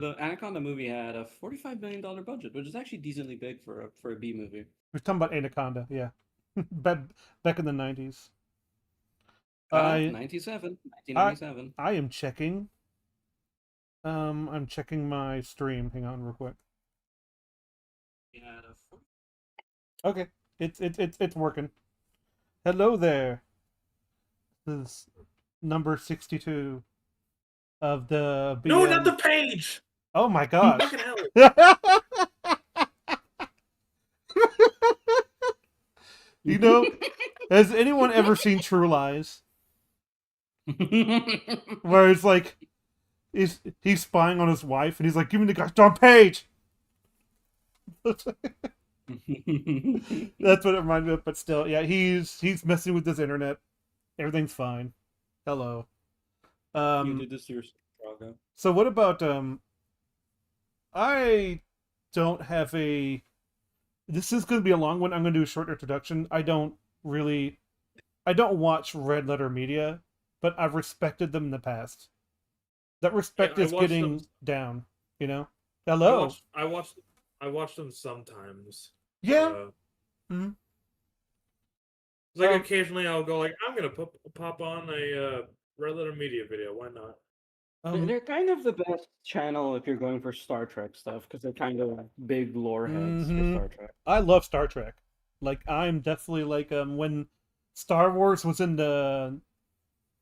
The Anaconda movie had a $45 million budget, which is actually decently big for a B movie. We're talking about Anaconda, yeah. back back in the 90s. I 97, I 1997. I am checking. I'm checking my stream. Hang on real quick. He had a Okay. It's working. Hello there. This is number 62 of the No, not BN. the page. Oh my gosh. Fucking hell. You know, has anyone ever seen True Lies? Where it's like he's spying on his wife and he's like, "Give me the goddamn page." That's what it reminded me of, but still, yeah, he's messing with this internet. Everything's fine. Hello. You did this to your Chicago. So what about I don't have a this is going to be a long one. I'm going to do a short introduction. I don't watch Red Letter Media, but I've respected them in the past. That respect I is watched getting them. down, you know? I Hello. watched. I watched. I watched them sometimes. Yeah. It's like Um, occasionally I'll go like, I'm gonna pop on a Red Letter Media video. Why not? They're kind of the best channel if you're going for Star Trek stuff because they're kind of big lore heads for mhm. Star Trek. I love Star Trek. Like I'm definitely like when Star Wars was in the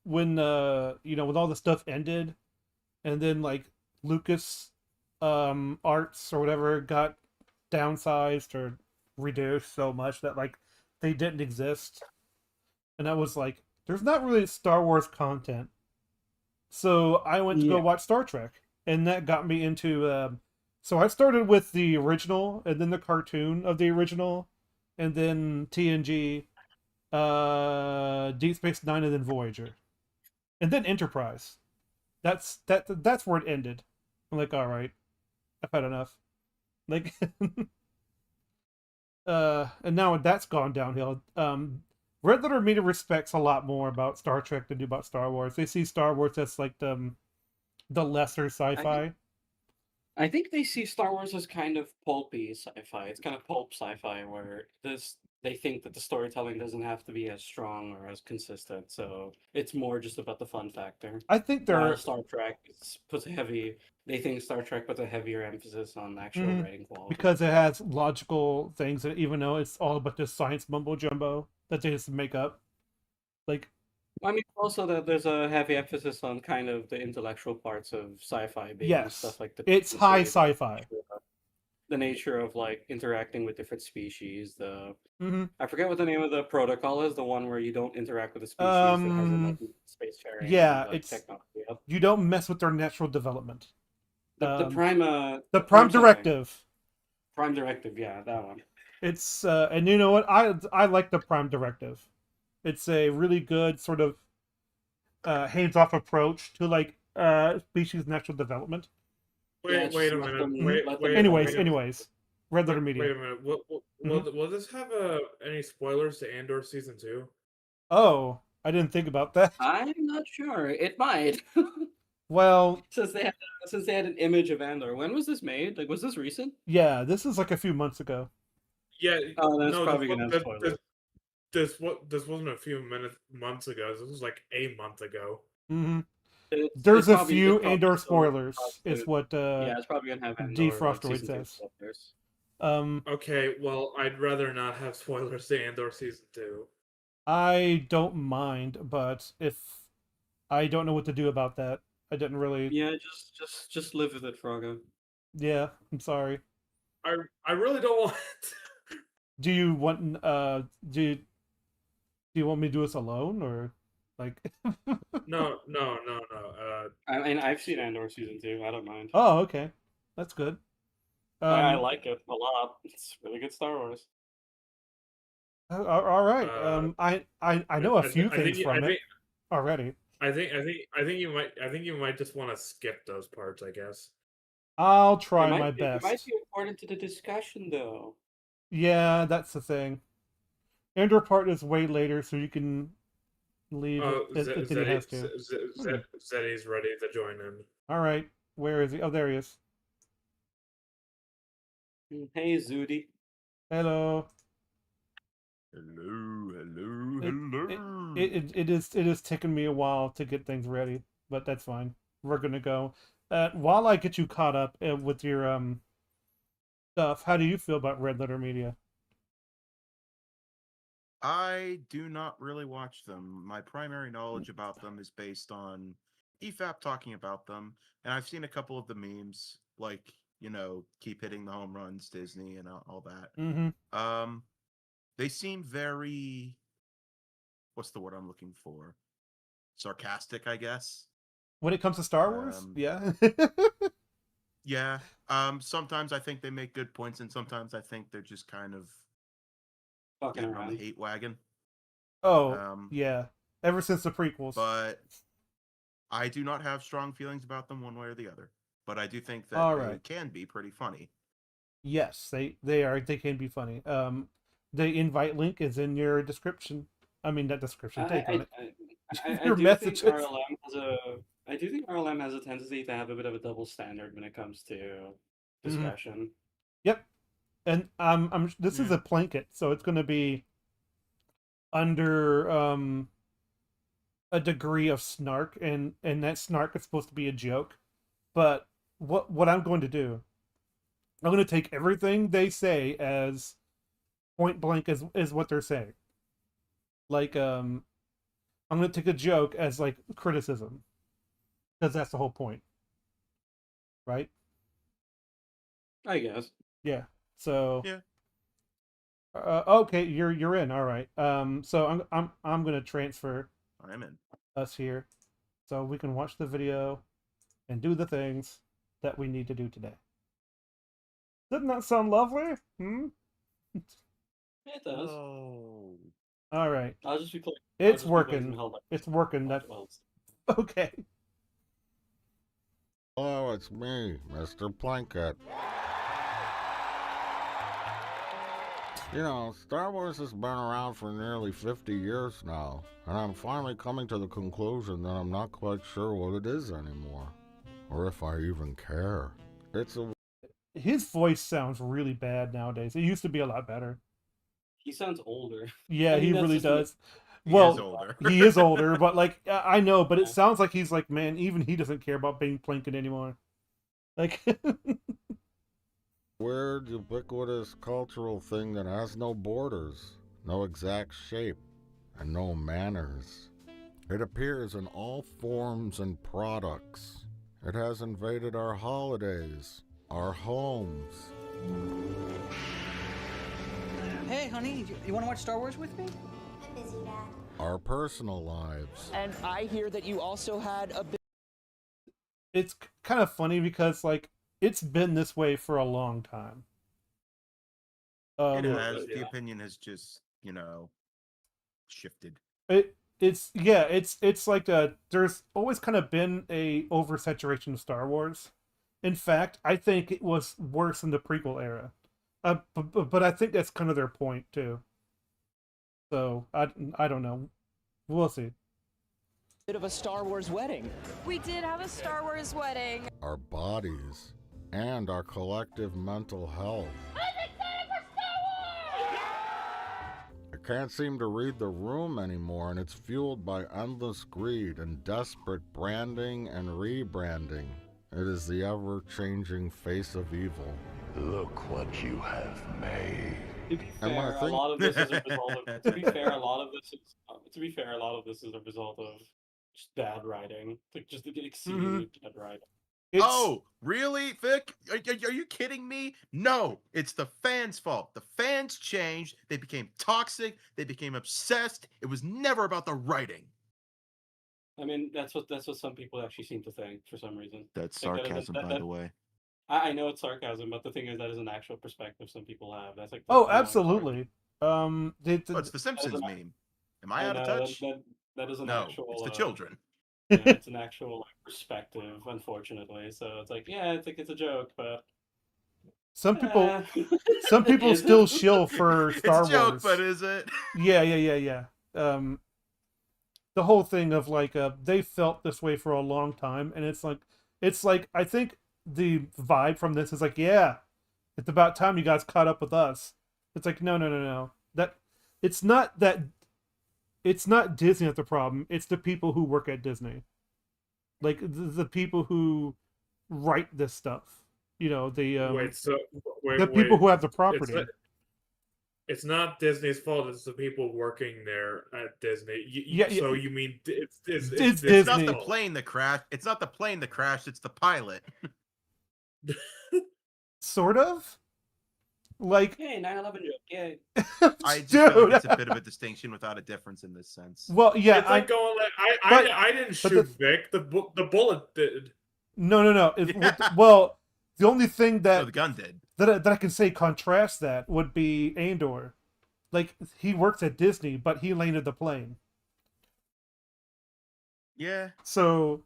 when when all the stuff ended and then like Lucas arts or whatever got downsized or reduced so much that like they didn't exist. And I was like, there's not really Star Wars content. So I went to go Yeah. watch Star Trek. And that got me into so I started with the original and then the cartoon of the original and then TNG, Deep Space Nine and then Voyager. And then Enterprise. That's where it ended. I'm like, all right, I've had enough. Like, and now that's gone downhill. Red Letter Media respects a lot more about Star Trek than do about Star Wars. They see Star Wars as like the lesser I think sci-fi. I think they see Star Wars as kind of pulpy sci-fi. It's kind of pulp sci-fi where this they think that the storytelling doesn't have to be as strong or as consistent. So it's more just about the fun factor. I think While they're Star Trek puts a heavy, they think Star Trek puts a heavier emphasis on actual mhm, writing quality. because it has logical things that even though it's all about this science mumbo jumbo that they just make up. Like, I mean, also that there's a heavy emphasis on kind of the intellectual parts of sci-fi being yes, stuff like the it's high frequency, sci-fi. the nature of like interacting with different species. The Hmm. I forget what the name of the protocol is. The one where you don't interact with a species that hasn't like Um, spacefaring yeah, like it's technology. Yep. you don't mess with their natural development. The Um, prime the the Prime prime something Directive. prime directive. Yeah, that one. It's and you know what? I like the Prime Directive. It's a really good sort of hands-off approach to like species natural development. Yeah, Wait just a minute. Mhm. let them Anyways, develop. Wait a minute. Red Letter Wait Media. a minute. Hmm. Will this have any spoilers to Andor season 2? Oh, I didn't think about that. I'm not sure. It might. Well, Since they had an image of Andor. When was this made? Like, was this recent? yeah, this is like a few months ago. Yeah. Oh, that's No. probably gonna have spoilers. This wasn't a few months ago. This was like a month ago. Hmm. It's There's a probably few Andor still spoilers, is what yeah, it's probably gonna have D Andor like Frostroid season two says. spoilers. Um, Okay, well, I'd rather not have spoilers to Andor season 2. I don't mind, but if I don't know what to do about that, I didn't really. Yeah, just live with it, Frogo. Yeah, I'm sorry. I really don't want. Do you want do you want me to do this alone or like? No, no, no, no. I mean, I've seen Andor season two. I don't mind. Oh, okay, that's good. I Um, like it a lot. It's really good Star Wars. all right. uh, I know a few I think things from it already. I think you might just want to skip those parts. I guess. I'll It try my might be. It might best. be important to the discussion, though. Yeah, that's the thing. Andor part is way later, so you can leave Oh, if he has to. Hmm. Zeddy's ready to join in. All right, where is he? Oh, there he is. Hey, Zudi. Hello. Hello, hello, It, it, hello. it is taking me a while to get things ready, but that's fine. We're gonna go. While I get you caught up with your stuff, how do you feel about Red Letter Media? I do not really watch them. My primary knowledge about them is based on EFAP talking about them, and I've seen a couple of the memes, like, keep hitting the home runs, Disney, and all that. Mm-hmm. Um, they seem very, what's the word I'm looking for? Sarcastic, I guess. When it comes to Star Wars, Um, yeah. yeah. Sometimes I think they make good points, and sometimes I think they're just kind of Fucking getting on the around. hate wagon. Oh, Um, yeah. Ever since the prequels. but I do not have strong feelings about them one way or the other. But I do think that All they right. can be pretty funny. Yes, they can be funny. The invite link is in your description. I mean, that description. Take on I, it. I Your do think messages. RLM has a I do think RLM has a tendency to have a bit of a double standard when it comes to Hmm. discussion. Yep. And this is Yeah. a blanket, so it's going to be under a degree of snark, and that snark is supposed to be a joke. But what I'm going to do, I'm going to take everything they say as point blank is what they're saying. Like I'm going to take a joke as like criticism because that's the whole point, right? I guess. Yeah. So Yeah. okay, you're in. All right. So I'm going to transfer I'm in. us here so we can watch the video and do the things that we need to do today. Doesn't that sound lovely? Hmm? It does. Oh. All right. I'll just be playing. I'll It's just be playing some working. Helldive. It's working. That Well, it's- okay. Hello, it's me, Mr. Plinkett. You know, Star Wars has been around for nearly 50 years now, and I'm finally coming to the conclusion that I'm not quite sure what it is anymore, or if I even care. It's a His voice sounds really bad nowadays. It used to be a lot better. he sounds older. Yeah, I he think that's really just me. does. He is Well, older. he is older, but like I know, but it Yeah. sounds like he's like, man, even he doesn't care about being Plinkett anymore. Like, weird, ubiquitous cultural thing that has no borders, no exact shape, and no manners. It appears in all forms and products. It has invaded our holidays, our homes. Hey, honey, you want to watch Star Wars with me? I'm busy, Dad. Our personal lives. And I hear that you also had a bit. it's kind of funny because like it's been this way for a long time. It Um, has. The Yeah. opinion has just, shifted. it's like there's always kind of been a oversaturation of Star Wars. In fact, I think it was worse in the prequel era. But I think that's kind of their point too. So I don't know. We'll see. Bit of a Star Wars wedding. We did have a Star Wars wedding. Our bodies. And our collective mental health. I can't seem to read the room anymore, and it's fueled by endless greed and desperate branding and rebranding. It is the ever-changing face of evil. Look what you have made. To be And when I fair, a think- lot of this is a result of. To be fair, a lot of this is. To be fair, a lot of this is a result of just bad writing, like just exceedingly bad writing. It's, Oh, really, Vic? Are you kidding me? No, it's the fans' fault. The fans changed. They became toxic. They became obsessed. It was never about the writing. I mean, that's what some people actually seem to think for some reason. That's Like, sarcasm, by the way. I know it's sarcasm, but the thing is that is an actual perspective some people have. That's like the oh, annoying part. absolutely. Oh, it's the Simpsons an- meme. Am I out of know, touch? that is an No, actual. it's the children. Yeah, it's an actual like, perspective, unfortunately. So it's like, yeah, it's a joke, but Some people eh. some people Is still it? shill for Star it's a joke, Wars. but is it? Yeah. The whole thing of like they felt this way for a long time, and it's like I think the vibe from this is like, yeah, It's about time you guys caught up with us. It's like, no. It's not Disney that's the problem. It's the people who work at Disney. Like, the people who write this stuff. You know, Wait, so the people who have the It's property. not, it's not Disney's fault. It's the people working there at Disney. So you mean it's It's It's not the Disney. plane that crashed. It's not the plane that crashed. It's the pilot. Sort of. Like, Hey, 9/11 joke. Yay. I just feel like dude. it's a bit of a distinction without a difference in this sense. Well, yeah. It's like going like I didn't but shoot Vic. The bullet did. No. Well, the only thing So the gun did. that I can say contrast that would be Andor. Like, he works at Disney, but he landed the plane. Yeah. So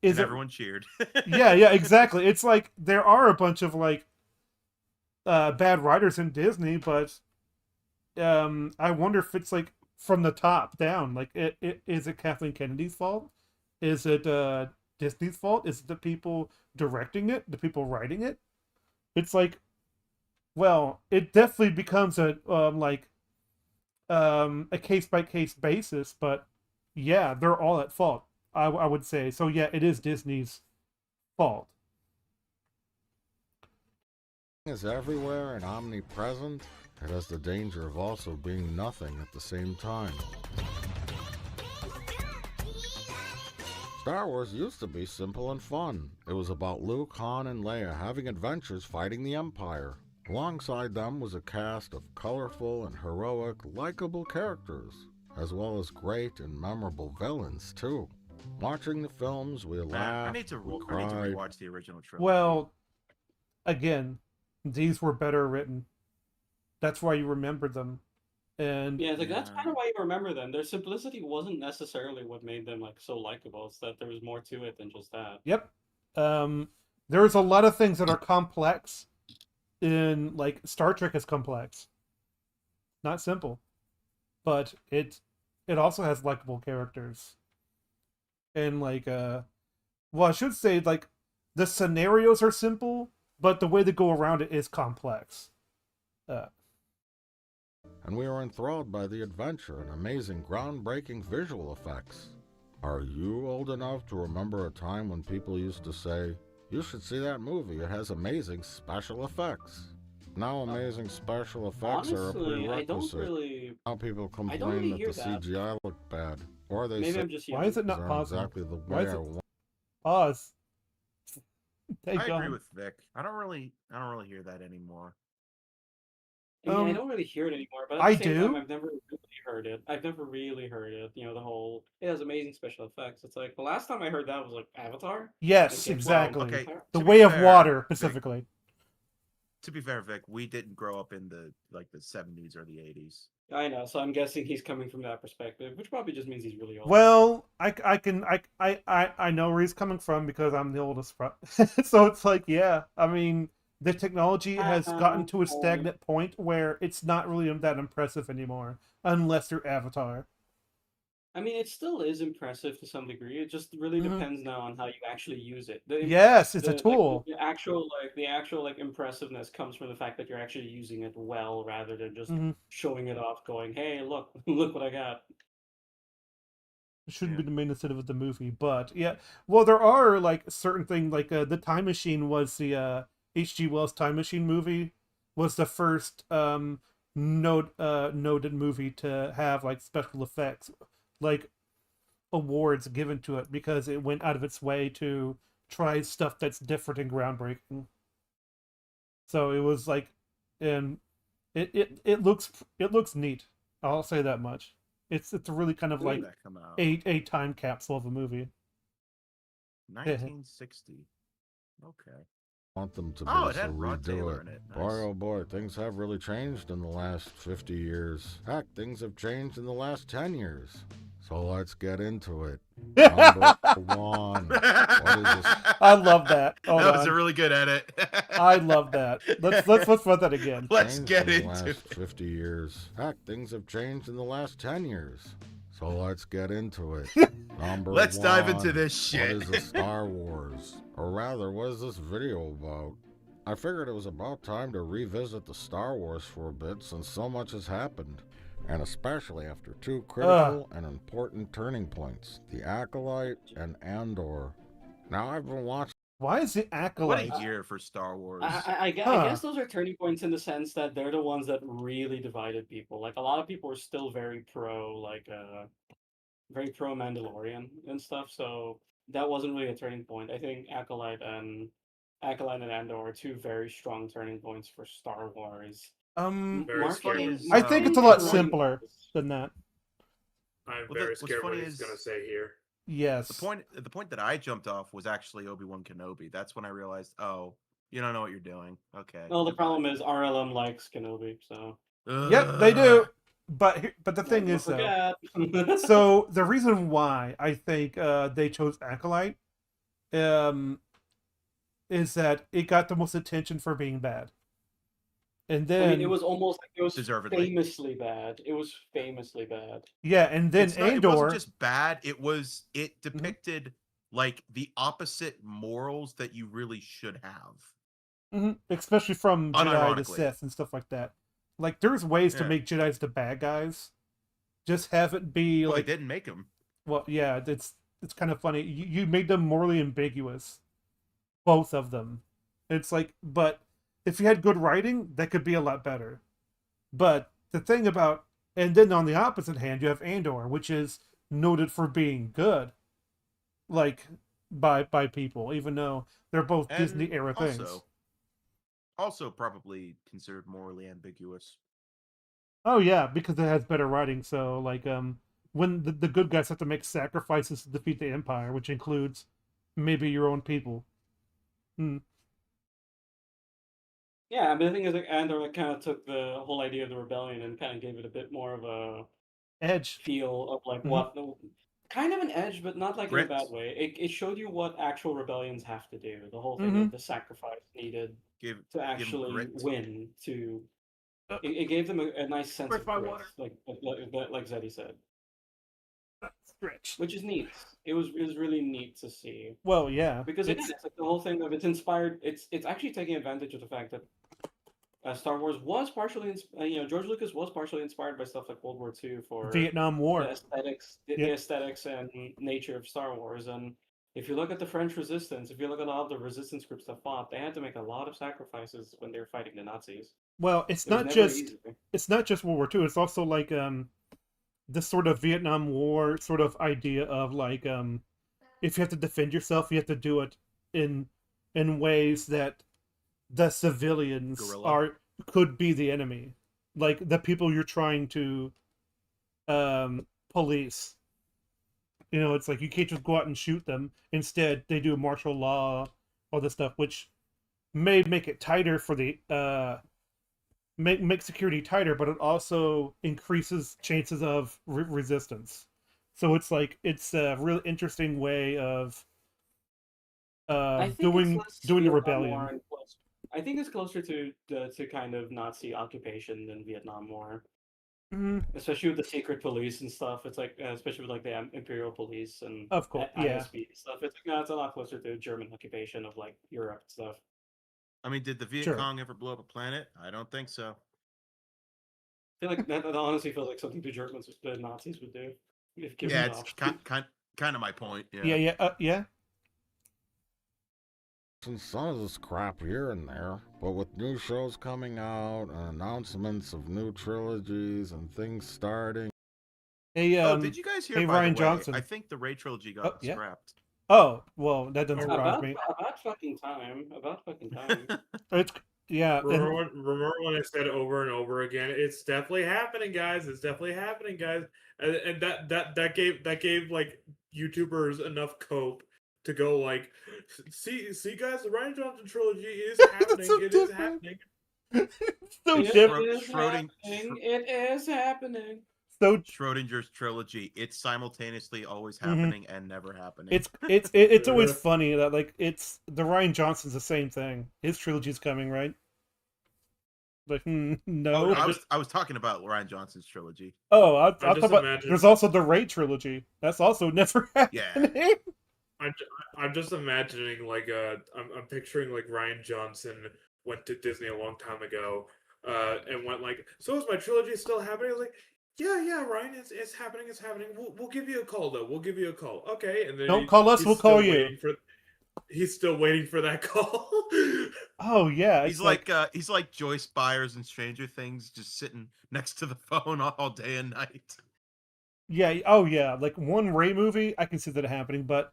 And everyone cheered. yeah, exactly. It's like there are a bunch of like bad writers in Disney, but I wonder if it's like from the top down. Like, is it Kathleen Kennedy's fault? Is it Disney's fault? Is it the people directing it? The people writing it? It's like, well, it definitely becomes a case by case basis, but yeah, they're all at fault. I would say so. Yeah, it is Disney's fault. Is everywhere and omnipresent. It has the danger of also being nothing at the same time. Star Wars used to be simple and fun. It was about Luke, Han, and Leia having adventures fighting the Empire. Alongside them was a cast of colorful and heroic, likable characters, as well as great and memorable villains, too. Watching the films, we laughed, I need to we rewatch cried. the original trilogy. Well, again, these were better written. That's why you remembered them. And Yeah, like that's kind of why you remember them. Their simplicity wasn't necessarily what made them like so likable. It's that there was more to it than just that. yep, there's a lot of things that are complex. In like Star Trek is complex, not simple, but it also has likable characters. And like well, I should say like the scenarios are simple, but the way they go around it is complex. And we were enthralled by the adventure and amazing groundbreaking visual effects. Are you old enough to remember a time when people used to say, "You should see that movie, it has amazing special effects"? Now amazing special effects are a Honestly, I don't prerequisite. really. Now people I don't complain really that hear the that. CGI looked bad. Or they Maybe say I'm just. Why is it these not aren't possible? exactly the Why way is I it- want. Pause. I Take agree on. with Vic. I don't really hear that anymore. I mean, I Um, don't really hear it anymore, but at I the same time, do. I've never really heard it. I've never really heard it. You know, the whole it has amazing special effects. It's like the last time I heard that was like Avatar. Yes, Like, exactly. okay. The To be Way of fair, Water, Vic- specifically. To be fair, Vic, we didn't grow up in the 70s or the 80s. I know, so I'm guessing he's coming from that perspective, which probably just means he's really old. Well, I know where he's coming from because I'm the oldest. So it's like, yeah, I mean, the technology has gotten to a stagnant point where it's not really that impressive anymore, unless you're Avatar. I mean, it still is impressive to some degree. It just really Mhm. depends now on how you actually use it. Yes, it's a Like, tool. the actual like impressiveness comes from the fact that you're actually using it well, rather than just Mhm. showing it off, going, "Hey, look, look what I got." It shouldn't Yeah. be the main instead of the movie, but yeah. Well, there are like certain things like the Time Machine was the H.G. Wells Time Machine movie was the first noted movie to have like special effects like awards given to it because it went out of its way to try stuff that's different and groundbreaking. So it was like, and it looks neat. I'll say that much. It's really kind of When like did that come out? a time capsule of a movie. 1960. Okay. Want them to be, Oh, it so had Rod redo Taylor it. in it. Boy, Nice. oh boy, things have really changed in the last 50 years. Heck, things have changed in the last 10 years. So let's get into it. Number one. What is this? I love that. Hold That was a on. really good edit. I love that. Let's put that again. Let's Changed get in the into last it. 50 years. Heck, things have changed in the last 10 years. So let's get into it. Number Let's dive into one. this shit. What is a Star Wars? Or rather, what is this video about? I figured it was about time to revisit the Star Wars for a bit since so much has happened, and especially after two critical and important turning points, the Acolyte and Andor. Now I've been watching. Why is the What Acolyte? a year for Star Wars. I guess those are turning points in the sense that they're the ones that really divided people. Like a lot of people are still very pro, very pro Mandalorian and stuff. So that wasn't really a turning point. I think Acolyte and Andor are two very strong turning points for Star Wars. Very scary. I think it's a lot simpler than that. I'm Well, very what's scared what funny he's is- gonna say here. Yes. The point that I jumped off was actually Obi-Wan Kenobi. That's when I realized, oh, you don't know what you're doing. Okay. Well, the problem is RLM likes Kenobi, so Yep, they do. But the thing don't is, though, forget. so the reason why I think they chose Acolyte is that it got the most attention for being bad. And then I mean, it was almost like it was Deservedly. famously bad. It was famously bad. yeah, and then It's not- it Andor. wasn't just bad. It depicted like the opposite morals that you really should have. Especially from Jedi to Unironically. Sith and stuff like that. Like, there's ways to Yeah. make Jedi's the bad guys. Just have it be Well, like, they didn't make them. well, yeah, it's kind of funny. You made them morally ambiguous, both of them. It's like, but if you had good writing, that could be a lot better. But the thing about, and then on the opposite hand, you have Andor, which is noted for being good, like by people, even though they're both And Disney era things. Also probably considered morally ambiguous. Oh yeah, because it has better writing. So like, when the good guys have to make sacrifices to defeat the Empire, which includes maybe your own people. Yeah, I mean, the thing is, like, Andor kind of took the whole idea of the rebellion and kind of gave it a bit more of a Edge. feel of like Mhm. what, kind of an edge, but not like in a Grit. bad way. It showed you what actual rebellions have to do. The whole thing Mhm. of the sacrifice needed Give to give 'em actually grit. win. It gave them a nice sense Where's of my grit, water? like Zeddy said, Stretch. which is neat. It was really neat to see. Well, yeah, Because again, it's like the whole thing of it's inspired. It's actually taking advantage of the fact that Star Wars was partially, George Lucas was partially inspired by stuff like World War II for Vietnam War. the aesthetics, the aesthetics and nature of Star Wars. And if you look at the French Resistance, if you look at all the resistance groups that fought, they had to make a lot of sacrifices when they were fighting the Nazis. Well, it's It was not never just easy. World War II. It's also like this sort of Vietnam War sort of idea of like if you have to defend yourself, you have to do it in ways that the civilians Guerrilla. could be the enemy, like the people you're trying to police. You know, it's like you can't just go out and shoot them. Instead, they do martial law, all this stuff, which may make it tighter for the make security tighter, but it also increases chances of resistance. So it's like it's a really interesting way of I think doing it's less the Vietnam rebellion. War and I think it's closer to kind of Nazi occupation than Vietnam War. Especially with the secret police and stuff. It's like, especially with like the Imperial Police and Of course, yeah. ISB stuff. It's like, no, it's a lot closer to German occupation of like Europe and stuff. I mean, did the Viet Sure. Cong ever blow up a planet? I don't think so. I feel like that honestly feels like something the Nazis would do. If given Yeah, the it's option. kind of my point. Yeah. Yeah. Some of this crap here and there, but with new shows coming out and announcements of new trilogies and things starting. Hey, Oh, did you guys hear? hey, by Ryan the way, Johnson. I think the Ray trilogy got yeah. scrapped. Oh, well, that doesn't surprise About, me. about fucking time. About fucking time. It's yeah. Remember when I said over and over again? It's definitely happening, guys. It's definitely happening, guys. And that gave like YouTubers enough cope to go like, see guys, the Ryan Johnson trilogy is happening. so It is different. happening. so It different. is happening. It is happening. So Schrodinger's trilogy. It's simultaneously always happening and never happening. it's always funny that like it's the Ryan Johnson's the same thing. His trilogy's coming, right? Like no. I was talking about Ryan Johnson's trilogy. Oh, I'll talk just about. imagine- There's also the Ray trilogy. That's also never happening. I'm just imagining like I'm picturing like Ryan Johnson went to Disney a long time ago, and went like, "So is my trilogy still happening?" I was like, "Yeah, Ryan, it's happening, it's happening. We'll give you a call though. We'll give you a call, okay?" And then Don't call us, he's we'll still call you. waiting for he's still waiting for that call. Oh yeah, He's he's like Joyce Byers in Stranger Things, just sitting next to the phone all day and night. yeah. Oh yeah, like one Ray movie, I can see that happening. But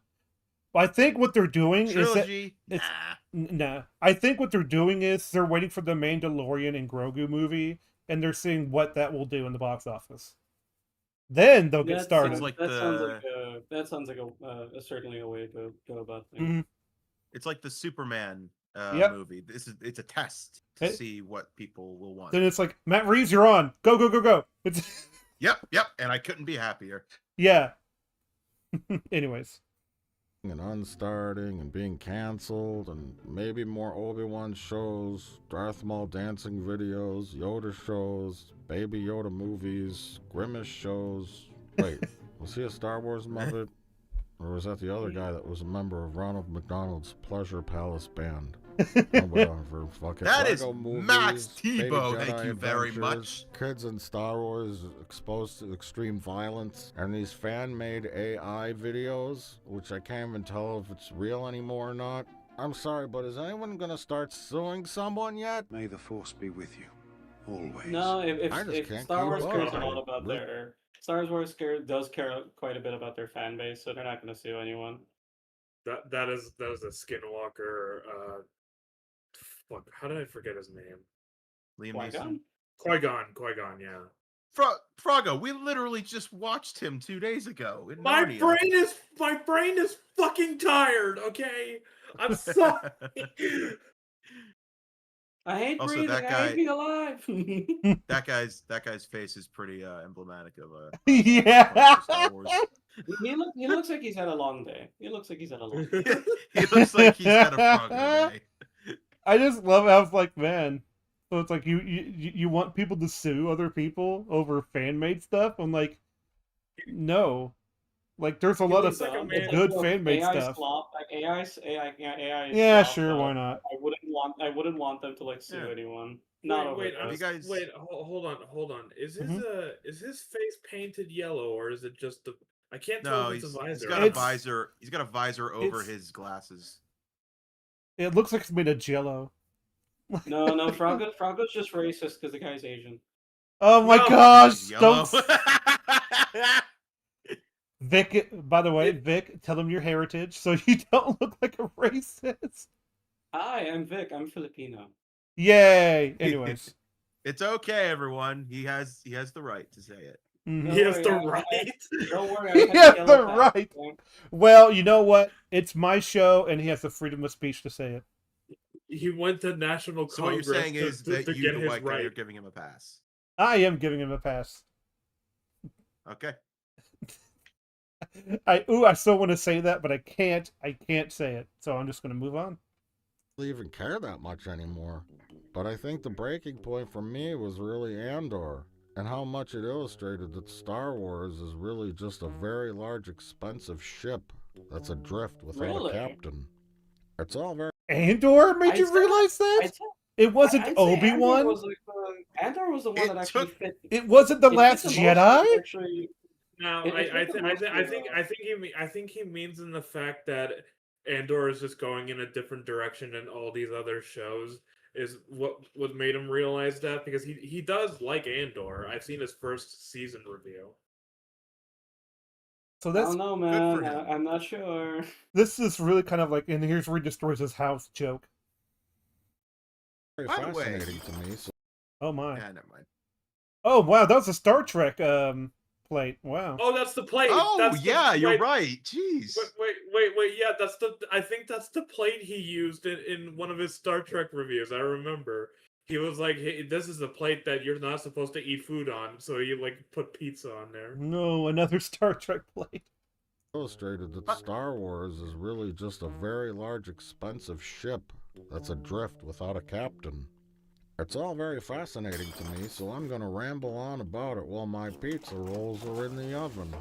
I think what they're doing Trilogy, is nah. that nah. I think what they're doing is they're waiting for the Mandalorian and Grogu movie, and they're seeing what that will do in the box office. Then they'll get That started. sounds, like that sounds the- like certainly a way to go about things. Mhm. It's like the Superman Yep. movie. It's a test to It- see what people will want. Then it's like, Matt Reeves, you're on. Go, go, go, go. It's Yep, and I couldn't be happier. yeah. Anyways. And unstarting and being canceled, and maybe more Obi-Wan shows, Darth Maul dancing videos, Yoda shows, Baby Yoda movies, Grimace shows. Wait, was he a Star Wars Muppet? Or was that the other guy that was a member of Ronald McDonald's Pleasure Palace Band? Oh, whatever, fuck it. That is Lego movies, Max Baby Tebow, Jedi thank you very adventures, much. Kids in Star Wars exposed to extreme violence, and these fan-made AI videos, which I can't even tell if it's real anymore or not. I'm sorry, but is anyone gonna start suing someone yet? May the force be with you, always. No, I just if can't Star keep Wars up. cares a lot about Look- their does care quite a bit about their fan base, so they're not going to sue anyone. that is a Skinwalker. Fuck, how did I forget his name? Liam Qui-Gon? Neeson. Qui-Gon, yeah. Froggo, we literally just watched him 2 days ago. In My Narnia. brain is fucking tired. Okay, I'm sorry. I hate Also, breathing. that I guy- hate being alive. that guy's face is pretty emblematic of Yeah. Star Wars. he looks like he's had a long day. He looks like he's had a long day. He looks like he's had a Froggo day. I just love how it's like, man. So it's like you want people to sue other people over fan made stuff. I'm like, no. Like there's a lot of looks like a man- good Look, fan made AI stuff. slop, like AI Yeah, slop, sure, why not? I wouldn't want them to like sue Yeah. anyone. Not over wait, this. You guys- hold on. Is his Mhm. is his face painted yellow, or is it just the? I can't tell No, if it's a he's visor. got a It's- visor. He's got a visor over it's- his glasses. It looks like it's made of jello. No, Froggo's just racist because the guy's Asian. Oh my No. gosh! He's yellow. Don't Vic. By the way, Vic, tell them your heritage so you don't look like a racist. Hi, I'm Vic. I'm Filipino. Yay! Anyways, It's okay, everyone. He has the right to say it. Mhm. He has Don't the worry, right. Don't worry. He I has have the yellow pass, right. okay? Well, you know what? It's my show, and he has the freedom of speech to say it. He went to national So what congress you're saying is to that get you, the his white guy, right. you're giving him a pass. I am giving him a pass. Okay. I still want to say that, but I can't. I can't say it, so I'm just going to move on. Even care that much anymore. But I think the breaking point for me was really Andor, and how much it illustrated that Star Wars is really just a very large, expensive ship that's adrift without Really? a captain. It's all very Andor made I'd you say- realize that? I'd say- It wasn't I'd say Obi-Wan? Andor was the one It that actually took- fit. It wasn't The it fit Last the most, Jedi? Actually, No, It- it I took think the I most think I to, think I think I think he means in the fact that Andor is just going in a different direction than all these other shows is what made him realize that, because he does like Andor. I've seen his first season review. So I that's don't know, for man. him. I'm not sure. this is really kind of like, and here's where he destroys his house joke. By the way- fascinating to me. So Oh my. Yeah, never mind. Oh wow, that was a Star Trek plate. Wow. Oh, that's the plate. Oh That's the yeah, you're plate. right. Jeez. Wait. Yeah, I think that's the plate he used in one of his Star Trek reviews. I remember. He was like, "Hey, this is the plate that you're not supposed to eat food on," so you like put pizza on there. No, another Star Trek plate. illustrated that Star Wars is really just a very large, expensive ship that's adrift without a captain. It's all very fascinating to me, so I'm gonna ramble on about it while my pizza rolls are in the oven.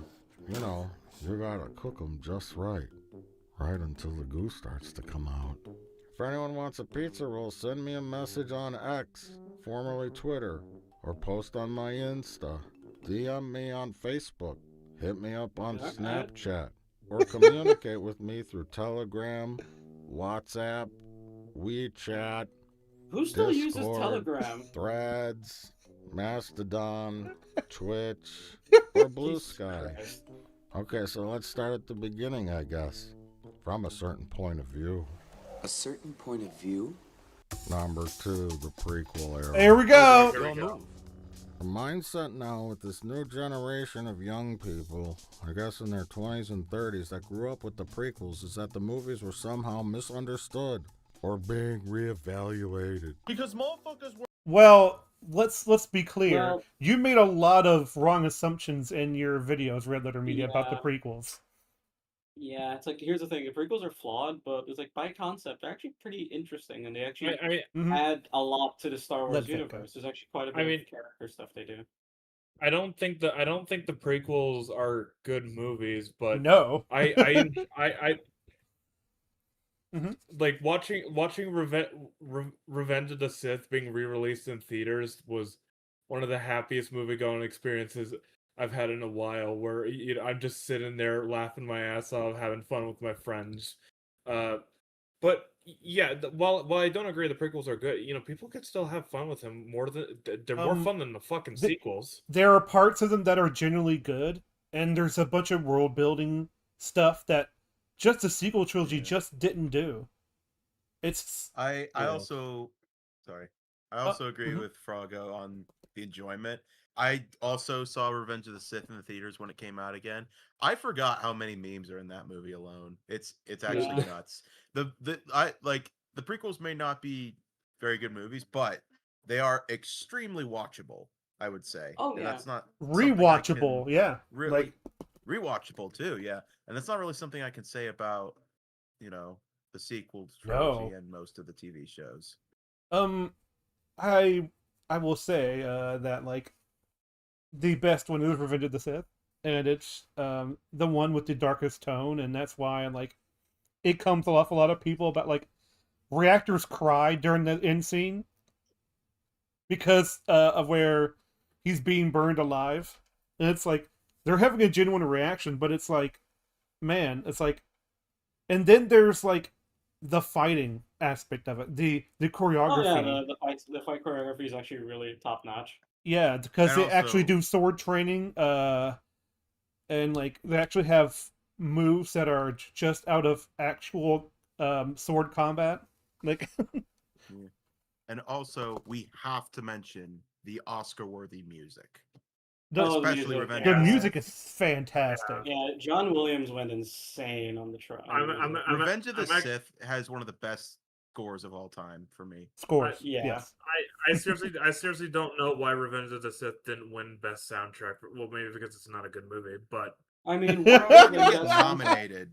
You know, you gotta cook 'em just right. Right until the goo starts to come out. If anyone wants a pizza roll, send me a message on X, formerly Twitter, or post on my Insta. DM me on Facebook. Hit me up on Alright. Snapchat. Or communicate with me through Telegram, WhatsApp, WeChat, Who still uses Discord, Telegram? Threads, Mastodon, Twitch, or Blue Jesus Sky. Christ. Okay, so let's start at the beginning, I guess. From a certain point of view. A certain point of view? Number 2, the prequel era. There we go. Here we go. The mindset now with this new generation of young people, I guess in their 20s and 30s, that grew up with the prequels, is that the movies were somehow misunderstood or being reevaluated. Because motherfuckers were. Well, let's be clear. Well- You made a lot of wrong assumptions in your videos, Red Letter Media, about the Yeah. prequels. Yeah, it's like here's the thing: the prequels are flawed, but it's like by concept they're actually pretty interesting, and they actually I mean, Mhm. add a lot to the Star Wars Let that go. universe. There's actually quite a I bit mean- of character stuff they do. I don't think the prequels are good movies, but No. I Mhm. like watching Revenge of the Sith being re-released in theaters was one of the happiest movie-going experiences I've had in a while. Where I'm just sitting there laughing my ass off, having fun with my friends. But yeah, while I don't agree the prequels are good, people could still have fun with them more than they're more fun than the fucking the- sequels. There are parts of them that are genuinely good, and there's a bunch of world building stuff that just the sequel trilogy Yeah. just didn't do. It's I Yeah. also, sorry, I also agree mhm. with Froggo on the enjoyment. I also saw Revenge of the Sith in the theaters when it came out again. I forgot how many memes are in that movie alone. It's actually Yeah. nuts. The prequels may not be very good movies, but they are extremely watchable, I would say. Oh, And yeah. that's not something I rewatchable. can Yeah, really like rewatchable too, yeah. And that's not really something I can say about, the sequel No. trilogy and most of the TV shows. I will say that like the best one is Revenge of the Sith, and it's the one with the darkest tone, and that's why like it comes off a lot of people about like reactors cry during the end scene because of where he's being burned alive, and it's like they're having a genuine reaction, but it's like, man, it's like, and then there's like the fighting aspect of it, the Oh choreography. yeah, the fight choreography is actually really top notch. Yeah, because And they actually also- do sword training, and like they actually have moves that are just out of actual sword combat. Like, And also, we have to mention the Oscar-worthy music. the, Oh, the especially music, Revenge the of the music Sith. is fantastic. Yeah, John Williams went insane on the track. Revenge of the I'm Sith has one of the best scores of all time for me. Scores, yeah. yes. I seriously don't know why Revenge of the Sith didn't win Best Soundtrack. Well, maybe because it's not a good movie, but I mean, It what didn't did even win get Best soundtrack? nominated.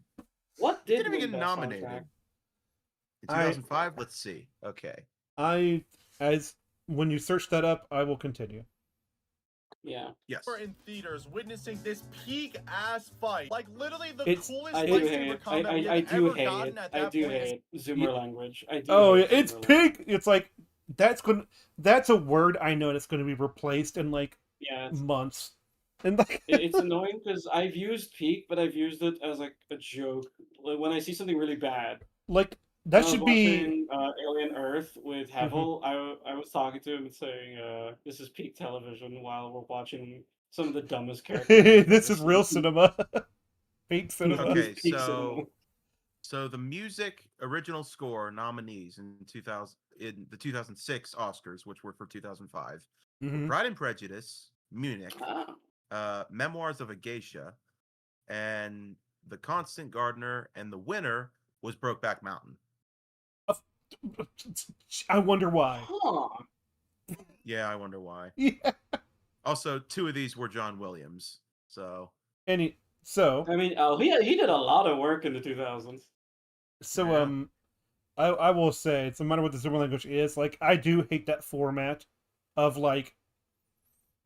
What It did didn't even win get Best nominated. soundtrack? In 2005, let's see. Okay. As when you search that up, I will continue. Yeah, Yes. We're in theaters witnessing this peak ass fight. Like literally the It's- coolest I do lightsaber hate. combat we I have do ever hate gotten it. at I that do point. hate Zoomer language. I do. Oh yeah, hate it's Zoomer language. peak. It's like that's a word I know that's going to be replaced in like Yeah, it's, months, and like it's annoying because I've used peak, but I've used it as like a joke. Like, when I see something really bad, like when that I was should be. watching Alien Earth with Hevel, I was talking to him and saying, "This is peak television," while we're watching some of the dumbest characters. I've This ever is real seen. cinema. Peak cinema. Okay, Peak cinema. so the music original score nominees in the 2006 Oscars, which were for 2005, Mhm. Pride and Prejudice, Munich, Ah, Memoirs of a Geisha, and The Constant Gardener, and the winner was Brokeback Mountain. I wonder why. huh. Yeah, I wonder why. Yeah. Also, 2 of these were John Williams. So So I mean, he did a lot of work in the 2000s. so Yeah. I will say it's no matter what the Zoomer language is, like I do hate that format of like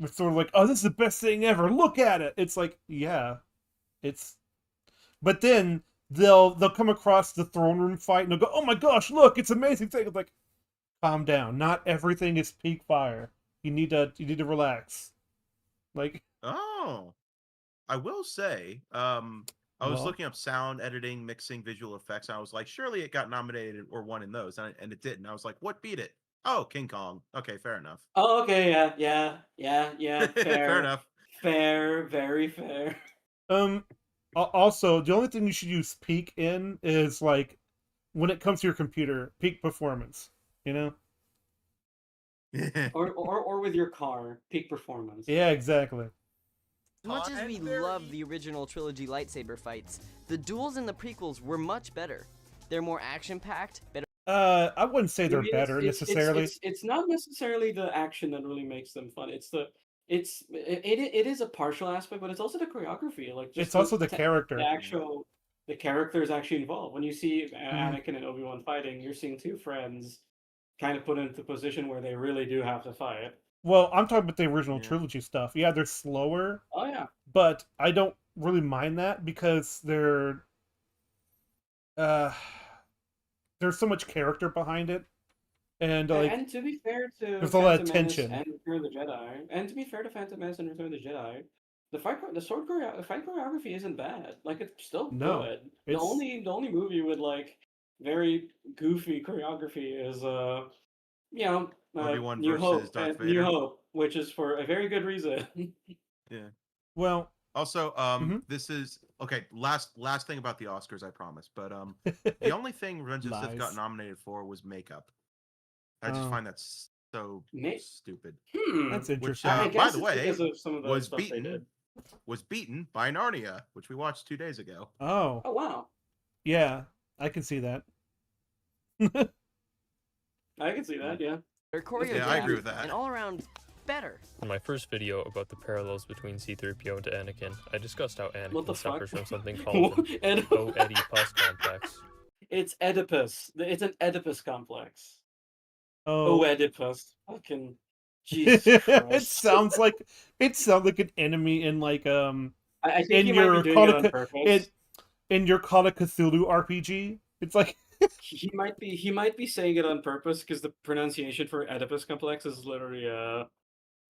it's sort of like, oh, this is the best thing ever. Look at it. It's like, yeah. It's but then they'll come across the throne room fight and they'll go, "Oh my gosh, look, it's amazing thing." It's like, calm down. Not everything is peak fire. You need to relax. Like, Oh, I will say, I was well, looking up sound editing, mixing, visual effects. And I was like, surely it got nominated or won in those, and it didn't. I was like, what beat it? Oh, King Kong. Okay, fair enough. Oh, okay, yeah. Fair Fair, enough. fair, very fair. Also, the only thing you should use peak in is like when it comes to your computer, peak performance. You know? Or with your car, peak performance. Yeah, exactly. As much as we And very- love the original trilogy lightsaber fights, the duels in the prequels were much better. They're more action-packed, better. I wouldn't say they're Maybe better necessarily. It's not necessarily the action that really makes them fun. It is a partial aspect, but it's also the choreography. Like just It's also the character. the characters actually involved. When you see Mm-hmm. Anakin and Obi-Wan fighting, you're seeing two friends kind of put into a position where they really do have to fight. Well, I'm talking about the original Yeah. trilogy stuff. Yeah, they're slower, Oh yeah. but I don't really mind that because there's so much character behind it, and like And to be fair to there's a lot of Phantom Menace tension. and Return of the Jedi, and to be fair to Phantom Menace and Return of the Jedi, the fight choreography isn't bad. Like it's still No, good. it's- The only movie with like very goofy choreography is Obi-Wan New versus Hope Darth New Vader. Hope, which is for a very good reason. Yeah. well, Also, Mhm. this is okay. Last thing about the Oscars, I promise. But the only thing Revenge of the Sith got Lies. nominated for was makeup. I just Oh. find that so Ma- stupid. That's Which, interesting. I by guess the it's way, because of some of the was stuff they did. beaten by Narnia, which we watched 2 days ago. Oh, Oh wow, yeah, I can see that. I can see that. Yeah. They're choreographed Yeah, I agree with that. and all around better. In my first video about the parallels between C-3PO and Anakin, I discussed how What the Anakin fuck? suffers from something called an Oedipus complex. It's Oedipus. It's an Oedipus complex. Oh, Oedipus. Fucking Jesus it Christ. sounds like an enemy in like I think in he might your be doing Call it of on Cth- purpose. in your Call of Cthulhu RPG. It's like He might be saying it on purpose because the pronunciation for Oedipus complex is literally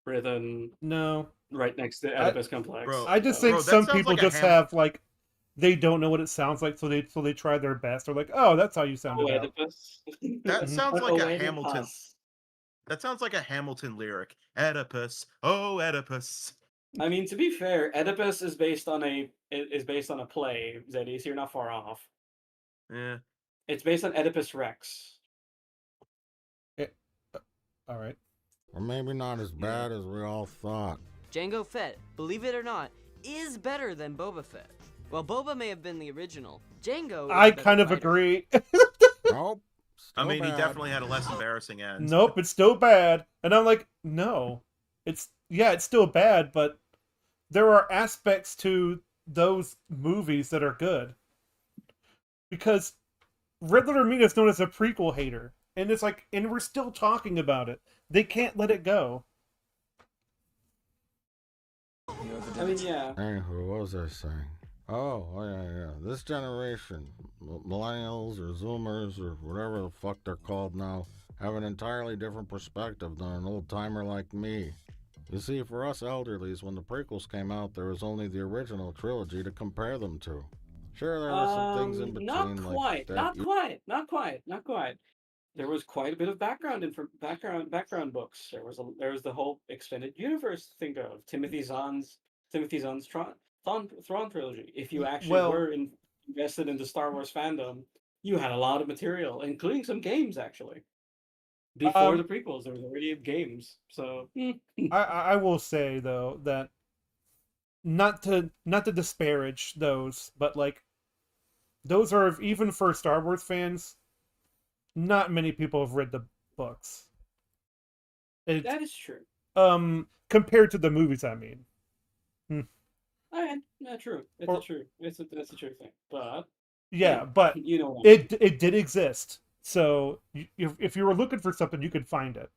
written no. right next to Oedipus complex. Bro, I just So- think Bro, that some sounds people like a just ham- have like they don't know what it sounds like, so they try their best. They're like, oh, that's how you sound it out. Oedipus. That sounds like a Hamilton. Oedipus. That sounds like a Hamilton lyric. Oedipus, oh Oedipus. I mean, to be fair, Oedipus is based on a play, Zeddy, so you're not far off. Yeah. It's based on Oedipus Rex. All right. Or maybe not as bad as we all thought. Jango Fett, believe it or not, is better than Boba Fett. While Boba may have been the original, Jango is I a better kind of fighter. agree. Nope. I still mean, he bad. definitely had a less embarrassing end. Nope, it's still bad. And I'm like, no. It's still bad, but there are aspects to those movies that are good. Because Riddler to me is known as a prequel hater. And it's like, and we're still talking about it. They can't let it go. I mean, yeah. Anywho, what was I saying? Oh, yeah. This generation, millennials or Zoomers or whatever the fuck they're called now, have an entirely different perspective than an old timer like me. You see, for us elderlies, when the prequels came out, there was only the original trilogy to compare them to. Sure, there were some things in between. Not like quite. that Not quite. There was quite a bit of background books. There was the whole extended universe to think of. Timothy Zahn's Thrawn trilogy. If you actually were invested in the Star Wars fandom, you had a lot of material, including some games actually. Before the prequels, there was already games. So I will say though that not to disparage those, but like those are, even for Star Wars fans, not many people have read the books. that is true. Compared to the movies, I mean. True. That's a true thing. But Yeah, but you know what I mean. it did exist. So if you were looking for something, you could find it.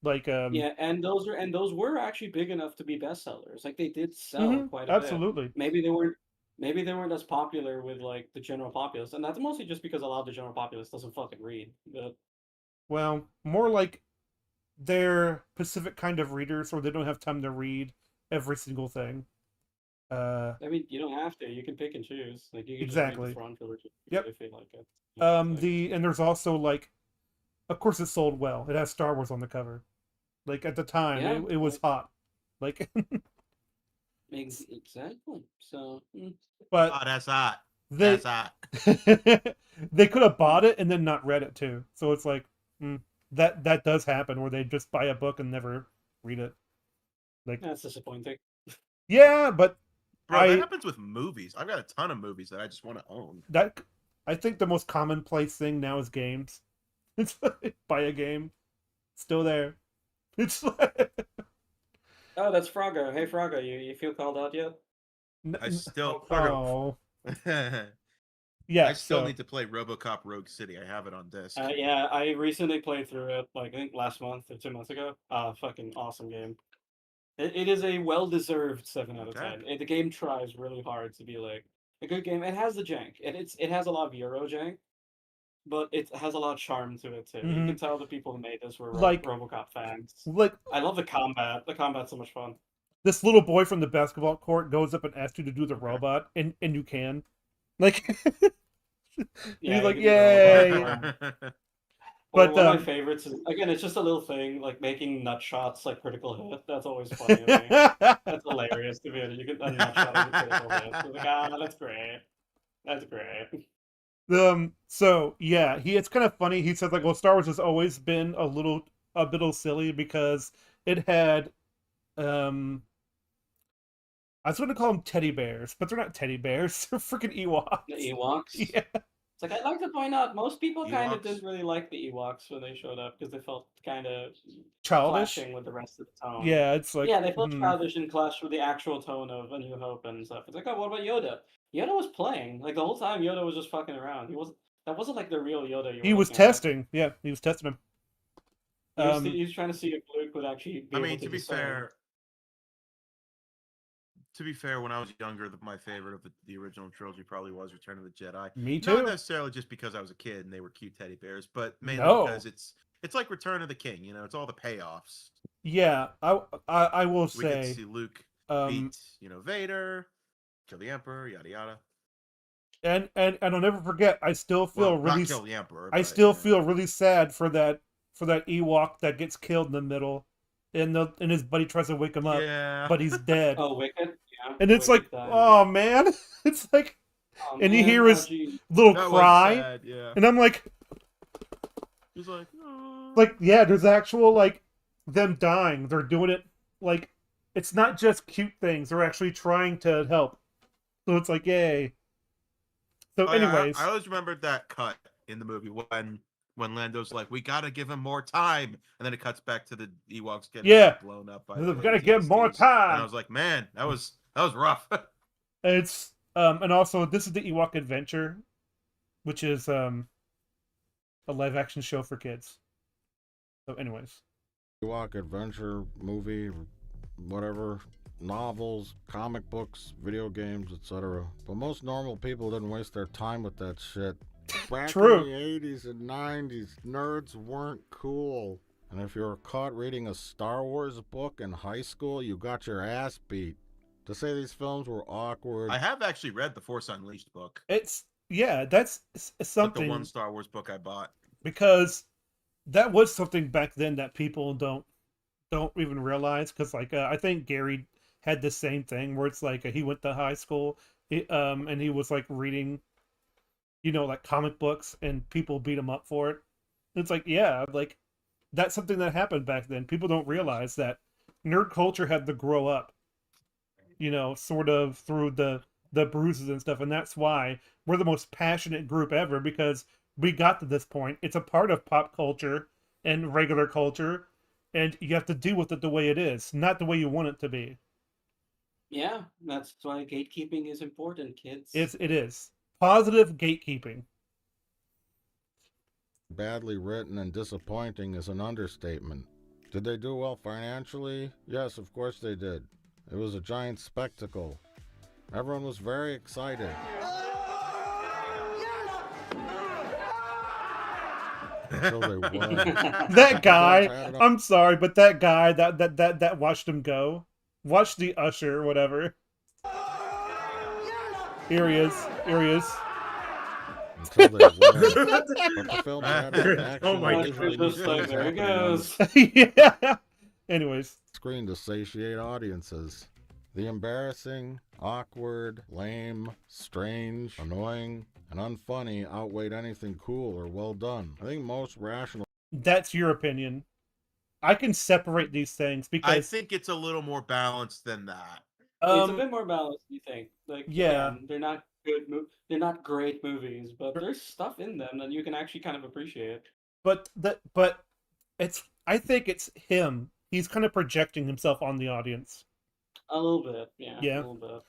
Like yeah, and those were actually big enough to be bestsellers. Like they did sell quite a bit. absolutely. Maybe maybe they weren't as popular with like the general populace, and that's mostly just because a lot of the general populace doesn't fucking read. But Well, more like they're Pacific kind of readers, or they don't have time to read every single thing. I mean, you don't have to. You can pick and choose. Like you can just read the Exactly. Thrawn trilogy if you Yep. really feel like it. It's like, And there's also like, of course, it sold well. It has Star Wars on the cover. Like at the time, yeah, it was hot. Like, exactly. So, but Oh, that's hot. they That's hot. they could have bought it and then not read it too. So it's like that does happen where they just buy a book and never read it. Like that's disappointing. yeah, but Bro, that happens with movies. I've got a ton of movies that I just want to own. That I think the most commonplace thing now is games. It's like, buy a game, still there. It's like, Oh, that's Frogger. Hey, Frogger, you feel called out yet? I still oh yeah. I still need to play RoboCop Rogue City. I have it on disc. Yeah, I recently played through it, like I think last month or 2 months ago. Fucking awesome game. It is a well-deserved 7 out of 10. The game tries really hard to be like a good game. It has the jank, and it has a lot of Euro jank, but it has a lot of charm to it too. You can tell the people who made this were Like- RoboCop fans. Like I love the combat. The combat's so much fun. this little boy from the basketball court goes up and asks you to do the robot, and you can, like, Yeah, he's like, you can do the yay! robot. But One of my favorites is again, it's just a little thing like making nut shots like critical hit. That's always funny to me. That's hilarious to me. You get a nut shot as a critical hit. So like, that's great. That's great. So yeah, it's kind of funny. He says like, well, Star Wars has always been a bit silly because it had I was going to call them teddy bears, but they're not teddy bears. They're freaking Ewoks. The Ewoks. Yeah. It's like I'd like to point out most people kind of Ewoks? didn't really like the Ewoks when they showed up because they felt kind of Childish. clashing with the rest of the tone. Yeah, it's like they felt childish and clashed with the actual tone of A New Hope and stuff. It's like, oh, what about Yoda? Yoda was playing like the whole time. Yoda was just fucking around. That wasn't like the real Yoda. He was testing. Yeah, he was testing him. He was trying to see if Luke would actually be I able mean, to to be discern. fair, when I was younger, my favorite of the original trilogy probably was Return of the Jedi. Me too. Not necessarily just because I was a kid and they were cute teddy bears, but mainly No. because it's like Return of the King. You know, it's all the payoffs. Yeah, I will We get to say see Luke beat, Vader, kill the Emperor, yada yada. and I'll never forget. I still feel Well, really. not kill the Emperor. I but, still you know. feel really sad for that Ewok that gets killed in the middle, and his buddy tries to wake him up, Yeah. but he's dead. Oh, Wicked. Yeah. And it's Wicked like, died. oh man, it's like, Oh, and you man, hear his geez. little That was cry, sad, yeah. and I'm like, He's like, "Oh." yeah, there's actual like them dying. They're doing it like it's not just cute things. They're actually trying to help. So it's like, yay. So, Oh, yeah, anyways, I always remembered that cut in the movie when Lando's like, "We gotta give him more time," and then it cuts back to the Ewoks getting blown up by. We've got to give him more time. And I was like, "Man, that was rough." It's and also this is the Ewok Adventure, which is a live action show for kids. So, anyways, Ewok adventure movie, whatever, novels, comic books, video games, etc. But most normal people didn't waste their time with that shit. Back True. in the 80s and 90s, nerds weren't cool. And if you were caught reading a Star Wars book in high school, you got your ass beat. To say these films were awkward. I have actually read the Force Unleashed book. that's something. Like the one Star Wars book I bought. Because that was something back then that people don't even realize. Because like I think Gary had the same thing where it's like he went to high school, and he was like reading, like comic books, and people beat him up for it. It's like, yeah, like that's something that happened back then. People don't realize that nerd culture had to grow up, sort of through the bruises and stuff, and that's why we're the most passionate group ever, because we got to this point. It's a part of pop culture and regular culture, and you have to deal with it the way it is, not the way you want it to be. Yeah, that's why gatekeeping is important, kids. It is positive gatekeeping. Badly written and disappointing is an understatement. Did they do well financially? Yes, of course they did. It was a giant spectacle. Everyone was very excited. Until they weren't. That guy, George had it I'm sorry, but that guy that watched him go, watched the usher or whatever. Here he is. Here he is. until they weren't. But the film had action Oh my and God. visual Just like, scenes there he happening on the goes. Yeah. Anyways, screen to satiate audiences. The embarrassing, awkward, lame, strange, annoying, and unfunny outweighed anything cool or well done. I think most rational. that's your opinion. I can separate these things I because think it's a little more balanced than that. It's a bit more balanced, you think? Like, yeah. again, they're not good. They're not great movies, but there's stuff in them that you can actually kind of appreciate. But it's I think it's him. He's kind of projecting himself on the audience. A little bit, yeah. Yeah. A little bit.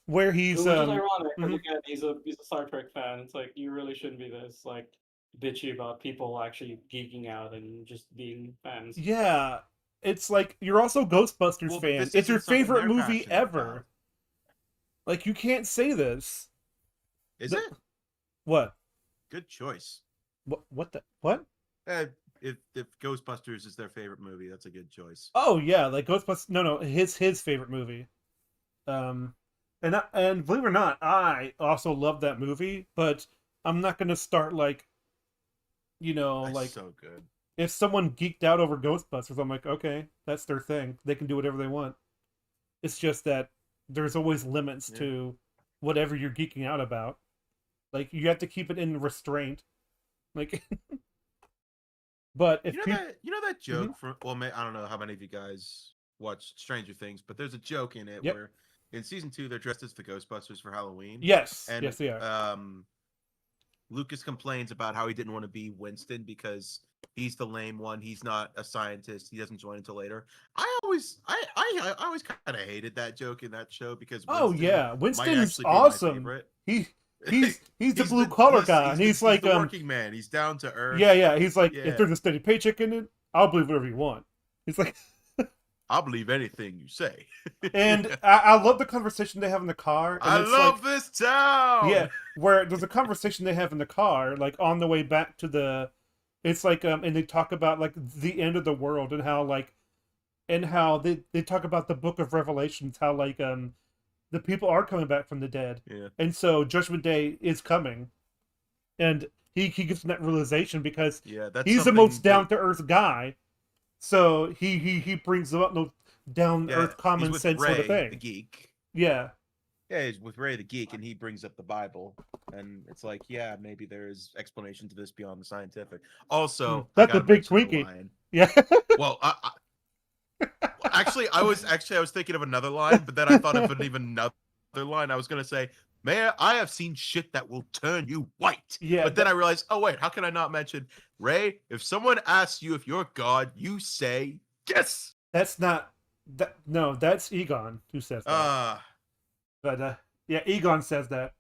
Where he's Which is ironic because mhm. again, he's a Star Trek fan. It's like you really shouldn't be this like bitchy about people actually geeking out and just being fans. Yeah. It's like you're also Ghostbusters Well, but fan. this It's your isn't something favorite they're movie passionate ever. about. Like you can't say this. Is it? What? Good choice. What the what? If Ghostbusters is their favorite movie, that's a good choice. Oh yeah, like Ghostbusters. No, his favorite movie. And believe it or not, I also love that movie. But I'm not gonna start like, That's like so good. if someone geeked out over Ghostbusters, I'm like, okay, that's their thing. They can do whatever they want. It's just that there's always limits to whatever you're geeking out about. Like you have to keep it in restraint. Like. But if you know that joke from I don't know how many of you guys watch Stranger Things, but there's a joke in it where in season 2 they're dressed as the Ghostbusters for Halloween. Yes, and yes they are. Lucas complains about how he didn't want to be Winston because he's the lame one. He's not a scientist. He doesn't join until later. I always kind of hated that joke in that show because Winston's awesome. He's the blue collar guy, and he's like the working man. He's down to earth. Yeah. He's like, if there's a steady paycheck in it, I'll believe whatever you want. He's like, I'll believe anything you say. And I love the conversation they have in the car. And I love this town. Yeah, where there's a conversation they have in the car, like on the way back to the. It's like and they talk about like the end of the world and how they talk about the Book of Revelations, how like the people are coming back from the dead. Yeah. And so Judgment Day is coming. And he gets that realization because he's the most down to earth guy. So he brings up no down to earth common sense Ray, sort of thing. The geek. Yeah. Yeah, he's with Ray the geek, and he brings up the Bible, and it's like, yeah, maybe there's explanation to this beyond the scientific. Also, that's a big Twinkie. Yeah. Well, Actually, I was thinking of another line, but then I thought of another line. I was gonna say, "Man, I have seen shit that will turn you white." Yeah. But then I realized, oh wait, how can I not mention Ray? If someone asks you if you're God, you say yes. That's not that. No, that's Egon who says that. But yeah, Egon says that.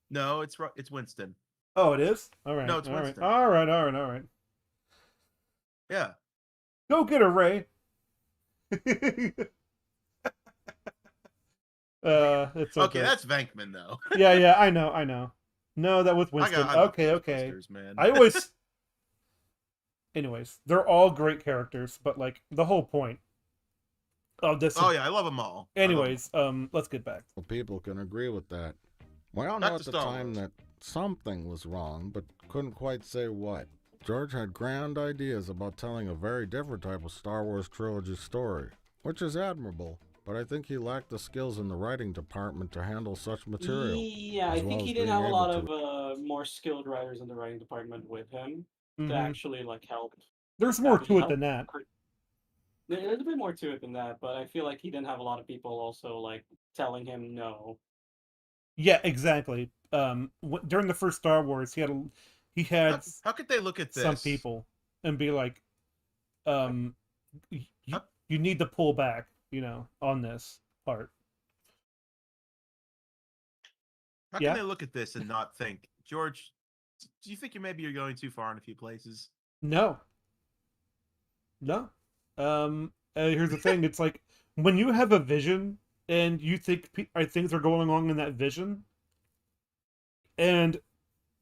No, it's Winston. Oh, it is. All right. No, it's all Winston. Right. All right. Yeah. Go get her, Ray. It's okay. That's Venkman though. yeah, I know. No, that was Winston. Okay. Man. I always. Anyways, they're all great characters, but like the whole point of this. Oh yeah, I love them all. Anyways, let's get back. Well, people can agree with that. We all Back know to at the Star time Wars. that something was wrong, but couldn't quite say what. George had grand ideas about telling a very different type of Star Wars trilogy story, which is admirable, but I think he lacked the skills in the writing department to handle such material. Yeah, I think he didn't have a lot of more skilled writers in the writing department with him to actually like help. There's more to it than that. There's a bit more to it than that, but I feel like he didn't have a lot of people also like telling him no. Yeah, exactly. During the first Star Wars, he had How could they look at this? some people and be like, you need to pull back, on this part. How can they look at this and not think, George, do you think you're going too far in a few places? No. Here's the thing. It's like when you have a vision and you think things are going along in that vision, and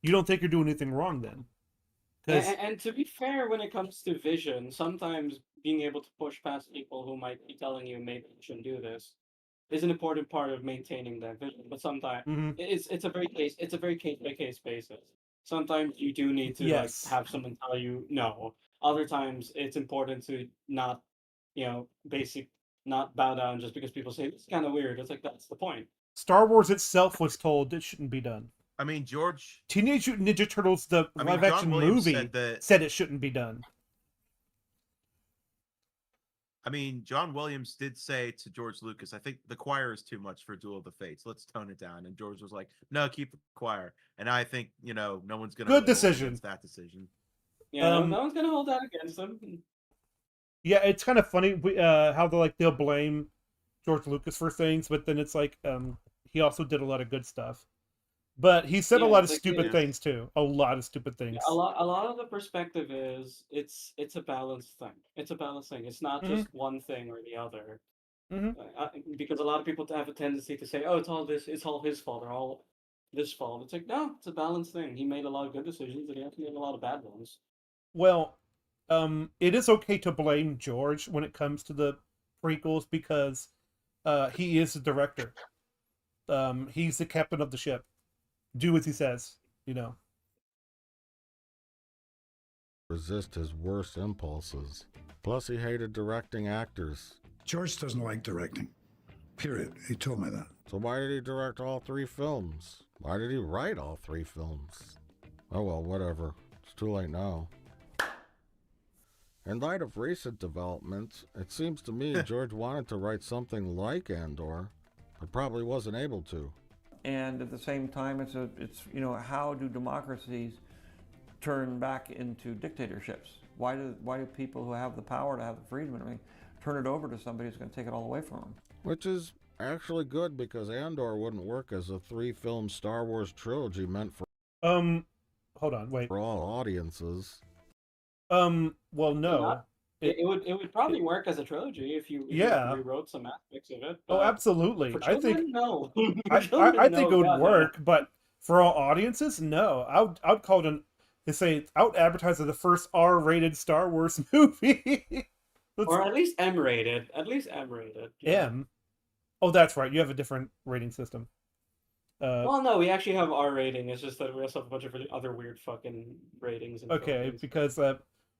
you don't think you're doing anything wrong then. And to be fair, when it comes to vision, sometimes being able to push past people who might be telling you maybe you shouldn't do this is an important part of maintaining that vision. But sometimes Mhm. it's a very case by case basis. Sometimes you do need to like Yes. have someone tell you no. Other times it's important to not, not bow down just because people say it's kind of weird. It's like that's the point. Star Wars itself was told it shouldn't be done. I mean, George. Teenage Mutant Ninja Turtles, the live action movie, said it shouldn't be done. I mean, John Williams did say to George Lucas, I think the choir is too much for Duel of the Fates. Let's tone it down. And George was like, no, keep the choir. And I think, no one's going to good decision against that decision. Yeah, no one's going to hold that against them. Yeah, it's kind of funny how they'll blame George Lucas for things, but then it's like he also did a lot of good stuff. But he said a lot of stupid things too. A lot of stupid things. A lot of the perspective is it's a balanced thing. It's a balanced thing. It's not just one thing or the other. Because a lot of people have a tendency to say, "Oh, it's all his fault, or all this fault." It's like, no, it's a balanced thing. He made a lot of good decisions, and he also made a lot of bad ones. Well, it is okay to blame George when it comes to the prequels because he is the director. He's the captain of the ship. Do as he says, Resist his worst impulses. Plus, he hated directing actors. George doesn't like directing. Period. He told me that. So why did he direct all 3 films? Why did he write all 3 films? Oh well, whatever. It's too late now. In light of recent developments, it seems to me George wanted to write something like Andor, but probably wasn't able to. And at the same time, it's how do democracies turn back into dictatorships? Why do people who have the power to have the freedom turn it over to somebody who's going to take it all away from them? Which is actually good because Andor wouldn't work as a 3-film Star Wars trilogy meant for hold on, wait. For all audiences. Well, no. It would probably work as a trilogy if you rewrote some aspects of it. Oh, absolutely. For children, I think no. I think it would work, but for all audiences, no. I would call it out advertise as the first R-rated Star Wars movie. Or at least M-rated. At least M-rated. Yeah. M. Oh, that's right. You have a different rating system. Well, no, we actually have R rating. It's just that we also have a bunch of other weird fucking ratings. And okay, because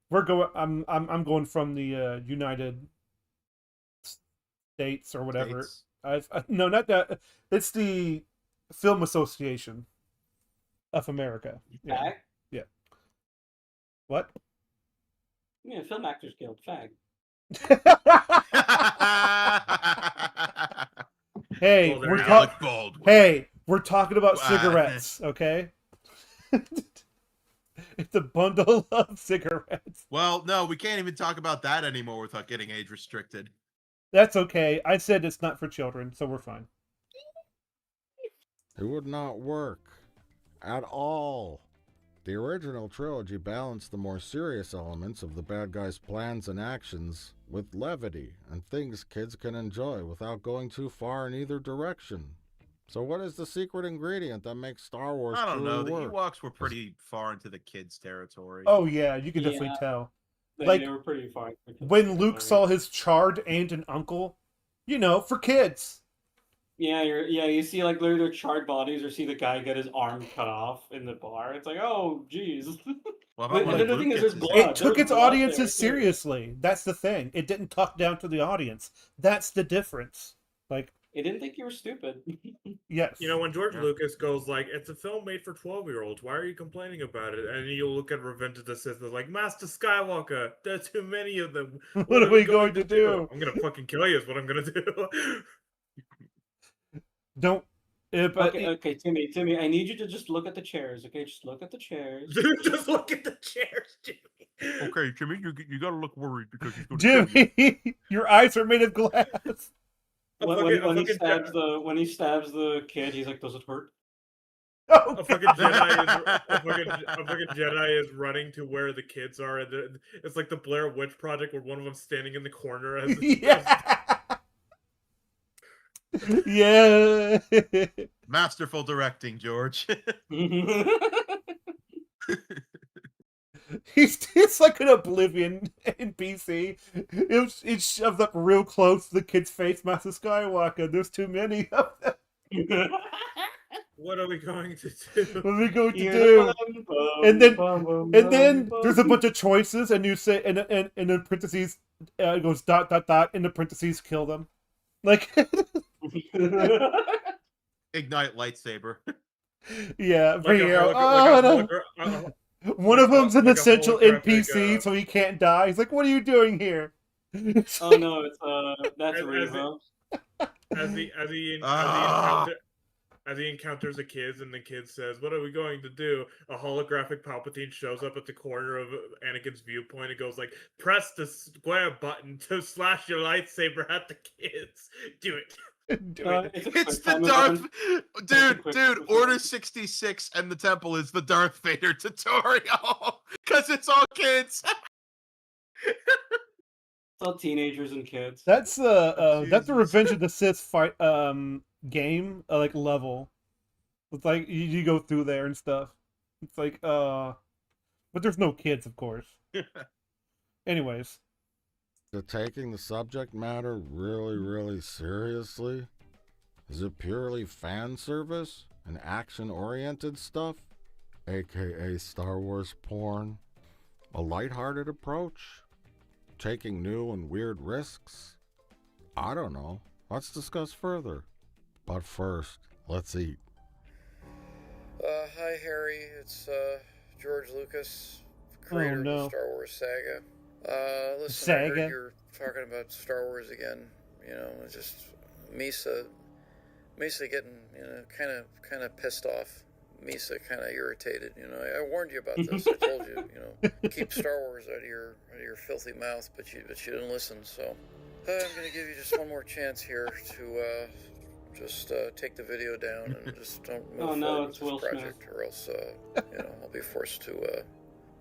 we're going. I'm going from the United States or whatever. No, not that. It's the Film Association of America. Yeah. Fag? Yeah. What? Yeah, Film Actors Guild. Fag. Hey, we're talking about cigarettes, okay? It's a bundle of cigarettes. Well, no, we can't even talk about that anymore without getting age restricted. That's okay. I said it's not for children, so we're fine. It would not work. At all. The original trilogy balanced the more serious elements of the bad guy's plans and actions with levity and things kids can enjoy without going too far in either direction. So what is the secret ingredient that makes Star Wars I don't know. The work? Ewoks were pretty far into the kids' territory. Oh yeah, you can definitely tell. They were pretty far. When Luke saw his charred aunt and uncle, for kids. Yeah, you see like literally their charred bodies, or see the guy get his arm cut off in the bar. It's like, oh, jeez. Well, the thing is, there's blood. It took its audiences seriously. That's the thing. It didn't talk down to the audience. That's the difference. Like, it didn't think you were stupid. Yes. When George Lucas goes like, "It's a film made for 12-year-olds. Why are you complaining about it?" And you look at Revenge of the Sith, like, Master Skywalker, there's too many of them. What are we going to do? I'm gonna fucking kill you. Is what I'm gonna do. Don't. Okay, Timmy, I need you to just look at the chairs. Okay, just look at the chairs. Just look at the chairs, Jimmy. Okay, Jimmy, you gotta look worried because he's going to Jimmy, your eyes are made of glass. When he stabs the kid, he's like, "Does it hurt?" Oh, a fucking Jedi is running to where the kids are, and it's like the Blair Witch Project, where one of them's standing in the corner. Yeah. Masterful directing, George. It's like an Oblivion NPC. It shoves up real close to the kid's face, Master Skywalker. There's too many of them. What are we going to do? What are we going to do? And then there's a bunch of choices, and you say, and in parentheses, it goes ... in the parentheses, kill them. Like, Ignite lightsaber. yeah, Like bring a it out. One like of them's an like a essential holographic, NPC, so he can't die. He's like, "What are you doing here?" Oh no, it's that's as Reva. As he encounters the kids, and the kid says, "What are we going to do?" A holographic Palpatine shows up at the corner of Anakin's viewpoint and goes like, "Press the square button to slash your lightsaber at the kids. Do it." It's the Darth, dude. Order 66 and the Temple is the Darth Vader tutorial because it's all kids. It's all teenagers and kids. That's that's the Revenge of the Sith fight game like level. It's like you go through there and stuff. It's like but there's no kids, of course. Anyways. They're taking the subject matter really, really seriously? Is it purely fan service and action-oriented stuff? AKA Star Wars porn? A lighthearted approach? Taking new and weird risks? I don't know. Let's discuss further. But first, let's eat. Hi Harry, it's George Lucas, creator of the Star Wars saga. Listen, I heard you're talking about Star Wars again. You know, just Misa getting, you know, kind of pissed off. Misa kind of irritated. You know, I warned you about this. I told you, you know, keep Star Wars out of your filthy mouth, but you didn't listen. So I'm gonna give you just one more chance here to just take the video down and just don't move forward with this project, or else you know, I'll be forced to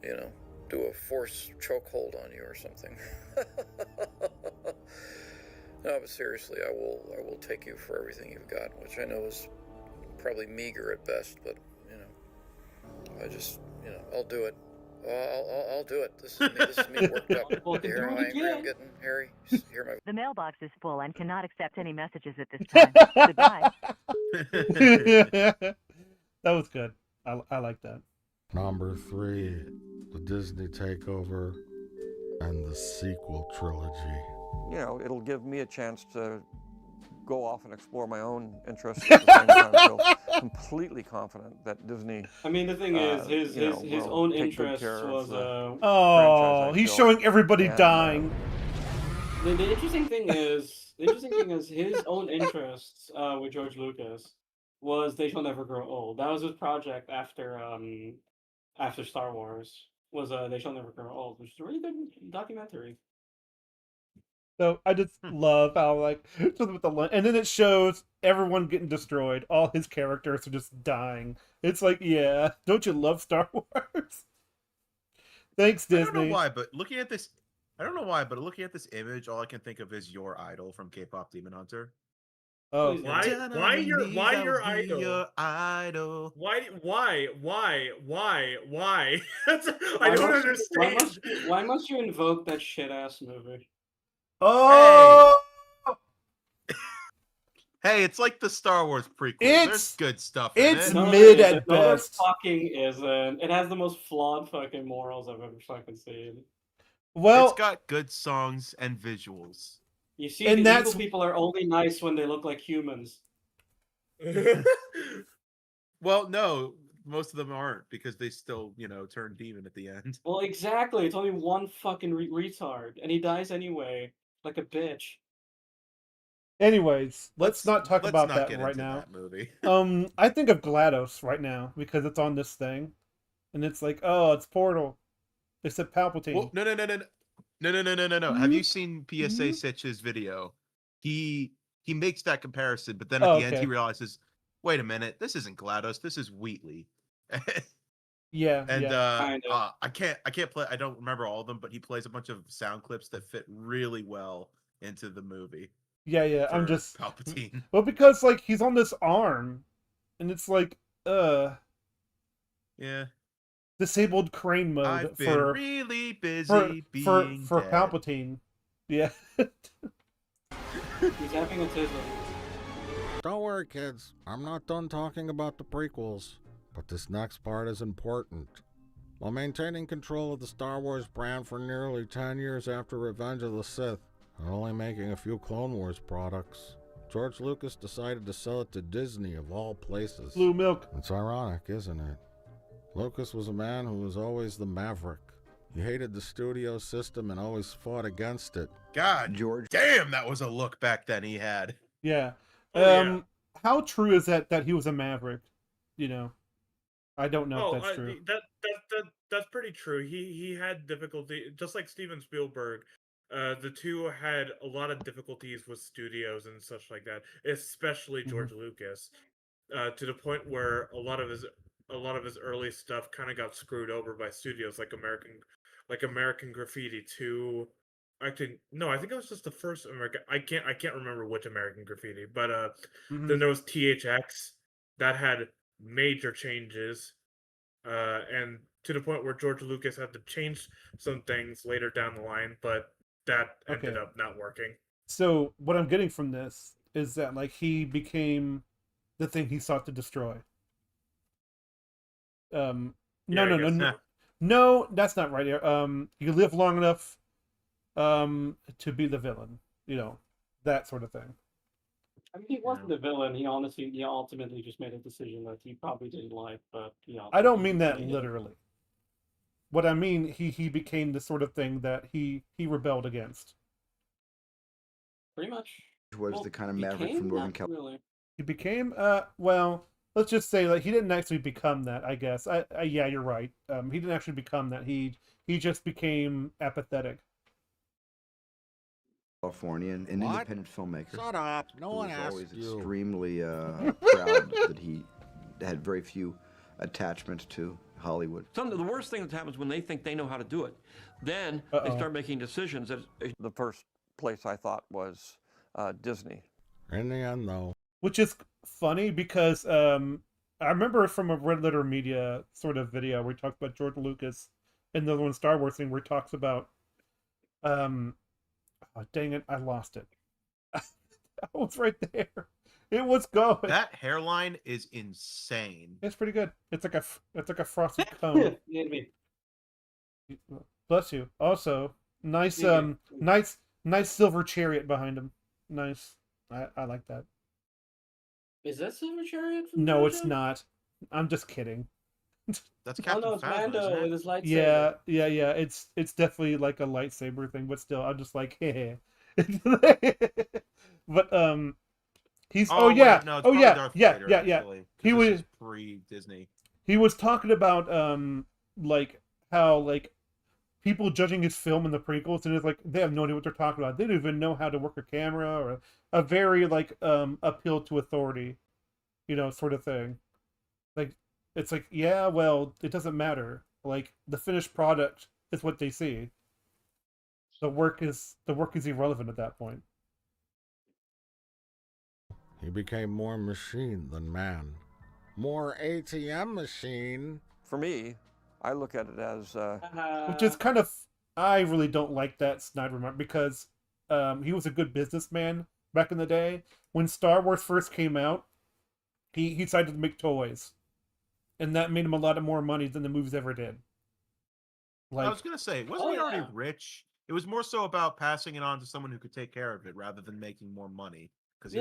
you know, do a force chokehold on you or something. No, but seriously, I will take you for everything you've got, which I know is probably meager at best, but you know, I just, you know, I'll do it. I'll do it. This is me worked up. You hear how angry I'm getting, Harry? Hear my... The mailbox is full and cannot accept any messages at this time. Goodbye. That was good. I like that. Number 3, the Disney takeover and the sequel trilogy. You know, it'll give me a chance to go off and explore my own interests at the same time. I feel completely confident that Disney. I mean, the thing is, his own interest was oh, he's showing everybody dying. The interesting thing is, his own interests with George Lucas was They Shall Never Grow Old. That was his project after Star Wars. Was They Shall Never Grow Old, which is a really good documentary. So I just love how like with the and then it shows everyone getting destroyed. All his characters are just dying. It's like, yeah, don't you love Star Wars? Thanks, Disney. I don't know why, but looking at this image, all I can think of is your idol from K-pop Demon Hunter. Oh, why your idol? Your idol. Why? I don't understand. Why must you invoke that shit ass movie? Oh. Hey, it's like the StarArs prequel. There's good stuff in it. It's mid at best. No, fucking isn't. It has the most flawed fucking morals I've ever fucking seen. Well, it's got good songs and visuals. You see, and the evil people are only nice when they look like humans. Well, no, most of them aren't, because they still, you know, turn demon at the end. Well, exactly. It's only one fucking retard, and he dies anyway, like a bitch. Anyways, let's not talk about that right now. That movie. I think of GLaDOS right now because it's on this thing, and it's like, oh, it's Portal. It's a Palpatine. Well, no. Mm-hmm. Have you seen PSA Sitch's video? He makes that comparison, but then at the end he realizes, wait a minute, this isn't GLaDOS, this is Wheatley. Yeah. And I can't play. I don't remember all of them, but he plays a bunch of sound clips that fit really well into the movie. Yeah. I'm for just Palpatine. well because like he's on this arm, and it's like Yeah. disabled crane mode I've been for really busy being for dead. Palpatine. Yeah. He's having a tizzle. Don't worry, kids. I'm not done talking about the prequels, but this next part is important. While maintaining control of the Star Wars brand for nearly 10 years after Revenge of the Sith, and only making a few Clone Wars products, George Lucas decided to sell it to Disney of all places. Blue milk. It's ironic, isn't it? Lucas was a man who was always the maverick. He hated the studio system and always fought against it. God, George. Damn, that was a look back then he had. Yeah. Yeah. How true is that he was a maverick? You know, I don't know if that's true. That's pretty true. He had difficulty, just like Steven Spielberg. The two had a lot of difficulties with studios and such like that, especially George Lucas, to the point where a lot of his early stuff kind of got screwed over by studios like American Graffiti 2. Actually, no, I think it was just the first American. I can't remember which American Graffiti, but then there was THX that had major changes, and to the point where George Lucas had to change some things later down the line, but that ended up not working. So what I'm getting from this is that like he became the thing he sought to destroy. No, that's not right. You live long enough to be the villain, you know, that sort of thing. I mean, he wasn't the villain. He ultimately just made a decision that he probably didn't like, but I don't mean that literally. What I mean, he became the sort of thing that he rebelled against. Pretty much. Was the kind of maverick from Northern California. Really. He became well, let's just say like he didn't actually become that, I guess. Yeah, you're right. He didn't actually become that. He just became apathetic. California and an independent filmmaker. Shut up. No one was asked always you. Extremely proud that he had very few attachments to Hollywood. The worst thing that happens when they think they know how to do it, then they start making decisions. The first place I thought was Disney. In the end, though. Which is funny because I remember from a Red Letter Media sort of video where he talks about George Lucas and the other one Star Wars thing where he talks about oh, dang it, I lost it. I was right there. It was going. That hairline is insane. It's pretty good. It's like a frosted cone. Bless you. Also, nice nice silver chariot behind him. Nice. I like that. Is that Silver Chariot? From No, JoJo? it's not. I'm just kidding. That's Captain it's Mando with his lightsaber. Yeah. It's definitely like a lightsaber thing, but still, I'm just like, hey. But he's yeah. He was pre-Disney. He was talking about like how like people judging his film in the prequels, and it's like they have no idea what they're talking about. They don't even know how to work a camera or a very like appeal to authority, you know, sort of thing. Like it's like, yeah, well, it doesn't matter. Like the finished product is what they see. The work is irrelevant at that point. He became more machine than man. More ATM machine. For me, I look at it as which is kind of, I really don't like that snide remark because he was a good businessman back in the day. When Star Wars first came out, he decided to make toys, and that made him a lot of more money than the movies ever did. Like, I was gonna say, wasn't he already rich? It was more so about passing it on to someone who could take care of it rather than making more money. Because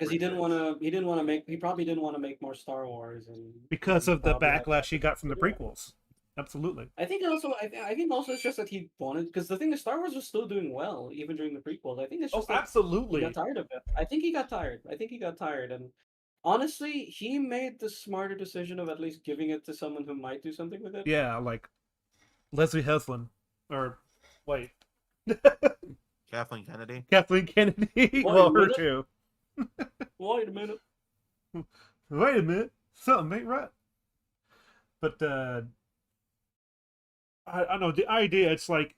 he didn't want to make. He probably didn't want to make more Star Wars, and because of the backlash he got from the prequels. Absolutely. I think also it's just that he wanted, because the thing is, Star Wars was still doing well even during the prequels. I think it's just absolutely. He got tired of it. I think he got tired, and honestly, he made the smarter decision of at least giving it to someone who might do something with it. Yeah, like Leslie Heslin, or wait, Kathleen Kennedy. Kathleen Kennedy. Well, her too. Wait a minute. Wait a minute. Something ain't right. But I don't know, the idea, it's like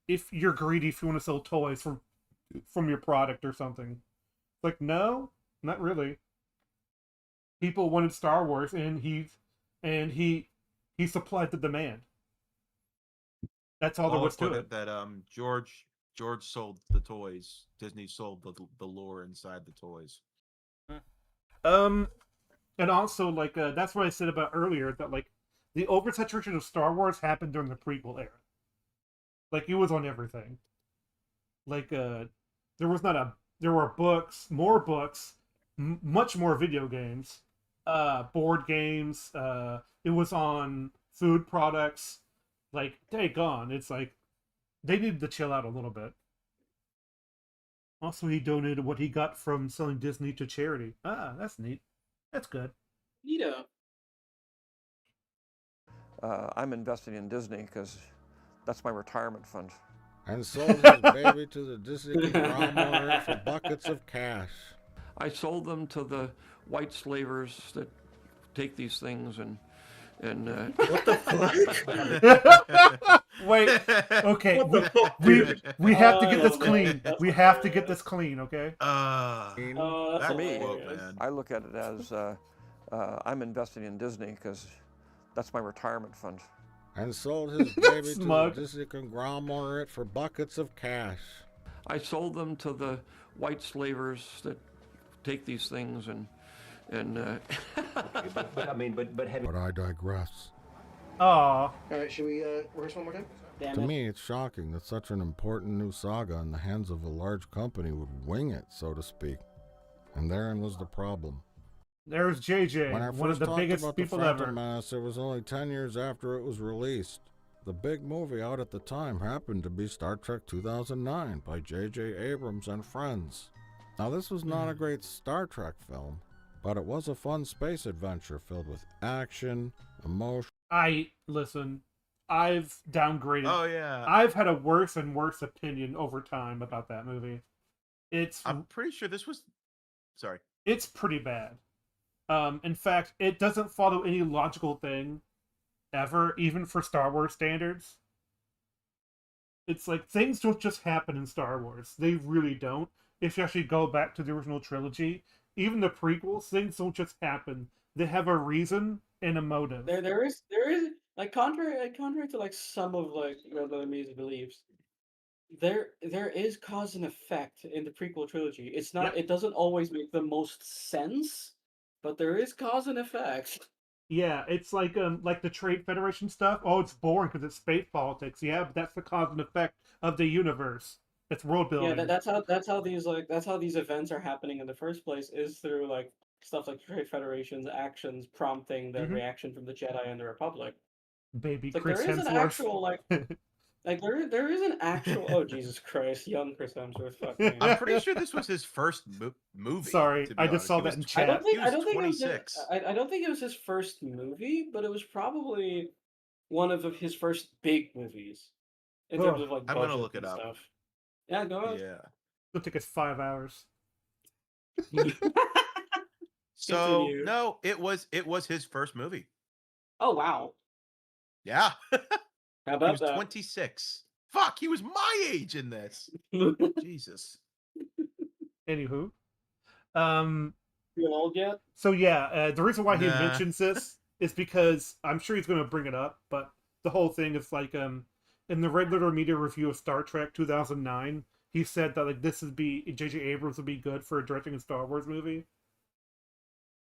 if you're greedy, if you want to sell toys for from your product or something. Like, no, not really. People wanted Star Wars, and he supplied the demand. That's all there was to it. That George sold the toys. Disney sold the lore inside the toys. And also, like, that's what I said about earlier, that, like, the oversaturation of Star Wars happened during the prequel era. Like, it was on everything. Like, there were books, more books, much more video games, board games, it was on food products. Like, daggone, it's like, they needed to chill out a little bit. Also, he donated what he got from selling Disney to charity. Ah, that's neat. That's good. Neato. I'm investing in Disney because that's my retirement fund. And sold his baby to the Disney conglomerate for buckets of cash. I sold them to the white slavers that take these things and what the fuck? Wait, okay, we have to get this clean. We have to get this clean, okay? For me, I look at it as I'm investing in Disney because that's my retirement fund. And sold his baby to the Disney conglomerate for buckets of cash. I sold them to the white slavers that take these things and but I digress. Aww. All right, should we rehearse one more time? To me, it's shocking that such an important new saga in the hands of a large company would wing it, so to speak. And therein was the problem. There's JJ, when I one of the biggest people the Phantom ever. Menace, it was only 10 years after it was released. The big movie out at the time happened to be Star Trek 2009 by J.J. Abrams and friends. Now, this was not a great Star Trek film, but it was a fun space adventure filled with action, emotion. Listen, I've downgraded. Oh, yeah. I've had a worse and worse opinion over time about that movie. I'm pretty sure this was... Sorry. It's pretty bad. In fact, it doesn't follow any logical thing ever, even for Star Wars standards. It's like, things don't just happen in Star Wars. They really don't. If you actually go back to the original trilogy, even the prequels, things don't just happen. They have a reason and a motive. There is like contrary to like some of like the music beliefs. There is cause and effect in the prequel trilogy. It's not. It doesn't always make the most sense, but there is cause and effect. Yeah, it's like the Trade Federation stuff. Oh, it's boring because it's space politics. Yeah, but that's the cause and effect of the universe. It's world building. Yeah, that's how these events are happening in the first place, is through like stuff like Trade Federation's actions prompting the reaction from the Jedi and the Republic. Baby like, Chris there is Hemsworth. an actual like there is an actual oh Jesus Christ, young Chris Hemsworth. Fuck me. I'm pretty sure this was his first movie. Sorry, I just saw that in chat. I don't think it was his first movie, but it was probably one of his first big movies in terms of like I'm gonna budget look it and up. stuff. Yeah, go ahead. Yeah. It'll take us 5 hours. So no, it was his first movie. Oh wow. Yeah. How about he was that? 26. Fuck, he was my age in this. Jesus. Anywho. You old yet? So yeah, the reason why he mentions this is because I'm sure he's going to bring it up, but the whole thing is like in the Red Letter Media review of Star Trek 2009, he said that like J.J. Abrams would be good for directing a Star Wars movie.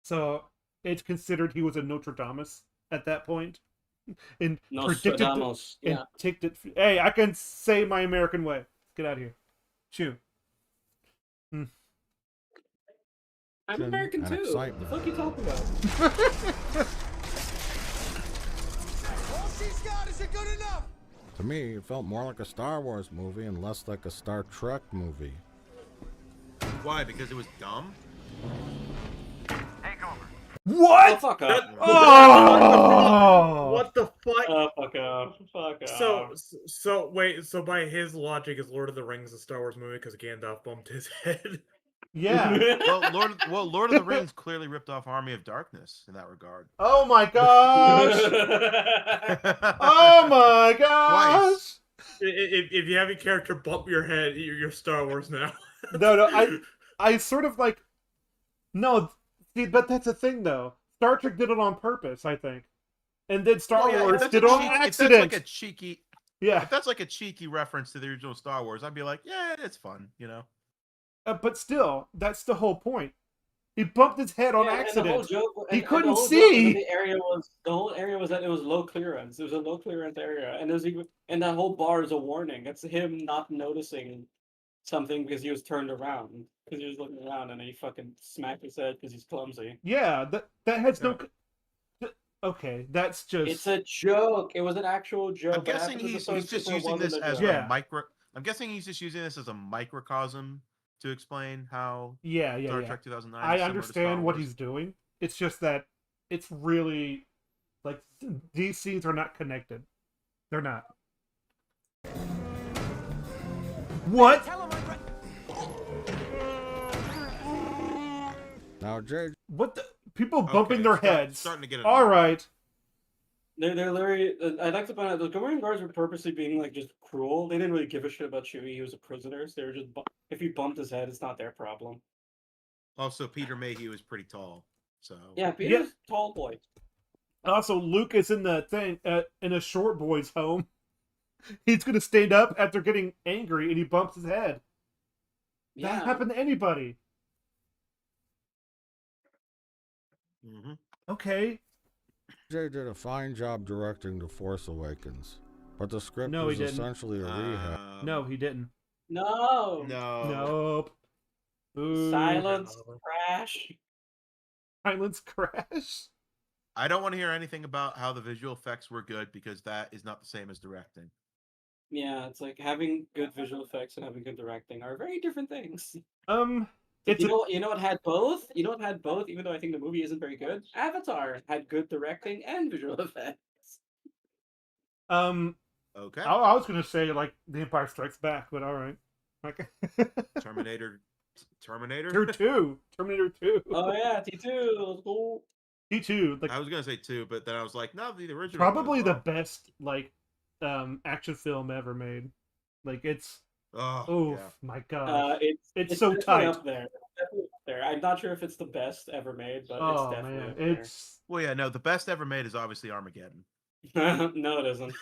So it's considered he was a Nostradamus at that point. And Nostradamus, predicted. Hey, I can say my American way. Get out of here. Chew. I'm American too. What the fuck are you talking about? All she's got is good enough. To me, it felt more like a Star Wars movie and less like a Star Trek movie. Why? Because it was dumb? What? Oh, fuck off. Oh! What the fuck? Oh, fuck off. Fuck off. So wait, so by his logic, is Lord of the Rings a Star Wars movie because Gandalf bumped his head? Yeah. Lord of the Rings clearly ripped off Army of Darkness in that regard. Oh my gosh! Oh my gosh! If you have your character bump your head, you're Star Wars now. No, I sort of like, no, see, but that's the thing though. Star Trek did it on purpose, I think, and then Star Wars did it on accident. If that's like a cheeky, yeah. If that's like a cheeky reference to the original Star Wars, I'd be like, yeah, it's fun, you know. But still, that's the whole point. He bumped his head on accident. And the whole joke, he couldn't the whole see. Joke the whole area was that it was low clearance. It was a low clearance area, and and that whole bar is a warning. It's him not noticing something because he was turned around, because he was looking around, and he fucking smacked his head because he's clumsy. Yeah, that has no. Okay, that's just. It's a joke. It was an actual joke. I'm guessing he's just using this as a micro. I'm guessing he's just using this as a microcosm to explain how Star Trek 2009 I understand what he's doing. It's just that it's really like these scenes are not connected. They're not. What? Now, Jay. What the people bumping their heads? Starting to get all right. They're literally. I'd like to point out the Gamorrean guards were purposely being like just cruel. They didn't really give a shit about Chewie. He was a prisoner. So they were just if he bumped his head, it's not their problem. Also, Peter Mayhew is pretty tall, so yeah, Peter's a tall boy. Also, Luke is in the thing in a short boy's home. He's gonna stand up after getting angry, and he bumps his head. Yeah. That happened to anybody. Mm-hmm. Okay. Jay did a fine job directing The Force Awakens, but the script No, was he didn't. essentially a rehab. No, he didn't. No. Nope. Ooh. Silence crash. Silence crash. I don't want to hear anything about how the visual effects were good because that is not the same as directing. Yeah, it's like having good visual effects and having good directing are very different things. It's you know what had both? You know what had both? Even though I think the movie isn't very good, Avatar had good directing and visual effects. Okay. I was gonna say like The Empire Strikes Back, but all right. Okay. Terminator 2. Terminator 2. Oh yeah, T2. Let's go. T2. Like I was gonna say 2, but then I was like, no, the original. Probably the best like action film ever made. Like it's my god. It's so tight. Up there. It's definitely up there. I'm not sure if it's the best ever made, but it's definitely up there. Well, yeah, no, the best ever made is obviously Armageddon. No, it isn't.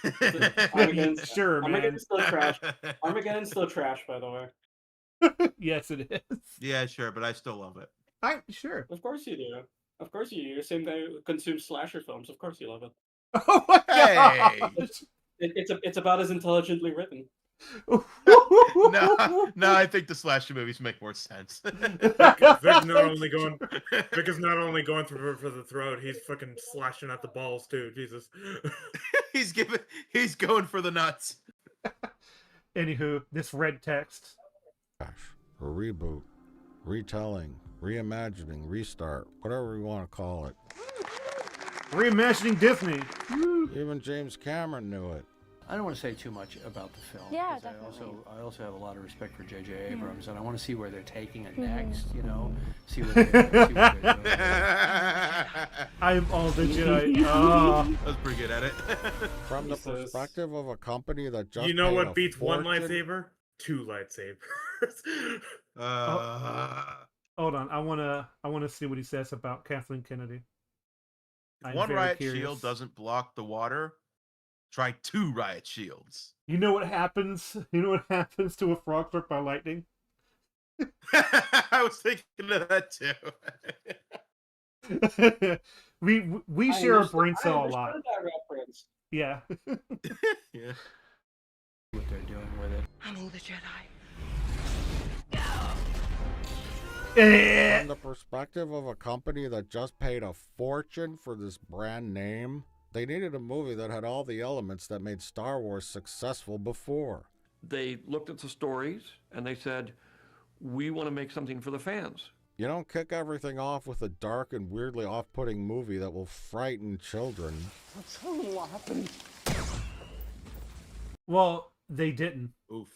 Armageddon's still trash. Armageddon's still trash, by the way. Yes, it is. Yeah, sure, but I still love it. Sure. Of course you do. Of course you do. You're the same guy who consumes slasher films. Of course you love it. Oh my god! It's about as intelligently written. No, I think the slasher movies make more sense. Vic's not only going for the throat, he's fucking slashing at the balls too. Jesus. He's going for the nuts. Anywho, this red text. Gosh, a reboot, retelling, reimagining, restart, whatever you want to call it. Reimagining Disney. Even James Cameron knew it. I don't want to say too much about the film. Yeah, definitely. I also have a lot of respect for J.J. Abrams, and I want to see where they're taking it next. You know, see what they're doing. I'm all the Jedi. Oh. I was pretty good at it. From the perspective of a company that just what beats one lightsaber? 2 lightsabers. Hold on, I wanna see what he says about Kathleen Kennedy. One riot shield doesn't block the water. Try 2 riot shields. You know what happens? You know what happens to a frog struck by lightning? I was thinking of that too. we share a brain cell a lot. That reference. Yeah. Yeah. What they're doing with it. I'm all the Jedi. From the perspective of a company that just paid a fortune for this brand name, they needed a movie that had all the elements that made Star Wars successful before. They looked at the stories and they said, we want to make something for the fans. You don't kick everything off with a dark and weirdly off-putting movie that will frighten children. What's what happened? Well, they didn't. Oof.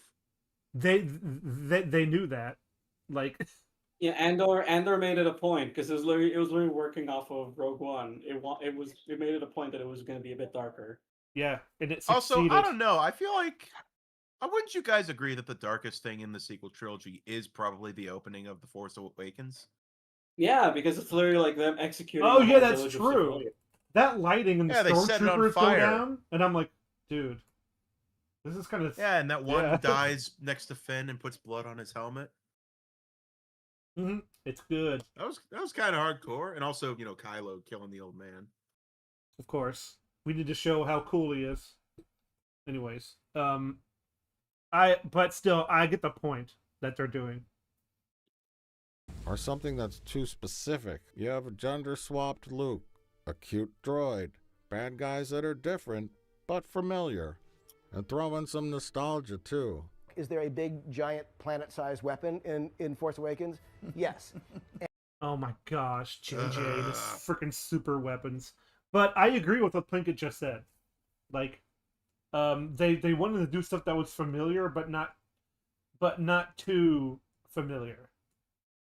They knew that. Like yeah, Andor made it a point because it was literally working off of Rogue One. It made it a point that it was going to be a bit darker. Yeah, and it succeeded. Also, I don't know. I feel like Wouldn't you guys agree that the darkest thing in the sequel trilogy is probably the opening of The Force Awakens? Yeah, because it's literally like them executing. Oh the yeah, whole that's village of true. civilians. That lighting and the Yeah, they set it on stormtroopers go fire. down, and I'm like, dude, this is kind of Yeah, and that one dies next to Finn and puts blood on his helmet. It's good. That was kind of hardcore, and also Kylo killing the old man. Of course, we need to show how cool he is. Anyways, but still, I get the point that they're doing. Or something that's too specific. You have a gender-swapped Luke, a cute droid, bad guys that are different, but familiar. And throw in some nostalgia, too. Is there a big, giant, planet-sized weapon in Force Awakens? Yes. Oh my gosh, JJ, this freaking super weapons. But I agree with what Plinkett just said. Like, they wanted to do stuff that was familiar, but not too familiar.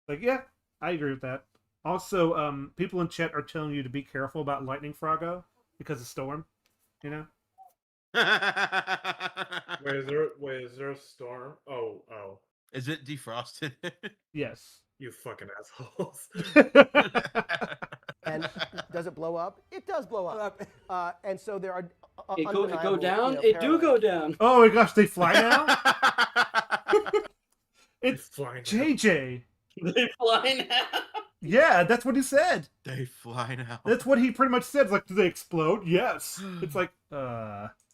Like, yeah, I agree with that. Also, people in chat are telling you to be careful about lightning Froggo because of Storm. You know. Wait, is there a storm? Oh. Is it defrosted? Yes. You fucking assholes. And does it blow up? It does blow up. And so there are It go undeniable, down. you know, It do parallels. go down. Oh my gosh, they fly now. It's flying. JJ. They fly now. Yeah, that's what he said. They fly now. That's what he pretty much said. Like, do they explode? Yes. It's like,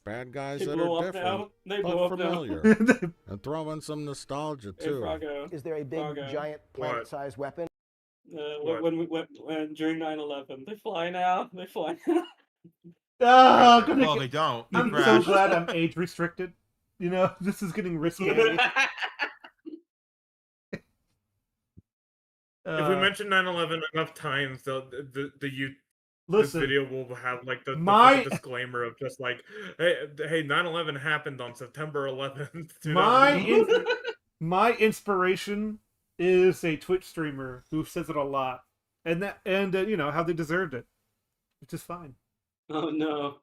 Bad guys They that blow are up different, now. They but blow up now. familiar. And throw in some nostalgia, Hey, too. Froggo. Is there a big, Froggo. giant, planet-sized weapon? When during 9/11, they fly now. They fly now. oh, Well, they don't. They I'm so crash. glad I'm age restricted. You know, this is getting risque. If we mention 9/11 enough times, this Listen, video will have like the my- fucking disclaimer of just like, hey, 9/11 happened on September 11th. My inspiration is a Twitch streamer who says it a lot, and you know how they deserved it, which is fine. Oh no!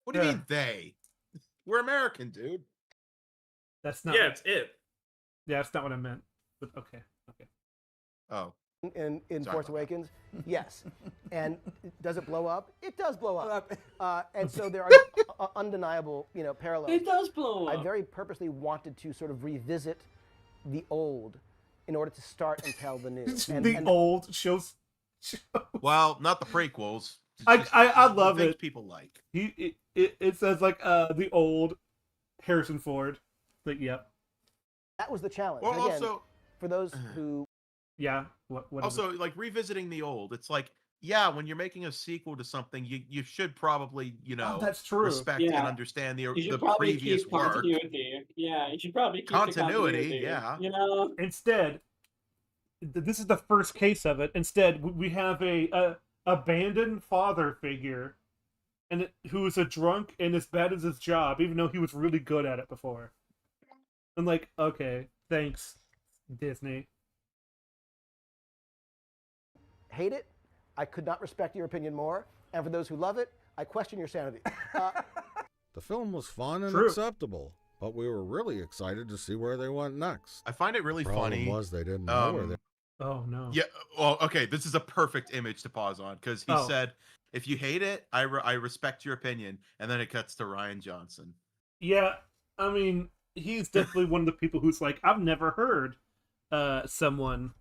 What do you mean they? We're American, dude. That's not. Yeah, it's it. Yeah, that's not what I meant. But okay. Oh. In Sorry Force about Awakens? Yes. And does it blow up? It does blow up. And so there are undeniable, you know, parallels. It does blow up. I very purposely wanted to sort of revisit the old in order to start and tell the new. And Old shows. Well, not the prequels. I love things it. People like. It says like the old Harrison Ford. Like, yep. that was the challenge. Well, And again, also, for those who Yeah. What is also like revisiting the old. It's like, yeah, when you're making a sequel to something, you should probably, that's true. respect Yeah. and understand You should the probably previous keep work. continuity. Yeah, you should probably keep Continuity, the continuity. yeah. You know. Instead, this is the first case of it. Instead, we have a abandoned father figure, and who is a drunk and as bad as his job, even though he was really good at it before. I'm like, okay, thanks, Disney. hate it, I could not respect your opinion more. And for those who love it, I question your sanity. The film was fun and True. acceptable, but we were really excited to see where they went next. I find it really Problem funny. was they didn't know where they. Oh no. Yeah. Well, okay. This is a perfect image to pause on because he Oh. said, "If you hate it, I respect your opinion," and then it cuts to Ryan Johnson. Yeah, I mean, he's definitely one of the people who's like, I've never heard someone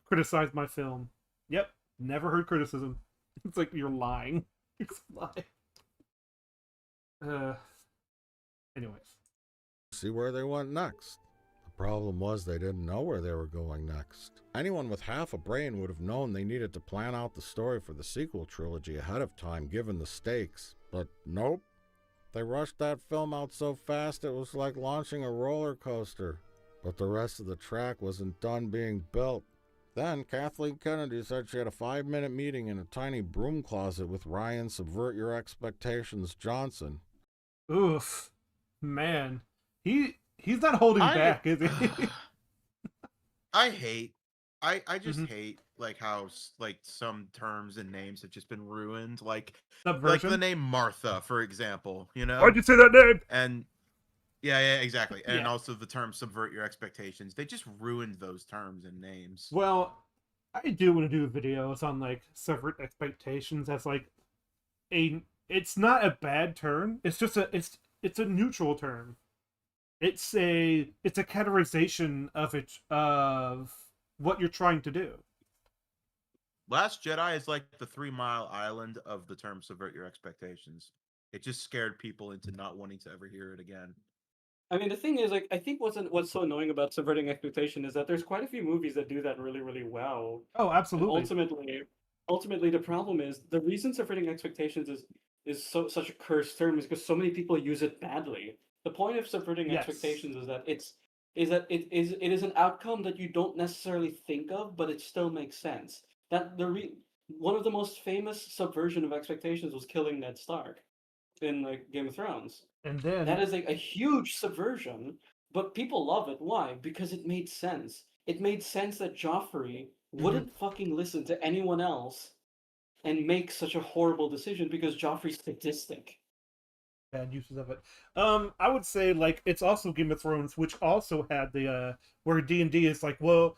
criticize my film. Yep, never heard criticism. It's like you're lying. You're lying. Anyways. See where they went next. The problem was they didn't know where they were going next. Anyone with half a brain would have known they needed to plan out the story for the sequel trilogy ahead of time, given the stakes. But nope. They rushed that film out so fast it was like launching a roller coaster. But the rest of the track wasn't done being built. Then Kathleen Kennedy said she had a 5-minute meeting in a tiny broom closet with Ryan Subvert Your Expectations Johnson. Oof. Man. He's not holding back, is he? I just hate like how like some terms and names have just been ruined. Like Subversion? the name Martha, for example, you know? Why'd you say that name? And Yeah, exactly. And Yeah. also the term subvert your expectations. They just ruined those terms and names. Well, I do want to do videos on like subvert expectations as like it's not a bad term. It's just it's a neutral term. It's a categorization of what you're trying to do. Last Jedi is like the 3 Mile Island of the term subvert your expectations. It just scared people into not wanting to ever hear it again. I mean, the thing is, like, I think what's so annoying about subverting expectation is that there's quite a few movies that do that really, really well. Oh, And absolutely. ultimately, the problem is the reason subverting expectations is such a cursed term is because so many people use it badly. The point of subverting Yes. expectations is that it is an outcome that you don't necessarily think of, but it still makes sense. That one of the most famous subversion of expectations was killing Ned Stark in like Game of Thrones. And then That is a huge subversion, but people love it. Why? Because it made sense. It made sense that Joffrey wouldn't fucking listen to anyone else and make such a horrible decision because Joffrey's sadistic. bad uses of it. I would say like it's also Game of Thrones, which also had the where D&D is like, well,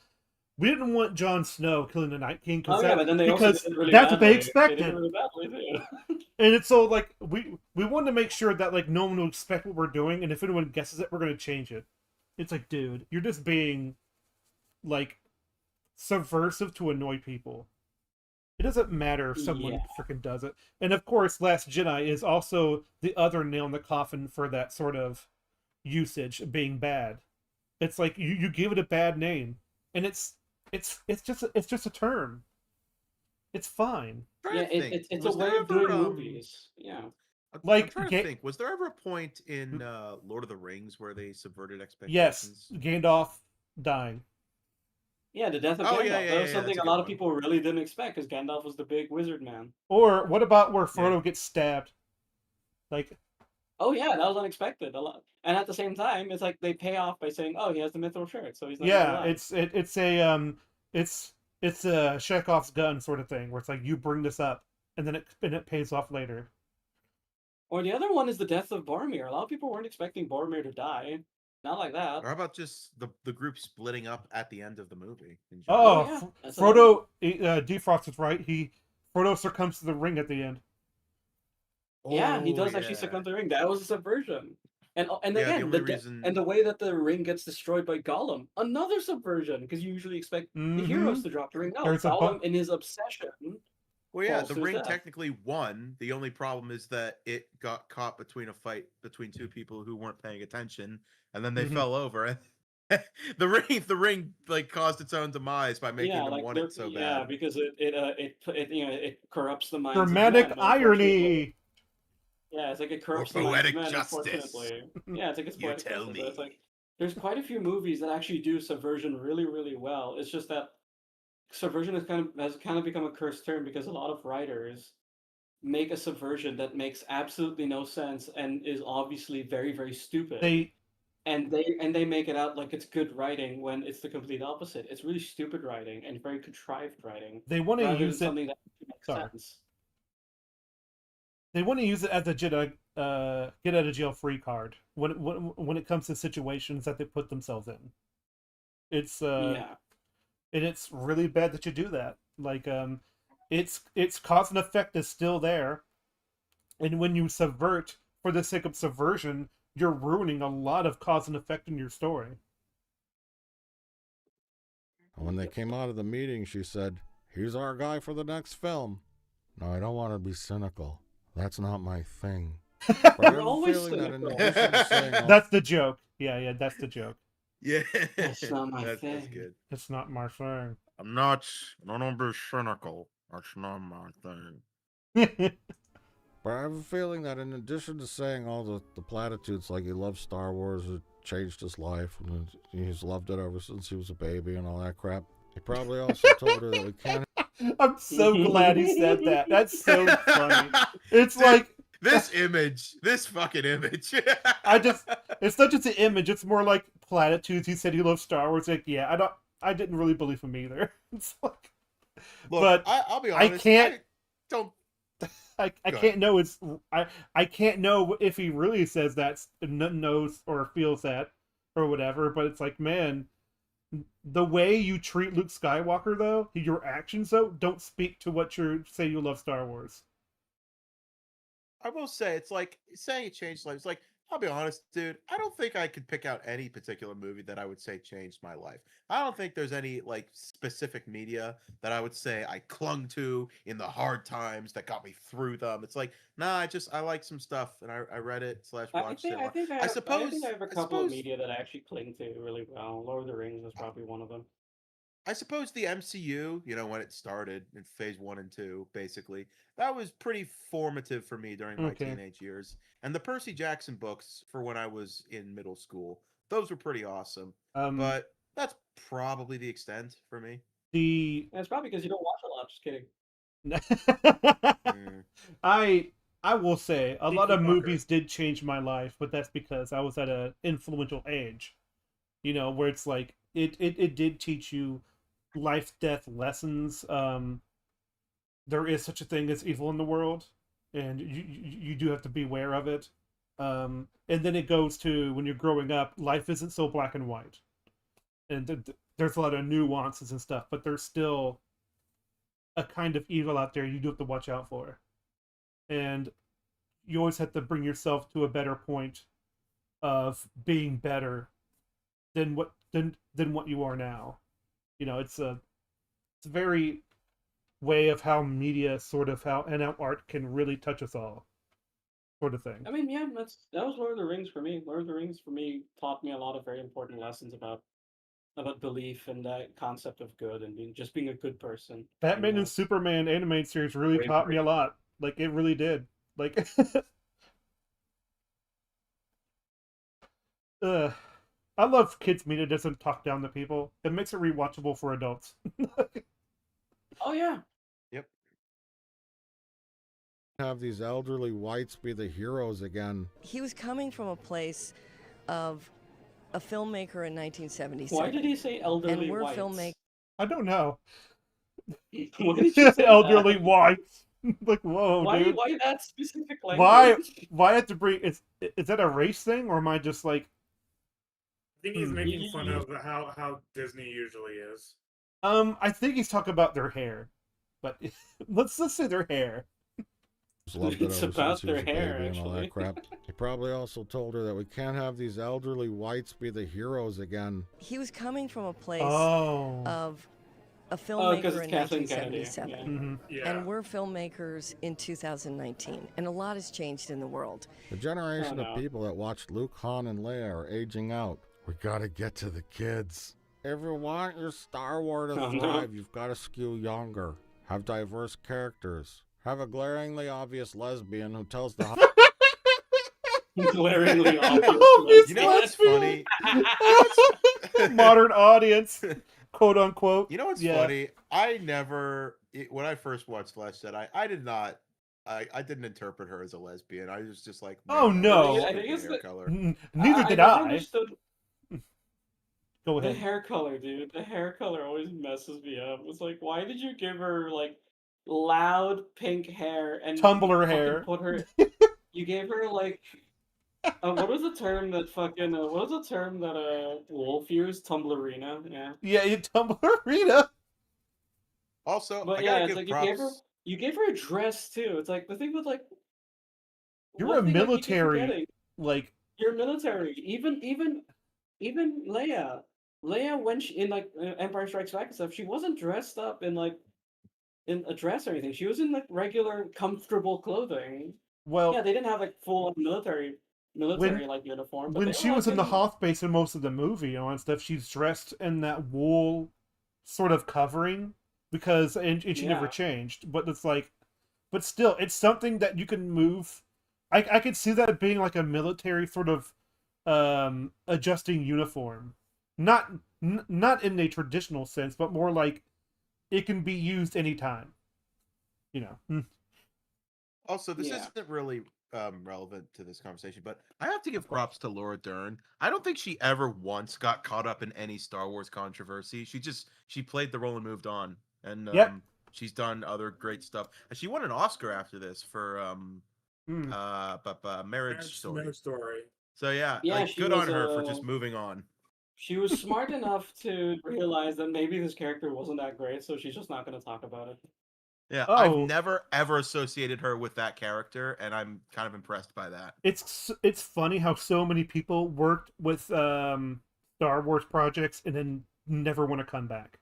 we didn't want Jon Snow killing the Night King Oh yeah, but then they also because did it really that's what they badly. They did expected. it really badly too. And it's so like we wanted to make sure that like no one will expect what we're doing, and if anyone guesses it, we're gonna change it. It's like, dude, you're just being like subversive to annoy people. It doesn't matter if someone Yeah. freaking does it. And of course, Last Jedi is also the other nail in the coffin for that sort of usage being bad. It's like you give it a bad name, and it's just a term. It's fine. Yeah, it's a way of doing movies. Yeah. Like, I'm trying to think. Was there ever a point in Lord of the Rings where they subverted expectations? Yes, Gandalf dying. Yeah, the death of Oh, Gandalf. yeah, That was that's something a a good lot of one. people really didn't expect because Gandalf was the big wizard man. Or what about where Frodo gets stabbed? Like, Oh yeah, that was unexpected. A lot, and at the same time, it's like they pay off by saying, "Oh, he has the mithril shirt, so he's not gonna yeah, die." it's a Chekhov's gun sort of thing where it's like you bring this up and then it pays off later. Or the other one is the death of Boromir. A lot of people weren't expecting Boromir to die. Not like that. Or how about just the group splitting up at the end of the movie? in Oh, general? yeah, that's Frodo, Defrost is right. Frodo succumbs to the ring at the end. Yeah, he Oh, does actually yeah. succumb to the ring. That was a subversion. And Yeah, again, the only reason and the way that the ring gets destroyed by Gollum, another subversion, because you usually expect the heroes to drop the ring. No, There's a Gollum, in his obsession, Well, yeah, falls the to his ring death. technically won. The only problem is that it got caught between a fight between two people who weren't paying attention, and then they Mhm. fell over. The ring like caused its own demise by making them want it so yeah, bad. because it corrupts the minds Dramatic of men, unfortunately. irony. Yeah, it's like it corrupts the Or minds of poetic men, justice. unfortunately. Yeah, it's like it's You poetic tell justice, but it's me. like there's quite a few movies that actually do subversion really, really well. It's just that subversion has kind of become a cursed term because a lot of writers make a subversion that makes absolutely no sense and is obviously very, very stupid. They make it out like it's good writing when it's the complete opposite. It's really stupid writing and very contrived writing. They want to rather use than it. something that makes Sorry. sense. They want to use it as a Jedi get out of jail free card when it comes to situations that they put themselves in. It's Yeah. and it's really bad that you do that. Like it's cause and effect is still there, and when you subvert for the sake of subversion, you're ruining a lot of cause and effect in your story. When they came out of the meeting, she said, "He's our guy for the next film." No, I don't want to be cynical. That's not my thing. But I have a always feeling that in cynical. addition to saying all- That's the joke. Yeah, that's the joke. Yeah, That's not my that's thing. good. It's not my thing. I'm not be cynical. That's not my thing. But I have a feeling that in addition to saying all the platitudes like he loves Star Wars, it changed his life, and he's loved it ever since he was a baby and all that crap, he probably also told her that we can't... I'm so glad he said that. That's so funny. It's Dude, like this fucking image. it's not just an image, it's more like platitudes. He said he loves Star Wars. Like, yeah, I didn't really believe him either. It's like, Look, but I'll be honest. I can't. don't I Go can't know I can't know if he really says that, knows or feels that or whatever, but it's like, man, the way you treat Luke Skywalker, though, your actions, though, don't speak to what you say you love Star Wars. I will say, it's like saying it changed life. It's like, I'll be honest, dude. I don't think I could pick out any particular movie that I would say changed my life. I don't think there's any like specific media that I would say I clung to in the hard times that got me through them. It's like, nah, I like some stuff and I read it / watched it. I think I I think suppose I have a I couple of suppose media that I actually cling to really well. Lord of the Rings is probably one of them. I suppose the MCU, when it started in phase 1 and 2, basically, that was pretty formative for me during my Okay. teenage years. And the Percy Jackson books for when I was in middle school, those were pretty awesome. But that's probably the extent for me. And it's probably because you don't watch a lot. Just kidding. I will say a lot Sneaky of fucker. movies did change my life, but that's because I was at an influential age. Where it's like it did teach you life death lessons. There is such a thing as evil in the world, and you do have to be aware of it. And then it goes to when you're growing up, life isn't so black and white, and there's a lot of nuances and stuff, but there's still a kind of evil out there you do have to watch out for, and you always have to bring yourself to a better point of being better than what you are now. It's a very way of how media sort of how art can really touch us all, sort of thing. I mean, yeah, that was Lord of the Rings for me. Lord of the Rings for me taught me a lot of very important lessons about belief and that concept of good and just being a good person. Batman and Superman animated series really Way taught me a more. lot. Like, it really did. Like, I love kids media doesn't talk down to people. It makes it rewatchable for adults. Oh yeah. Yep. Have these elderly whites be the heroes again. He was coming from a place of a filmmaker in 1977. Why did he say elderly and we're whites? filmmakers. I don't know. Why did you say Elderly that? whites. Like, whoa, Why dude. why that specific language? Why have to bring? Is that a race thing, or am I just like? I think he's making fun of how Disney usually is. I think he's talking about their hair, but let's say their hair. Loved it It's ever about since he was their a hair, baby and all that actually. crap. He probably also told her that we can't have these elderly whites be the heroes again. He was coming from a place Oh. of a 'cause filmmaker it's in Kathleen Kennedy, 1977. yeah. Mhm. Yeah. And we're filmmakers in 2019. And a lot has changed in the world. The generation Oh, no. of people that watched Luke, Han, and Leia are aging out. We gotta get to the kids. If you want your Star Wars to Oh, no. thrive, you've gotta skew younger. Have diverse characters. Have a glaringly obvious lesbian who tells the Glaringly obvious. Obvious You know what's lesbian. funny? Modern audience, quote unquote. You know what's Yeah. funny? When I first watched Last Jedi, I didn't interpret her as a lesbian. I was just like, Oh, man, no. that's I a think it's hair the- color. Neither did never I. understood Go the ahead. hair color, dude. The hair color always messes me up. It's like, why did you give her like loud pink hair and Tumblr fucking hair. put her? You gave her like what was the term that Wolf used? Tumblerina. Yeah. Yeah, you Tumblerina. Also, But I yeah, gotta it's give like props. you gave her a dress too. It's like the thing with like You're one a thing I keep military, forgetting, like, you're military. Even Leia. Leia when she in like Empire Strikes Back and stuff, she wasn't dressed up in like in a dress or anything. She was in like regular comfortable clothing. well, Yeah, they didn't have like full military like uniform. But when they she were, was like, in the Hoth base in most of the movie, and stuff, she's dressed in that wool sort of covering because and she never Yeah. changed. But it's like, but still, it's something that you can move. I could see that being like a military sort of adjusting uniform, not in a traditional sense, but more like it can be used anytime. Also, this Yeah. isn't really relevant to this conversation, but I have to give props to Laura Dern. I don't think she ever once got caught up in any Star Wars controversy. She played the role and moved on, and Yep. she's done other great stuff, and she won an Oscar after this for Marriage Story. Marriage Story. So yeah, Yeah, like she good on was, her for just moving on. She was smart enough to realize that maybe this character wasn't that great, so she's just not going to talk about it. Yeah, Oh. I've never ever associated her with that character, and I'm kind of impressed by that. It's funny how so many people worked with Star Wars projects and then never want to come back.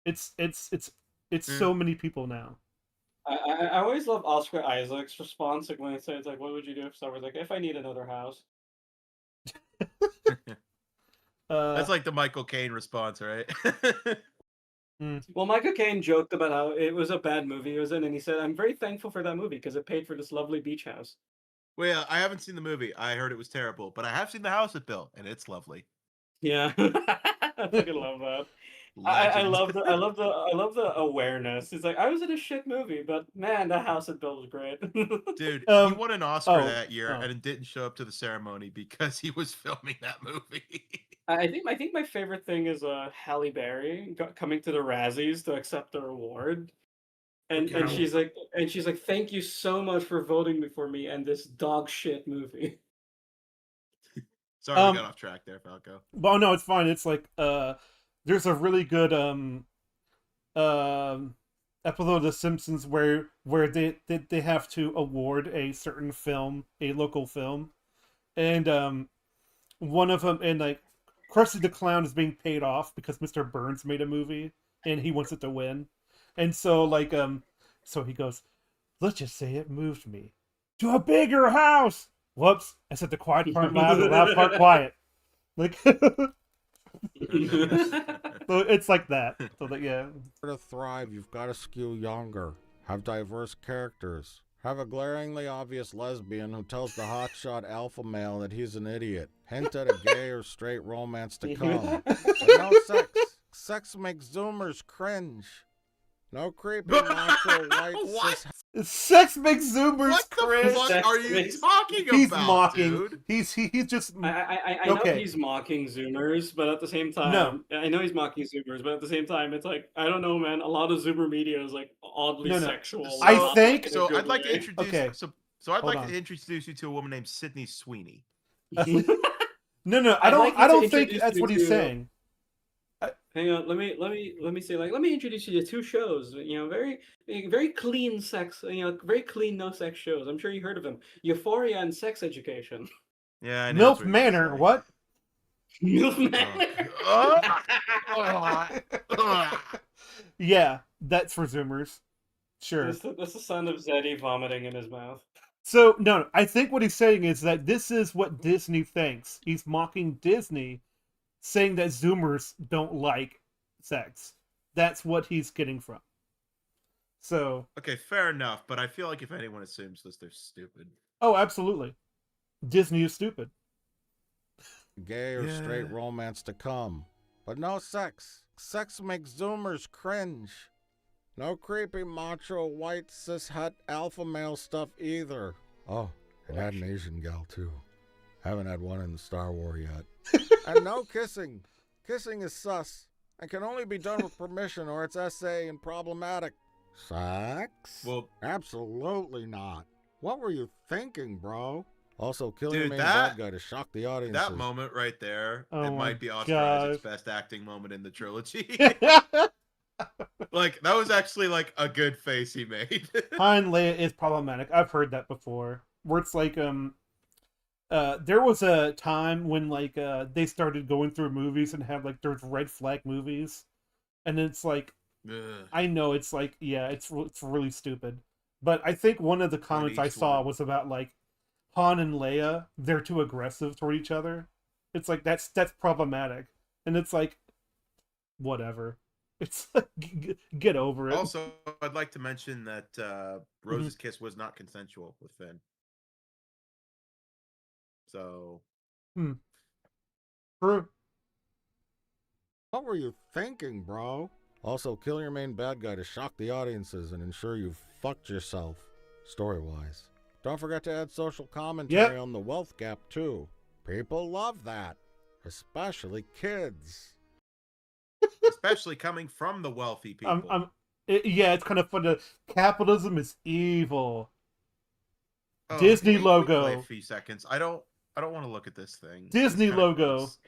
It's so many people now. I always love Oscar Isaac's response, like when it says like, "What would you do if Star Wars?" Like, if I need another house. That's like the Michael Caine response, right? Well, Michael Caine joked about how it was a bad movie he was in, and he said, "I'm very thankful for that movie because it paid for this lovely beach house." Well, yeah, I haven't seen the movie. I heard it was terrible, but I have seen the house it built, and it's lovely. Yeah, I fucking love that. I love the awareness. It's like I was in a shit movie, but man, the house it built was great. Dude, he won an Oscar oh, that year oh. and didn't show up to the ceremony because he was filming that movie. I think my favorite thing is Halle Berry coming to the Razzies to accept the award, and she's like thank you so much for voting for me and this dog shit movie. Sorry, we got off track there, Falco. Well, no, it's fine. It's like there's a really good episode of The Simpsons where they have to award a certain film, a local film, and one of them, and like Krusty the Clown is being paid off because Mr. Burns made a movie and he wants it to win, and so like so he goes, let's just say it moved me to a bigger house. Whoops! I said the quiet part loud, the loud part quiet. Like, so it's like that. So that yeah. To thrive, you've got to skew younger, have diverse characters, have a glaringly obvious lesbian who tells the hotshot alpha male that he's an idiot, hint at a gay or straight romance to come, but no sex. Sex makes Zoomers cringe. No creepy macho white cis. Sex makes Zoomers What the cringe. fuck are you talking He's about, mocking. dude? He's just. I know he's mocking Zoomers, but at the same time, I know he's mocking Zoomers, but at the same time, it's like I don't know, man. A lot of Zoomer media is like oddly sexual. So, I think so. I'd like to introduce. Okay. So I'd Hold like on. to introduce you to a woman named Sydney Sweeney. No, I don't think that's what he's saying. Hang on, let me say let me introduce you to two shows. Very clean sex. Very clean no sex shows. I'm sure you heard of them: Euphoria and Sex Education. Yeah, I know. MILF Manor. What? MILF Manor. Yeah, that's for Zoomers. Sure. That's the sound of Zeddy vomiting in his mouth. So no, I think what he's saying is that this is what Disney thinks. He's mocking Disney, saying that Zoomers don't like sex. That's what he's getting from. So Okay, fair enough, but I feel like if anyone assumes this, they're stupid. oh, absolutely, Disney is stupid. Gay or straight romance to come, but no sex. Sex makes Zoomers cringe. No creepy macho white cis het alpha male stuff either. Oh, it had an Asian gal too. Haven't had one in the Star Wars yet. And no kissing. Kissing is sus and can only be done with permission or it's SA and problematic. Sex? Well, absolutely not. What were you thinking, bro? Also, killing your dude, main that bad guy to shock the audience. that moment right there, Oh it my might be Oscar God. Isaac's best acting moment in the trilogy. Like that was actually like a good face he made. Han Leia is problematic. I've heard that before. Where it's like there was a time when like they started going through movies and have like there's red flag movies, and it's like I know it's like yeah it's really stupid, but I think one of the comments I saw was about like Han and Leia, they're too aggressive toward each other. It's like that's problematic, and it's like whatever. It's like get over it. Also, I'd like to mention that Rose's kiss was not consensual with Finn. So. True. What were you thinking, bro? Also, kill your main bad guy to shock the audiences and ensure you've fucked yourself, story-wise. Don't forget to add social commentary on the wealth gap, too. People love that. Especially kids. Especially coming from the wealthy people. Yeah, it's kind of fun to. Capitalism is evil. Oh, Disney can we play logo. a few seconds. I don't want to look at this thing. Disney It's kinda logo. gross.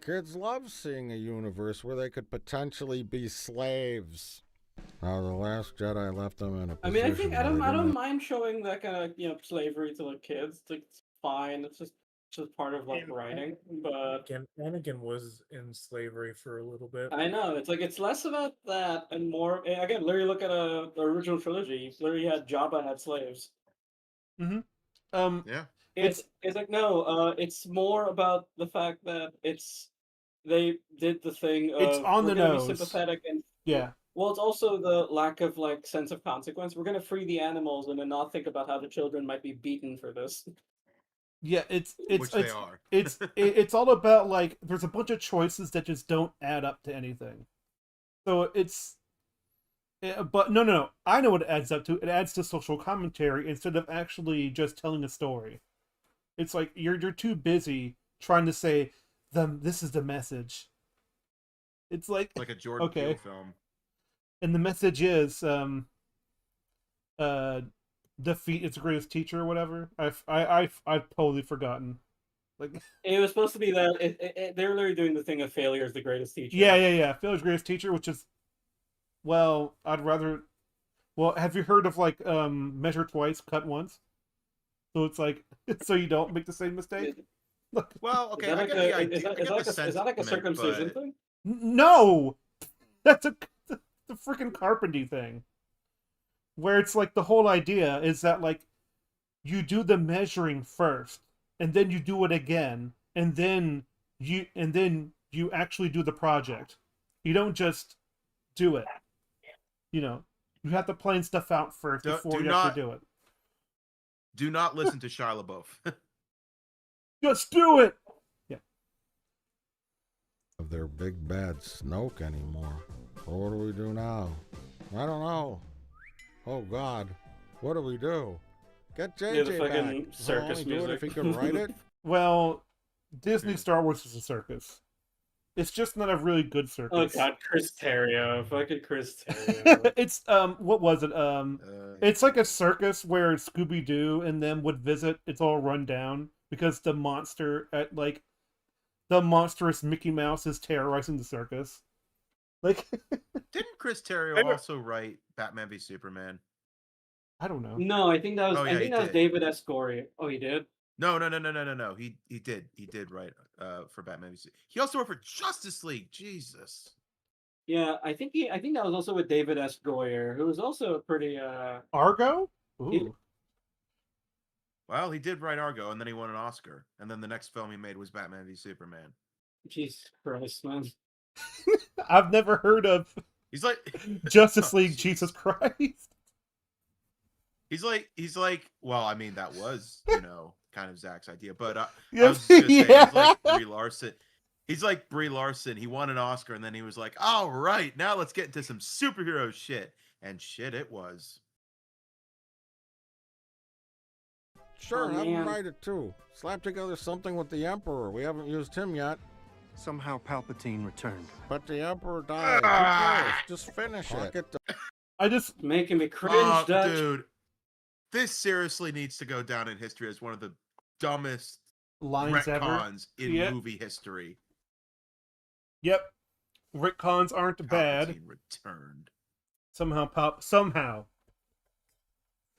Kids love seeing a universe where they could potentially be slaves. Now, the Last Jedi left them in a I position mean, I think where I they don't didn't mind showing that kind of slavery to like kids. It's, like, it's fine. It's just part of like writing. But Anakin was in slavery for a little bit. I know it's like it's less about that and more. Again, literally look at the original trilogy. Literally had Jabba had slaves. Mm-hmm. Yeah. It's like no. It's more about the fact that they did the thing of It's on we're the gonna nose. be sympathetic and Yeah. well, it's also the lack of like sense of consequence. We're gonna free the animals and then not think about how the children might be beaten for this. Yeah, Which they are. It's all about like there's a bunch of choices that just don't add up to anything. So but no. I know what it adds up to. It adds to social commentary instead of actually just telling a story. It's like you're too busy trying to say this is the message. It's like a Jordan Peele film. And the message is defeat its greatest teacher or whatever. I've totally forgotten. Like it was supposed to be that they're literally doing the thing of failure is the greatest teacher. Yeah. Failure's greatest teacher, which is I'd rather. Well, have you heard of like measure twice, cut once? So it's like so you don't make the same mistake. Well, okay, I get the idea. Is that like a circumcision thing? No, that's the freaking Carpentry thing. Where it's like the whole idea is that like you do the measuring first, and then you do it again, and then you actually do the project. You don't just do it. You have to plan stuff out first before you actually do it. Do not listen to Shia LaBeouf. Just do it. Yeah. of their big bad Snoke anymore. So what do we do now? I don't know. Oh God, what do we do? Get JJ the fucking back. circus He'll only do it if he music. could write it. Well, Disney Star Wars is a circus. It's just not a really good circus. Oh God, Chris Terrio, fucking Chris Terrio. It's what was it? It's like a circus where Scooby Doo and them would visit. It's all run down because the monstrous Mickey Mouse is terrorizing the circus. Like, didn't Chris Terrio also write Batman v Superman? I don't know. No, I think that was Oh, yeah, I think he that was did. David S. Gory. Oh, he did. No. He did write for Batman v Superman. He also wrote for Justice League. Jesus. Yeah, I think that was also with David S. Goyer, who was also a pretty Argo. Ooh. Well, he did write Argo, and then he won an Oscar. And then the next film he made was Batman v Superman. Jesus Christ, man. I've never heard of. He's like Justice League. Jesus Christ. He's like. Well, I mean, that was kind of Zach's idea, but I Yeah. was just gonna say, Yeah. he's like Brie Larson. He's like Brie Larson. He won an Oscar, and then he was like, "All right, now let's get into some superhero shit." And shit, it was. Sure, Oh, have him man. write it too. Slap together something with the Emperor. We haven't used him yet. Somehow Palpatine returned. But the Emperor died. Who cares? Just finish it. I just making me cringe, Oh, Dutch. dude, this seriously needs to go down in history as one of the dumbest Lines ever. retcons in Yep. movie history. Yep. Retcons aren't bad. Palpatine returned. Somehow.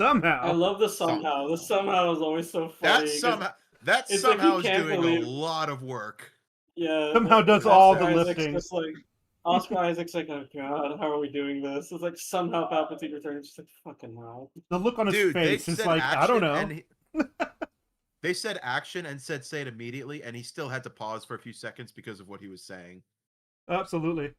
I love the somehow. The somehow is always so funny. That it's like somehow you is can't doing believe- a lot of work. Yeah. Somehow like, does Oscar all the Isaac's lifting. just like, Oscar Isaac's like, oh God, how are we doing this? It's like somehow Palpatine returns. Just like fucking hell. The look on his Dude, they face is said like, I don't know. action, they said action and said say it immediately, and he still had to pause for a few seconds because of what he was saying. Absolutely.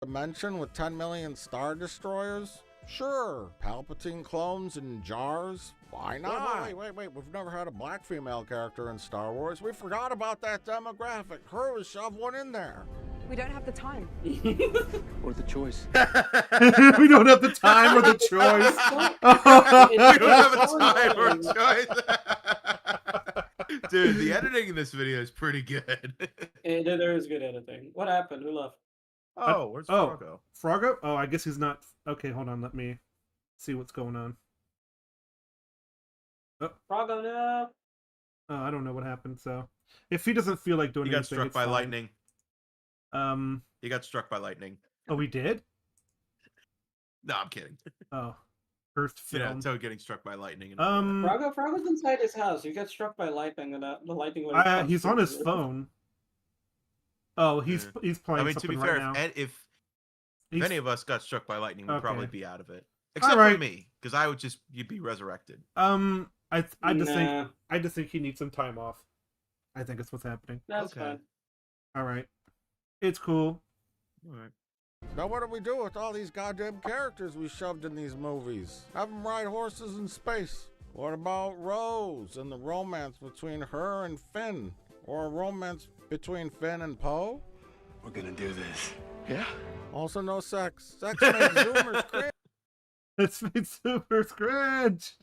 Dimension with 10 million Star Destroyers? Sure. Palpatine clones in jars? Why not? Wait. We've never had a black female character in Star Wars. We forgot about that demographic. Hurry, shove one in there. We don't have the time. Or the choice. We don't have the time or the choice. We don't have a time or a choice. Dude, the editing in this video is pretty good. There is good editing. What happened? Who left? Oh, where's Froggo? Froggo? Oh, I guess he's not. Okay, hold on. Let me see what's going on. Oh. Froggo, no. Oh, I don't know what happened. So, if he doesn't feel like doing He got anything, struck it's by fine. lightning. He got struck by lightning. Oh, he did? No, I'm kidding. Oh, first film. Yeah, Toad getting struck by lightning. Froggo's inside his house. He got struck by lightning, and the lightning went. He's on his phone. Oh, he's playing I mean, to be something fair, right now. if any of us got struck by lightning, we'd probably Okay. be out of it. Except for me, because I would you'd be resurrected. I just think he needs some time off. I think it's what's happening. That's fine. All right, it's cool. All right. Now what do we do with all these goddamn characters we shoved in these movies? Have them ride horses in space. What about Rose and the romance between her and Finn? Or a romance between Finn and Poe? We're gonna do this. Yeah? Also no sex. Sex makes Zoomers cringe. It's made super cringe.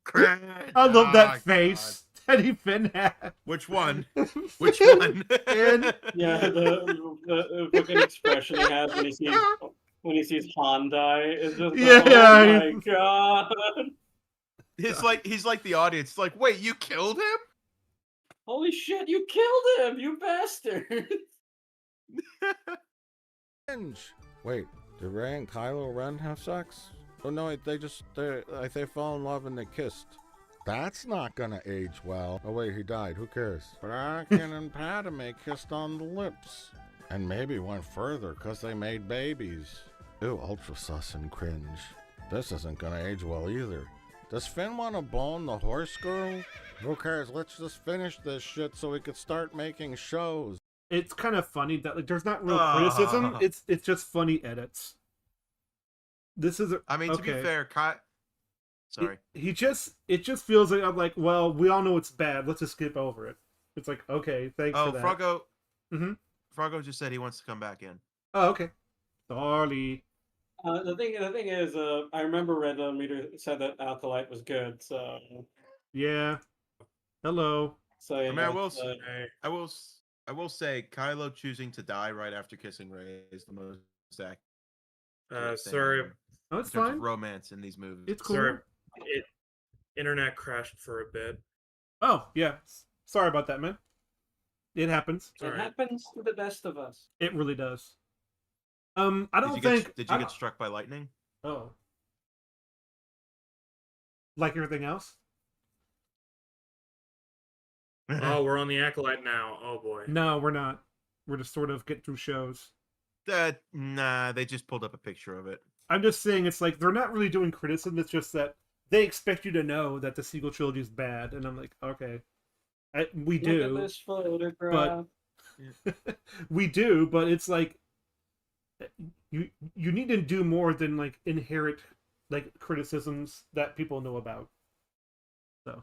Cringe. I love that Oh, face Teddy Finn had. Which one? Which one? Finn. Yeah, the fucking expression he has when he sees Han die is just oh my god. He's like the audience. It's like, wait, you killed him? Holy shit, you killed him, you bastard! Wait, did Rey and Kylo Ren have sex? Oh no, they fell in love and they kissed. That's not gonna age well. Oh wait, he died. Who cares? But Anakin and Padme kissed on the lips. And maybe went further because they made babies. Ew, ultra sus and cringe. This isn't gonna age well either. Does Finn want to bone the horse girl? Who cares? Let's just finish this shit so we could start making shows. It's kind of funny that like there's not real criticism. It's just funny edits. This is. I mean, to be fair, sorry. It just feels like I'm like, well, we all know it's bad. Let's just skip over it. It's like, okay, thanks for that. Froggo. Mm-hmm. Froggo just said he wants to come back in. Oh, okay. Sorry. The thing is, I remember Red Meter said that Alkalite was good, so. Yeah. Hello. So yeah, I mean, I will say, Kylo choosing to die right after kissing Rey is the most accurate thing sorry. Oh, it's in terms fine. of romance in these movies. It's cool. Sorry, internet crashed for a bit. Oh yeah. Sorry about that, man. It happens. It happens to the best of us. It really does. I don't think. Did you get struck by lightning? Oh. Like everything else? Oh, we're on the Acolyte now. Oh boy. No, we're not. We're just sort of getting through shows. Nah, they just pulled up a picture of it. I'm just saying it's like they're not really doing criticism. It's just that they expect you to know that the sequel trilogy is bad, and I'm like, okay, we do. Look at this photograph. But we do, but it's like you need to do more than like inherit like criticisms that people know about. So.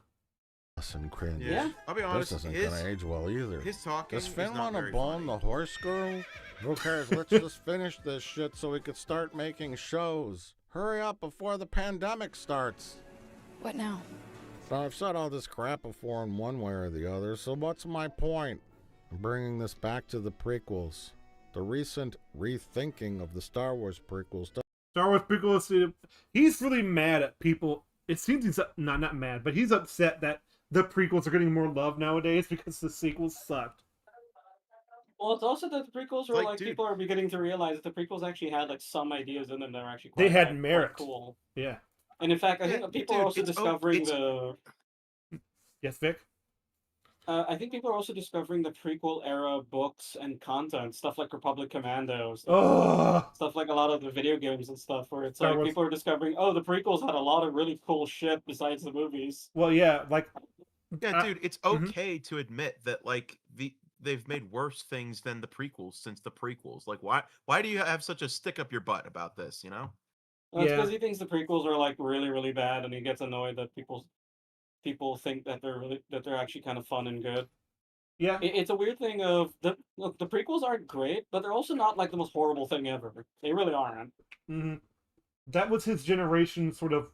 And cringe. Yeah, I'll be honest. This isn't gonna age well either. His talking. Does Finn is not want to very bone funny. the horse girl? Who cares? Let's just finish this shit so we could start making shows. Hurry up before the pandemic starts. What now? So I've said all this crap before in one way or the other, so what's my point? I'm bringing this back to the prequels. The recent rethinking of the Star Wars prequels. Star Wars prequels, he's really mad at people. It seems he's not mad, but he's upset that the prequels are getting more love nowadays because the sequels sucked. Well, it's also that the prequels were like dude. people are beginning to realize that the prequels actually had like some ideas in them that were actually They quite, had quite merit. cool. Yeah. And in fact, I think people are also discovering the. Yes, Vic. I think people are also discovering the prequel era books and content, stuff like Republic Commando, stuff like a lot of the video games and stuff, where it's like people are discovering, oh, the prequels had a lot of really cool shit besides the movies. Well, yeah, like. Yeah, dude, it's okay to admit that like they've made worse things than the prequels since the prequels. Like, why do you have such a stick up your butt about this? You know? Well, it's because he thinks the prequels are like really, really bad, and he gets annoyed that people think that they're actually kind of fun and good. Yeah, it's a weird thing of the prequels aren't great, but they're also not like the most horrible thing ever. They really aren't. Mm-hmm. That was his generation, sort of.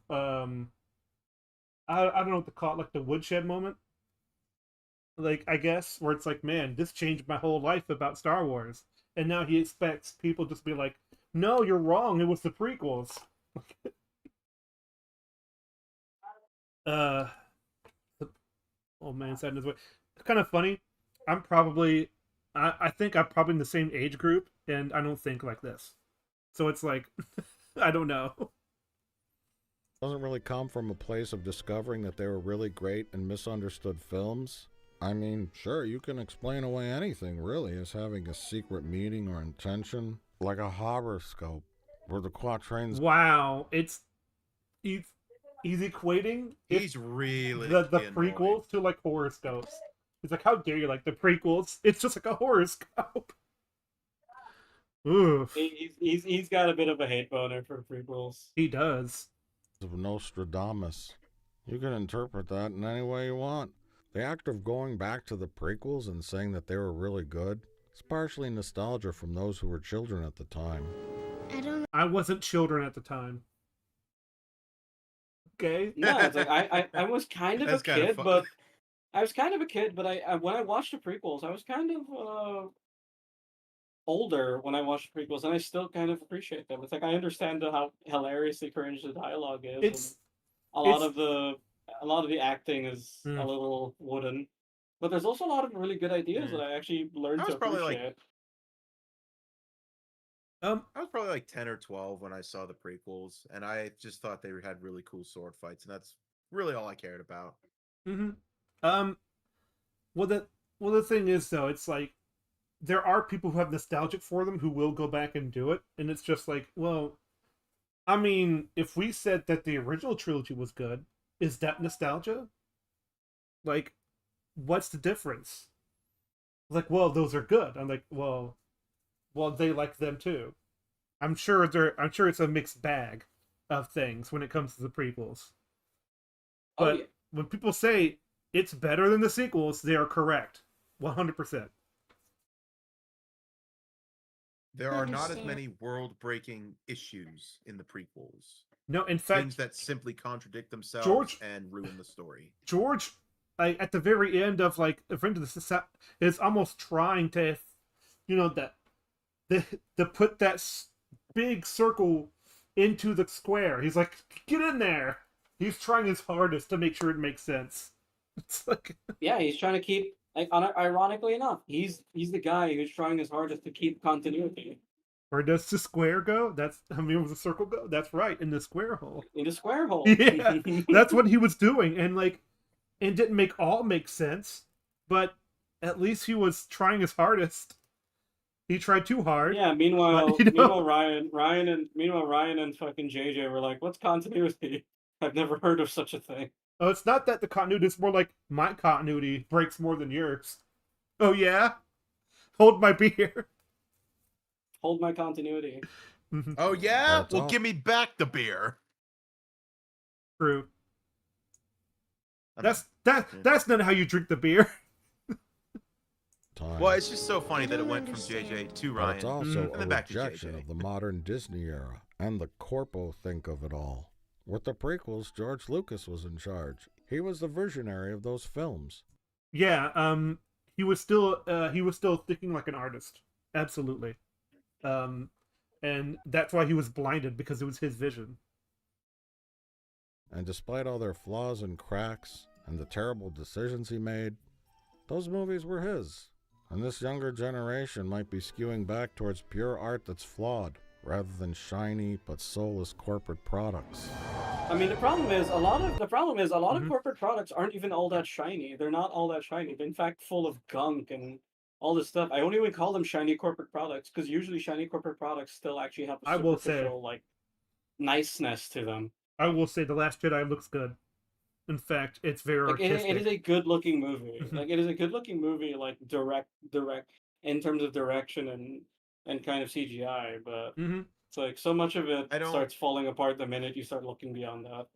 I don't know what to call it, like the woodshed moment. like, I guess, where it's like, man, this changed my whole life about Star Wars. And now he expects people just to be like, no, you're wrong, it was the prequels. uh, oh man, sadness. It's kind of funny. I think I'm probably in the same age group, and I don't think like this. So it's like, I don't know. Doesn't really come from a place of discovering that they were really great and misunderstood films. I mean, sure, you can explain away anything, really, as having a secret meaning or intention, like a horoscope, where the quatrains... Wow, he's equating He's really the annoying. prequels to like horoscopes. He's like, how dare you like the prequels? It's just like a horoscope. Oof. He's got a bit of a hate boner for prequels. He does. Of Nostradamus. You can interpret that in any way you want. The act of going back to the prequels and saying that they were really good is partially nostalgia from those who were children at the time. I wasn't children at the time. Okay. No, it's like I was kind of a kid, but I was kind of a kid, but I when I watched the prequels, I was kind of older when I watched the prequels, and I still kind of appreciate them. It's like I understand how hilariously cringe the dialogue is. A lot of the acting is a little wooden, but there's also a lot of really good ideas that I actually learned to appreciate. I was probably like 10 or 12 when I saw the prequels, and I just thought they had really cool sword fights, and that's really all I cared about. Well, the thing is, though, it's like there are people who have nostalgic for them who will go back and do it, and it's just like, well, I mean, if we said that the original trilogy was good, is that nostalgia? Like, what's the difference? Like, well, those are good. I'm like, well, they like them too. I'm sure it's a mixed bag of things when it comes to the prequels. But when people say it's better than the sequels, they are correct. 100%. There are not as many world-breaking issues in the prequels. No, in fact, things that simply contradict themselves and ruin the story. George, like, at the very end of like Event of the is almost trying to, to put that big circle into the square. He's like, get in there. He's trying his hardest to make sure it makes sense. It's like, yeah, he's trying to keep. Like, ironically enough, he's the guy who's trying his hardest to keep continuity. Where does the square go? Where does the circle go? That's right, in the square hole. In the square hole. Yeah, that's what he was doing, and it didn't make sense, but at least he was trying his hardest. He tried too hard. Yeah. Meanwhile, Ryan and fucking JJ were like, "What's continuity? I've never heard of such a thing." Oh, it's not that the continuity, it's more like my continuity breaks more than yours. Oh, yeah? Hold my beer. Hold my continuity. Oh, yeah? Well, give me back the beer. True. That's not how you drink the beer. Well, it's just so funny that it went from JJ to Ryan. But it's also and a then back to rejection JJ. of the modern Disney era and the corpo think of it all. With the prequels, George Lucas was in charge. He was the visionary of those films. Yeah, he was still thinking like an artist. Absolutely. And that's why he was blinded, because it was his vision. And despite all their flaws and cracks and the terrible decisions he made, those movies were his. And this younger generation might be skewing back towards pure art that's flawed, rather than shiny but soulless corporate products. I mean, the problem is a lot of corporate products aren't even all that shiny. They're not all that shiny. They're in fact full of gunk and all this stuff. I don't even call them shiny corporate products, because usually shiny corporate products still actually have a superficial, like, niceness to them. I will say The Last Jedi looks good. In fact, it's very artistic. It is a good-looking movie. Like, it is a good-looking movie, like, direct in terms of direction and kind of CGI, but it's like so much of it starts falling apart the minute you start looking beyond that.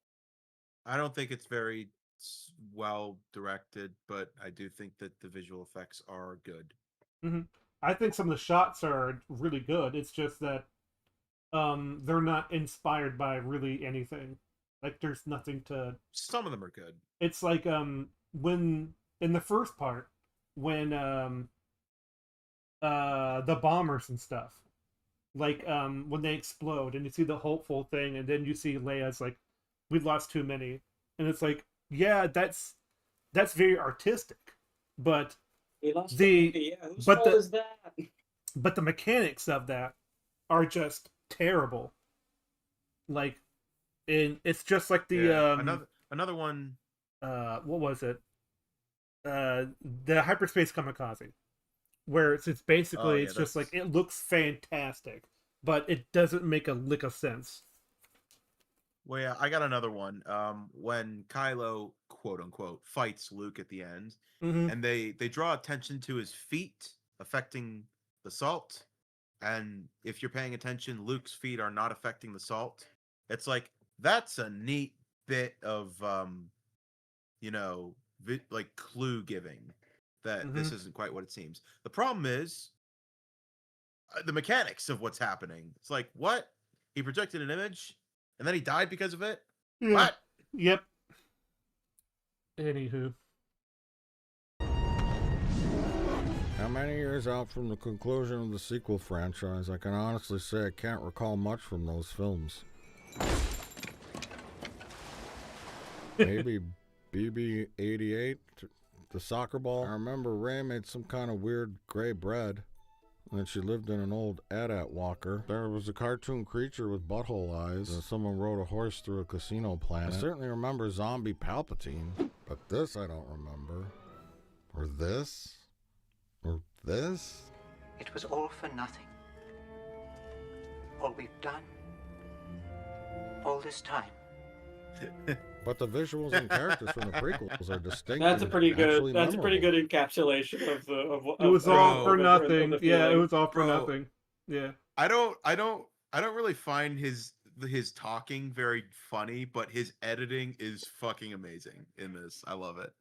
I don't think it's very well directed, but I do think that the visual effects are good. I think some of the shots are really good. It's just that they're not inspired by really anything. Like, there's nothing to... Some of them are good. It's like when in the first part, when the bombers and stuff, like when they explode and you see the hopeful thing, and then you see Leia's like, we've lost too many, and it's like, yeah, that's very artistic, but We lost whose but fault is that? but the mechanics of that are just terrible. Like, and it's just like the another one. What was it? The hyperspace kamikaze, where it's basically it's just like, it looks fantastic, but it doesn't make a lick of sense. Well, yeah, I got another one. When Kylo, quote unquote, fights Luke at the end, and they draw attention to his feet affecting the salt, and if you're paying attention, Luke's feet are not affecting the salt. It's like, that's a neat bit of like clue giving that this isn't quite what it seems. The problem is the mechanics of what's happening. It's like, what? He projected an image and then he died because of it? Yeah. What? Yep. Anywho. How many years out from the conclusion of the sequel franchise, I can honestly say I can't recall much from those films. Maybe BB-88, the soccer ball. I remember Ray made some kind of weird gray bread, and then she lived in an old AT-AT walker. There was a cartoon creature with butthole eyes, and someone rode a horse through a casino planet. I certainly remember Zombie Palpatine, but this I don't remember. Or this? Or this? It was all for nothing. All we've done. All this time. But the visuals and characters from the prequels are distinct. That's a pretty good. That's memorable. a pretty good encapsulation of the. It was all for nothing. Yeah, it was all for Bro, nothing. Yeah. I don't really find his talking very funny, but his editing is fucking amazing in this. I love it.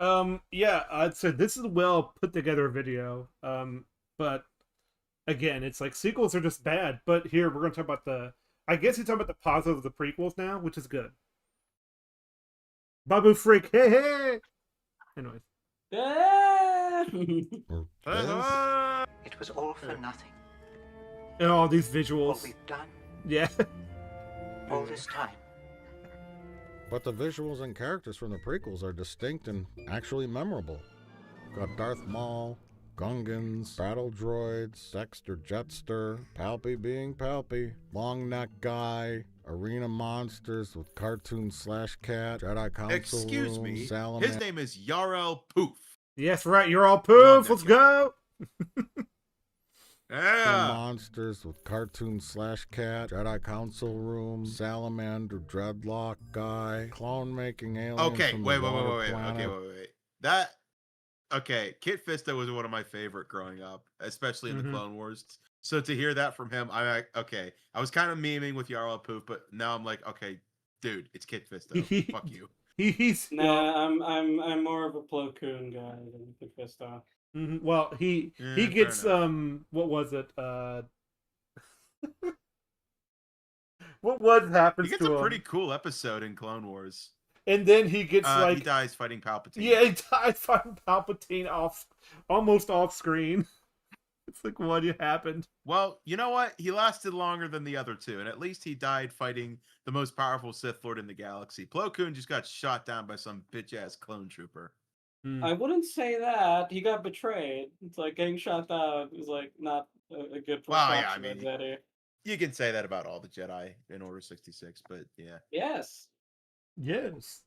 Yeah, I'd say this is a well put together video. But again, it's like sequels are just bad. But here we're gonna talk about I guess you're talking about the positive of the prequels now, which is good. Babu Freak, hey hey. Anyways. It was all for nothing. And all these visuals. All we've done. Yeah. All this time. But the visuals and characters from the prequels are distinct and actually memorable. Got Darth Maul, Gungans, battle droids, Dexter Jetster, Palpy being Palpy, long neck guy, arena monsters with cartoon /cat, Jedi Council Excuse room, me. Salamander. His name is Yarel Poof. Yes, right. You're all poof. Let's go. Yeah. Monsters with cartoon /cat, Jedi Council room, Salamander dreadlock guy, clone making aliens. Okay, from wait. the water Okay, planet. wait. Kit Fisto was one of my favorite growing up, especially in the Clone Wars. So to hear that from him, I'm like, okay. I was kind of memeing with Yarl Poof, but now I'm like, okay, dude, it's Kit Fisto. Fuck you. I'm more of a Plo Koon guy than Kit Fisto. Well, he gets what was it? what happens He to gets him? a pretty cool episode in Clone Wars. And then he gets he dies fighting Palpatine. Yeah, he dies fighting Palpatine almost off screen. It's like, what happened? Well, you know what? He lasted longer than the other two, and at least he died fighting the most powerful Sith Lord in the galaxy. Plo Koon just got shot down by some bitch-ass clone trooper. I wouldn't say that. He got betrayed. It's like getting shot down is like not a good Well, yeah, I perception mean, of Jedi. you can say that about all the Jedi in Order 66, but yeah. Yes. Yes.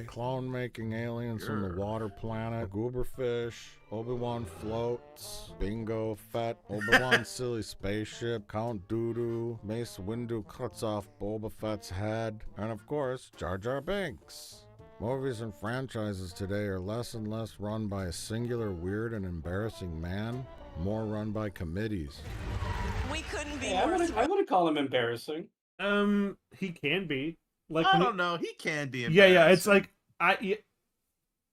Clone making aliens from the water planet, Gooberfish, Obi-Wan floats, Bingo Fett, Obi-Wan silly spaceship, Count Dooku, Mace Windu cuts off Boba Fett's head, and of course, Jar Jar Binks. Movies and franchises today are less and less run by a singular weird and embarrassing man, more run by committees. We couldn't be I wouldn't call him embarrassing. He can be. Like, I don't know. He can be Yeah, embarrassing. it's like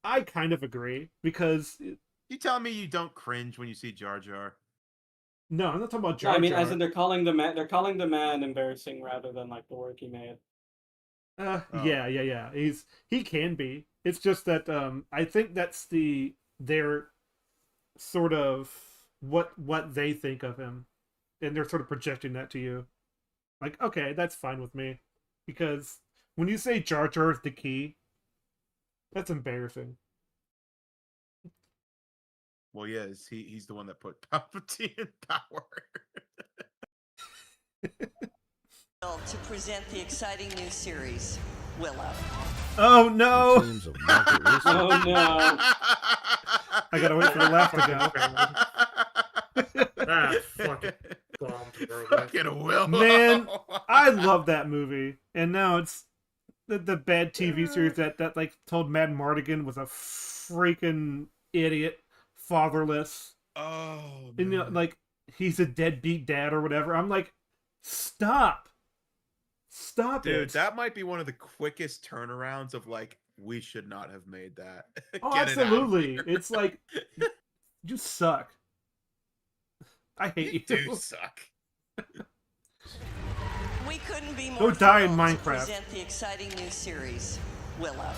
I kind of agree because You telling me you don't cringe when you see Jar Jar? no, I'm not talking about Jar I mean, Jar. as in they're calling the man embarrassing rather than like the work he made. Yeah. He can be. It's just that I think that's the they're sort of what they think of him, and they're sort of projecting that to you. Like, okay, that's fine with me, because when you say Jar Jar is the key, that's embarrassing. Well, yeah, he's the one that put Palpatine in power. To present the exciting new series, Willow. Oh no! Teams of market research. Oh no! I gotta wait for the laugh to go. Fucking bombed, bro. Fucking Willow. Man, I love that movie, and now it's the bad TV series that like told Mad Mardigan was a freaking idiot, fatherless. Oh, and like he's a deadbeat dad or whatever. I'm like, stop Dude, it. that might be one of the quickest turnarounds of like, we should not have made that. Oh, Get it out of absolutely. here. It's like, you suck. I hate you. Do suck. We couldn't be Go more die in thrilled to Minecraft. present the exciting new series, Willow.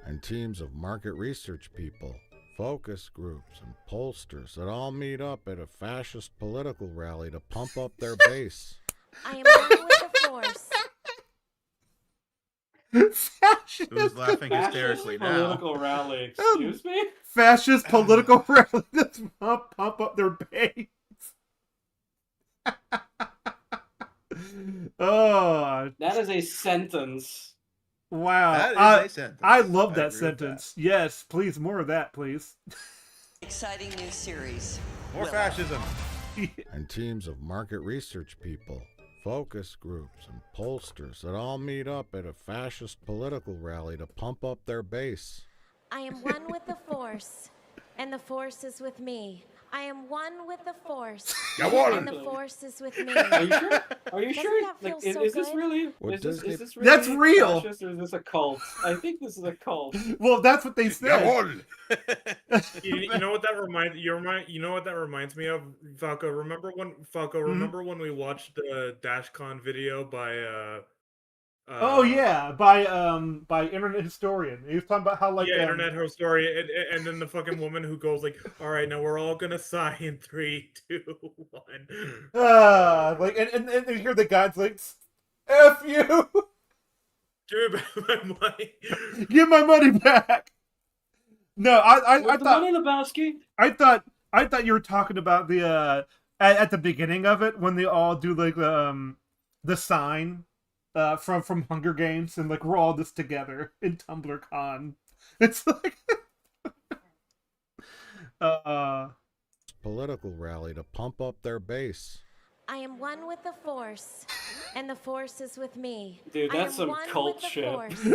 And teams of market research people, focus groups, and pollsters that all meet up at a fascist political rally to pump up their base. I am one with the Force. Who's laughing hysterically now? Political rally, excuse me? Fascist political rally that's pump up their base. Oh, That is a sentence. wow. That is a sentence. I love that agree with sentence. Yes, please, more of that, please. Exciting new series. More Willow. fascism. And teams of market research people, focus groups, and pollsters that all meet up at a fascist political rally to pump up their base. I am one with the Force, and the Force is with me. I am one with the Force, and the Force is with me. Are you sure? Are you Doesn't sure? that feel Like, so is this good? really? What Is this, Disney- is this really? That's real. fascist, or is this a cult? I think this is a cult. Well, that's what they said. You know what that reminds you know what that reminds me of, Falco? Remember when we watched the DashCon video by Oh yeah, by Internet Historian. He was talking about how like Internet Historian, and then the fucking woman who goes like, "All right, now we're all gonna sigh in 3, 2, 1." like and you hear the guys like, "F you, Give me back my money." give my money back." No, I Where's the thought money, Lebowski? I thought you were talking about the at the beginning of it when they all do like the sign from Hunger Games, and like we're all this together in TumblrCon. It's like Political rally to pump up their base. I am one with the Force, and the Force is with me. Dude, I that's am some one cult with the shit. Force,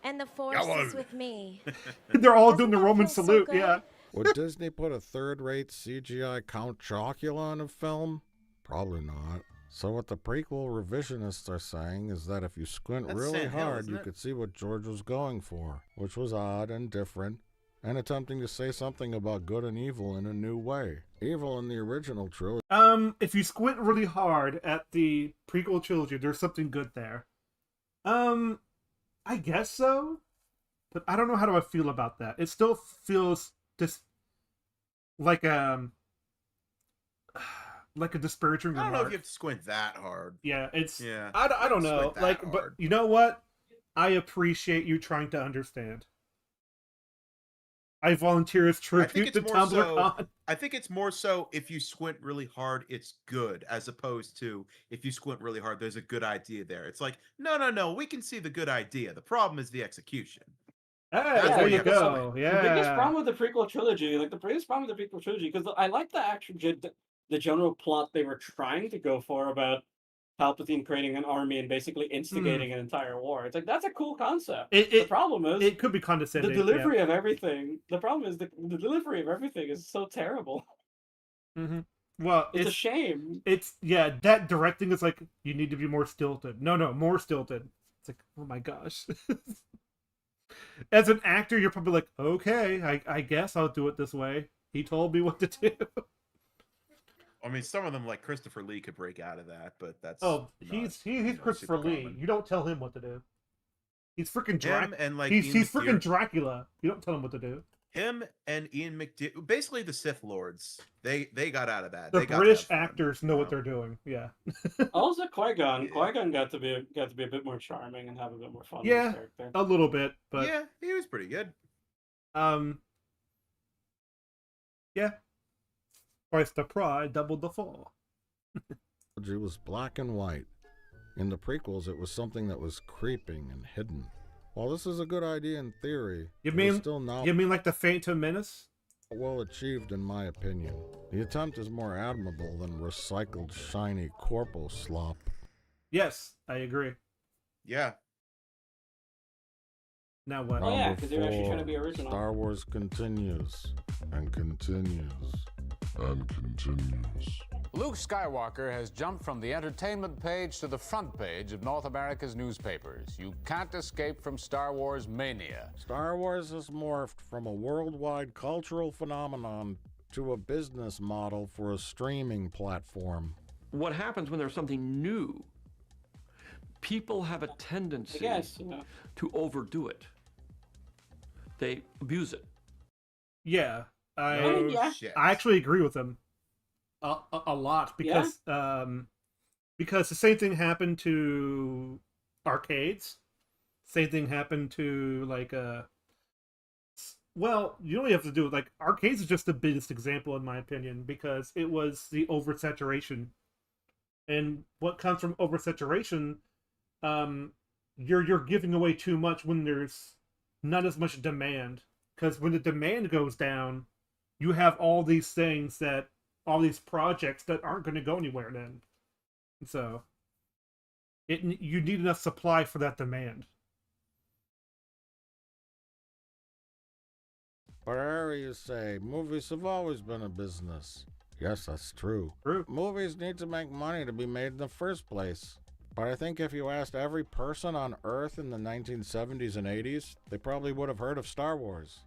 and the Force is with me. they're all doing Doesn't the that Roman feel so salute. good? Yeah. Would Disney put a third-rate CGI Count Chocula in a film? Probably not. So what the prequel revisionists are saying is that if you squint That's really Sand Hill, hard, isn't you it? could see what George was going for, which was odd and different, and attempting to say something about good and evil in a new way. Evil in the original trilogy. If you squint really hard at the prequel trilogy, there's something good there. I guess so, but I don't know how do I feel about that. It still feels just like a disparaging I don't know if remark. you have to squint that hard. Yeah, it's Yeah. I don't know. Squint that Like, but hard. you know what? I appreciate you trying to understand. I volunteer as I think tribute it's to more so. TumblrCon. I think it's more so if you squint really hard, it's good, as opposed to if you squint really hard, there's a good idea there. It's like, no, we can see the good idea. The problem is the execution. Hey, That's there what you have to go. say. Yeah. The biggest problem with the prequel trilogy, like the biggest problem with the prequel trilogy, because I like the actual the general plot they were trying to go for about Palpatine creating an army and basically instigating an entire war. It's like that's a cool concept. The problem is it could be condescending. the delivery of everything. The problem is the delivery of everything is so terrible. Mm-hmm. Well, It's a shame. It's that directing is like you need to be more stilted. No, more stilted. It's like, oh my gosh. As an actor, you're probably like, okay, I guess I'll do it this way. He told me what to do. I mean, some of them, like Christopher Lee, could break out of that, but that's he's Christopher Lee. common. You don't tell him what to do. He's freaking Him and, like, he's Ian freaking McDiarmid. Dracula. You don't tell him what to do. Him and Ian McDiarmid, basically the Sith Lords, they got out of that. The They got to British have fun, actors know what they're doing. Yeah. Also, Qui-Gon. Qui-Gon got to be a bit more charming and have a bit more fun with his Yeah, character. a little bit, but yeah, he was pretty good. Yeah. Twice the pride, double the fall. It was black and white. In the prequels, it was something that was creeping and hidden. While this is a good idea in theory, You mean still not you mean like the Phantom Menace? well achieved in my opinion. The attempt is more admirable than recycled shiny corpo slop. Yes, I agree. Yeah. Now what? Oh yeah, Number because they're actually trying to 4, be original. Star Wars continues and continues and continues. Luke Skywalker has jumped from the entertainment page to the front page of North America's newspapers. You can't escape from Star Wars mania. Star Wars has morphed from a worldwide cultural phenomenon to a business model for a streaming platform. What happens when there's something new? People have a tendency to overdo it. They abuse it. Yeah, yeah. I actually agree with him a lot because because the same thing happened to arcades. Same thing happened to like well, you only have to do it like arcades is just the biggest example in my opinion because it was the oversaturation. And what comes from oversaturation, you're giving away too much when there's not as much demand. Because when the demand goes down, you have all these things that all these projects that aren't going to go anywhere then. So you need enough supply for that demand. But I hear you say, movies have always been a business. Yes, that's true. True. Movies need to make money to be made in the first place. But I think if you asked every person on Earth in the 1970s and 80s, they probably would have heard of Star Wars.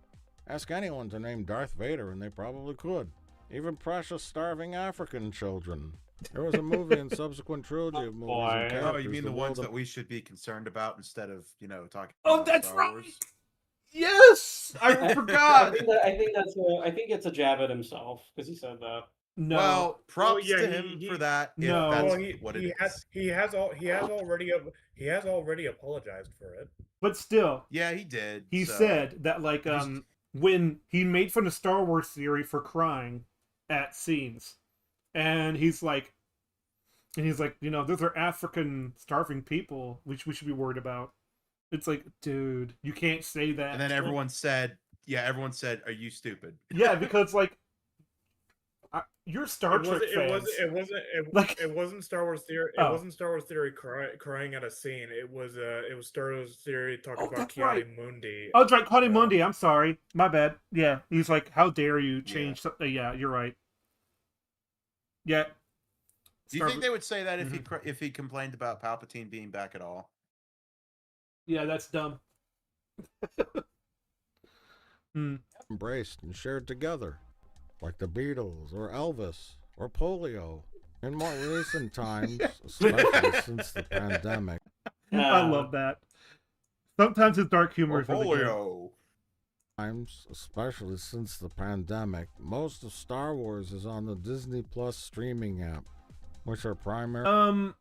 Ask anyone to name Darth Vader and they probably could. Even precious starving African children. There was a movie and subsequent trilogy of movies and characters. Oh, you mean the ones world that we should be concerned about instead of, talking Oh, about that's Star right! Wars? Yes! I forgot! I think it's a jab at himself because he said that. No. Well, props yeah, to him for that. If No. that's Well, what it he is. has already apologized for it. But still, Yeah, he did. he so- said that like when he made fun of Star Wars theory for crying at scenes, and he's like, those are African starving people which we should be worried about. It's like, dude, you can't say that. And then everyone said, "Are you stupid?" Yeah, because like you're Star Trek fans. It wasn't Star Wars theory. It wasn't Star Wars theory crying at a scene. It was Star Wars theory talking about that's Kiadi right. Mundi. Oh, that's right, Connie Mundi. I'm sorry, my bad. Yeah, he's like, how dare you change something? Yeah, you're right. Yeah. Do you think they would say that if he complained about Palpatine being back at all? Yeah, that's dumb. Embraced and shared together, like the Beatles or Elvis or polio. In more recent times, especially since the pandemic. I love that. Sometimes his dark humor is really good. Polio. Times, especially since the pandemic, most of Star Wars is on the Disney Plus streaming app, which are primary.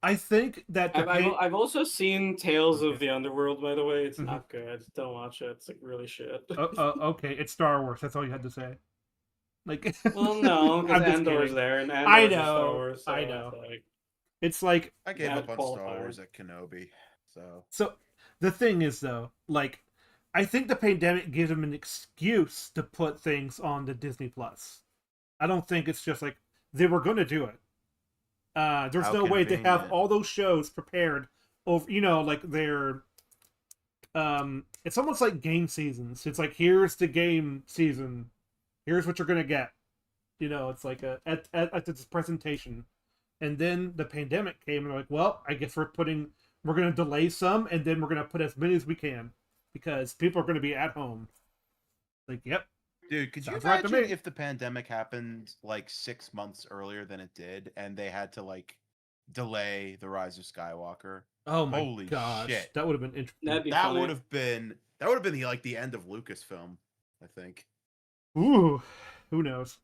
I think that I've also seen Tales of the Underworld. By the way, it's not good. Don't watch it. It's like really shit. Okay, it's Star Wars. That's all you had to say. Like, well, no, because I'm just Andor's kidding. there, and I Andor's know, Star Wars. So I know. It's like It's like I gave up on Star Wars at Kenobi. So the thing is, though, like, I think the pandemic gives them an excuse to put things on the Disney Plus. I don't think it's just like they were going to do it. There's How no way they have convenient. all those shows prepared over, like they're. It's almost like game seasons. It's like, here's the game season. Here's what you're gonna get. It's like at this presentation, and then the pandemic came, and they're like, well, I guess we're gonna delay some, and then we're gonna put as many as we can because people are gonna be at home. Like, yep. Dude, could you Sounds right to imagine me. if the pandemic happened like 6 months earlier than it did, and they had to like delay the Rise of Skywalker? Oh my Holy gosh, shit! that would have been interesting. That'd be That funny. would have been like the end of Lucasfilm. I think. Ooh, who knows?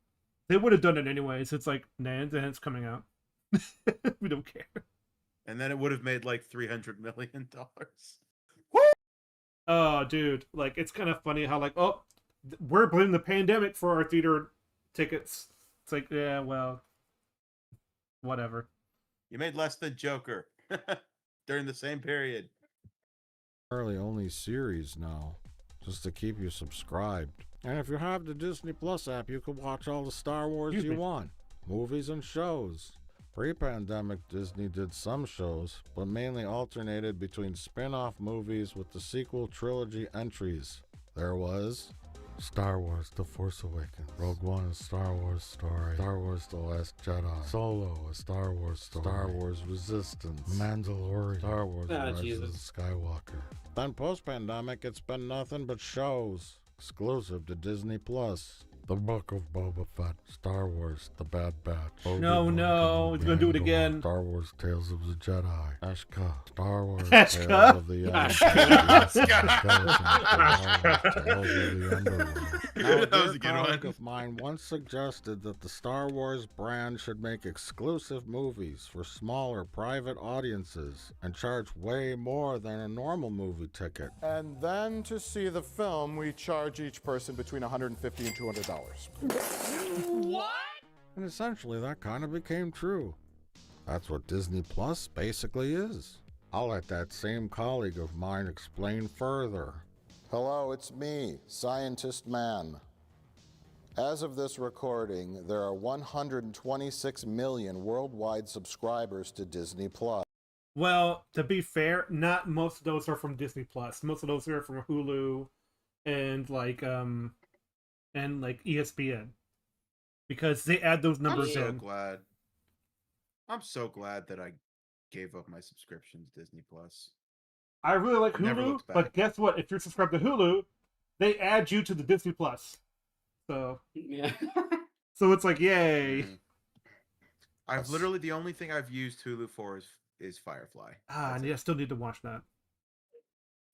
They would have done it anyways. It's like, nah, it's coming out. We don't care. And then it would have made like $300 million. Oh, dude, like it's kind of funny how like, oh, we're blaming the pandemic for our theater tickets. It's like, yeah, well, whatever. You made less than Joker during the same period. Early only series now, just to keep you subscribed. And if you have the Disney Plus app, you can watch all the Star Wars you want, movies and shows. Pre-pandemic, Disney did some shows, but mainly alternated between spin-off movies with the sequel trilogy entries. There was Star Wars The Force Awakens, Rogue One, a Star Wars story, Star Wars The Last Jedi, Solo, a Star Wars story, Star Wars Resistance, Mandalorian, Star Wars Rise of Skywalker. Then post-pandemic, it's been nothing but shows, exclusive to Disney Plus. The Book of Boba Fett, Star Wars The Bad Batch. No, it's gonna do it again. Star Wars Tales of the Jedi. Ashka. Star Wars Ashka? Tales of the That was a good colleague one. of mine once suggested that the Star Wars brand should make exclusive movies for smaller private audiences and charge way more than a normal movie ticket. And then to see the film, we charge each person between $150 and $200. What? And essentially that kind of became true. That's what Disney Plus basically is. I'll let that same colleague of mine explain further. Hello, it's me, Scientist Man. As of this recording, there are 126 million worldwide subscribers to Disney Plus. Well, to be fair, not most of those are from Disney Plus. Most of those are from Hulu and like ESPN. Because they add those numbers in. I'm so glad that I gave up my subscription to Disney Plus. I really like Never Hulu, looked back. but guess what? If you're subscribed to Hulu, they add you to the Disney Plus. So yeah. So it's like, yay. I've literally the only thing I've used Hulu for is Firefly. Ah, and I still need to watch that.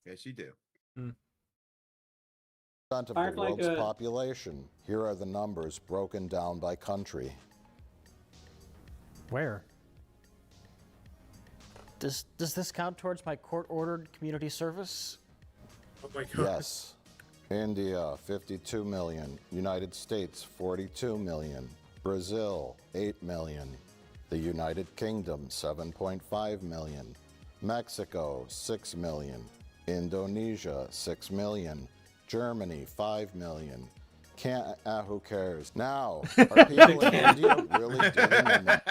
Yes, you do. Of the Firefly world's good. population. Here are the numbers broken down by country. Where? Does this count towards my court-ordered community service? Oh my god. Yes. India, 52 million. United States, 42 million. Brazil, 8 million. The United Kingdom, 7.5 million. Mexico, 6 million. Indonesia, 6 million. Germany, 5 million. Who cares? Now, are people in India really doing it?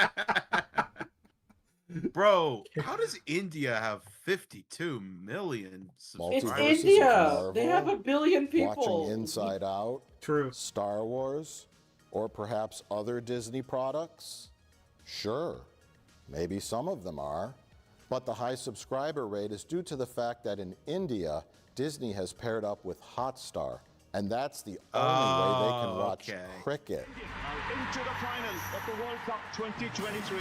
Bro, how does India have 52 million subscribers? It's India. They have 1 billion people. Watching Inside Out, True. Star Wars, or perhaps other Disney products? Sure, maybe some of them are. But the high subscriber rate is due to the fact that in India, Disney has paired up with Hotstar, and that's the only way they can watch cricket. Into the final of the World Cup 2023.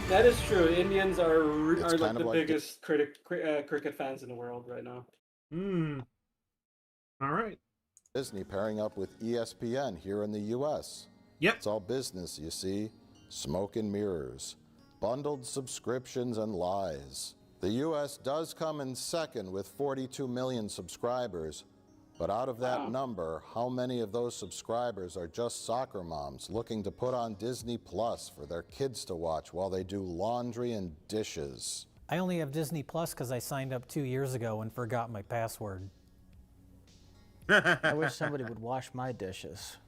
That is true. Indians are kind like of the like biggest cricket fans in the world right now. All right. Disney pairing up with ESPN here in the U.S. Yep. It's all business, you see. Smoke and mirrors, bundled subscriptions and lies. The U.S. does come in second with 42 million subscribers, but out of that number, how many of those subscribers are just soccer moms looking to put on Disney Plus for their kids to watch while they do laundry and dishes? I only have Disney Plus because I signed up 2 years ago and forgot my password. I wish somebody would wash my dishes.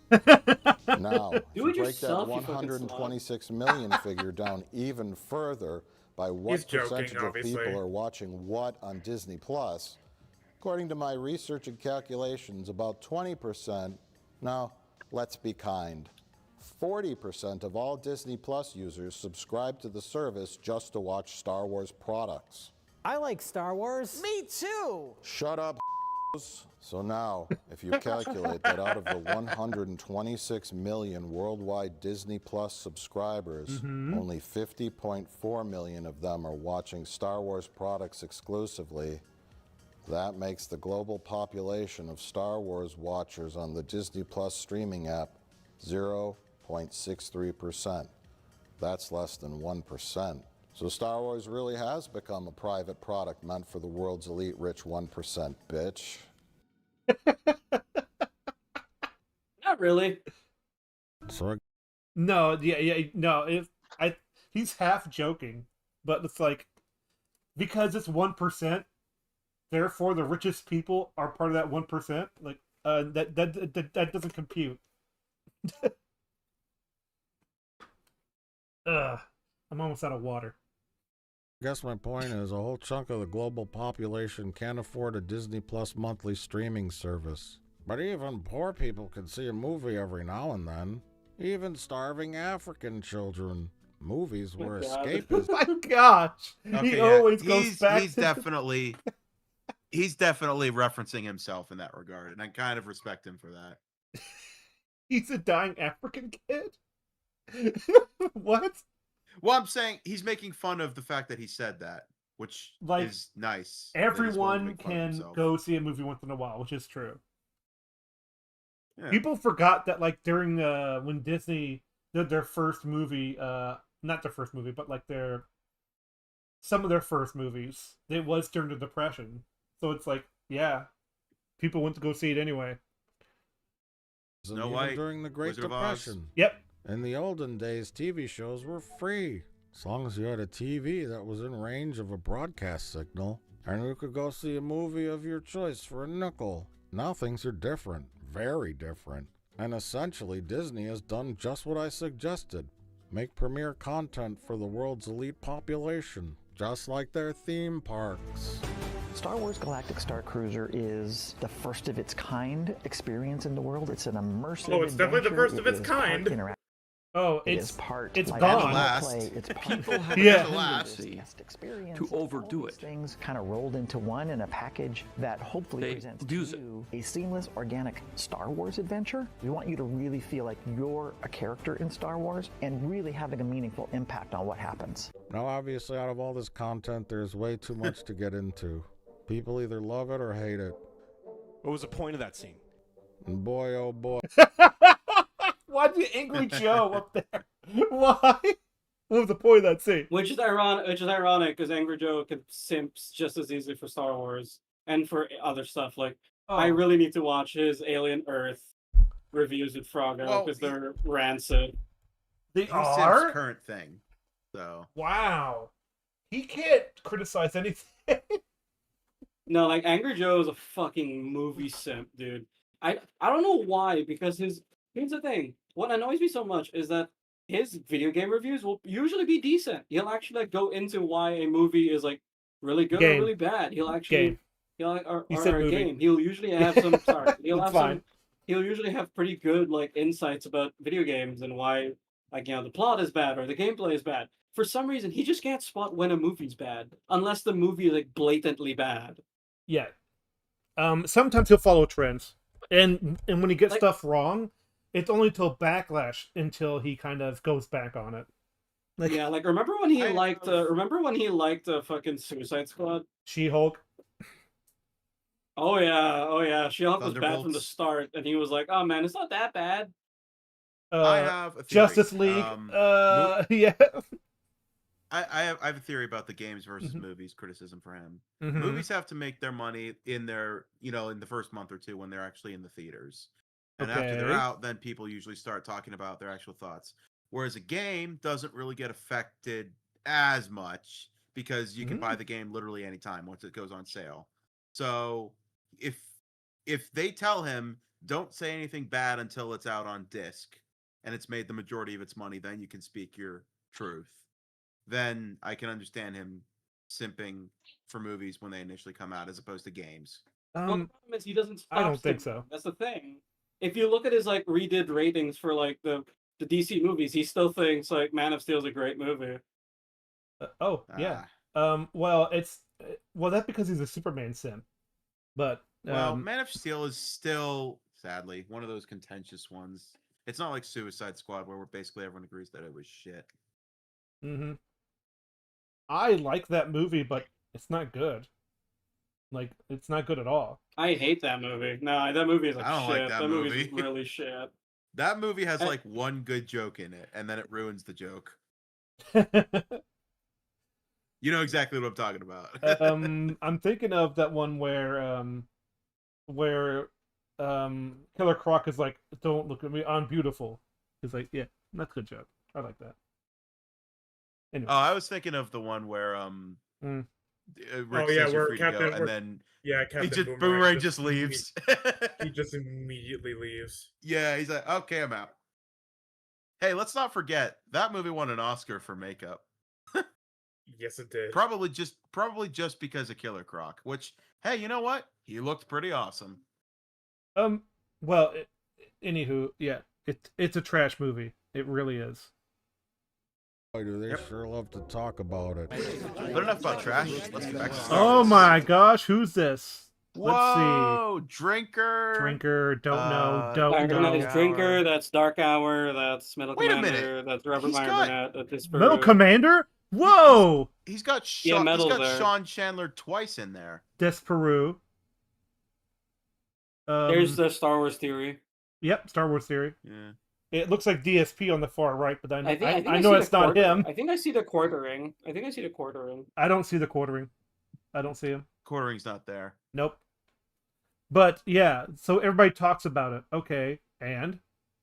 Now, if Do it you break that yourself, you fucking 126 million figure down even further by what He's joking, percentage of obviously. people are watching what on Disney Plus, according to my research and calculations, about 20%, no, let's be kind, 40% of all Disney Plus users subscribe to the service just to watch Star Wars products. I like Star Wars. Me too. Shut up. So now, if you calculate that out of the 126 million worldwide Disney Plus subscribers, only 50.4 million of them are watching Star Wars products exclusively, That makes the global population of Star Wars watchers on the Disney Plus streaming app 0.63%. That's less than 1%. So Star Wars really has become a private product meant for the world's elite rich 1%, bitch. Not really. So No, no. He's half joking, but it's like because it's 1%, therefore the richest people are part of that 1%. Like that doesn't compute. Ugh, I'm almost out of water. I guess my point is a whole chunk of the global population can't afford a Disney Plus monthly streaming service. But even poor people can see a movie every now and then. Even starving African children. Movies were escapism. My gosh, Okay, he yeah. always goes back. He's definitely referencing himself in that regard, and I kind of respect him for that. He's a dying African kid. What? Well, I'm saying he's making fun of the fact that he said that, which Like, is nice. that he's willing to Everyone make fun of can himself. go see a movie once in a while, which is true. Yeah. People forgot that, like, during when Disney did their first movie, not their first movie, but like some of their first movies, it was during the Depression. So it's like, yeah, people went to go see it anyway. Snow White, during the Great Wizard of Oz. Depression. Yep. In the olden days, TV shows were free. As long as you had a TV that was in range of a broadcast signal, and you could go see a movie of your choice for a nickel. Now things are different. Very different. And essentially, Disney has done just what I suggested. Make premier content for the world's elite population, just like their theme parks. Star Wars Galactic Star Cruiser is the first of its kind experience in the world. It's an immersive Oh, it's definitely the adventure. first of It its is part kind. interactive. Oh, It is part it's live gone. action play. It's part People have Yeah. a tendency experience. to overdo it. Things kind of rolled into one in a package that hopefully They presents abuse to you a seamless, organic Star Wars adventure. We want you to really feel like you're a character in Star Wars and really having a meaningful impact on what happens. Now, obviously, out of all this content, there's way too much to get into. People either love it or hate it. What was the point of that scene? And boy, oh boy. Why'd you Angry Joe up there? Why? What was the point of that scene? Which is ironic because Angry Joe can simps just as easily for Star Wars and for other stuff. Like, I really need to watch his Alien Earth reviews with Frogger because they're rancid. They He are? Sim's current thing. So Wow. He can't criticize anything. No, like Angry Joe is a fucking movie simp, dude. I don't know why, because here's the thing. What annoys me so much is that his video game reviews will usually be decent. He'll actually like go into why a movie is like really good Game. or really bad. He'll actually Game. or He said a movie. game. He'll usually have some he'll It's have fine. he'll usually have pretty good like insights about video games and why like the plot is bad or the gameplay is bad. For some reason, he just can't spot when a movie's bad unless the movie is like blatantly bad. Yeah. Sometimes he'll follow trends. And when he gets stuff wrong, it's only till Backlash until he kind of goes back on it. Like, Yeah, like remember when he liked fucking Suicide Squad? She-Hulk. Oh yeah. She-Hulk was bad from the Thunderbolts. start, and he was like, "Oh man, it's not that bad." I have a theory. Justice League. Yeah. I have a theory about the games versus movies criticism for him. Mhm. Movies have to make their money in their, in the first month or two when they're actually in the theaters. And after they're Okay. out, then people usually start talking about their actual thoughts. Whereas a game doesn't really get affected as much because you can buy the game literally anytime once it goes on sale. So if they tell him don't say anything bad until it's out on disc and it's made the majority of its money, then you can speak your truth. Then I can understand him simping for movies when they initially come out as opposed to games. Well, the problem is he doesn't stop. I don't think simping. so. That's the thing. If you look at his like redid ratings for like the DC movies, he still thinks like Man of Steel is a great movie. Yeah. Well, that's because he's a Superman simp. But Man of Steel is still, sadly, one of those contentious ones. It's not like Suicide Squad where basically everyone agrees that it was shit. I like that movie, but it's not good. Like, it's not good at all. I hate that movie. No, that movie is like I don't shit. like that movie's movie. really shit. That movie has I- like one good joke in it, and then it ruins the joke. You know exactly what I'm talking about. I'm thinking of that one where Killer Croc is like, "Don't look at me, I'm beautiful." He's like, "Yeah, that's a good joke. I like that." Anyway. Oh, I was thinking of the one where Rick says you're where free to go, and then Captain Boomerang just leaves. He just immediately leaves. Yeah, he's like, okay, I'm out. Hey, let's not forget that movie won an Oscar for makeup. Yes, it did. Probably just because of Killer Croc. Which, hey, you know what? He looked pretty awesome. Well, anywho, yeah, it's a trash movie. It really is. Boy, do they sure love to talk about it. But enough about trash. Let's get back to Star Oh Wars. my gosh, who's this? Whoa, Let's see. Drinker. Drinker, don't know, don't Iron know. Knight's Drinker, that's Dark Hour, that's Metal Wait a Commander, minute. that's Rubber He's Iron got- Burnett, that's Disparu. Metal Commander? Whoa! He's got Yeah, Sean, Metal's there. Sean Chandler twice in there. Desperu. There's the Star Wars theory. Yep, Star Wars Theory. Yeah. It looks like DSP on the far right, but I think know see it's the not quarter- him. I think I see the quartering. I think I see the quartering. I don't see the quartering. I don't see him. Quartering's not there. Nope. But yeah, so everybody talks about it. Okay, and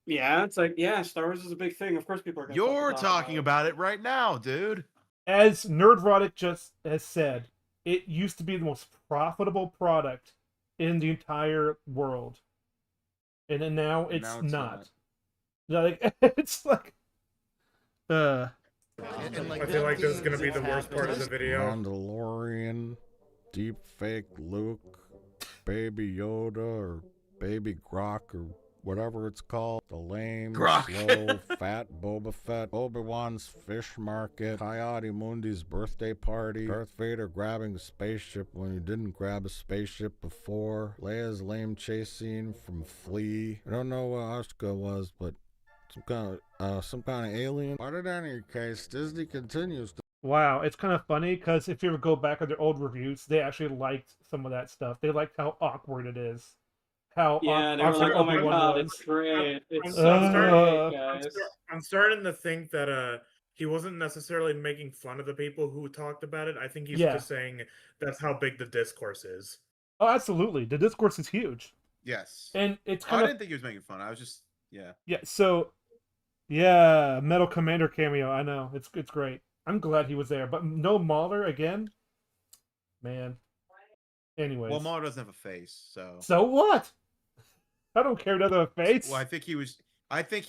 Yeah, it's like, yeah, Star Wars is a big thing. Of course people are going to You're talking about it right now, dude. as Nerdrotic just has said, it used to be the most profitable product in the entire world, and then now it's not. Like it's like, I feel like this is gonna be the worst part of the video. Mandalorian, deep fake Luke, Baby Yoda, or Baby Grok, or whatever it's called. The lame, Grok. slow, fat Boba Fett, Obi-Wan's fish market, Coyote Mundi's birthday party, Darth Vader grabbing a spaceship when he didn't grab a spaceship before, Leia's lame chase scene from Flea. I don't know what Ashka was, but some kind of alien. But in any case, Disney continues to. wow, it's kind of funny because if you ever go back on their old reviews, they actually liked some of that stuff. They liked how awkward it is. How Yeah, they were like, oh my god, it's great. It's so great, guys. I'm starting to think that he wasn't necessarily making fun of the people who talked about it. I think he's Yeah. just saying that's how big the discourse is. Oh, absolutely. The discourse is huge. Yes. And it's I kind of didn't think he was making fun. I was just yeah. yeah. So yeah, Metal Commander cameo. I know it's great. I'm glad he was there, but no Mauler again. Man. Anyways. Well, Mauler doesn't have a face, so. So what? I don't care another face. Well, I think he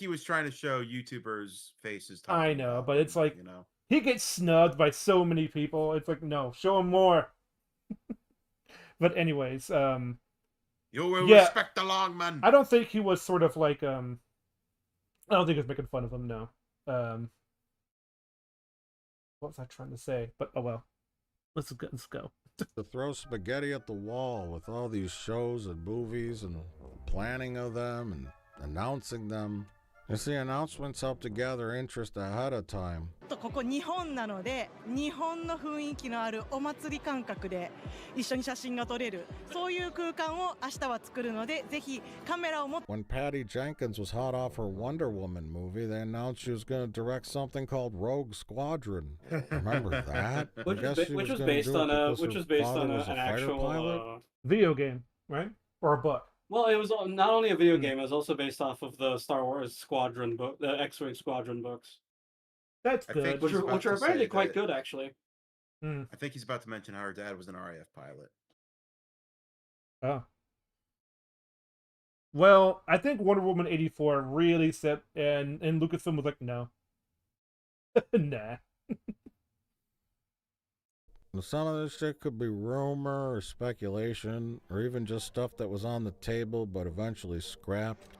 was trying to show YouTubers' faces. I know, but it's like you know. he gets snubbed by so many people. It's like no, show him more. But anyways, You will yeah, respect the long man. I don't think he was sort of like I don't think he was making fun of him. No. What was I trying to say? But oh well. Let's go. To throw spaghetti at the wall with all these shows and movies and planning of them and announcing them. You see, announcements help to gather interest ahead of time. ここ日本なので日本の雰囲気のあるお祭り感覚で一緒に写真が撮れるそういう空間を明日は作るのでぜひカメラを持って When Patty Jenkins was hot off her Wonder Woman movie, they announced she was going to direct something called Rogue Squadron. Remember that? Which I guess was she was gonna based do it on a because which her was based father on was a an fighter actual pilot? Video game, right? Or a book. well, it was not only a video game, it was also based off of the Star Wars Squadron book, the X-Wing Squadron books. That's I good. think Which he's are about which to are apparently say quite that- good, actually. I think he's about to mention how her dad was an RAF pilot. Oh. Well, I think Wonder Woman 84 really set, and Lucasfilm was like, no. Nah. Some of this shit could be rumor or speculation, or even just stuff that was on the table but eventually scrapped.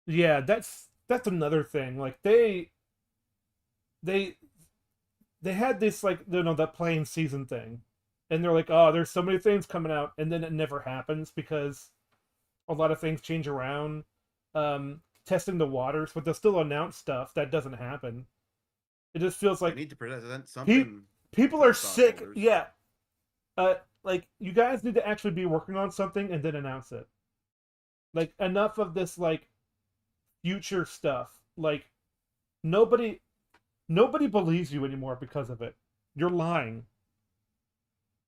Yeah, that's another thing. Like they had this like that playing season thing, and they're like, oh, there's so many things coming out, and then it never happens because a lot of things change around, testing the waters, but they'll still announce stuff that doesn't happen. It just feels like They need to present something. people are sick. Yeah. like, you guys need to actually be working on something and then announce it. Like, enough of this, like, future stuff. Like, nobody believes you anymore because of it. You're lying.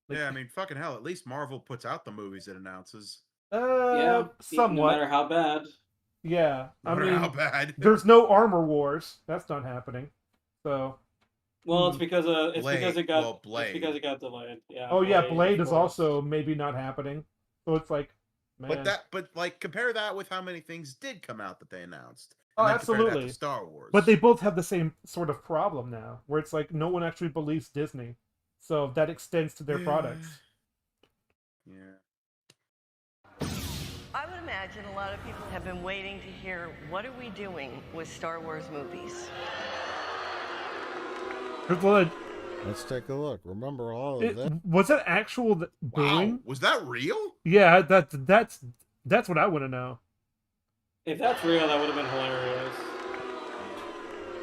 Like, yeah, I mean, fucking hell. At least Marvel puts out the movies it announces. Yeah, somewhat. no matter how bad. Yeah, I mean, how bad. There's no Armor Wars. That's not happening. So. Well, it's because Blade. it got Well, Blade. it's because it got delayed. Yeah. Oh yeah, Blade of is course. also maybe not happening. So it's like, man. But like compare that with how many things did come out that they announced. Oh, And then compare absolutely. that to Star Wars. But they both have the same sort of problem now, where it's like no one actually believes Disney, so that extends to their products. Yeah. I would imagine a lot of people have been waiting to hear, what are we doing with Star Wars movies? Let's take a look. Remember all of that? Was that actual booing? Wow, was that real? Yeah, that's what I want to know. If that's real, that would have been hilarious.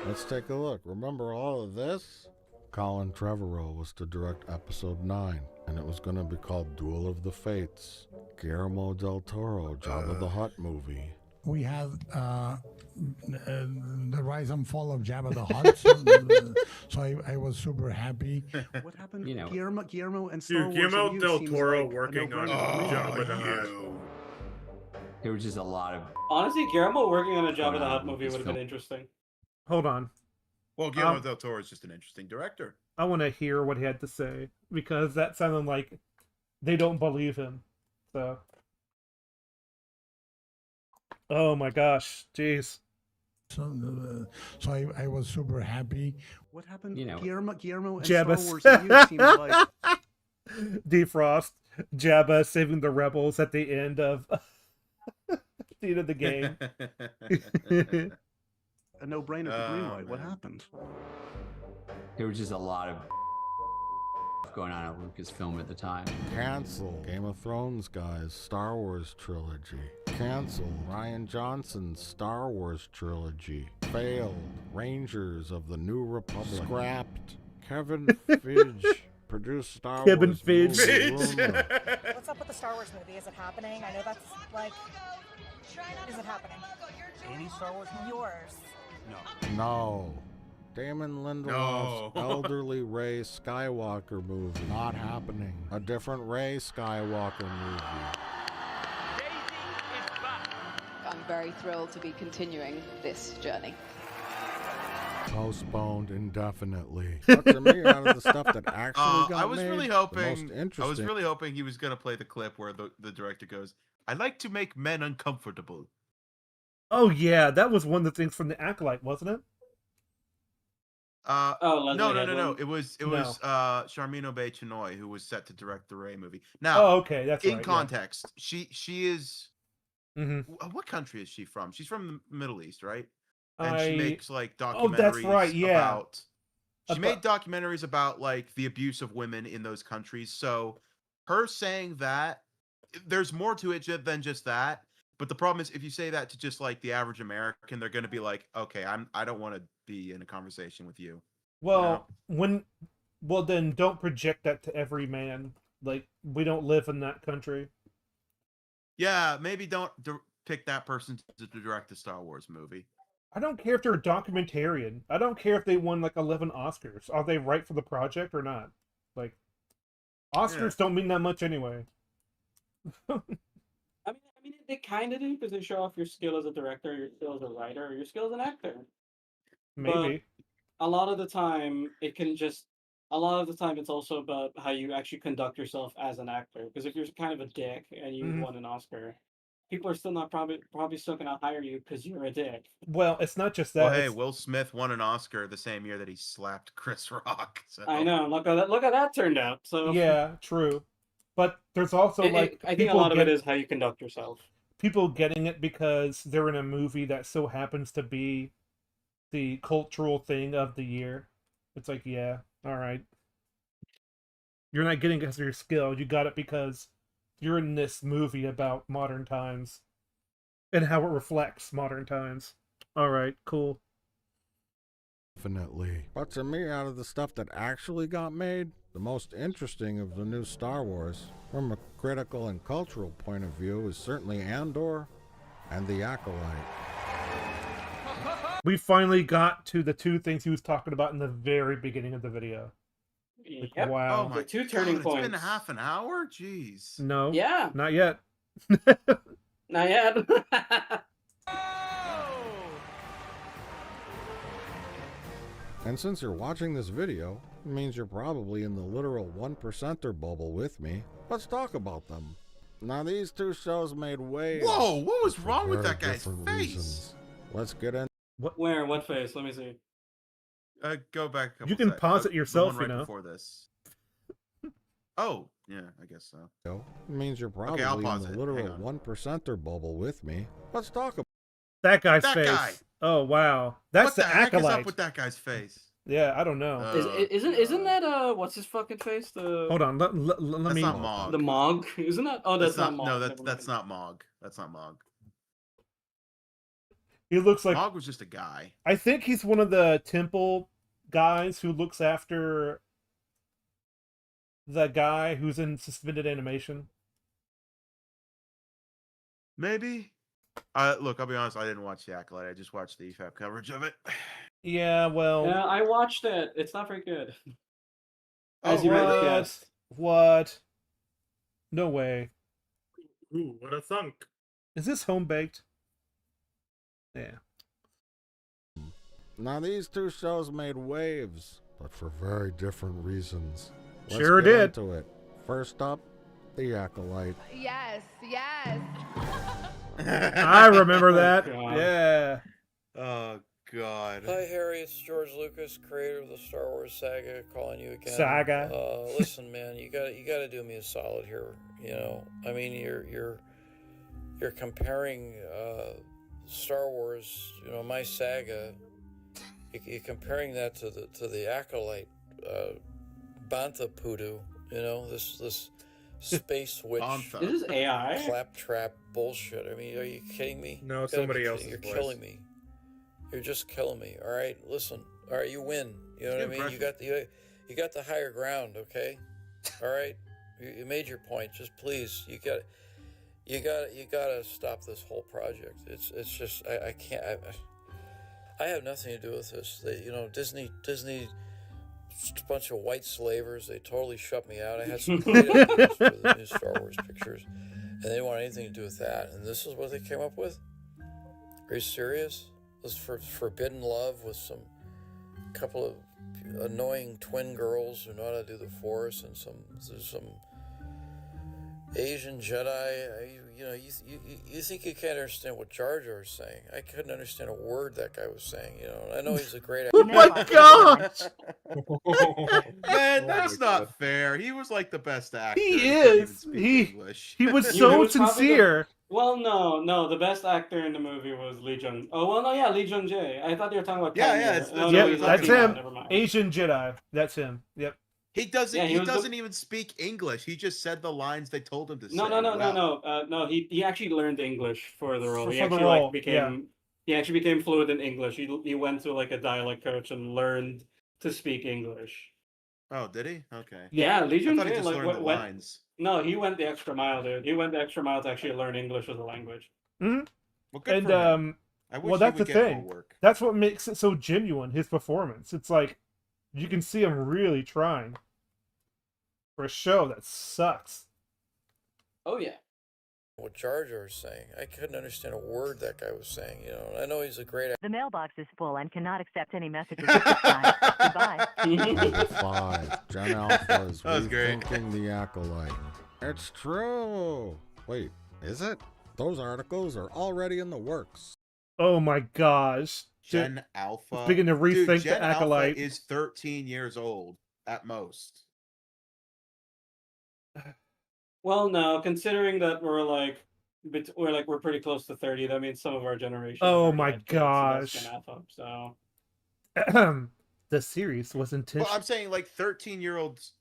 Let's take a look. Remember all of this? Colin Trevorrow was to direct episode 9, and it was going to be called Duel of the Fates. Guillermo del Toro, Jabba the Hutt movie. We have the rise and fall of Jabba the Hutt. So I was super happy. What happened? You know, Guillermo and Star Wars. Guillermo and del seems Toro like a working on no-brainer. Jabba the Hutt. there was just a lot of. Honestly, Guillermo working on a Jabba the Wow, Hutt movie this would have been film- interesting. Hold on. Well, Guillermo del Toro is just an interesting director. I want to hear what he had to say, because that sounded like they don't believe him. So. Oh my gosh, jeez. So I was super happy. What happened? You know, Guillermo and Jabba. Star Wars and you seems like. Defrost, Jabba saving the rebels at the end of the end of the game. A no-brainer for Greenlight. What happened? there was just a lot of going on at Lucasfilm at the time. Cancel Game of Thrones, guys. Star Wars trilogy. Cancel Ryan Johnson's Star Wars trilogy. Failed Rangers of the New Republic. Scrapped Kevin Feige produced Star Kevin Wars Feige. movie Rumor. What's up with the Star Wars movie? Is it happening? I know that's like, is it happening? Any Star Wars movie? Yours. No. Damon Lindelof's elderly Rey Skywalker movie. Not happening. A different Rey Skywalker movie. I'm very thrilled to be continuing this journey. Postponed indefinitely. But to me, out of the stuff that actually got I was made, really the hoping. most interesting. I was really hoping he was gonna play the clip where the director goes, "I like to make men uncomfortable." Oh yeah, that was one of the things from the Acolyte, wasn't it? Leslie No. Headland. It was No. Charmin Obey Chinoy who was set to direct the Ray movie. Now, Oh, okay, that's in right, yeah. context, she is. Mm-hmm. What country is she from? She's from the Middle East, right? And I- she makes like documentaries. Oh, that's right, yeah. About. She made documentaries about like the abuse of women in those countries. So, her saying that, there's more to it than just that. But the problem is, if you say that to just like the average American, they're going to be like, "Okay, I don't want to be in a conversation with you." Well, then don't project that to every man. Like, we don't live in that country. Yeah, maybe don't pick that person to direct the Star Wars movie. I don't care if they're a documentarian. I don't care if they won like 11 Oscars. Are they right for the project or not? Like, Oscars don't mean that much anyway. I mean, they kind of do because they show off your skill as a director, your skill as a writer, or your skill as an actor. Maybe. But a lot of the time, it's also about how you actually conduct yourself as an actor. Because if you're kind of a dick and you Mhm. won an Oscar, people are still not probably still gonna hire you because you're a dick. Well, it's not just that. Well, hey, it's- Will Smith won an Oscar the same year that he slapped Chris Rock. So. I know. Look how that turned out. So Yeah, true. But there's also like I think a lot of it is how you conduct yourself. People getting it because they're in a movie that so happens to be the cultural thing of the year. It's like, yeah, all right. You're not getting it because of your skill. You got it because you're in this movie about modern times and how it reflects modern times. All right, cool. Definitely. But to me, out of the stuff that actually got made, The most interesting of the new Star Wars, from a critical and cultural point of view, is certainly Andor and the Acolyte. We finally got to the two things he was talking about in the very beginning of the video. Like, Yep. wow. Oh my The two turning God, points. It's been half an hour? Jeez. No. Yeah. Not yet. Not yet. And since you're watching this video, it means you're probably in the literal 1%er bubble with me. Let's talk about them. Now, these two shows made waves. Whoa, what was for wrong with very that guy's different face? reasons. Let's get in. Where? What face? Let me see. Go back. a couple You can sec- pause it the yourself, one right you know. before this. Oh, yeah, I guess so. It means you're probably I'll in pause the it. literal Hang on. 1%er bubble with me. Let's talk about That guy's That face. guy. Oh wow. That's What the the heck is Acolyte. up with that guy's face? Yeah, I don't know. Isn't that what's his fucking face? The Hold on, let That's me. not Mog. The Mog, isn't that? Oh, that's not Mog. No, Never that's mind. not Mog. That's not Mog. He looks like Mog was just a guy. I think he's one of the temple guys who looks after the guy who's in suspended animation. Maybe. Look, I'll be honest. I didn't watch the Acolyte. I just watched the EFAP coverage of it. Yeah, well. Yeah, I watched it. It's not very good. As Oh, you might really? have guessed. What? No way. Ooh, what a thunk. Is this home baked? Yeah. Now, these two shows made waves, but for very different reasons. Let's Sure get did. into it. First up, the Acolyte. Yes, yes. I remember that. God. Yeah. Oh God. Hi Harry, it's George Lucas, creator of the Star Wars saga, calling you again. Saga. Listen, man, you gotta do me a solid here. You know, I mean, you're comparing Star Wars, you know, my saga. You're comparing that to the Acolyte, Bantha Poodoo. You know, this space witch. This is AI. Claptrap bullshit. I mean, are you kidding me? No, You gotta somebody be kidding. else's You're voice. killing me. You're just killing me. All right, listen. All right, you win. You know what I Good mean? You got the higher ground. Okay. All right. You made your point. Just please, you gotta stop this whole project. It's just I can't. I have nothing to do with this. You know, Disney. Just a bunch of white slavers. They totally shut me out. I had some great ideas for the new Star Wars pictures, and they didn't want anything to do with that. And this is what they came up with? Are you serious? This forbidden love with some couple of annoying twin girls who know how to do the Force, and some Asian Jedi. You think you can't understand what Jar Jar is saying? I couldn't understand a word that guy was saying. You know, I know he's a great. Oh my gosh! Man, that's not fair. He was like the best actor. He couldn't even is. speak English. He was He so was probably sincere. Well, no. The best actor in the movie was Lee Jung. Oh, well, no, yeah, Lee Jung Jae. I thought you were talking about. Yeah, Ken yeah, there. it's- Oh, that's no, what Yep, he's that's not. him. Never mind. Asian Jedi. That's him. Yep. He doesn't. Yeah, he he was doesn't even speak English. He just said the lines they told him to say. No. Well, No, he actually learned English for the role. For He the actually role, like became. He actually became fluent in English. He went to like a dialect coach and learned to speak English. Oh, did he? Okay. Yeah, Lee I Jung thought he Jae just like learned the went. lines. No, he went the extra mile, dude. He went the extra mile to actually learn English as a language. Hmm. Well, good And for him. I wish well, he that's the would get more thing. work. That's what makes it so genuine. His performance. It's like you can see him really trying for a show that sucks. Oh yeah. What Jar Jar is saying, I couldn't understand a word that guy was saying. You know, I know he's a great. The mailbox is full and cannot accept any messages at this time. Goodbye. Number 5, Gen Alpha is That was great. rethinking the Acolyte. It's true. Wait, is it? Those articles are already in the works. Oh my gosh. Gen Alpha. Speaking of Dude, rethink Gen the Acolyte. Alpha is 13 years old at most. Well, no, considering that we're pretty close to 30. That means some of our generation. Oh already my had kids, so that's gosh. gonna happen, so. The series was Well, intentional. I'm saying like 13-year-olds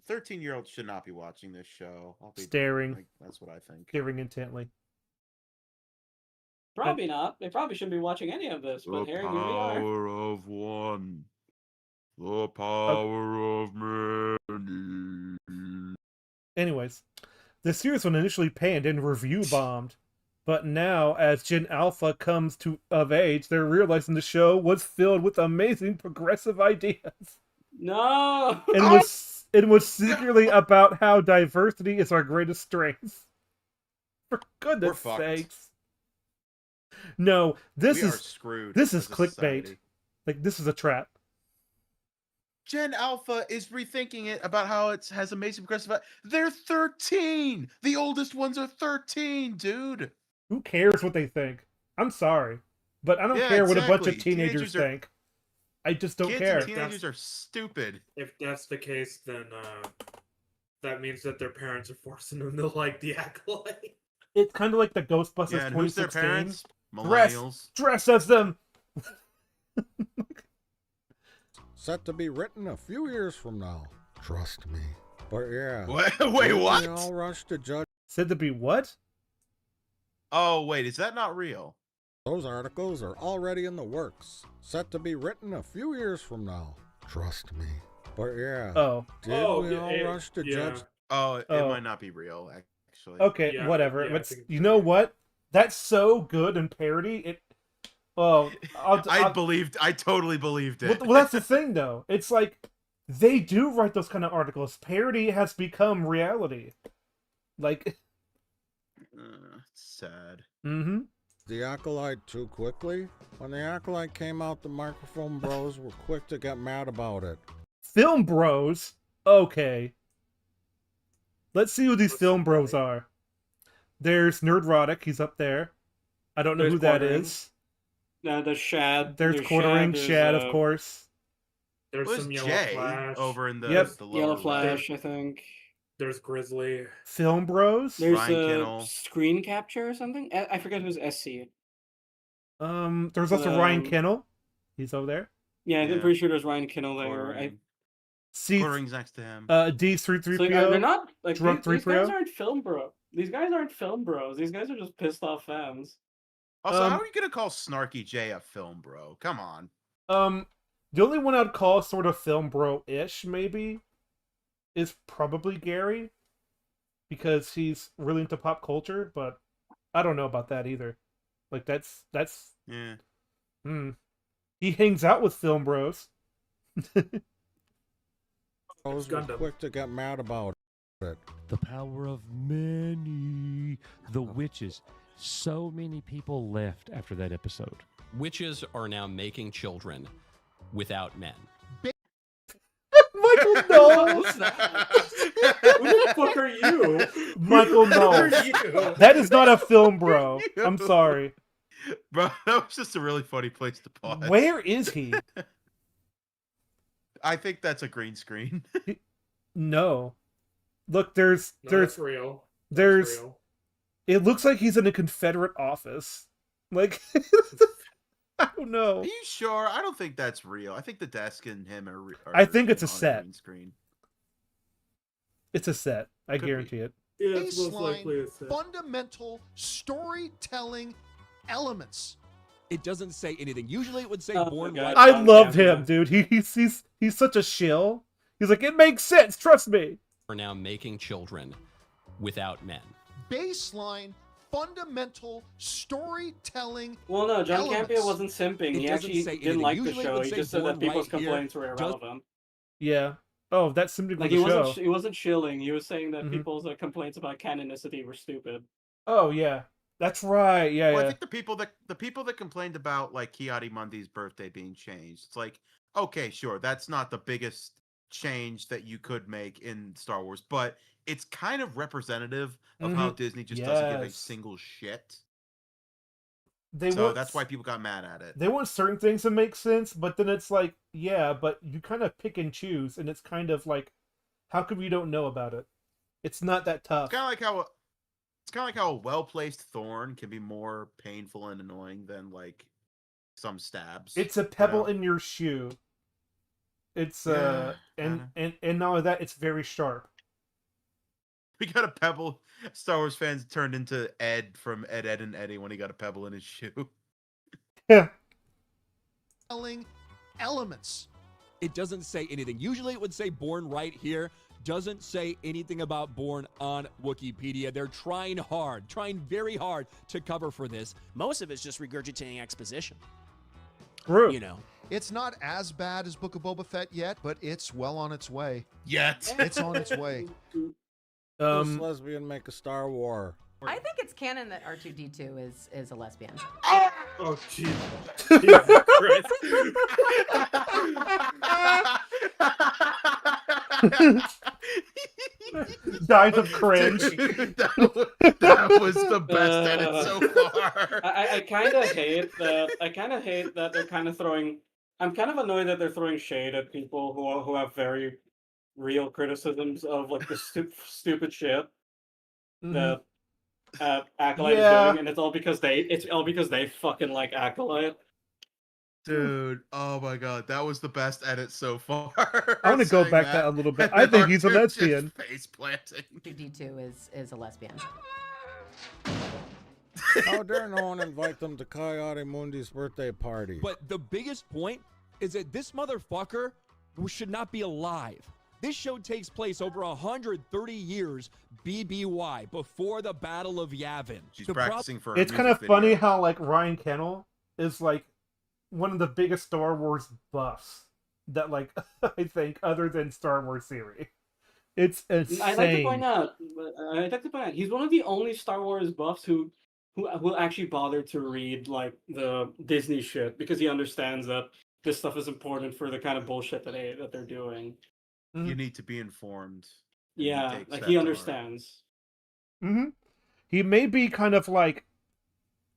should not be watching this show. Staring. Like, that's what I think. Staring intently. Probably not. They probably shouldn't be watching any of this. But Harry, here we are. of one. The power of many. Anyways, the series was initially panned and review bombed, but now, as Gen Alpha comes of age, they're realizing the show was filled with amazing progressive ideas. No! And was secretly about how diversity is our greatest strength. For goodness sakes. No, this We are is screwed This is as a clickbait. society. Like, this is a trap. Gen Alpha is rethinking it about how it has amazing progressive. They're 13. The oldest ones are 13, dude. Who cares what they think? I'm sorry, but I don't Yeah, care what a bunch of exactly. teenagers Teenagers are- think. I just don't Kids care. and teenagers are stupid. If that's the case, then that means that their parents are forcing them to like the Acolyte. It's kind of like the Ghostbusters Yeah, and who's their 2016. parents? Millennials. Dress as them. Set to be written a few years from now. Trust me. But yeah. Wait, what? We all rush to judge. Said to be what? Oh, wait, is that not real? Those articles are already in the works. Set to be written a few years from now. Trust me. But yeah. Oh. Did we all rush to judge? Oh, it might not be real, actually. Okay, Yeah, whatever. yeah, I but think you know what? That's so good in parody. It. Oh, I totally believed it. Well, that's the thing, though. It's like they do write those kind of articles. Parody has become reality. Like. Sad. Mm-hmm. The Acolyte too quickly? When the Acolyte came out, the microphone bros were quick to get mad about it. Film bros? Okay. Let's see who these film bros are. There's Nerdrotic, he's up there. I don't know There's who that Quartering. is. There's Shad. There's Quartering, there's, Shad, of course. There's Where's some Yellow Jay Flash. over in the, Yep. the lower Yellow left? Flash, I think. There's Grizzly. Film bros? There's Ryan a Kinnell. screen capture or something. I forget who's SC. There's also Ryan Kinnell. He's over there. Yeah, I'm Yeah. pretty sure there's Ryan Kinnell there. Quartering. See, Quartering's next to him. D3PO. So, they're not like Drunk these guys 3PO. aren't film bro. These guys aren't film bros. These guys are just pissed off fans. Also, how are you gonna call Snarky Jay a film bro? Come on. The only one I'd call sort of film bro-ish, maybe, is probably Gary. Because he's really into pop culture, but I don't know about that either. Like, that's... Yeah. He hangs out with film bros. Bros were quick to get mad about it. The power of many. The witches. So many people left after that episode. Witches are now making children without men. Michael Knowles! Who the fuck are you? Michael Knowles. That is not a film bro. I'm sorry. Bro, that was just a really funny place to pause. Where is he? I think that's a green screen. No. Look, there's That's real. there's real. it looks like he's in a Confederate office. Like I don't know. Are you sure? I don't think that's real. I think the desk and him are I think it's a on set. green screen. It's a set. I Could guarantee it. Yeah, it's most likely Baseline a set. fundamental storytelling elements. It doesn't say anything. Usually it would say Oh my born God. white. I love him, dude. He's such a shill. He's like, it makes sense, trust me. Are now making children without men. Baseline fundamental storytelling. Well, no, John elements. Campia wasn't simping. It He doesn't actually say didn't anything. like the Usually it show. would He say just said born that people's white here, complaints were just- irrelevant. Yeah. Oh, that's simply for Like the show. he wasn't shilling. He was saying that Mhm. people's complaints about canonicity were stupid. Oh yeah. That's right. Yeah, Well, I yeah. think the people that complained about like Kiadi-Mundi's birthday being changed, it's like, okay, sure, that's not the biggest change that you could make in Star Wars, but it's kind of representative of how Mhm. Disney just doesn't give a Yes. single shit. They So want that's why people got mad at it. they want certain things to make sense, but then it's like, yeah, but you kind of pick and choose, and it's kind of like, how come you don't know about it? It's not that tough. It's kind of like how a well-placed thorn can be more painful and annoying than like some stabs. It's a pebble in your shoe. It's Yeah, and not only that, it's very sharp. We got a pebble. Star Wars fans turned into Ed from Ed, Ed, and Eddie when he got a pebble in his shoe. Yeah. Telling elements. It doesn't say anything. Usually it would say Born right here. Doesn't say anything about Born on Wikipedia. They're trying very hard to cover for this. Most of it's just regurgitating exposition. True. You know. It's not as bad as Book of Boba Fett yet, but it's well on its way. Yet. It's on its way. This lesbian make a Star War. I think it's canon that R2D2 is a lesbian. Oh, Jesus. Jesus Christ. Dies of cringe. that was the best edit so far. I kind of hate that. I kind of hate that they're kind of throwing. I'm kind of annoyed that they're throwing shade at people who have very real criticisms of like the stupid shit that Acolyte is doing, and it's all because they fucking like Acolyte. Dude, oh my god, that was the best edit so far. I want to go back that a little bit. I think he's a lesbian. Face planting. R2D2 is a lesbian. How dare no one invite them to Coyote Mundi's birthday party? But the biggest point is that this motherfucker should not be alive. This show takes place over 130 years BBY, before the Battle of Yavin. She's practicing for her It's kind of funny how like Ryan Kennel is like one of the biggest Star Wars buffs that like I think other than Star Wars series. It's insane. I'd like to point out he's one of the only Star Wars buffs who actually bothered to read like the Disney shit because he understands that this stuff is important for the kind of bullshit that they're doing. You need to be informed. Yeah, like he understands. Mm-hmm. He may be kind of like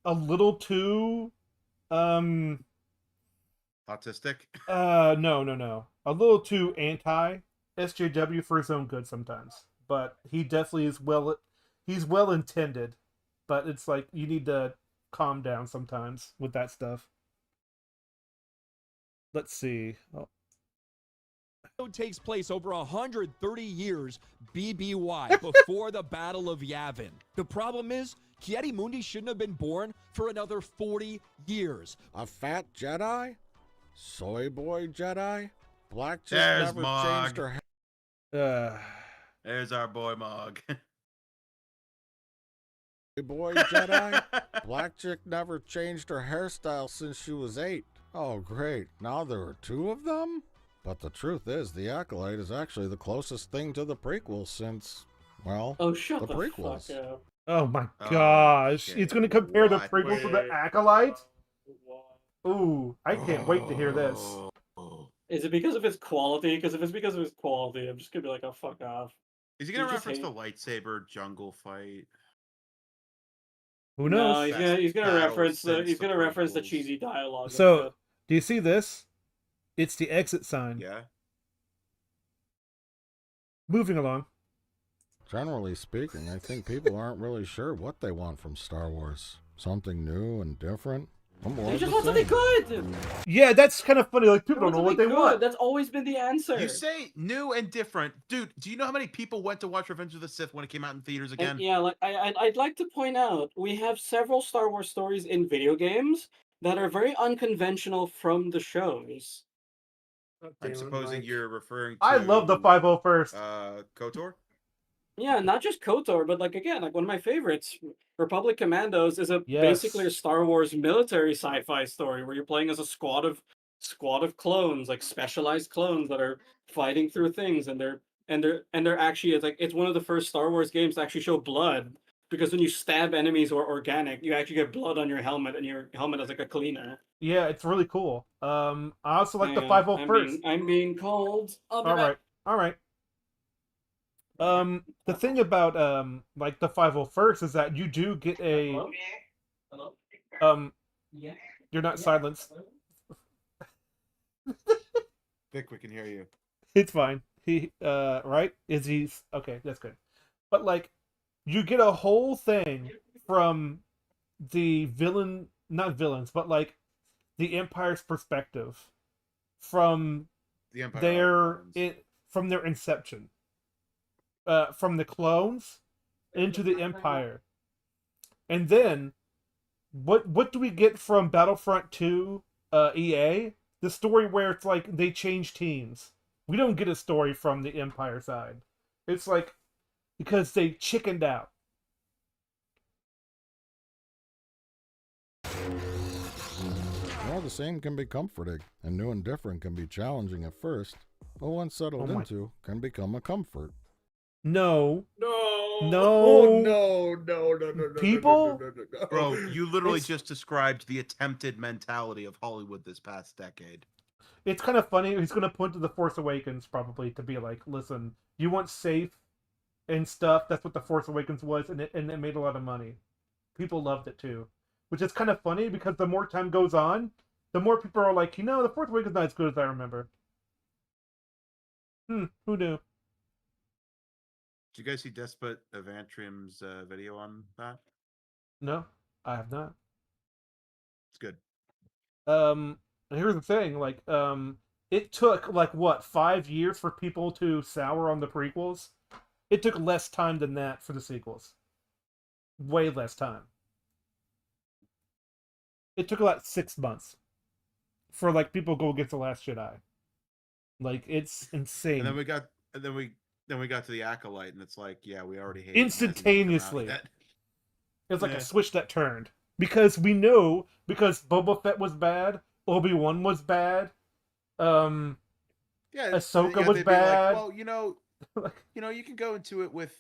a little too autistic. No. A little too anti SJW for his own good sometimes. But he definitely is he's well intended, but it's like you need to calm down sometimes with that stuff. Let's see. Takes place over 130 years BBY, before the Battle of Yavin. The problem is, Kieti Mundi shouldn't have been born for another 40 years. A fat Jedi? Soy boy Jedi? Black chick There's never Mog. changed her hair. There's our boy Mog. Soy boy Jedi? Black chick never changed her hairstyle since she was 8. Oh great, now there are 2 of them? But the truth is, the Acolyte is actually the closest thing to the prequels since, well, the prequels. Fuck up. Oh my gosh. shit. He's going to compare the What? prequel to the Acolyte? Ooh, I can't wait to hear this. Is it because of his quality? Because if it's because of his quality, I'm just gonna be like, oh fuck off. Is he gonna You just reference hate- the lightsaber jungle fight? Who No, knows? he's gonna Battle reference the since the reference the prequels. cheesy dialogue. of So, it. do you see this? It's the exit sign. Yeah. Moving along. Generally speaking, I think people aren't really sure what they want from Star Wars. Something new and different. More They of just the want something same. good. Yeah, that's kind of funny. Like, people They don't know what they something want. good. That's always been the answer. You say new and different, dude. Do you know how many people went to watch Revenge of the Sith when it came out in theaters again? And yeah, like I'd like to point out, we have several Star Wars stories in video games that are very unconventional from the shows. I'm supposing you're referring to. I love the 501st. KOTOR. Yeah, not just KOTOR, but like again, like one of my favorites, Republic Commandos, is basically a Star Wars military sci-fi story where you're playing as a squad of clones, like specialized clones that are fighting through things, and they're actually it's one of the first Star Wars games to actually show blood, because when you stab enemies or organic, you actually get blood on your helmet, and your helmet is like a cleaner. Yeah, it's really cool. I also like the Hang on, 501st. I'm being called. I'll be back. All right. The thing about like the 501st is that you do get a Hello? Yeah. You're not silenced. Vic, we can hear you. It's fine. He right? Is he okay, that's good. But like you get a whole thing from the not villains, but like the Empire's perspective from The Empire. from their inception. From the clones into the Empire. And then what do we get from Battlefront 2 EA? the story where it's like they change teams. We don't get a story from the Empire side. It's like because they chickened out. Well, the same can be comforting, and new and different can be challenging at first, but once settled into, can become a comfort. No. No. No. No. People? No. Bro, you literally It's- just described the attempted mentality of Hollywood this past decade. It's kind of funny. He's going to point to The Force Awakens probably to be like, listen, you want safe and stuff. That's what The Force Awakens was, and it made a lot of money. People loved it too, which is kind of funny because the more time goes on, the more people are like, The Force Awakens is not as good as I remember. Who knew? Did you guys see Despot Evantrium's video on that? No, I have not. It's good. And here's the thing, it took 5 years for people to sour on the prequels. It took less time than that for the sequels. Way less time. It took about 6 months for people go against The Last Jedi. It's insane. And then we got to the Acolyte, and it's like, yeah, we already hate instantaneously. It It's like a switch that turned. Because we know, because Boba Fett was bad, Obi-Wan was bad, Ahsoka was they'd be bad. Like, well, you can go into it with,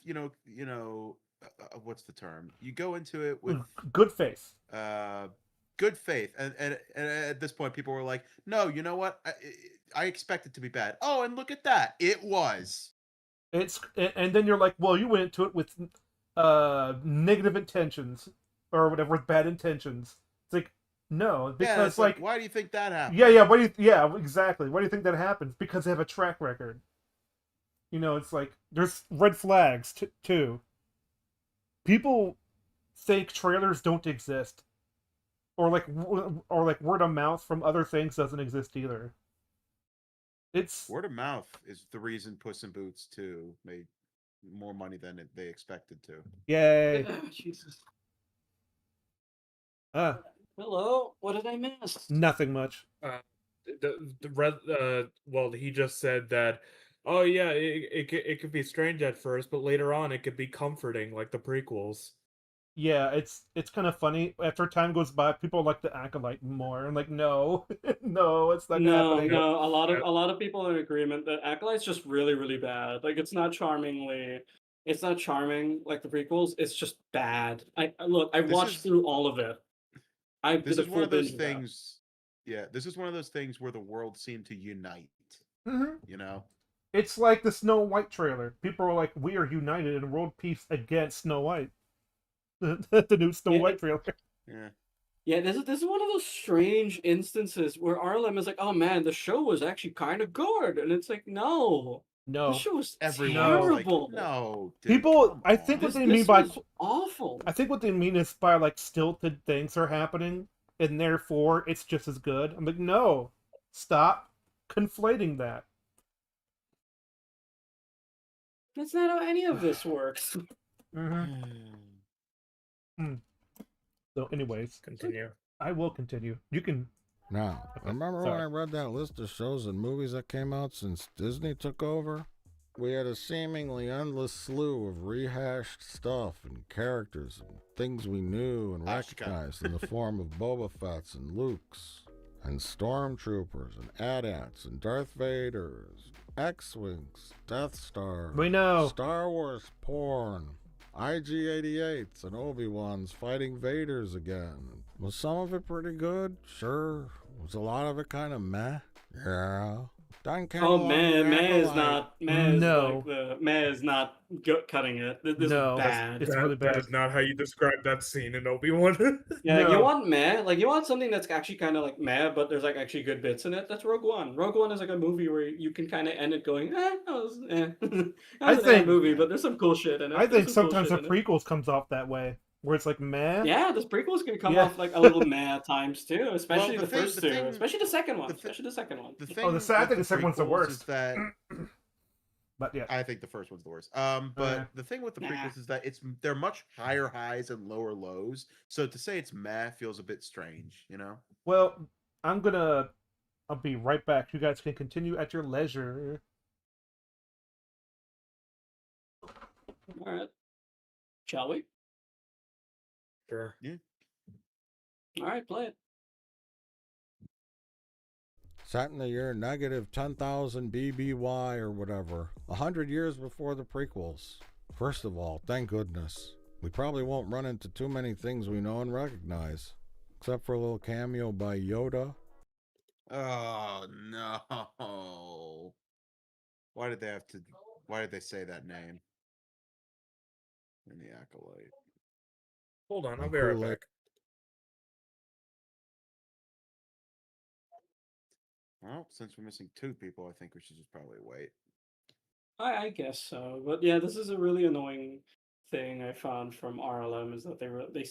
what's the term? You go into it with good faith. Good faith, and at this point, people were like, "No, you know what? I expect it to be bad." Oh, and look at that, it was. And then you're like, well, you went into it with negative intentions or whatever, with bad intentions. It's like, no, because it's like, why do you think that happened? Yeah, exactly. Why do you think that happens? Because they have a track record. It's like there's red flags too. People think trailers don't exist. Or word of mouth from other things doesn't exist either. It's word of mouth is the reason Puss in Boots 2 made more money than they expected to. Yay! Jesus. Hello. What did I miss? Nothing much. Well, he just said that. Oh yeah, it could be strange at first, but later on it could be comforting, like the prequels. Yeah, it's kind of funny. After time goes by, people like the Acolyte more. I'm like, no, no, it's not happening. No. A lot of people are in agreement that Acolyte's just really, really bad. It's not charming like the prequels. It's just bad. I watched through all of it. This is one of those things. Yeah, this is one of those things where the world seemed to unite. Mm-hmm. It's like the Snow White trailer. People are like, we are united in world peace against Snow White. The new Snow White trailer. Yeah, this is one of those strange instances where RLM is like, oh man, the show was actually kind of good, and it's like, no, the show was terrible. No, dude, people. I think what they mean by awful. I think what they mean is by stilted things are happening, and therefore it's just as good. I'm like, no, stop conflating that. That's not how any of this works. So, anyways, continue. I will continue. You can. Now, remember when I read that list of shows and movies that came out since Disney took over? We had a seemingly endless slew of rehashed stuff and characters and things we knew and recognized in the form of Boba Fett's and Luke's and Stormtroopers and AT-ATs and Darth Vaders, X-Wings, Death Stars, we know Star Wars porn, IG-88s and Obi-Wans fighting Vaders again. Was some of it pretty good? Sure. Was a lot of it kind of meh? Yeah. Meh is not cutting it. This is bad. It's really bad. That is not how you describe that scene in Obi-Wan. Yeah, you want meh, you want something that's actually kind of meh, but there's actually good bits in it. That's Rogue One. Rogue One is a movie where you can kind of end it going, that was a movie, but there's some cool shit in it. I think sometimes the prequels comes off that way, where it's meh. Yeah, this prequels can come off a little meh at times too, especially the first two, especially the second one. Especially the second one. I think the second one's the worst. Is that, but yeah, I think the first one's the worst. But the thing with the prequels is that they're much higher highs and lower lows. So to say it's meh feels a bit strange, Well, I'm gonna I'll be right back. You guys can continue at your leisure. All right. Shall we? Sure. Yeah. All right, play it. Set in the year negative 10,000 BBY or whatever, 100 years before the prequels. First of all, thank goodness. We probably won't run into too many things we know and recognize, except for a little cameo by Yoda. Oh no! Why did they say that name in the Acolyte? Hold on, I'll And be right Kool-Aid. back. Well, since we're missing 2 people, I think we should just probably wait. I guess so, but yeah, this is a really annoying thing I found from RLM is that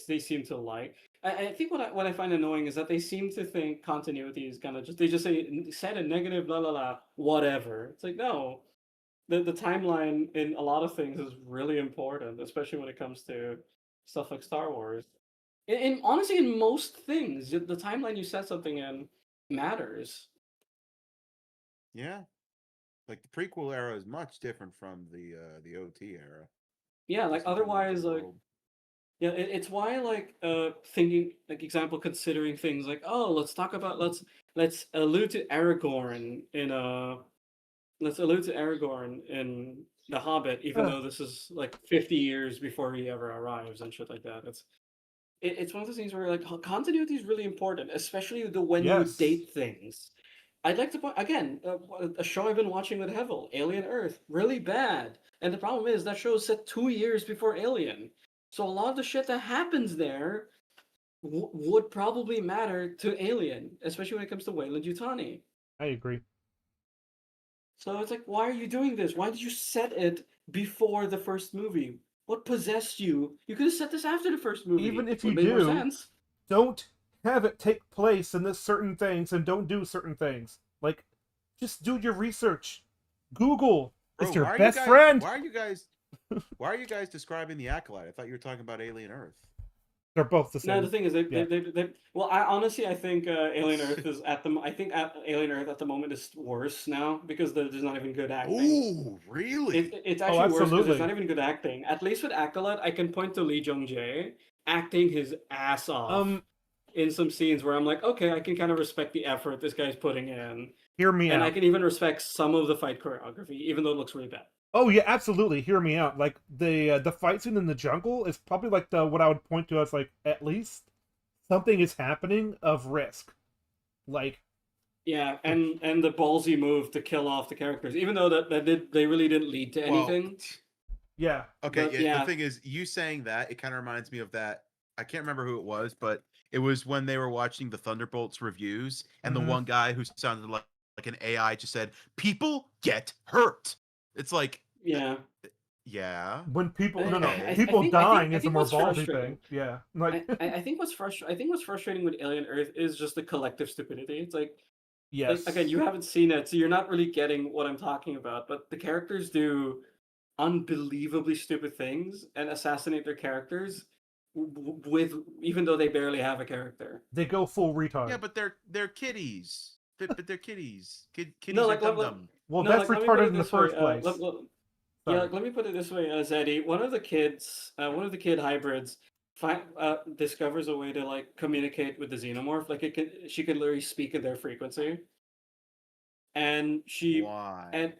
they seem to like. I think what I find annoying is that they seem to think continuity is gonna just they just say set a negative blah blah blah whatever. It's like no, the timeline in a lot of things is really important, especially when it comes to stuff like Star Wars. Honestly, in most things, the timeline you set something in matters. Yeah, like the prequel era is much different from the OT era. Yeah, like Just in terms of the otherwise, like world. yeah, it's why like thinking like example considering things like oh let's allude to Aragorn in let's allude to Aragorn in The Hobbit, even though this is like 50 years before he ever arrives and shit like that. It's one of those things where like continuity is really important, especially when you Yes. date things. I'd like to point again a show I've been watching with Hevel, Alien Earth, really bad. And the problem is that show is set 2 years before Alien, so a lot of the shit that happens there would probably matter to Alien, especially when it comes to Wayland Yutani. I agree. So it's like, why are you doing this? Why did you set it before the first movie? What possessed you? You could have set this after the first movie. Even if you Would make more do, sense. don't have it take place in this certain things and don't do certain things. Like, just do your research. Google Bro, is your why are best you guys, friend. Why are you guys describing the Acolyte? I thought you were talking about Alien Earth. They're both the same. No, the thing is, Yeah. well, I think Alien Earth is Alien Earth at the moment is worse now because there's not even good acting. Ooh, really? It's actually worse because absolutely. there's not even good acting. At least with Acolyte, I can point to Lee Jung Jae acting his ass off in some scenes where I'm like, okay, I can kind of respect the effort this guy's putting in. Hear me And out. I can even respect some of the fight choreography, even though it looks really bad. Oh yeah, absolutely. Hear me out. Like the fight scene in the jungle is probably like what I would point to as like at least something is happening of risk. Like Yeah, and the ballsy move to kill off the characters, even though they really didn't lead to anything. Yeah. Okay. But, Yeah, the thing is, you saying that it kind of reminds me of that. I can't remember who it was, but it was when they were watching the Thunderbolts reviews, and the one guy who sounded like an AI just said, "People get hurt." It's like, yeah. When people I people think- dying I is a think more what's ballsy frustrating- thing. Yeah. Like I think what's frustrating with Alien Earth is just the collective stupidity. It's like, yes. again, you haven't seen it, so you're not really getting what I'm talking about. But the characters do unbelievably stupid things and assassinate their characters with even though they barely have a character. They go full retard. yeah, but they're kitties. But they're kitties. Kitties No, are like, dum like- dum. Well, No, that's like, let me put retarded it in the this way, first place. Yeah, let me put it this way, Zeddy. One of the kid hybrids discovers a way to like communicate with the xenomorph. Like she can literally speak in their frequency. And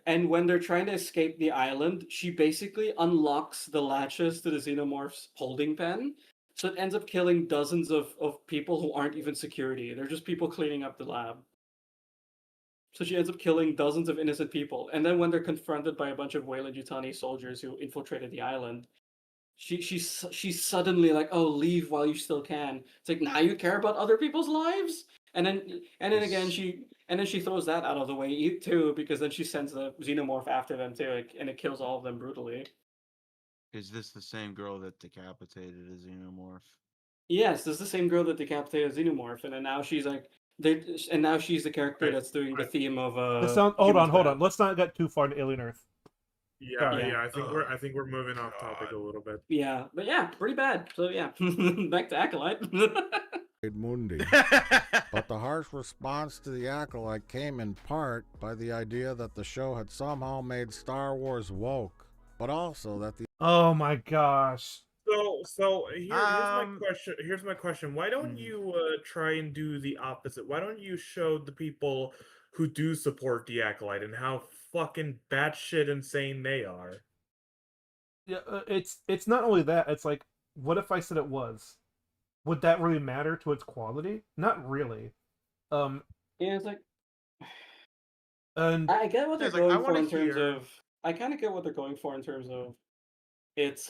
and when they're trying to escape the island, she basically unlocks the latches to the xenomorph's holding pen. So it ends up killing dozens of people who aren't even security. They're just people cleaning up the lab. So she ends up killing dozens of innocent people. And then when they're confronted by a bunch of Weyland Yutani soldiers who infiltrated the island, she's suddenly like, "Oh, leave while you still can." It's like, now you care about other people's lives? And then again she throws that out of the way too, because then she sends the xenomorph after them too, and it kills all of them brutally. Is this the same girl that decapitated a xenomorph? Yes, this is the same girl that decapitated Xenomorph, and then now she's like, now she's the character that's doing the theme of hold Humans on. Bad. Let's not get too far into Alien Earth. Yeah, Sorry. yeah. I think we're moving off topic a little bit. Yeah, but yeah, pretty bad. So yeah, back to Acolyte. Mundi. But the hard harsh response to the Acolyte came in part by the idea that the show had somehow made Star Wars woke, but also that the Oh my gosh. Here's my question. Here's my question. Why don't you try and do the opposite? Why don't you show the people who do support the Acolyte and how fucking batshit insane they are? Yeah, it's not only that. It's like, what if I said it was? Would that really matter to its quality? Not really. Yeah, it's like And I get what they're It's like, I going for wanna in terms hear- of. I kind of get what they're going for in terms of. It's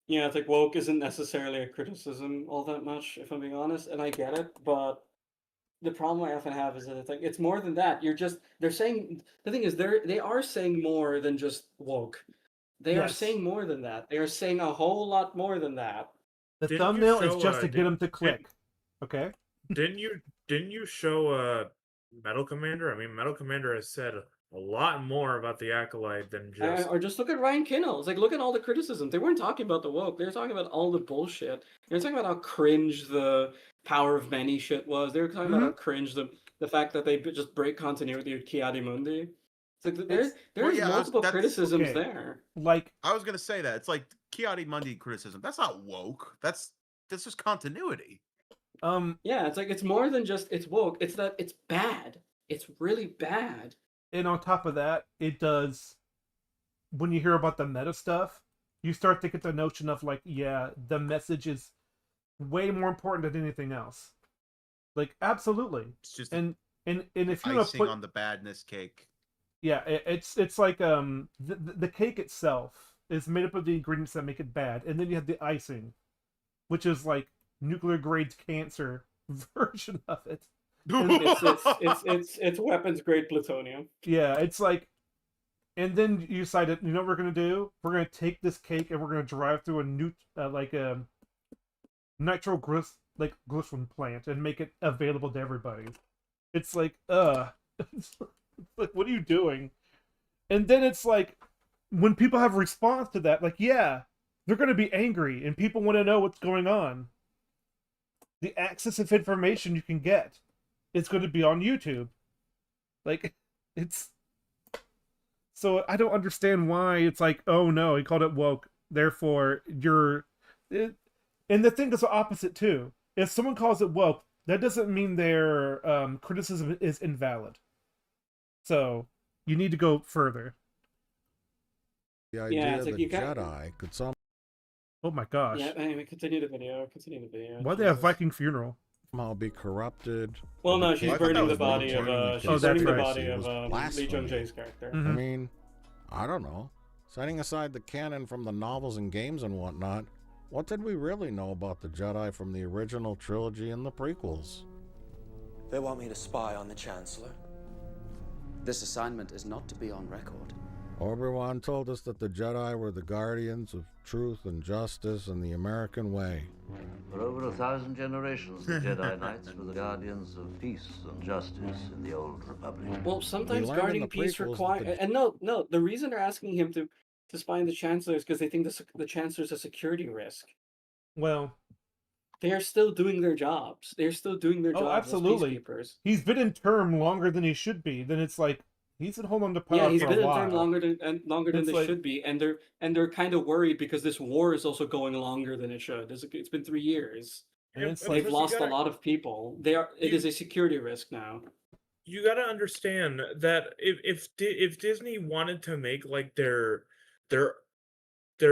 yeah, it's like woke isn't necessarily a criticism all that much, if I'm being honest, and I get it, but the problem I often have is that it's like it's more than that. They're saying the thing is they are saying more than just woke. They are Yes. saying more than that. They are saying a whole lot more than that. The Didn't you thumbnail is show, just to did- get them to click. Okay. Didn't you show Metal Commander? I mean, Metal Commander has said a lot more about the Acolyte than just. Or just look at Ryan Kinnell. It's like look at all the criticism. They weren't talking about the woke. They were talking about all the bullshit. They were talking about how cringe the Power of Many shit was. They were talking about how cringe the fact that they just break continuity with Kiadi Mundi. It's like there's Well, yeah, multiple that's- criticisms okay. there. Like I was gonna say that it's like Kiadi Mundi criticism. That's not woke. That's just continuity. Yeah, it's like it's more than just it's woke. It's that it's bad. It's really bad. And on top of that, it does. When you hear about the meta stuff, you start to get the notion of like, yeah, the message is way more important than anything else. Like, absolutely. It's just and if you want to icing put on the badness cake. yeah, it's like the cake itself is made up of the ingredients that make it bad, and then you have the icing, which is like nuclear grade cancer version of it. And It's weapons grade plutonium. yeah, it's like, and then you decided, you know what we're gonna do? We're gonna take this cake and we're gonna drive through a nitroglycerin plant and make it available to everybody. It's like, it's like, what are you doing? And then it's like, when people have a response to that, like, yeah, they're gonna be angry and people want to know what's going on. The access of information you can get, it's going to be on YouTube. Like, it's... So I don't understand why it's like, oh no, he called it woke, therefore you're... And the thing is the opposite too. If someone calls it woke, that doesn't mean their criticism is invalid. So, you need to go further. the idea it's like that you got- Jedi could somehow Oh my gosh. Yeah, anyway, continue the video. Why'd they have Viking funeral? be corrupted. Well, or no, the she's cake burning the was body of maintaining she's the Oh, that's burning the right. body was of Lee blasphemy. Jung Jae's character. Mhm. I mean, I don't know. Setting aside the canon from the novels and games and whatnot, what did we really know about the Jedi from the original trilogy and the prequels? They want me to spy on the Chancellor. This assignment is not to be on record. Obi-Wan told us that the Jedi were the guardians of truth and justice and the American way. For over 1,000 generations, the Jedi Knights were the guardians of peace and justice in the Old Republic. Well, sometimes learned in guarding the peace prequels that require the- and no, the reason they're asking him to spy on the Chancellor is because they think the Chancellor's a security risk. Well, They are still doing their jobs. They're still doing their oh, jobs absolutely. as peacekeepers. He's been in term longer than he should be. Then it's like, he's been holding on to power Yeah, he's for been a in while. term longer than It's they like- should be, and they're kind of worried because this war is also going longer than it should. It's been 3 years. And it's They've like, lost a lot of people. It is a security risk now. You got to understand that if Disney wanted to make like their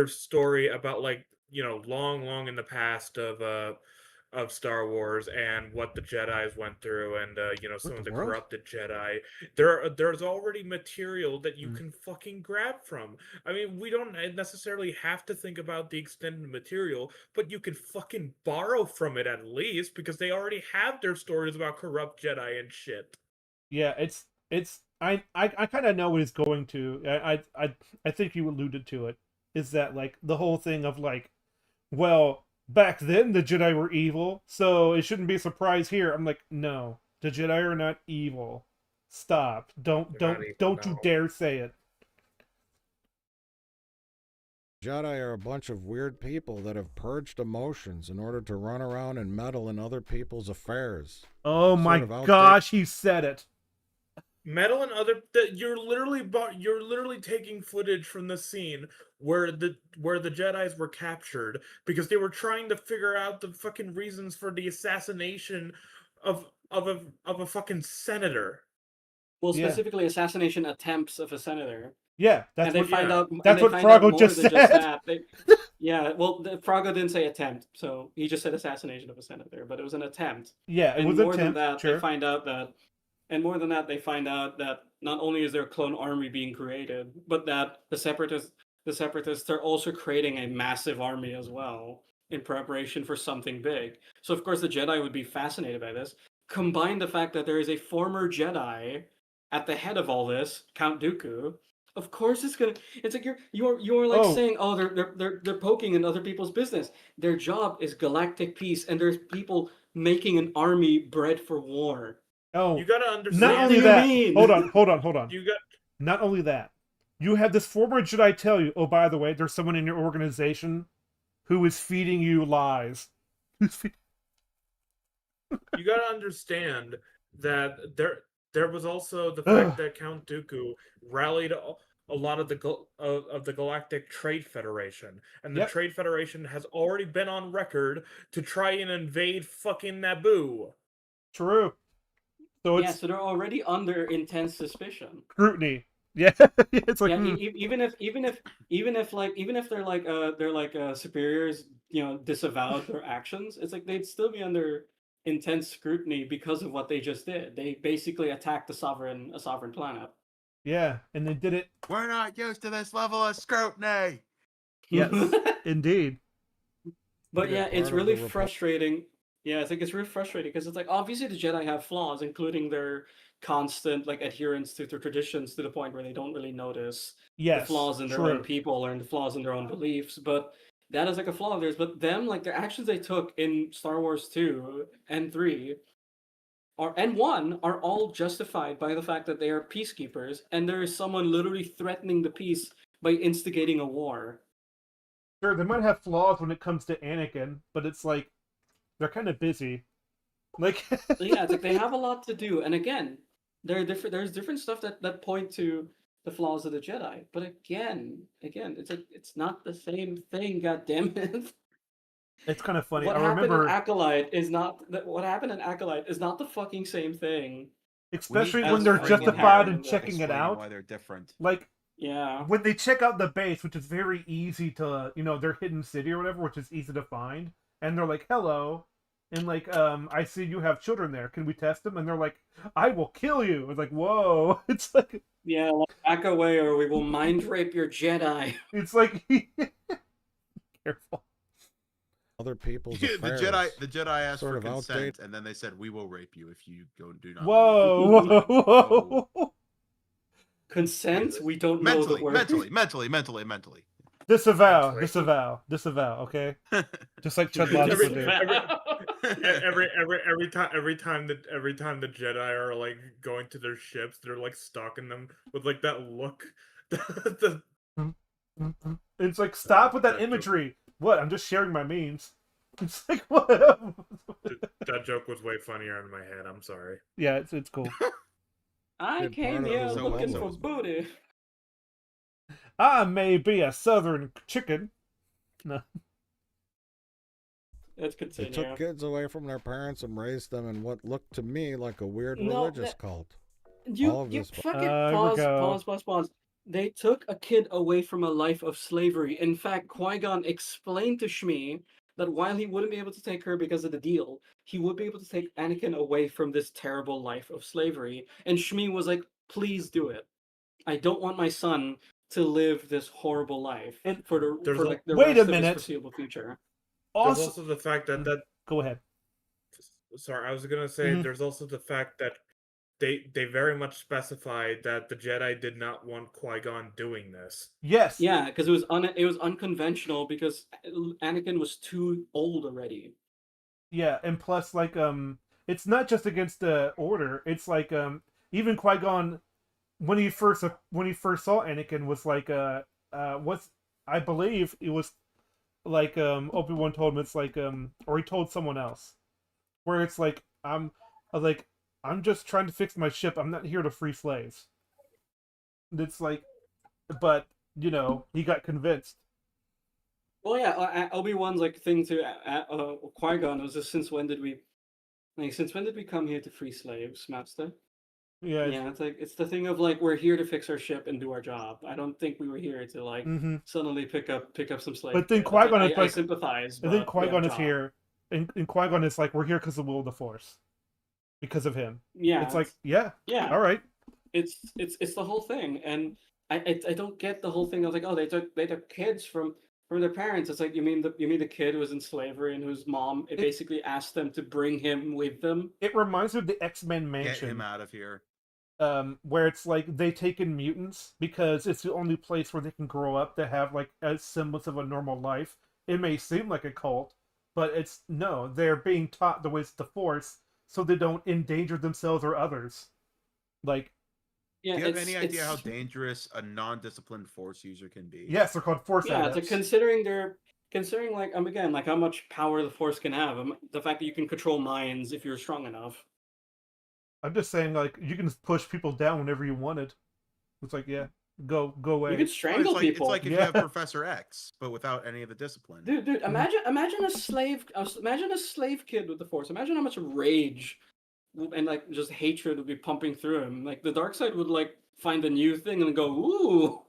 story about like long in the past of Star Wars and what the Jedis went through and some of the world? corrupted Jedi, there's already material that you can fucking grab from. I mean, we don't necessarily have to think about the extended material, but you can fucking borrow from it at least because they already have their stories about corrupt Jedi and shit. yeah, it's I kind of know what he's going to. I think you alluded to it. Is that like the whole thing of like, well, back then the Jedi were evil, so it shouldn't be a surprise here. I'm like, no, the Jedi are not evil. Stop. Don't They're not evil, you no. dare say it. Jedi are a bunch of weird people that have purged emotions in order to run around and meddle in other people's affairs. Oh Sort my of outdated- gosh, he said it. Metal and other that you're literally taking footage from the scene where the Jedis were captured because they were trying to figure out the fucking reasons for the assassination of a fucking senator. Well, Yeah. specifically assassination attempts of a senator. Yeah, that's And they what. find out. That's and what they find out Froggo more just than said. that. Yeah, well, Froggo didn't say attempt, so he just said assassination of a senator, but it was an attempt. Yeah, it and was an more attempt, than that, sure. they find out that, and more than that, they find out that not only is there a clone army being created, but that the separatists are also creating a massive army as well in preparation for something big. So of course the Jedi would be fascinated by this. Combine the fact that there is a former Jedi at the head of all this, Count Dooku. Of course, it's like you're like saying, oh, they're poking in other people's business. Their job is galactic peace, and there's people making an army bred for war. Oh, You gotta understand. not only that. Hold on. You got. Not only that, you have this former Jedi tell you, oh, by the way, there's someone in your organization who is feeding you lies. You gotta understand that there was also the fact that Count Dooku rallied a lot of the Galactic Trade Federation, and the Trade Federation has already been on record to try and invade fucking Naboo. True. So it's so they're already under intense suspicion. Scrutiny. Yeah, it's like even if they're like superiors, disavowed their actions, it's like they'd still be under intense scrutiny because of what they just did. They basically attacked a sovereign planet. Yeah, and they did it. We're not used to this level of scrutiny. Yes, indeed. But yeah, it's really frustrating. Yeah, I think it's really frustrating because it's like obviously the Jedi have flaws, including their constant adherence to their traditions to the point where they don't really notice the flaws in their own people or in the flaws in their own beliefs. But that is a flaw of theirs. But them, their actions they took in Star Wars 2 and 3 and 1 are all justified by the fact that they are peacekeepers, and there is someone literally threatening the peace by instigating a war. Sure, they might have flaws when it comes to Anakin, but it's like they're kind of busy. Yeah, it's like they have a lot to do, and again, there's different stuff that point to the flaws of the Jedi. But again, it's not the same thing. God damn it! It's kind of funny. What I happened remember in Acolyte is not what happened in Acolyte is not the fucking same thing. Especially when they're justified in checking it out. Why they're different. Yeah. When they check out the base, which is very easy to, their hidden city or whatever, which is easy to find, and they're like, hello, and I see you have children there. Can we test them? And they're like, I will kill you. It's like, whoa. It's like, yeah, back away or we will mind rape your Jedi. It's like, careful. Other people's the affairs. Jedi asked Sort for of consent, outdated. and then they said, "We will rape you if you do not." Whoa. Consent? We don't know the word. Mentally. Disavow. Okay, just like Chud Lasso do. Every time the Jedi are going to their ships, they're stalking them with that look. It's like, stop with that imagery. What? I'm just sharing my memes. It's like, what? That joke was way funnier in my head. I'm sorry. Yeah, it's cool. I came here looking for booty. I may be a southern chicken. No. Let's They continue. took kids away from their parents and raised them in what looked to me like a weird religious cult. All of You this- fucking pause. They took a kid away from a life of slavery. In fact, Qui-Gon explained to Shmi that while he wouldn't be able to take her because of the deal, he would be able to take Anakin away from this terrible life of slavery. And Shmi was like, please do it. I don't want my son to live this horrible life for the Wait rest a minute. of his foreseeable future. There's also the fact that Go ahead. Sorry, I was gonna say there's also the fact that they very much specified that the Jedi did not want Qui-Gon doing this. Yes. Yeah, because it was unconventional because Anakin was too old already. Yeah, and plus, it's not just against the Order. It's like, even Qui-Gon, when he first saw Anakin, was like, I believe it was like Obi-Wan told him, it's like or he told someone else, where it's like I'm just trying to fix my ship. I'm not here to free slaves. And it's like, but he got convinced. Well, yeah, Obi-Wan's like thing to Qui-Gon was just since when did we come here to free slaves, Master? Yeah, Yeah, it's like it's the thing of like we're here to fix our ship and do our job. I don't think we were here to like suddenly pick up some slaves. But then It's like, Qui-Gon is I like, sympathize. and then But we have a Qui-Gon is job. here, and Qui-Gon is like, we're here because of the will of the Force, because of him. Yeah, it's like, yeah, all right. It's the whole thing, and I don't get the whole thing of like, oh, they took kids from their parents. It's like you mean the kid who was in slavery and whose mom basically asked them to bring him with them. It reminds me of the X-Men Get mansion. him out of here. Where it's like they take in mutants because it's the only place where they can grow up to have like a semblance of a normal life. It may seem like a cult, but they're being taught the ways of the Force so they don't endanger themselves or others. Like, do you have any idea how dangerous a non-disciplined Force user can be? Yes, they're called Force Yeah, adepts. it's like considering like again like how much power the Force can have. The fact that you can control minds if you're strong enough. I'm just saying, like, you can just push people down whenever you wanted. It's like, yeah, go away. You can strangle people. It's like if you have Professor X, but without any of the discipline. Dude, imagine a slave kid with the Force. Imagine how much rage and like just hatred would be pumping through him. Like the dark side would like find a new thing and go, ooh.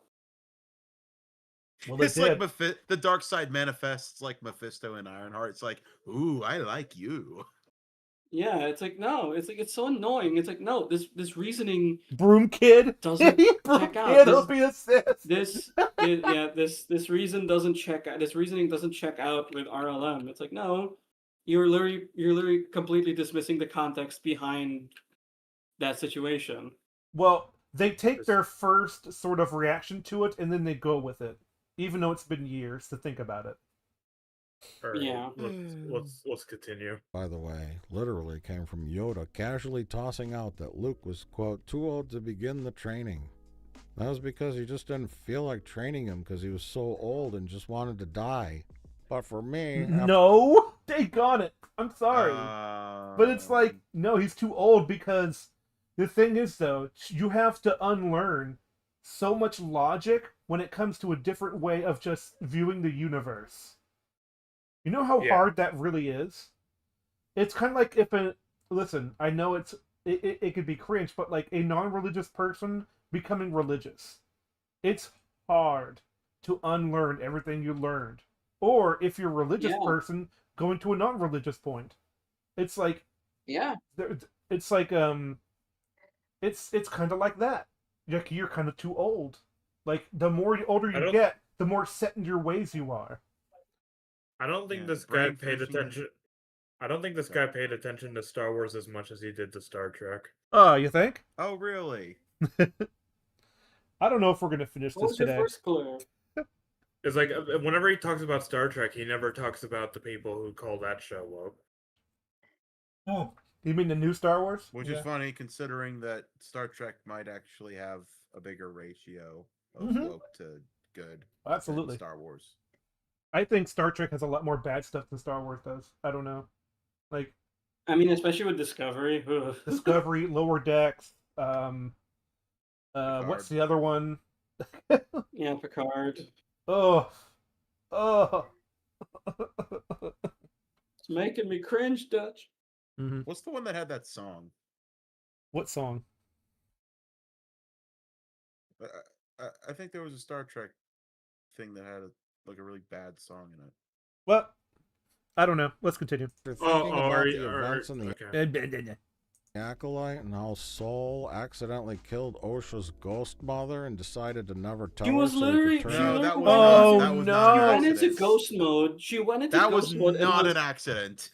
Well, it's like the dark side manifests like Mephisto and Ironheart. It's like, ooh, I like you. Yeah, it's like no, it's like it's so annoying. It's like no, this reasoning Broom Kid doesn't check out. It'll be a sis. This reason doesn't check out. This reasoning doesn't check out with RLM. It's like no, you're literally completely dismissing the context behind that situation. Well, they take their first sort of reaction to it and then they go with it, even though it's been years to think about it. All right, yeah. Let's continue. By the way, literally came from Yoda casually tossing out that Luke was, quote, too old to begin the training. That was because he just didn't feel like training him because he was so old and just wanted to die. But for me... No! They got it! I'm sorry. But it's like, no, he's too old because the thing is, though, you have to unlearn so much logic when it comes to a different way of just viewing the universe. You know how hard that really is? It's kind of like if listen, I know it could be cringe, but like a non-religious person becoming religious. It's hard to unlearn everything you learned. Or if you're a religious person, going to a non-religious point. It's like it's like it's kind of like that. Like you're kind of too old. Like the older you get, the more set in your ways you are. I don't think this guy paid attention. I don't think this guy paid attention to Star Wars as much as he did to Star Trek. Oh, you think? Oh, really? I don't know if we're gonna finish this today. Your first clue? It's like whenever he talks about Star Trek, he never talks about the people who call that show woke. Oh, you mean the new Star Wars? Which is funny, considering that Star Trek might actually have a bigger ratio of woke to good. Absolutely. Than Star Wars. I think Star Trek has a lot more bad stuff than Star Wars does. I don't know. Like, I mean, especially with Discovery. Discovery, Lower Decks. What's the other one? Yeah, Picard. Oh. It's making me cringe, Dutch. What's the one that had that song? What song? I think there was a Star Trek thing that had like a really bad song in it. Well, I don't know. Let's continue. Acolyte and how Sol accidentally killed Osha's ghost mother and decided to never tell She her. was literally. that She was went into ghost mode. That was not an accident.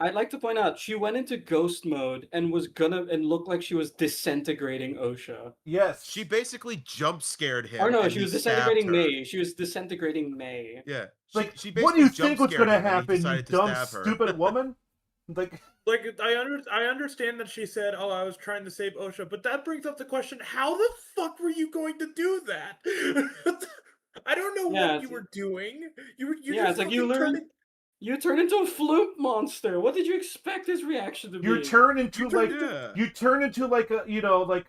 I'd like to point out she went into ghost mode and looked like she was disintegrating Osha. Yes. She basically jump scared him. Or no, and she he was stabbed disintegrating her. May. She was disintegrating May. Yeah. Like, she what do you basically think was jump going to scared him and he happen, you decided to dumb, stab her. stupid woman? Like I understand that she said, "Oh, I was trying to save Osha," but that brings up the question: how the fuck were you going to do that? I don't know Yeah, what you were doing. You yeah, just it's like you fucking learn. turned. You turn into a flute monster. What did you expect his reaction to You be? turn into like Yeah. you turn into like a like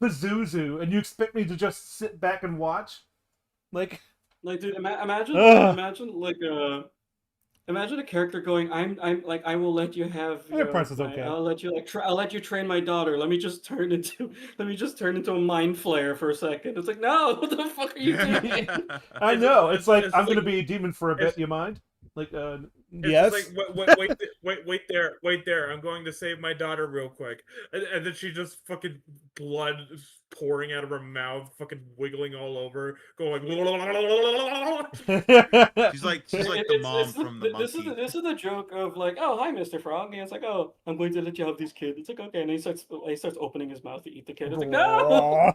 Pazuzu, and you expect me to just sit back and watch? Like, Like, dude, imagine, Ugh. imagine a character going, I'm like, I will let you have, Enterprise is okay. I'll let you I'll let you train my daughter. Let me just turn into a mind flayer for a second. It's like, no, what the fuck are you doing? I know. It's like it's I'm gonna like- be a demon for a it's- bit. You mind? Like, It's yes. just like wait there. I'm going to save my daughter real quick, and then she just fucking blood pouring out of her mouth, fucking wiggling all over, going. She's like the mom from the monkey. This is the joke of like, oh, hi, Mr. Frog, and it's like, oh, I'm going to let you have these kids. It's like, okay, and he starts opening his mouth to eat the kid. It's like, no,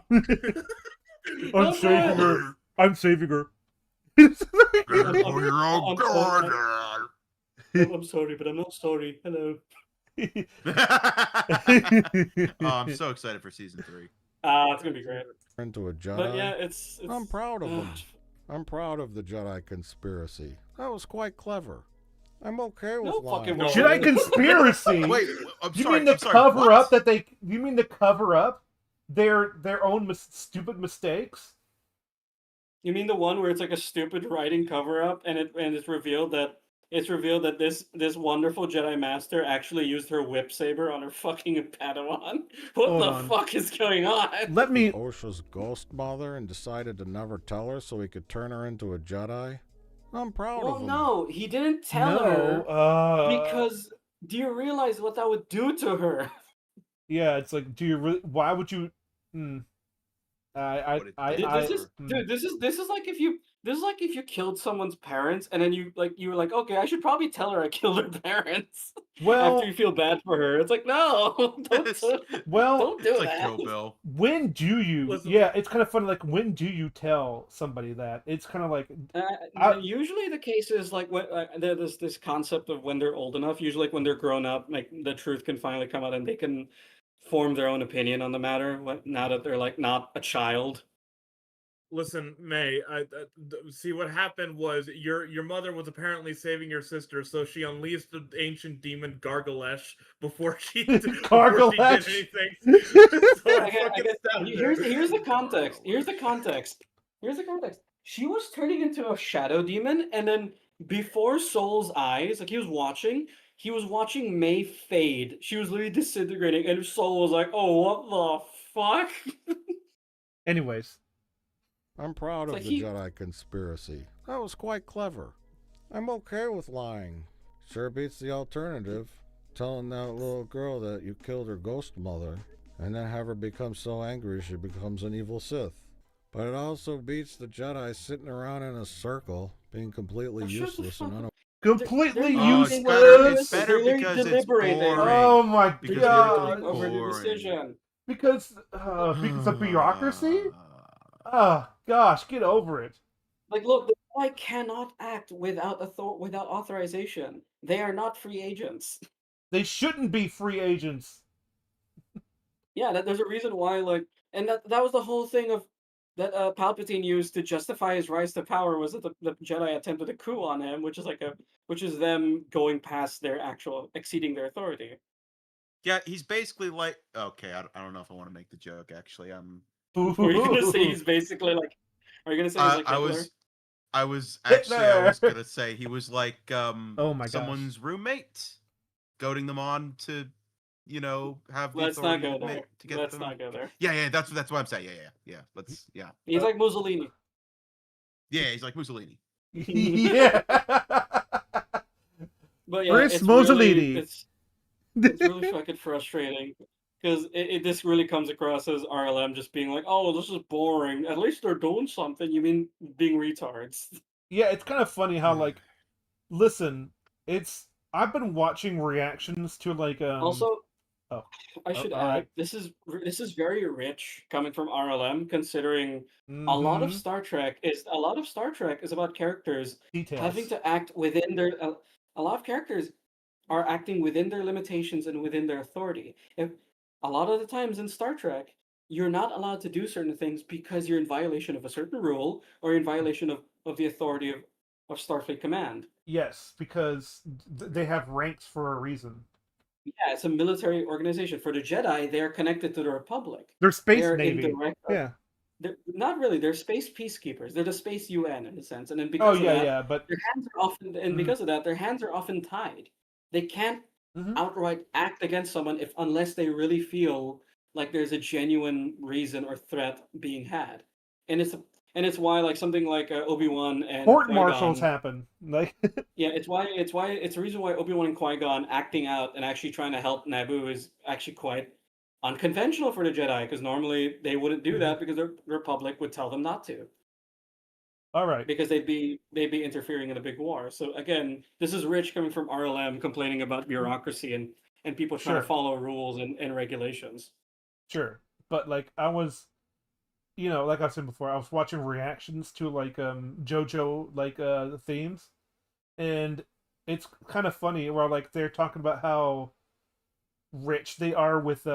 I'm saving her. I'm saving her. I'm sorry, but I'm not sorry. Hello. Oh, I'm so excited for season 3. It's gonna be great. Into a Jedi. But yeah, it's I'm proud of them. I'm proud of the Jedi conspiracy. That was quite clever. I'm okay with lying. Jedi conspiracy. Wait, I'm you sorry. mean the I'm sorry, cover what? up that they? You mean the cover up their own stupid mistakes? You mean the one where it's like a stupid writing cover up, and it's revealed that this wonderful Jedi Master actually used her whip saber on her fucking Padawan? What Hold the on. fuck is going on? Let me. Osha's ghost mother and decided to never tell her so he could turn her into a Jedi. I'm proud Well, of him. no, he didn't tell her because do you realize what that would do to her? Yeah, it's like, do you really? Why would you? Dude, this is like if you killed someone's parents and then you were like, okay, I should probably tell her I killed her parents. Well- after you feel bad for her, it's like, no, don't do that. When do you? Yeah, it's kind of funny. Like, when do you tell somebody that? It's kind of like, Usually the case is like when there's this concept of when they're old enough. Usually, like when they're grown up, like the truth can finally come out and they can form their own opinion on the matter. Now that they're like not a child. Listen, May. See what happened was your mother was apparently saving your sister, so she unleashed the ancient demon Gargalesh before she did anything. Here's the context. Here's the context. She was turning into a shadow demon, and then before Soul's eyes, like he was watching May fade. She was literally disintegrating, and Soul was like, "Oh, what the fuck?" anyways. I'm proud of like the Jedi conspiracy. That was quite clever. I'm okay with lying. Sure beats the alternative. Telling that little girl that you killed her ghost mother, and then have her become so angry she becomes an evil Sith. But it also beats the Jedi sitting around in a circle, being completely useless and Completely useless. It's better because it's boring. Oh my Because god! they're boring. Because of bureaucracy. Gosh, get over it. Like, look, the Jedi cannot act without authorization. They are not free agents. They shouldn't be free agents. Yeah, there's a reason why, like, and that was the whole thing of that Palpatine used to justify his rise to power was that the Jedi attempted a coup on him, which is them going past their exceeding their authority. Yeah, he's basically like. Okay, I don't know if I want to make the joke. Actually, Are you gonna say he's basically like? Are you gonna say he's like Hitler? I was Hitler! gonna say he was like oh my someone's roommate, goading them on to, have the Let's not authority go there. to get Let's them. not go there. Yeah, that's what I'm saying. Yeah. He's like Mussolini. Yeah, he's like Mussolini. Yeah. But yeah, Chris it's Mussolini. Really, it's really fucking frustrating because this really comes across as RLM just being like, "Oh, this is boring. At least they're doing something." You mean being retards? Yeah, it's kind of funny how like, listen, I've been watching reactions to like Also, oh, I should all add right. this is very rich coming from RLM, considering a lot of Star Trek is about characters Details. having to act within their. A lot of characters are acting within their limitations and within their authority. A lot of the times in Star Trek, you're not allowed to do certain things because you're in violation of a certain rule or in violation of the authority of Starfleet Command. Yes, because they have ranks for a reason. Yeah, it's a military organization. For the Jedi, they're connected to the Republic. They're space They're in navy. direct. Yeah. They're not really. They're space peacekeepers. They're the space UN in a sense, and then Oh because of yeah, that, yeah, but their hands are often, and Mhm. because of that, their hands are often tied. They can't Mhm. outright act against someone if unless they really feel like there's a genuine reason or threat being had, and it's why like something like Obi-Wan and court martials Qui-Gon. happen. Like Yeah, it's a reason why Obi-Wan and Qui-Gon acting out and actually trying to help Naboo is actually quite unconventional for the Jedi, because normally they wouldn't do that because the Republic would tell them not to. All right. Because they'd be interfering in a big war. So again, this is Rich coming from RLM complaining about bureaucracy and people trying Sure. to follow rules and regulations. Sure, but like I was, like I said before, I was watching reactions to like JoJo like themes, and it's kind of funny where like they're talking about how rich they are with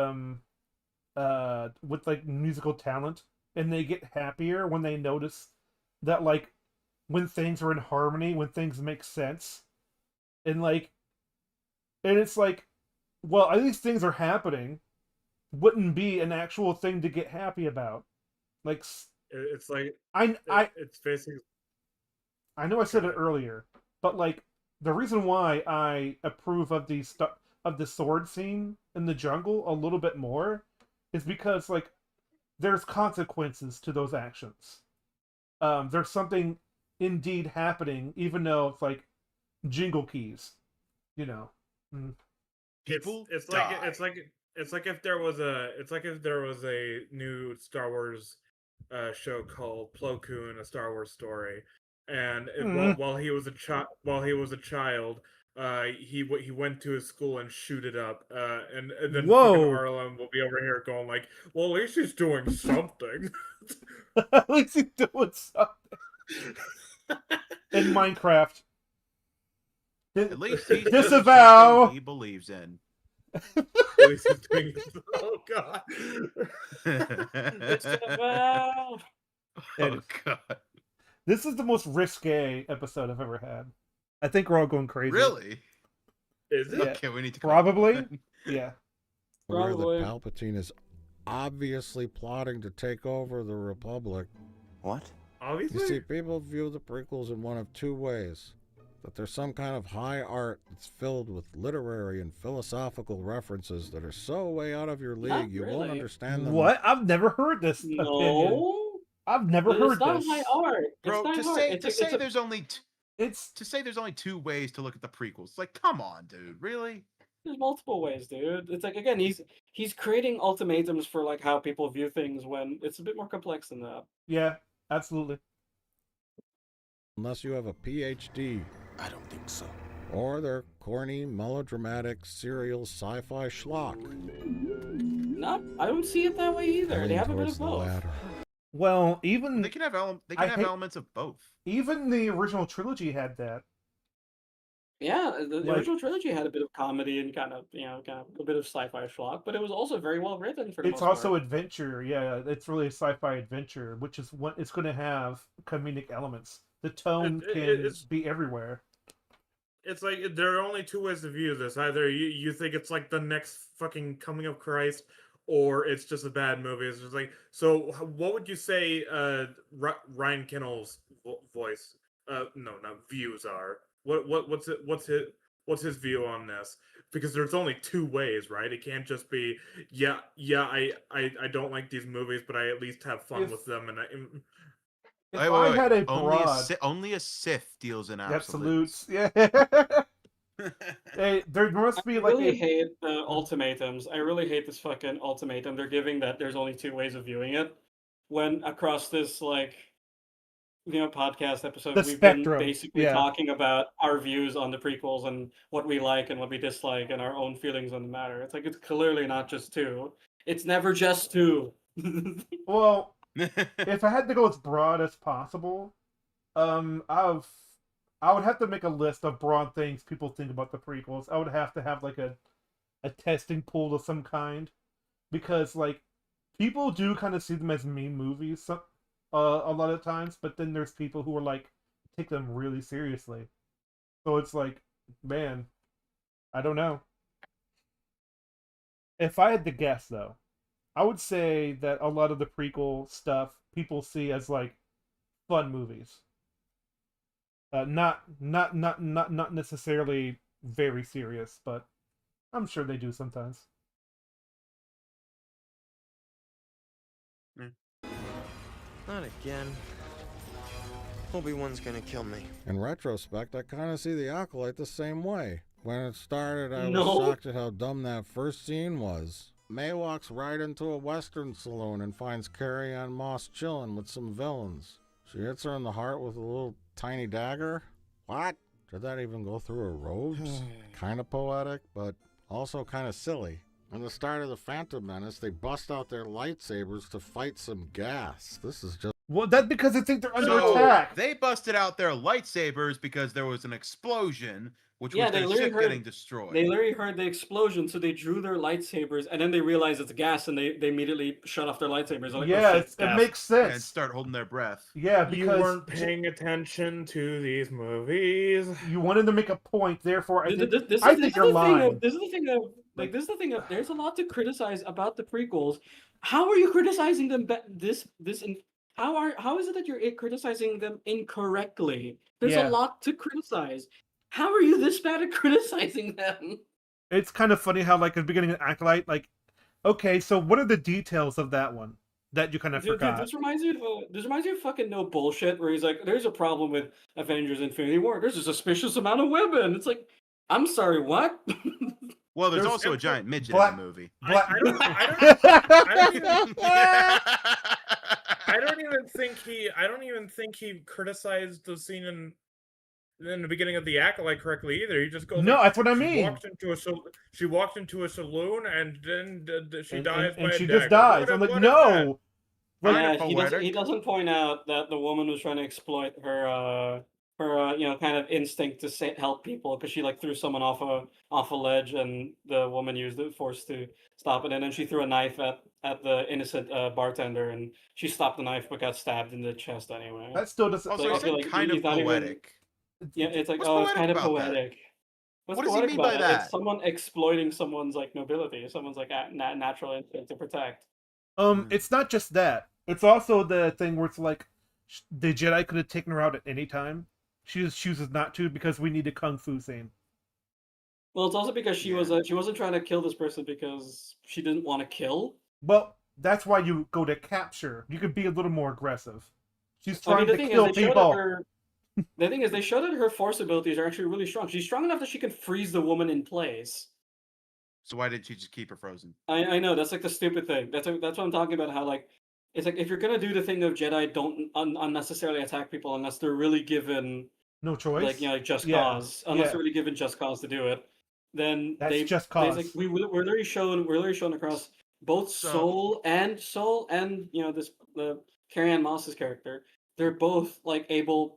like musical talent, and they get happier when they notice that like when things are in harmony, when things make sense, and like, and it's like, well, at least things are happening. Wouldn't be an actual thing to get happy about. Like It's like it's basically. I know I said it earlier, but like the reason why I approve of the sword scene in the jungle a little bit more is because like there's consequences to those actions. There's something indeed happening, even though it's like jingle keys, you know. Mm. It's like if there was a new Star Wars show called Plo Koon, a Star Wars story, and while he was a child, he went to his school and shoot it up, and then fucking Whoa. RLM will be over here going like, well, at least he's doing something. At least he's doing something. In Minecraft. At least he's doing Disavow. something he believes in. At least he's doing. Oh god. Disavow. Oh god. This is the most risque episode I've ever had. I think we're all going crazy. Really? Is it? Yeah. Okay, we need to probably. Yeah. Where the Probably. Palpatine is obviously plotting to take over the Republic. What? Obviously. You see, people view the prequels in one of two ways. That there's some kind of high art that's filled with literary and philosophical references that are so way out of your league Not you really. won't understand them. What? I've never heard this opinion. No. I've never heard It's not this. high art. Bro, It's to not say hard. to say there's only It's two ways to look at the prequels. It's like, come on, dude, really? There's multiple ways, dude. It's like again, he's creating ultimatums for like how people view things when it's a bit more complex than that. Yeah, absolutely. Unless you have a PhD. I don't think so. Or they're corny, melodramatic, serial sci-fi schlock. I don't see it that way either. I They lean have a bit towards of the both. latter. Well, even They can have I hate- elements of both. even the original trilogy had that. Yeah, the Like- original trilogy had a bit of comedy and kind of a bit of sci-fi schlock, but it was also very well written for the It's most also part. adventure. Yeah, it's really a sci-fi adventure, which is what it's going to have comedic elements. The tone It- can it's- be everywhere. It's like there are only two ways to view this. Either you think it's like the next fucking coming of Christ, or it's just a bad movie. It's just like, so what would you say Ryan Kinnell's voice no, not views are? What's his view on this? Because there's only two ways, right? It can't just be I don't like these movies, but I at least have fun If- with them, and If Wait, I wait, had a wait. broad Only a Sith deals in absolutes. absolutes, yeah. Hey, there must be I like really a hate the ultimatums. I really hate this fucking ultimatum they're giving that there's only two ways of viewing it. When across this podcast episode, The we've spectrum, been basically yeah. talking about our views on the prequels and what we like and what we dislike and our own feelings on the matter. It's like it's clearly not just two. It's never just two. Well, if I had to go as broad as possible, I would have to make a list of broad things people think about the prequels. I would have to have like a testing pool of some kind, because like people do kind of see them as meme movies a lot of times, but then there's people who are like take them really seriously. So it's like, man, I don't know. If I had to guess, though, I would say that a lot of the prequel stuff people see as like fun movies, not necessarily very serious, but I'm sure they do sometimes. Not again. Obi-Wan's gonna kill me. In retrospect, I kind of see the Acolyte the same way. When it started, I No. was shocked at how dumb that first scene was. May walks right into a western saloon and finds Carrie-Anne Moss chilling with some villains. She hits her in the heart with a little tiny dagger. What? Did that even go through her robes? Kind of poetic, but also kind of silly. In the start of the Phantom Menace, they bust out their lightsabers to fight some gas. This is just... Well, that's because they think they're under So attack. they busted out their lightsabers because there was an explosion, which Yeah, was they their literally ship heard. getting destroyed. They literally heard the explosion, so they drew their lightsabers, and then they realized it's gas, and they immediately shut off their lightsabers. They're like, Yeah, oh, shit, it's it gas. makes sense. And start holding their breath. Yeah, You because weren't paying attention to these movies. you wanted to make a point. Therefore, I think This I is think the you're thing lying. of this is the thing of like this is the thing of there's a lot to criticize about the prequels. How are you criticizing them? How is it that you're criticizing them incorrectly? There's Yeah. a lot to criticize. How are you this bad at criticizing them? It's kind of funny how, like, at the beginning of Acolyte, like, okay, so what are the details of that one that you kind of forgot? This reminds me of fucking No Bullshit, where he's like, "There's a problem with Avengers: Infinity War. There's a suspicious amount of women." It's like, I'm sorry, what? Well, there's There's also a giant midget black- in the movie. I don't even think he criticized the scene in the beginning of the Acolyte correctly either. He just goes. No, like, that's what I she mean. She walked into a saloon and then she dies and by she a just dagger. dies. I'm What like, is that? no. Yeah, he doesn't point out that the woman was trying to exploit her kind of instinct to help people because she like threw someone off a ledge and the woman used the force to stop it, and then she threw a knife at the innocent bartender and she stopped the knife but got stabbed in the chest anyway. That still doesn't. Also, I he feel said like kind of he's not even- poetic. Yeah, it's like, What's oh, it's poetic kind of about that? poetic. What's What does he poetic mean about by it? that? It's someone exploiting someone's like nobility, someone's like natural instinct to protect. It's not just that. It's also the thing where it's like the Jedi could have taken her out at any time. She just chooses not to because we need a kung fu scene. Well, it's also because she wasn't trying to kill this person because she didn't want to kill. Well, that's why you go to capture. You could be a little more aggressive. She's I mean, trying to kill people. The thing is, they showed that her force abilities are actually really strong. She's strong enough that she can freeze the woman in place. So why didn't she just keep her frozen? I know that's like the stupid thing. That's what I'm talking about. How like it's like if you're gonna do the thing of Jedi don't unnecessarily attack people unless they're really given no choice, like like just Yeah, cause. Unless yeah. they're really given just cause to do it, then That's they just they- cause. like, we're literally shown across both Soul and this the Carrie-Anne Moss's character. They're both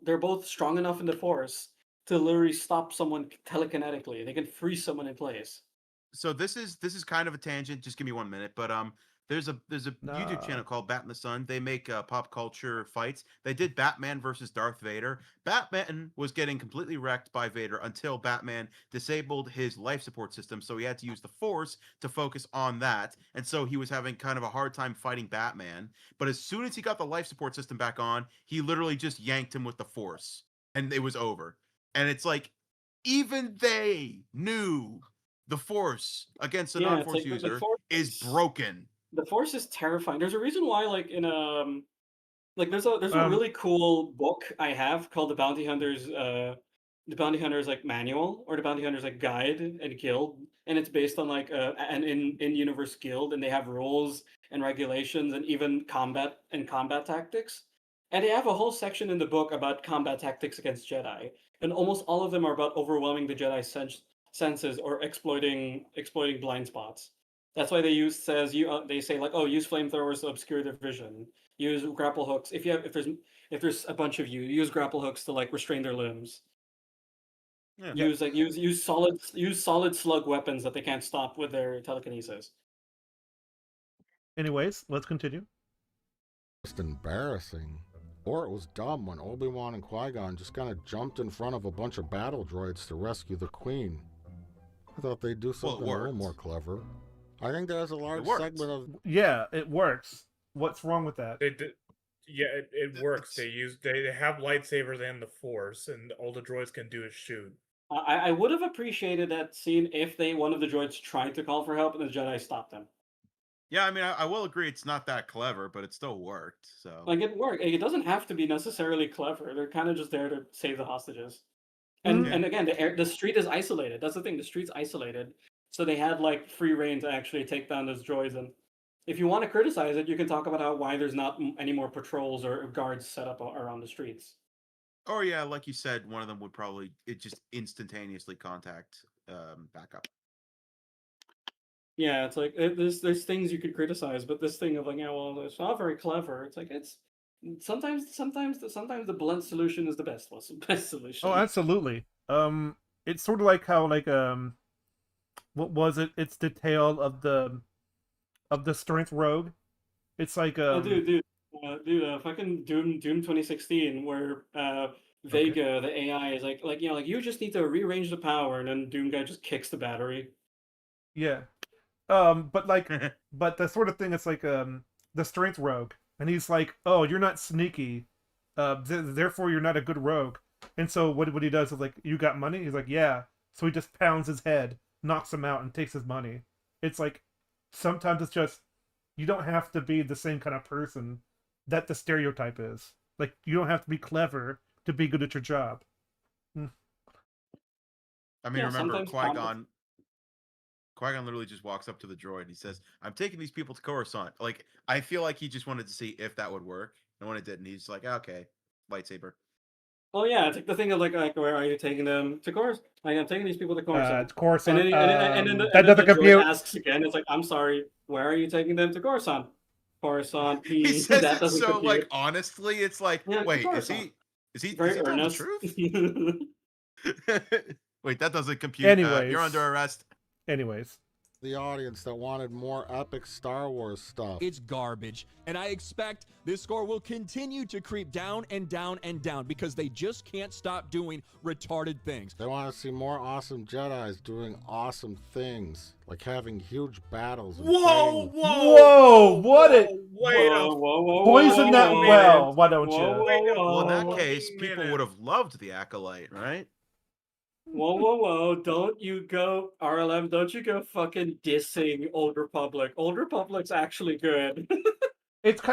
they're both strong enough in the Force to literally stop someone telekinetically. They can freeze someone in place. So this is kind of a tangent. Just give me 1 minute. But there's a YouTube channel called Bat in the Sun. They make pop culture fights. They did Batman versus Darth Vader. Batman was getting completely wrecked by Vader until Batman disabled his life support system, so he had to use the Force to focus on that. And so he was having kind of a hard time fighting Batman. But as soon as he got the life support system back on, he literally just yanked him with the Force, and it was over. And it's like even they knew the Force against a Yeah, it's non-Force like the user Force is broken. The Force is terrifying. There's a reason why, like in there's a really cool book I have called the Bounty Hunters like manual or the Bounty Hunters like guide and guild, and it's based on like an in universe guild, and they have rules and regulations and even combat tactics, and they have a whole section in the book about combat tactics against Jedi, and almost all of them are about overwhelming the Jedi senses or exploiting blind spots. That's why they say like, oh, use flamethrowers to obscure their vision. Use grapple hooks. If there's a bunch of you, use grapple hooks to like restrain their limbs. Yeah. Use solid slug weapons that they can't stop with their telekinesis. Anyways, let's continue. Just embarrassing. Or it was dumb when Obi-Wan and Qui-Gon just kind of jumped in front of a bunch of battle droids to rescue the Queen. I thought they'd do something a little more clever. I think there's a large segment of... Yeah, it works. What's wrong with that? Yeah, it works. They have lightsabers and the Force, and all the droids can do is shoot. I would have appreciated that scene if one of the droids tried to call for help and the Jedi stopped them. Yeah, I mean, I will agree it's not that clever, but it still worked. So Like it worked. It doesn't have to be necessarily clever. They're kind of just there to save the hostages. And Mm-hmm. and again, the street is isolated. That's the thing. The street's isolated, so they had like free reign to actually take down those droids. And if you want to criticize it, you can talk about why there's not any more patrols or guards set up around the streets. or yeah, like you said, one of them would probably just instantaneously contact backup. Yeah, it's like there's things you could criticize, but this thing of like, yeah, well, it's not very clever. It's like sometimes the blunt solution is the best solution. Oh, absolutely. It's sort of like how what was it? It's the tale of the strength rogue. It's like dude, fucking Doom 2016, where Vega, the AI, is like you just need to rearrange the power, and then Doom guy just kicks the battery. Yeah. But the sort of thing, it's like the strength rogue, and he's like, oh, you're not sneaky, therefore you're not a good rogue. And so what he does is like, you got money? He's like, yeah. So he just pounds his head, knocks him out, and takes his money. It's like, sometimes it's just, you don't have to be the same kind of person that the stereotype is. Like, you don't have to be clever to be good at your job. I mean, remember Qui-Gon literally just walks up to the droid. He says, "I'm taking these people to Coruscant." Like, I feel like he just wanted to see if that would work. And when it didn't, he's like, "Okay, lightsaber." Oh yeah, it's like the thing of like where are you taking them to Coruscant? I'm taking these people to Coruscant. To Coruscant. And then That doesn't the droid compute. asks again. It's like, I'm sorry, where are you taking them to Coruscant? Coruscant. He says that it doesn't so compute. like honestly. It's like, Yeah, wait, is Coruscant. he Very telling the earnest. truth? Wait, that doesn't compute. Anyways. You're under arrest. Anyways. The audience that wanted more epic Star Wars stuff. It's garbage. And I expect this score will continue to creep down and down and down because they just can't stop doing retarded things. They want to see more awesome Jedis doing awesome things, like having huge battles. And Whoa, fighting. Whoa! What it? Whoa, Poison that well. Why don't you? Well, in that case, people would have loved the Acolyte, right? Whoa! Don't you go RLM? Don't you go fucking dissing Old Republic? Old Republic's actually good.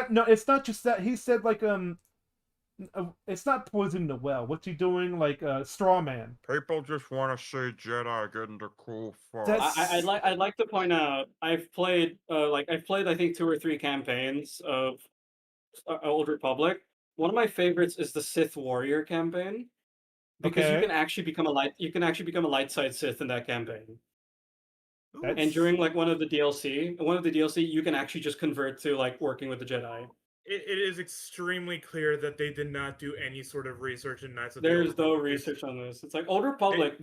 No, it's not just that. He said like it's not poisoning the well. What's he doing? Like straw man. People just want to see Jedi getting the cool fun. I'd like to point out I've played I think 2 or 3 campaigns of Old Republic. One of my favorites is the Sith Warrior campaign. Because you can actually become a light side Sith in that campaign. And during like one of the DLC, you can actually just convert to like working with the Jedi. It is extremely clear that they did not do any sort of research in Knights of the There's Old no Republic. research on this. It's like Old Republic,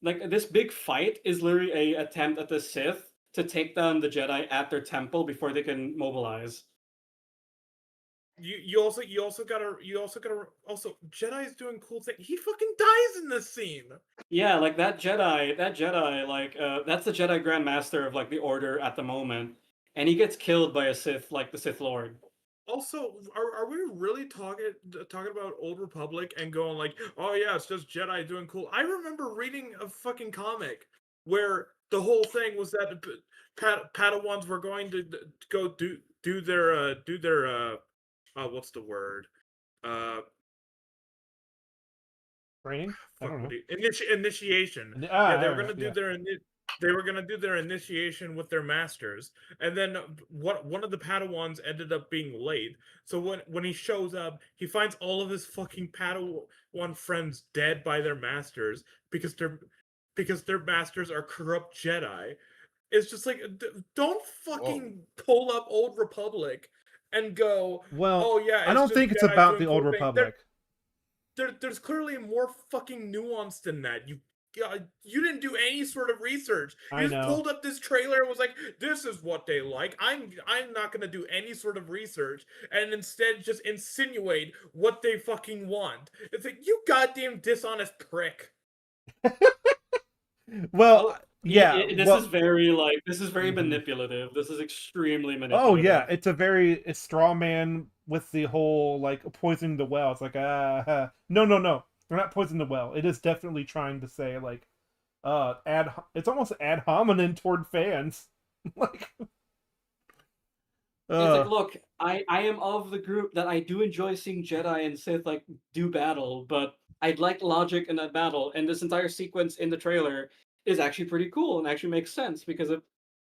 like this big fight is literally a attempt at the Sith to take down the Jedi at their temple before they can mobilize. You also gotta Jedi's doing cool things. He fucking dies in this scene. Yeah, like that Jedi, like that's the Jedi Grand Master of like the Order at the moment, and he gets killed by a Sith, like the Sith Lord. Also, are we really talking about Old Republic and going like, oh yeah, it's just Jedi doing cool? I remember reading a fucking comic where the whole thing was that Padawans were going to go do their what's the word? Training? I don't know. Initiation. They were gonna do their initiation with their masters, and then one of the Padawans ended up being late. So when he shows up, he finds all of his fucking Padawan friends dead by their masters because their masters are corrupt Jedi. It's just like, don't fucking pull up Old Republic and go, well, oh yeah, I don't think it's about the Old Republic. There's clearly more fucking nuance than that, you you didn't do any sort of research. I You just know. pulled up this trailer and was like, "This is what they like." I'm not gonna do any sort of research and instead just insinuate what they fucking want. It's like, you goddamn dishonest prick. Well, yeah. This well, is very like this is very Mhm. manipulative. This is extremely manipulative. Oh yeah, it's a very straw man with the whole like poisoning the well. It's like no, they're not poisoning the well. It is definitely trying to say like it's almost ad hominem toward fans. like It's like, look, I am of the group that I do enjoy seeing Jedi and Sith like do battle, but I'd like logic in that battle, and this entire sequence in the trailer is actually pretty cool and actually makes sense because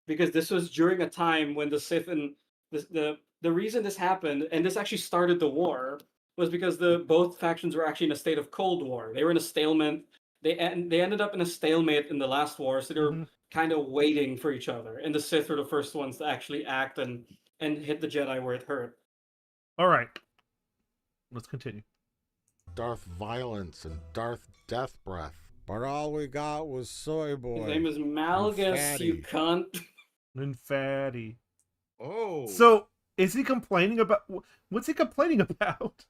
this was during a time when the Sith and the reason this happened, and this actually started the war, was because the both factions were actually in a state of Cold War. They were in a stalemate. They ended up in a stalemate in the last war, so they were kind of waiting for each other. And the Sith were the first ones to actually act and hit the Jedi where it hurt. All right, let's continue. Darth Violence and Darth Death Breath. But all we got was Soy Boy. His name is and Malgus, you Fatty. cunt. And fatty. Oh. So is he complaining about what's he complaining about?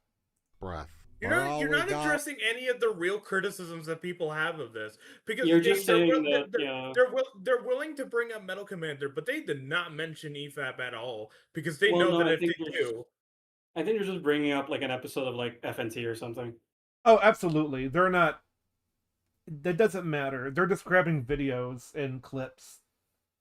Breath. You're not addressing any of the real criticisms that people have of this, because You're just they're, saying they're, that, they're, yeah. they're willing to bring up Metal Commander, but they did not mention EFAP at all because they Well, know no, that I if think they they're do, I think you're just bringing up like an episode of like FNT or something. Oh, absolutely. They're not. That doesn't matter. They're just grabbing videos and clips.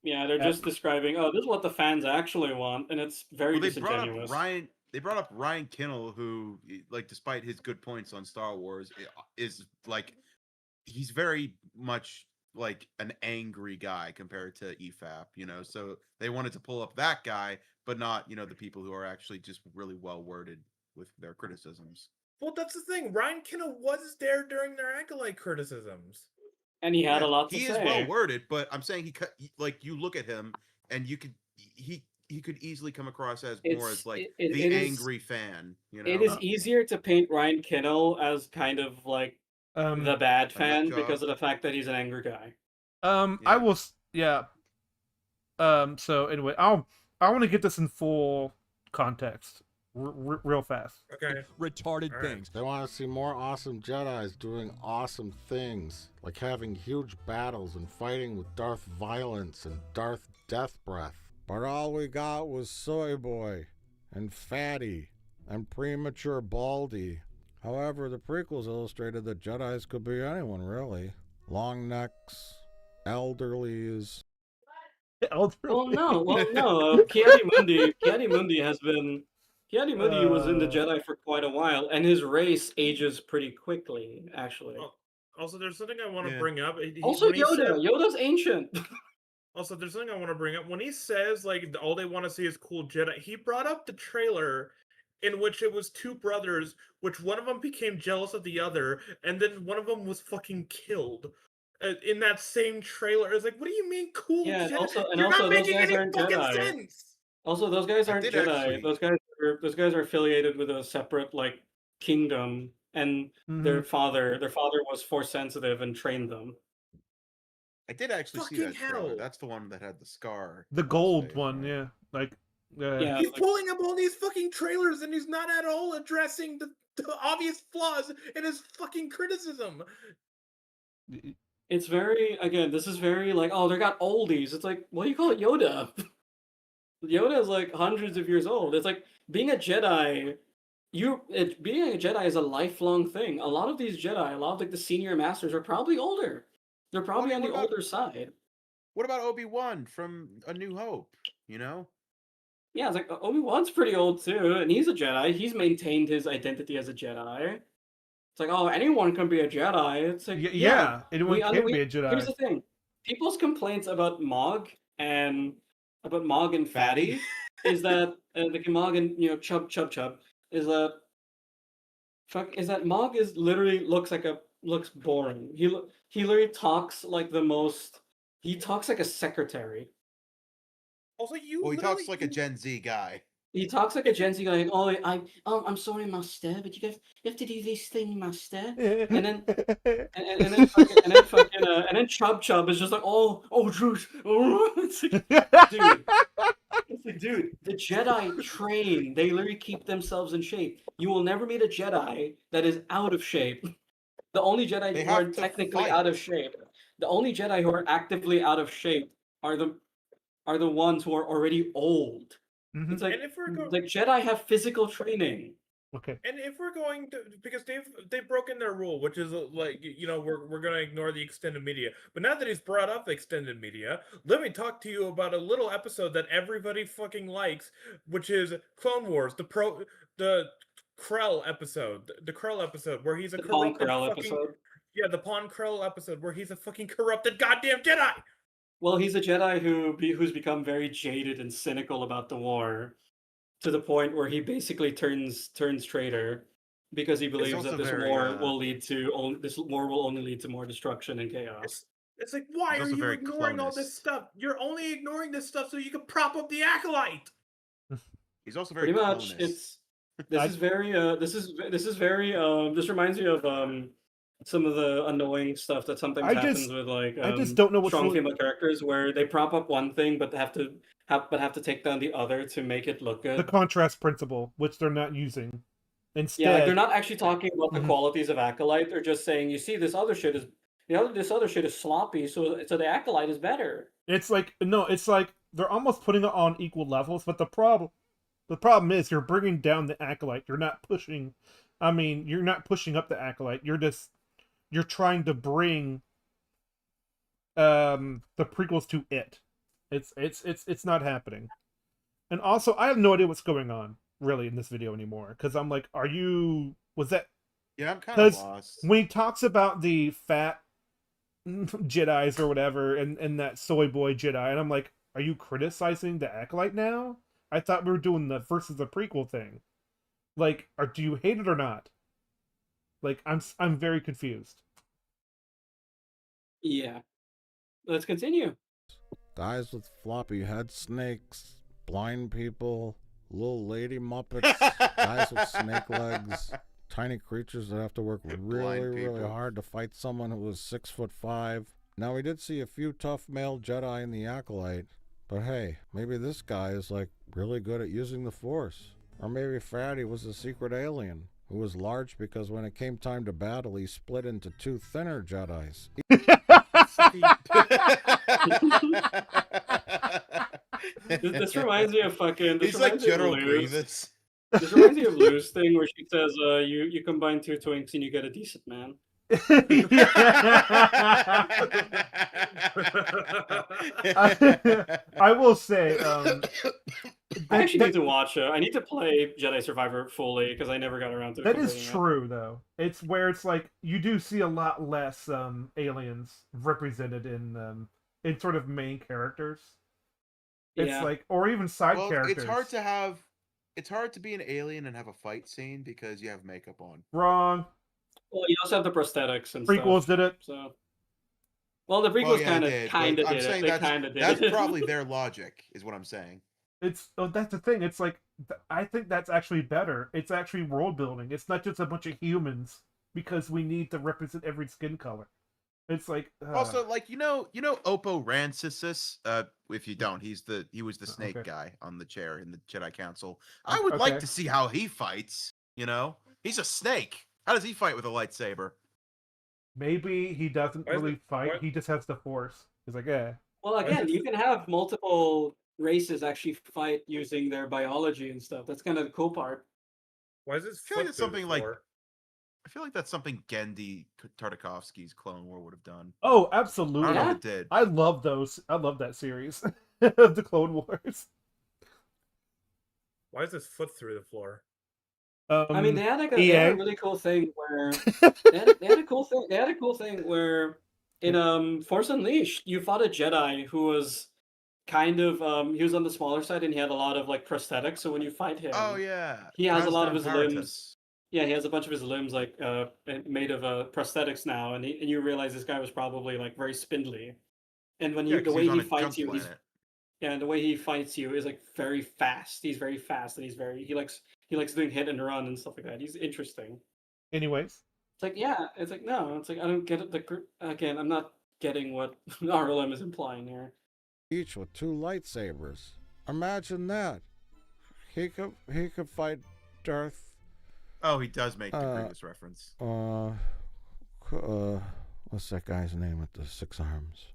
Yeah, they're just describing, oh, this is what the fans actually want, and it's very Well, they brought up disingenuous. Ryan. They brought up Ryan Kinnell, who, like, despite his good points on Star Wars, is like, he's very much like an angry guy compared to EFAP. You know, so they wanted to pull up that guy, but not, you know, the people who are actually just really well worded with their criticisms. well, that's the thing. Ryan Kinnell was there during their Acolyte criticisms. And he had a lot to He say. is well worded, but I'm saying like, you look at him and you could he could easily come across as more as like the it is- angry fan. You know, It is easier to paint Ryan Kinnell as kind of like the bad fan job. because of the fact that he's an angry guy. I will. Yeah. So anyway, I want to get this in full context, real fast. Okay. Retarded things. They want to see more awesome Jedis doing awesome things, like having huge battles and fighting with Darth Violence and Darth Death Breath. But all we got was Soy Boy and Fatty and Premature Baldy. However, the prequels illustrated that Jedis could be anyone, really. Long necks, elderlies. Well, no. Kiadi Mundi has been. Kiadi Mundi was in the Jedi for quite a while, and his race ages pretty quickly, actually. Also, there's something I want to bring up. Also, when he Yoda. said- Yoda's ancient. Also, there's something I want to bring up. When he says, like, all they want to see is cool Jedi, he brought up the trailer in which it was two brothers, which one of them became jealous of the other, and then one of them was fucking killed. In that same trailer. It's like, what do you mean cool Yeah, Jedi? and You're also not those making guys any aren't fucking Jedi. sense! Also, those guys aren't did Jedi. actually- Those guys are affiliated with a separate like kingdom, and their father was force sensitive and trained them. I did actually see that Fucking trailer. hell. That's the one that had the scar. The gold one, yeah. Like, Yeah, He's pulling up all these fucking trailers and he's not at all addressing the obvious flaws in his fucking criticism. It's very, again, this is very like, oh, they got oldies. It's like, what do you call it, Yoda? Yoda is like hundreds of years old. It's like being a Jedi. Being a Jedi is a lifelong thing. A lot of these Jedi, a lot of like the senior masters are probably older. They're probably on the older side. What about Obi-Wan from A New Hope? You know? Yeah, it's like Obi-Wan's pretty old too, and he's a Jedi. He's maintained his identity as a Jedi. It's like, oh, anyone can be a Jedi. It's like, yeah, anyone can be a Jedi. Here's the thing: people's complaints about Mog and Fatty is that like Mog and Chub is that Mog is literally looks boring. He literally talks like the most. He talks like a secretary. Also, Well, he talks like a Gen Z guy. He talks like a Gen Z guy. Like, I'm sorry, master, but you have to do this thing, master. And then and then Chub Chub is just like, Juice, it's like, dude, it's like, dude, the Jedi train. They literally keep themselves in shape. You will never meet a Jedi that is out of shape. The only Jedi They who are have to technically fight. out of shape, the only Jedi who are actively out of shape are the ones who are already old. Mhm. It's like And if we're going, the Jedi have physical training. Okay. and if we're going to, because they've broken their rule, which is like, we're gonna ignore the extended media. But now that he's brought up extended media, let me talk to you about a little episode that everybody fucking likes, which is Clone Wars, the Krell episode, the Krell episode where he's a The Pawn corrupted Krell fucking episode. yeah, the Pawn Krell episode where he's a fucking corrupted goddamn Jedi. Well, he's a Jedi who's become very jaded and cynical about the war, to the point where he basically turns traitor because he believes that also this very, war will lead to this war will only lead to more destruction and chaos. It's like, why He's are also you very ignoring all this clonist. stuff? You're only ignoring this stuff so you can prop up the acolyte. He's also very Pretty much, clonist. this reminds me of some of the annoying stuff that sometimes I happens just with like I just don't know what's strong really. female characters where they prop up one thing but have to take down the other to make it look The good. contrast principle, which they're not using. Instead, Yeah, like they're not actually talking about the Mhm. qualities of Acolyte. They're just saying, you see, this other shit is sloppy, so the Acolyte is better. It's like no, it's like they're almost putting it on equal levels. But the problem is you're bringing down the acolyte. You're not pushing. I mean, you're not pushing up the acolyte. You're trying to bring the prequels to it. It's not happening. And also, I have no idea what's going on really in this video anymore because I'm like, was that? Yeah, I'm kind of Because lost. when he talks about the fat Jedis or whatever, and that soy boy Jedi, and I'm like, are you criticizing the acolyte now? I thought we were doing the versus the prequel thing. Like, do you hate it or not? Like, I'm very confused. Yeah. Let's continue. Guys with floppy head snakes, blind people, little lady muppets, guys with snake legs, tiny creatures that have to work really hard to fight someone who was 6'5". Now we did see a few tough male Jedi in the Acolyte, but hey, maybe this guy is like really good at using the Force. Or maybe Fatty was a secret alien who was large because when it came time to battle, he split into two thinner Jedis. This reminds me of fucking. He's like General Grievous. This reminds me of Lou's thing where she says, "You combine two twinks and you get a decent man." I will say, I actually need to watch. I need to play Jedi Survivor fully because I never got around to. That is completing it. true, though. It's where it's like you do see a lot less aliens represented in sort of main characters. It's Yeah. like, or even side characters. It's hard to be an alien and have a fight scene because you have makeup on. Wrong. Well, you also have the prosthetics and Prequels stuff. did it. So, well, the prequels kind of did it. They kind of did That's it. probably their logic, is what I'm saying. That's the thing. It's like I think that's actually better. It's actually world building. It's not just a bunch of humans because we need to represent every skin color. It's like Also, like Oppo Rancisis. If you don't, he was the snake guy on the chair in the Jedi Council. I would like to see how he fights. He's a snake. How does he fight with a lightsaber? Maybe he doesn't really fight. He just has the Force. He's like, yeah. Well, again, you can have multiple races actually fight using their biology and stuff. That's kind of the cool part. Why is this? I feel like it's something like. I feel like that's something Gendy Tartakovsky's Clone War would have done. Oh, absolutely! I don't know if it did. I love those. I love that series of the Clone Wars. Why is this foot through the floor? I mean, they had a really cool thing where they had a cool thing where in Force Unleashed you fought a Jedi who was kind of he was on the smaller side and he had a lot of like prosthetics. So when you fight him, oh yeah, he has a lot of his Paratus. limbs. Yeah, he has a bunch of his limbs like made of prosthetics now, and you realize this guy was probably like very spindly. And when the way he fights you, Yeah, and the way he fights you is like very fast. He's very fast, and he likes doing hit and run and stuff like that. He's interesting. Anyways, It's like yeah, it's like no, it's like I don't get it. Again, I'm not getting what RLM is implying here. Each with 2 lightsabers. Imagine that. He could fight Darth. Oh, he does make the Grievous reference. What's that guy's name with the 6 arms?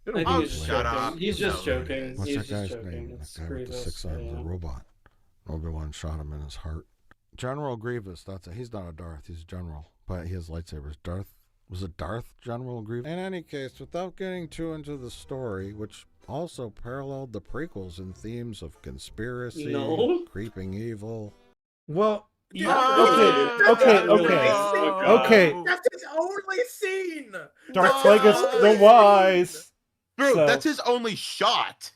I think he's shut joking. up. He's just joking. What's He's that just guy's joking. name? It's That guy with the Grievous, 6 arms, yeah. a robot. Obi-Wan shot him in his heart. General Grievous, that's it. He's not a Darth, he's a general. But he has lightsabers. Was it Darth General Grievous? In any case, without getting too into the story, which also paralleled the prequels in themes of conspiracy, No. creeping evil. well, Okay. That's his only scene. Darth Plagueis the Wise. Bro, So- that's his only shot.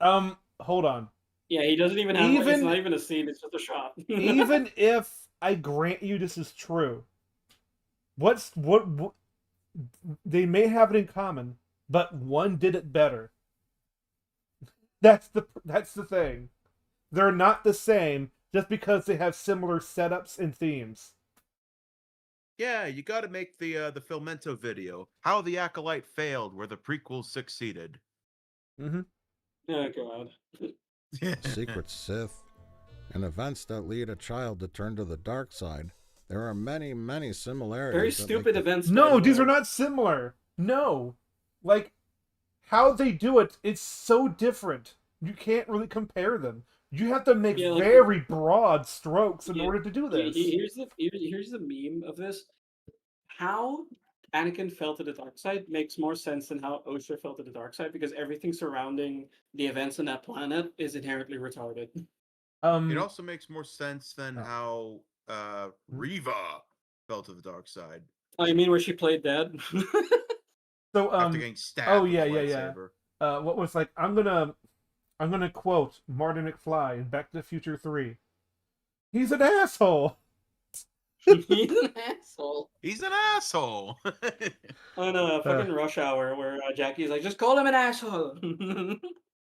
Hold on. Yeah, he doesn't even have. It's not even a scene. It's just a shot. Even if I grant you this is true, what they may have it in common, but one did it better. That's the thing. They're not the same just because they have similar setups and themes. Yeah, you got to make the Filmento video. How the Acolyte failed, where the prequels succeeded. Mm-hmm. Oh god. Secret Sith, and events that lead a child to turn to the dark side. There are many, many similarities. Very that stupid make the- events. No, these are not similar. No. Like, how they do it, it's so different. You can't really compare them. You have to make Yeah, like- very broad strokes in Yeah, order to do this. Here's the meme of this. How Anakin fell to the dark side makes more sense than how Osha fell to the dark side because everything surrounding the events on that planet is inherently retarded. It also makes more sense than Oh. how Reva fell to the dark side. Oh, you mean where she played dead? So After getting stabbed oh with yeah, a yeah, yeah. lightsaber. What was like? I'm gonna quote Marty McFly in Back to the Future 3. He's an asshole. He's an asshole. He's an asshole. On a fucking Rush Hour, where Jackie's like, just call him an asshole.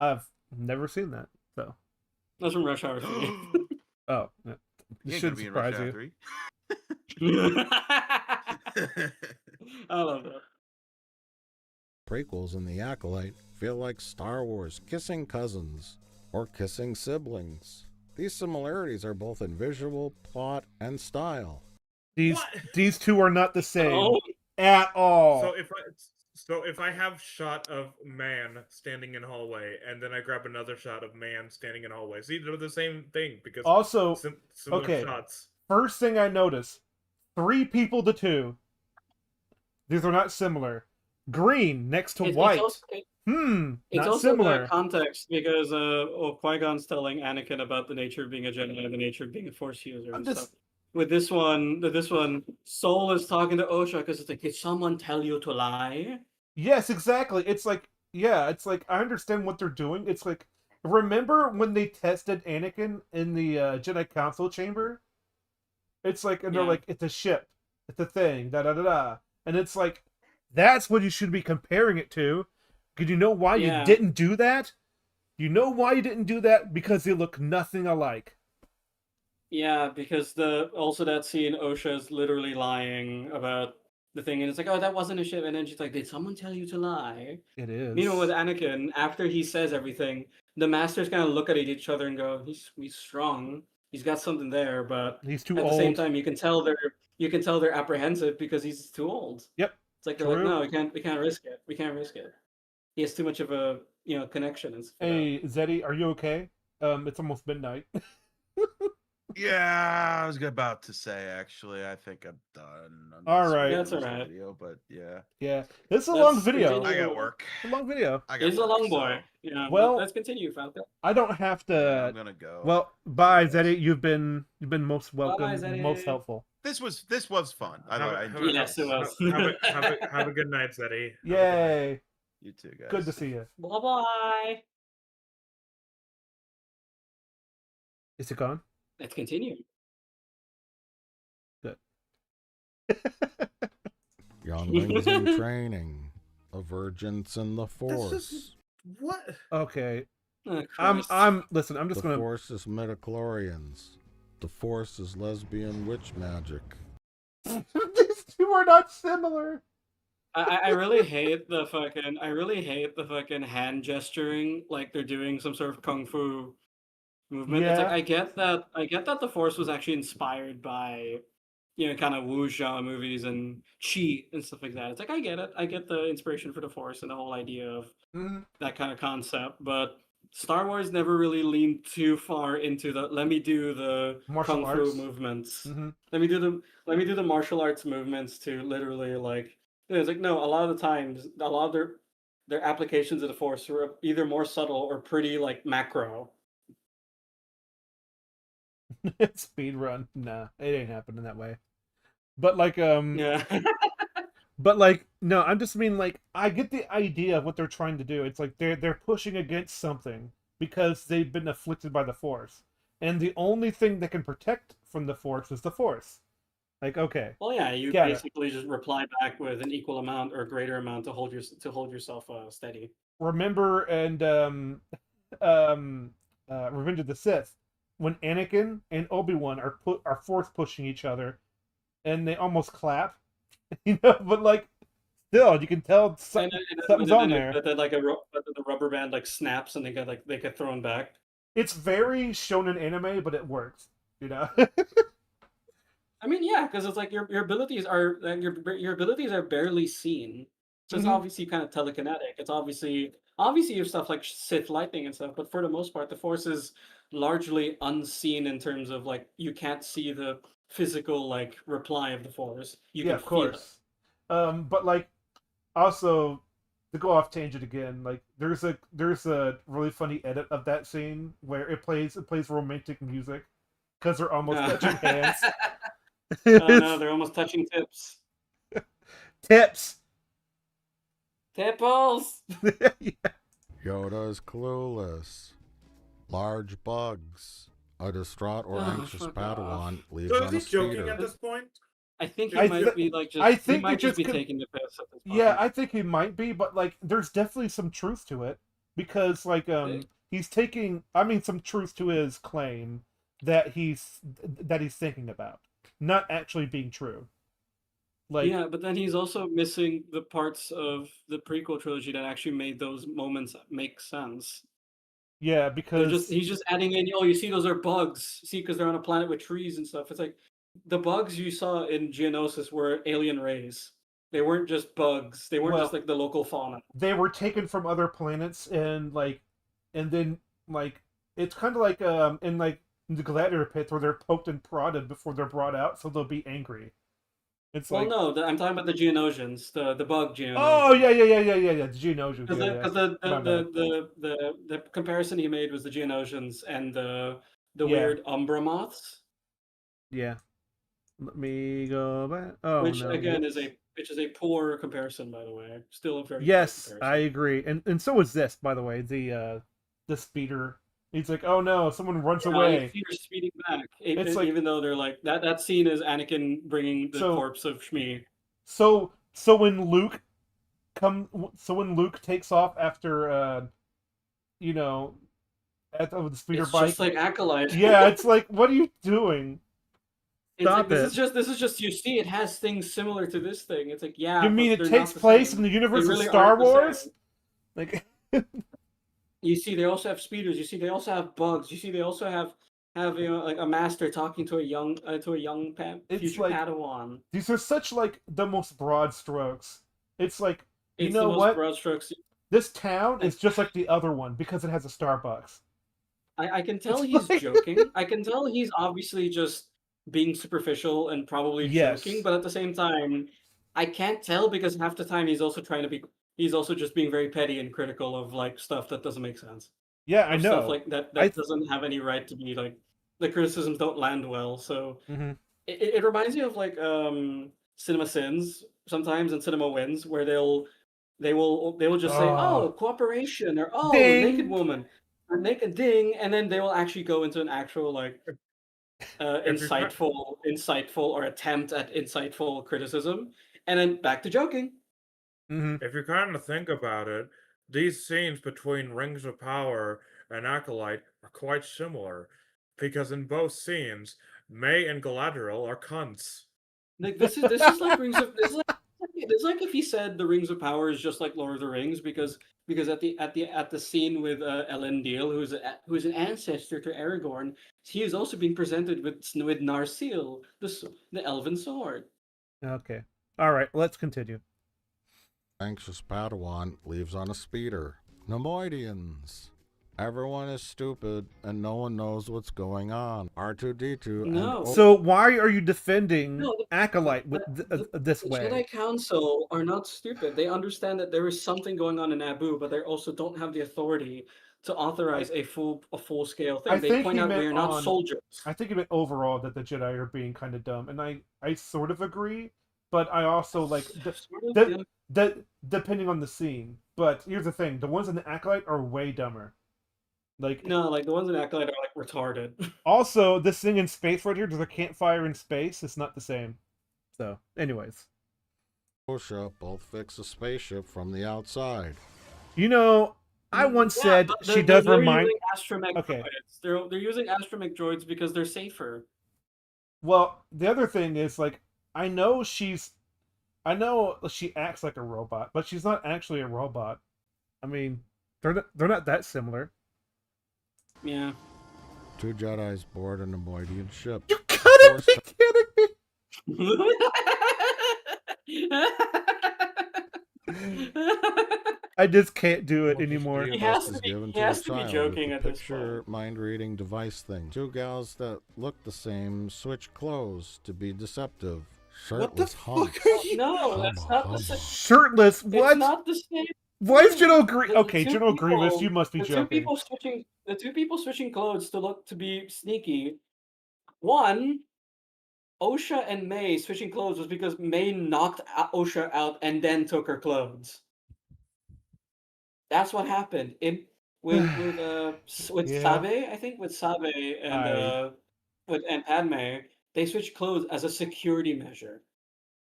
I've never seen that, so. That's from Rush Hour 3. Oh, yeah. He It ain't should gonna be in Rush surprise Hour you. 3. I love that. Prequels in The Acolyte feel like Star Wars kissing cousins or kissing siblings. These similarities are both in visual, plot, and style. These two are not the same Oh. at all. So if I have shot of man standing in hallway and then I grab another shot of man standing in hallway, see, they're the same thing because Also, similar okay. shots. First thing I notice, 3 people to 2. These are not similar. Green next to white. It's not also similar. the context because Qui-Gon's telling Anakin about the nature of being a Jedi and the nature of being a Force user and stuff. With this one, Soul is talking to Osha because it's like, did someone tell you to lie? Yes, exactly. It's like, yeah, it's like, I understand what they're doing. It's like, remember when they tested Anakin in the Jedi Council chamber? It's like, and they're Yeah. like, it's a ship. It's a thing, da-da-da-da. And it's like, that's what you should be comparing it to. Because you know why Yeah. you didn't do that? You know why you didn't do that? Because they look nothing alike. Yeah, because also that scene, Osha's literally lying about the thing, and it's like, oh, that wasn't a ship, and then she's like, did someone tell you to lie? It is. Meanwhile, with Anakin, after he says everything, the masters kind of look at each other and go, he's strong, he's got something there, but He's too at the same old. time, you can tell they're apprehensive because he's too old. Yep. It's like they're like, True. no, we can't risk it. We can't risk it. He has too much of a connection and stuff. Hey, Zeddy, are you okay? It's almost midnight. Yeah, I was about to say, actually, I think I'm done. on All this right. That's first all right. Video, but yeah. Yeah, this is a Let's long video. continue. I got work. It's a long video. I got He's a work, long so boy. Yeah. Well- Let's continue, Falco. I don't have to. Yeah, I'm gonna go. Well, bye, Zeddy. You've been most welcome, Zeddy. most helpful. This was fun. I Have enjoyed Yes, it was. have a good night, Zeddy. Yay! You too, guys. Good to see you. Bye bye. Is it gone? Let's continue. Good. Younglings in training, a virgins in the That's force. just what? Okay. Oh, I'm Christ. listen. I'm just The gonna. Force is midichlorians. The Force is lesbian witch magic. These two are not similar. I really hate the fucking hand gesturing like they're doing some sort of kung fu movement. It's like Yeah. I get that the Force was actually inspired by, kind of wuxia movies and chi and stuff like that. It's like I get it. I get the inspiration for the Force and the whole idea of Mhm. that kind of concept, but Star Wars never really leaned too far into the let me do the Martial kung fu arts. movements. Mhm. Let me do the martial arts movements to literally like it's like no, a lot of the times a lot of their applications of the Force were either more subtle or pretty like macro. Speed run. Nah, it ain't happening that way. But like Yeah. but like no, I'm just mean like I get the idea of what they're trying to do. It's like they're pushing against something because they've been afflicted by the Force. And the only thing that can protect from the Force is the Force. Like, okay. Well, yeah, you Get it. basically just reply back with an equal amount or greater amount to hold yourself steady. Remember and Revenge of the Sith, when Anakin and Obi-Wan are force pushing each other and they almost clap, but like still you can tell something's on there. But then but then the rubber band like snaps and they get thrown back. It's very shonen anime, but it works, I mean, yeah, because it's like your abilities are like, your abilities are barely seen. So it's Mhm. obviously kind of telekinetic. It's obviously you have stuff like Sith lightning and stuff, but for the most part, the Force is largely unseen in terms of like you can't see the physical like reply of the Force. You Yeah, can of feel it. course. But like also to go off tangent again, like there's a really funny edit of that scene where it plays romantic music because they're almost touching hands. Oh no, they're almost touching tips. Tips. Tipples. Yoda is clueless. Large bugs. A distraught or Oh, anxious fuck Padawan leaves So on is a he joking speeder. at this point? I think he I might thi- be like just I he think might it just be could- taking the piss at this point. Yeah, I think he might be, but like there's definitely some truth to it because like he's taking some truth to his claim that he's thinking about, not actually being true. Like Yeah, but then he's also missing the parts of the prequel trilogy that actually made those moments make sense. yeah, because He's just adding in, oh, you see, those are bugs. See, because they're on a planet with trees and stuff. It's like the bugs you saw in Geonosis were alien rays. They weren't just bugs. They weren't just Well, like the local fauna. they were taken from other planets and then like it's kind of like in like the gladiator pit where they're poked and prodded before they're brought out, so they'll be angry. It's Well, like no, I'm talking about the Geonosians, the bug Geonosians. oh yeah. The Geonosians. Because Yeah, My bad. the comparison he made was the Geonosians and the Yeah. weird Umbra moths, Yeah. Let me go back. Oh which no. again whoops. is a poor comparison, by the way. Still a very poor Yes, comparison. I agree, and so is this, by the way. The speeder. He's like, oh no, someone runs Yeah, away. you see her speeding back, It's like even though they're like that scene is Anakin bringing the So- corpse of Shmi. so when Luke when Luke takes off after at the speeder It's bike. just like Acolyte. Yeah, it's like, what are you doing? It's like, Stop it. this is just you see it has things similar to this thing. It's like yeah. You mean but it they're takes not the place same. in the universe They of really Star aren't the same. Wars? Like You see, they also have speeders. You see, they also have bugs. You see, they also have like a master talking to a young It's future like- Padawan. these are such like the most broad strokes. It's like, you It's know the most what? broad strokes. This town is just like the other one because it has a Starbucks. I can tell It's he's like- joking. I can tell he's obviously just being superficial and probably Yes. joking, but at the same time, I can't tell because half the time he's also he's also just being very petty and critical of like stuff that doesn't make sense. Yeah, I Of know. Stuff like that I- doesn't have any right to be like the criticisms don't land well. So Mhm. it reminds me of like Cinema Sins sometimes and Cinema Wins where they will just say, Oh. oh, cooperation or oh, Ding. naked woman or naked ding, and then they will actually go into an actual like insightful or attempt at insightful criticism, and then back to joking. Mm-hmm. If you kind of think about it, these scenes between Rings of Power and Acolyte are quite similar, because in both scenes, May and Galadriel are cunts. Like this is like this is like if he said the Rings of Power is just like Lord of the Rings because at the scene with Elendil, who's an ancestor to Aragorn, he is also being presented with Narsil, the elven sword. Okay. All right. Let's continue. Anxious Padawan leaves on a speeder. Nemoidians. Everyone is stupid and no one knows what's going on. R2D2 No. and So why are you defending No, Acolyte with this The way? Jedi Council are not stupid. They understand that there is something going on in Naboo, but they also don't have the authority to authorize a full scale thing. I They think point he out meant we are not soldiers. I think he meant overall that the Jedi are being kind of dumb, and I sort of agree, but I also like depending on the scene. But here's the thing: the ones in the Acolyte are way dumber. Like No, like the ones in Acolyte are like retarded. also this thing in space right here, there's a campfire in space. It's not the same. So, anyways, OSHA both fix a spaceship from the outside. you know, I once said but she does they're remind. using astromech Okay. droids. They're using astromech droids because they're safer. Well, the other thing is like I know she acts like a robot, but she's not actually a robot. I mean, they're not that similar. Yeah. Two Jedis board a Nemoidian ship. You gotta be kidding me! I just can't do it anymore. He has to be joking at this picture mind-reading device thing. Two gals that look the same switch clothes to be deceptive. Shirtless humps. No, that's not the same. Shirtless? What? It's not the same. Why is General Grievous? The Okay, two General Grievous, people- you must be the joking. The two people switching clothes to be sneaky. One, Osha and May switching clothes was because May knocked Osha out and then took her clothes. That's what happened. With Yeah. Sabe, I think with Sabe and and Padme, they switched clothes as a security measure.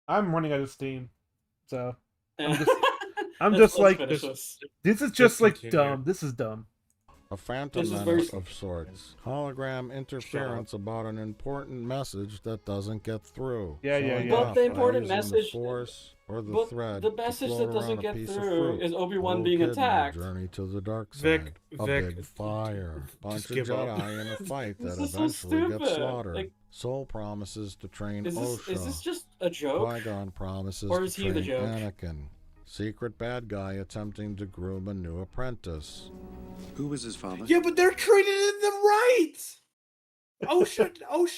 I'm running out of steam, so I'm just, Let's like finish this is just like continue. dumb. This is dumb. A phantom This is menace very- of sorts. Hologram interference about an important message that doesn't get through. Yeah. Showing But off the by important using message- the force or the but thread the to message float that doesn't around a get piece of through fruit. is Obi-Wan Little being kid in the attacked. Journey to the dark Vic- side. Vic, a big fire. Bunch just of give up. Jedi in a fight This that is so eventually gets stupid. slaughtered. Like- Soul promises to train Is Osha. this just a joke? Qui-Gon promises Or to is he train the joke? Anakin. Secret bad guy attempting to groom a new apprentice. Who was his father? Yeah, but they're treated in the right. Osha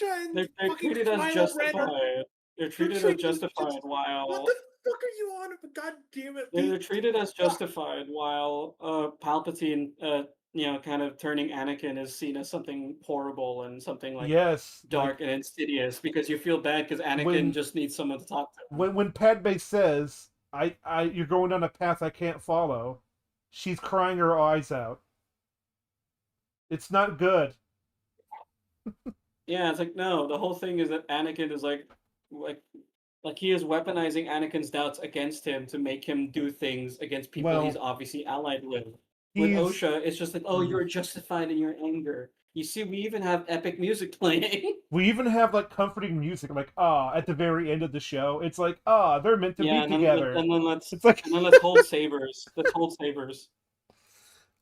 and They're fucking treated as Kylo Ren are- justified. They're treated as treated justified What while the fuck are you on? God damn it! they're treated as justified while Palpatine, kind of turning Anakin is seen as something horrible and something like Yes, dark and insidious because you feel bad because Anakin When- just needs someone to talk to. When Padme says, you're going down a path I can't follow," she's crying her eyes out. It's not good. Yeah, it's like no. The whole thing is that Anakin is like he is weaponizing Anakin's doubts against him to make him do things against people Well, he's obviously allied with. With he's- Osha, it's just like, oh, you're justified in your anger. You see, we even have epic music playing. We even have like comforting music, like at the very end of the show. It's like they're meant to Yeah, be and then, together. and then let's It's like and then let's hold sabers. Let's hold sabers.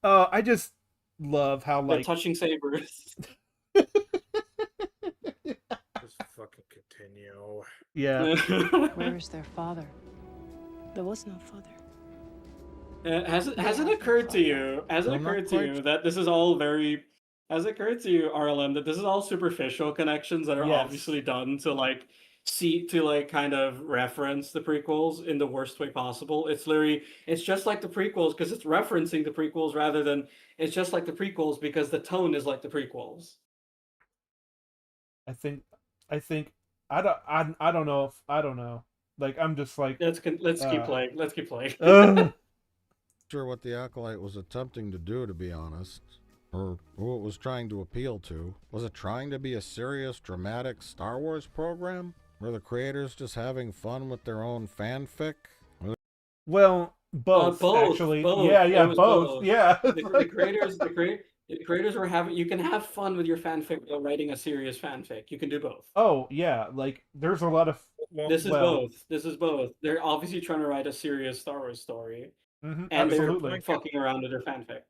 I just love how They're like touching sabers. Just fucking continue. yeah. Where is their father? There was no father. Has it occurred to you? Has it I'm not occurred to quite you that this is all very? Has it occurred to you, RLM, that this is all superficial connections that are Yes. obviously done to kind of reference the prequels in the worst way possible? It's just like the prequels because it's referencing the prequels rather than it's just like the prequels because the tone is like the prequels. I think I don't know. Like I'm just like Let's keep playing. Let's keep playing. Sure what the Acolyte was attempting to do, to be honest. Or who it was trying to appeal to. Was it trying to be a serious, dramatic Star Wars program? Were the creators just having fun with their own fanfic? Well, both, Both, actually. both. Yeah, It was both. Yeah. The creators The creators were having. You can have fun with your fanfic while writing a serious fanfic. You can do both. Oh yeah, like there's a lot of This is well, both. This is both. They're obviously trying to write a serious Star Wars story, and absolutely. they're fucking around with their fanfic.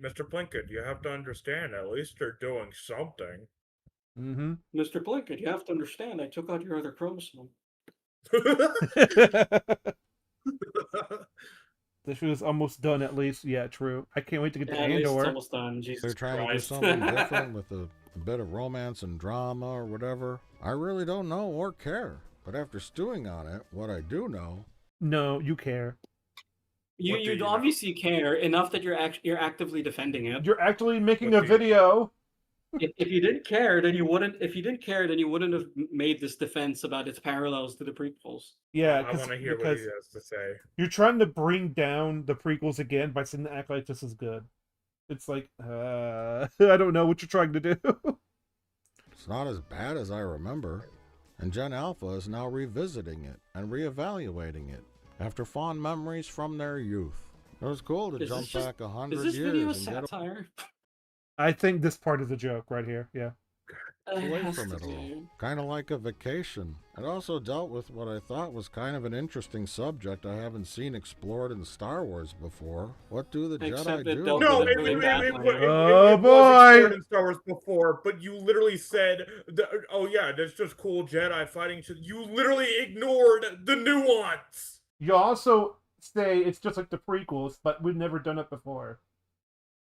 Mr. Plinkett, you have to understand. At least they're doing something. Mm-hmm. Mr. Plinkett, you have to understand. I took out your other chromosome. The show is almost done, at least. Yeah, true. I can't wait to get to At least it's Andor. almost done. Jesus They're trying Christ. to do something different with a bit of romance and drama or whatever. I really don't know or care. But after stewing on it, what I do know. No, you care. You obviously care enough that you're actively defending it. You're actually making a video. If you didn't care, then you wouldn't. If you didn't care, then you wouldn't have made this defense about its parallels to the prequels. Yeah, I want to hear what he has to say. You're trying to bring down the prequels again by saying act like this is good. It's like, I don't know what you're trying to do. It's not as bad as I remember. And Gen Alpha is now revisiting it and reevaluating it after fond memories from their youth. It was cool to jump back 100 Is this years video a and get satire? I think this part is a joke right here. Yeah. away from it all. Kind of like a vacation. It also dealt with what I thought was kind of an interesting subject I haven't seen explored in Star Wars before. What do the Jedi do? No, it Oh, was boy! explored in Star Wars before, but you literally said, "Oh yeah, that's just cool Jedi fighting." You literally ignored the nuance. You also say it's just like the prequels, but we've never done it before.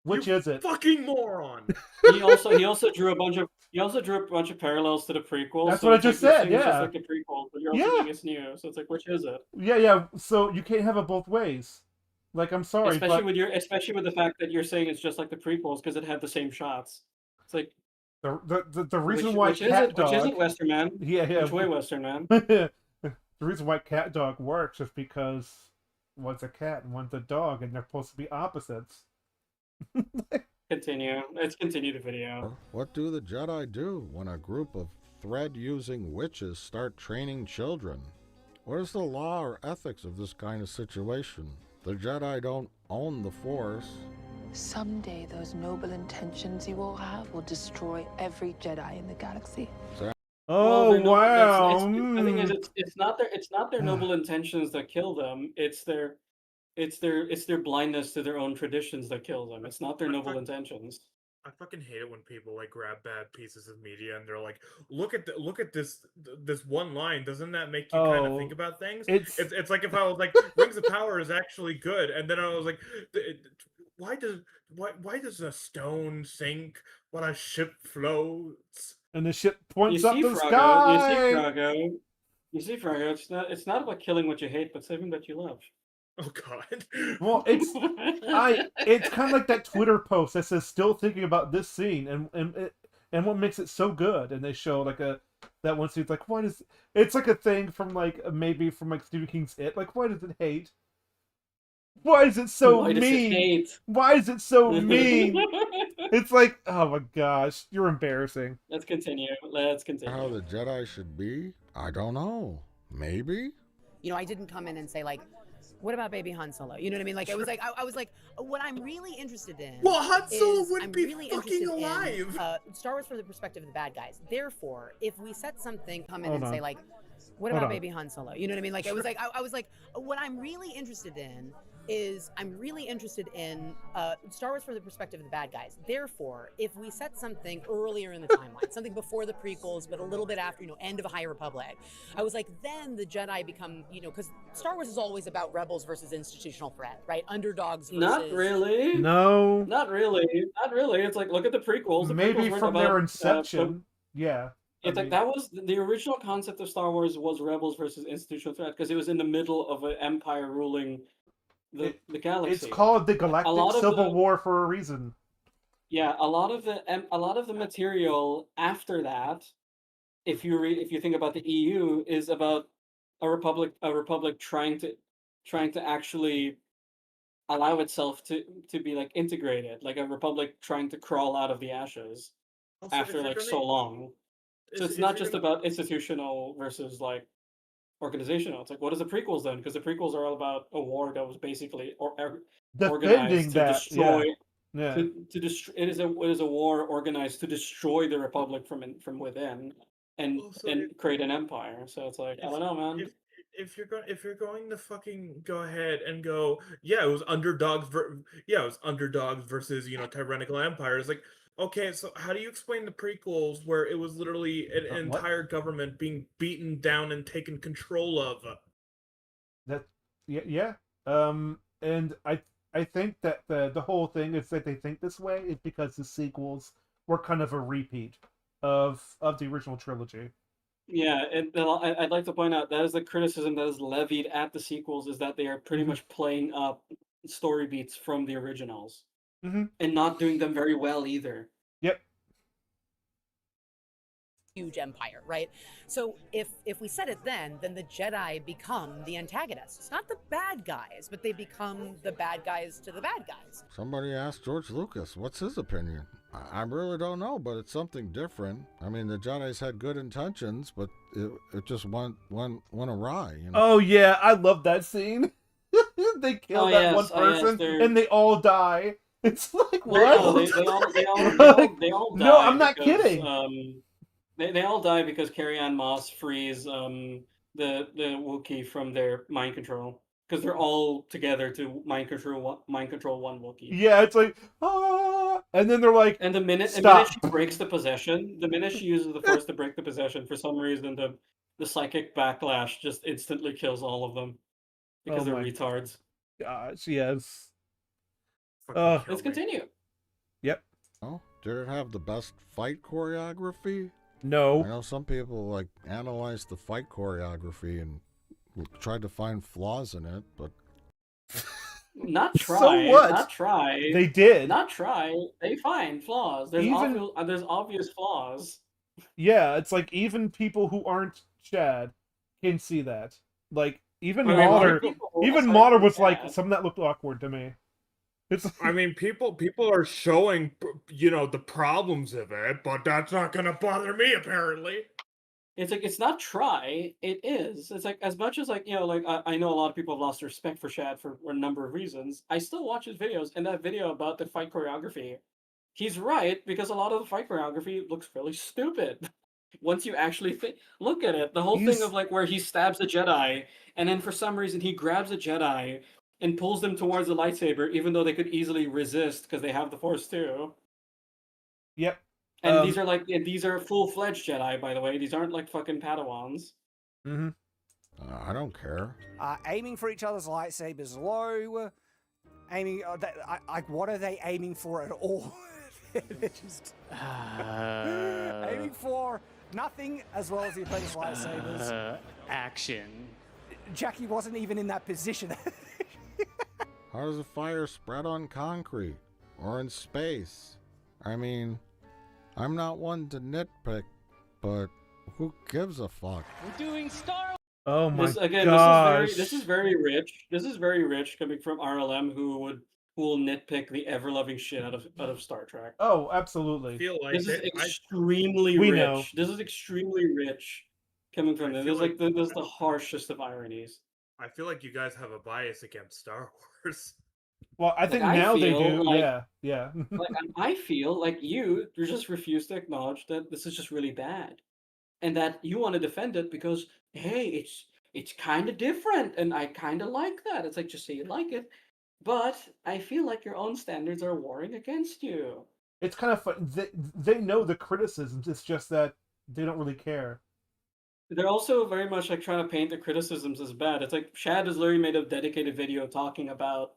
Which is it? Fucking moron. He also drew a bunch of parallels to the prequels. That's so what I it's just like said, you're saying yeah. It's just like the prequels, but you're also saying it's new. So it's like, which is it? Yeah. So you can't have it both ways. Like, I'm sorry, especially with the fact that you're saying it's just like the prequels because it had the same shots. It's like the reason why which is it, Western Man? Yeah. Which way, Western Man? The reason why Cat Dog works is because one's a cat and one's a dog, and they're supposed to be opposites. Continue. Let's continue the video. What do the Jedi do when a group of thread-using witches start training children? What is the law or ethics of this kind of situation? The Jedi don't own the Force. Someday those noble intentions you all have will destroy every Jedi in the galaxy. Oh, Well, wow. The thing is, it's not their noble intentions that kill them. It's their blindness to their own traditions that kill them. It's not their noble intentions. I fucking hate it when people like grab bad pieces of media and they're like, look at this one line. Doesn't that make you kind of think about things? It's like if I was like, Rings of Power is actually good, and then I was like, why does a stone sink while a ship floats? And the ship points You up see, the Froggo, sky. You see, Froggo. It's not about killing what you hate, but saving what you love. Oh God. Well, it's kind of like that Twitter post that says "still thinking about this scene" and what makes it so good. And they show like that one scene. Like, why does it's like a thing from like maybe from like Stephen King's It. Like, why does it hate? Why is it so Why does it mean? hate? Why is it so mean? It's like, oh my gosh, you're embarrassing. Let's continue. How the Jedi should be? I don't know. Maybe? You know, I didn't come in and say like, what about baby Han Solo? You know what I mean? Like, it was like, I was like, what I'm really interested in. Well, Han Solo is wouldn't I'm be really fucking interested alive. In, Star Wars from the perspective of the bad guys. Therefore, if we set something, come in Hold and on. say like, what Hold about on. baby Han Solo? You know what I mean? Like, it was like, I was like, what I'm really interested in is I'm really interested in Star Wars from the perspective of the bad guys. Therefore, if we set something earlier in the timeline, something before the prequels, but a little bit after, end of High Republic, I was like, then the Jedi become, because Star Wars is always about rebels versus institutional threat, right? Underdogs versus... Not really. No. Not really. Not really. It's like, look at the prequels. The Maybe prequels weren't from their about, inception. Yeah. It's like that was the original concept of Star Wars was rebels versus institutional threat because it was in the middle of an empire ruling the galaxy. It's called the Galactic lot of Civil War for a reason. Yeah, a lot of the material after that, if you think about the EU, is about a republic trying to actually allow itself to be like integrated, like a republic trying to crawl out of the ashes Also, after if you're like gonna- so long. So if it's not you're just gonna- about institutional versus like organizational. It's like, what is the prequels then? Because the prequels are all about a war that was basically Defending organized to that, destroy Yeah. It is a war organized to destroy the Republic from within, and Also, create an empire. So it's like, I don't know, man. if you're going to fucking go ahead and go, yeah, it was underdogs. Yeah, it was underdogs versus tyrannical empires. Like, okay, so how do you explain the prequels where it was literally an What? entire government being beaten down and taken control of? That yeah. And I think that the whole thing is that they think this way is because the sequels were kind of a repeat of the original trilogy. Yeah, and I'd like to point out that is the criticism that is levied at the sequels, is that they are pretty much playing up story beats from the originals, Mhm. and not doing them very well either. Yep. Huge empire, right? So if we said it then the Jedi become the antagonists, not the bad guys, but they become the bad guys to the bad guys. Somebody asked George Lucas, what's his opinion? I really don't know, but it's something different. I mean, the Jedi's had good intentions, but it just went awry. You know? Oh yeah, I love that scene. They kill that one person and they all die. It's like, what? No, they all die. No, I'm not because, kidding. They all die because Carrie-Anne Moss frees the Wookiee from their mind control, because they're all together to mind control one Wookiee. Yeah, it's like, and then they're like, and the minute stop. she breaks the possession, the minute she uses the Force to break the possession, for some reason the psychic backlash just instantly kills all of them because Oh they're my retards. Gosh, yes. Let's continue. Yep. Oh, did it have the best fight choreography? No. I know some people like analyzed the fight choreography and tried to find flaws in it, but Not try. So what? Not try. They did. Not try. They find flaws. There's there's obvious flaws. Yeah, it's like even people who aren't Chad can see that. Like even I mean, Maudor, people- even aside Maudor from was like Chad. something that looked awkward to me. It's I mean, people are showing the problems of it, but that's not gonna bother me apparently. It's like, it's not try. It is. It's like, as much as like I know a lot of people have lost respect for Shad for a number of reasons. I still watch his videos, and that video about the fight choreography, he's right, because a lot of the fight choreography looks really stupid. Once you actually look at it, the whole thing of like where he stabs a Jedi, and then for some reason he grabs a Jedi and pulls them towards the lightsaber, even though they could easily resist because they have the Force too. Yep. And these are full-fledged Jedi, by the way. These aren't like fucking Padawans. Mm-hmm. I don't care. Aiming for each other's lightsabers low. Aiming, what are they aiming for at all? They're just aiming for nothing as well as the opponent's lightsabers. Action. Jackie wasn't even in that position. How does a fire spread on concrete or in space? I mean, I'm not one to nitpick, but who gives a fuck? We're doing Star. Oh my gosh. This is very rich. This is very rich coming from RLM, who will nitpick the ever-loving shit out of Star Trek. Oh, absolutely. I feel like This is extremely We rich. know. This is extremely rich coming from them. This is like this is the harshest of ironies. I feel like you guys have a bias against Star Wars. Well, I think Like, I now they feel do. like- Yeah, yeah. Like, I feel like you just refuse to acknowledge that this is just really bad, and that you want to defend it because, hey, it's kind of different, and I kind of like that. It's like, just say you like it, but I feel like your own standards are warring against you. It's kind of fun. They know the criticisms. It's just that they don't really care. They're also very much like trying to paint the criticisms as bad. It's like Shad has literally made a dedicated video talking about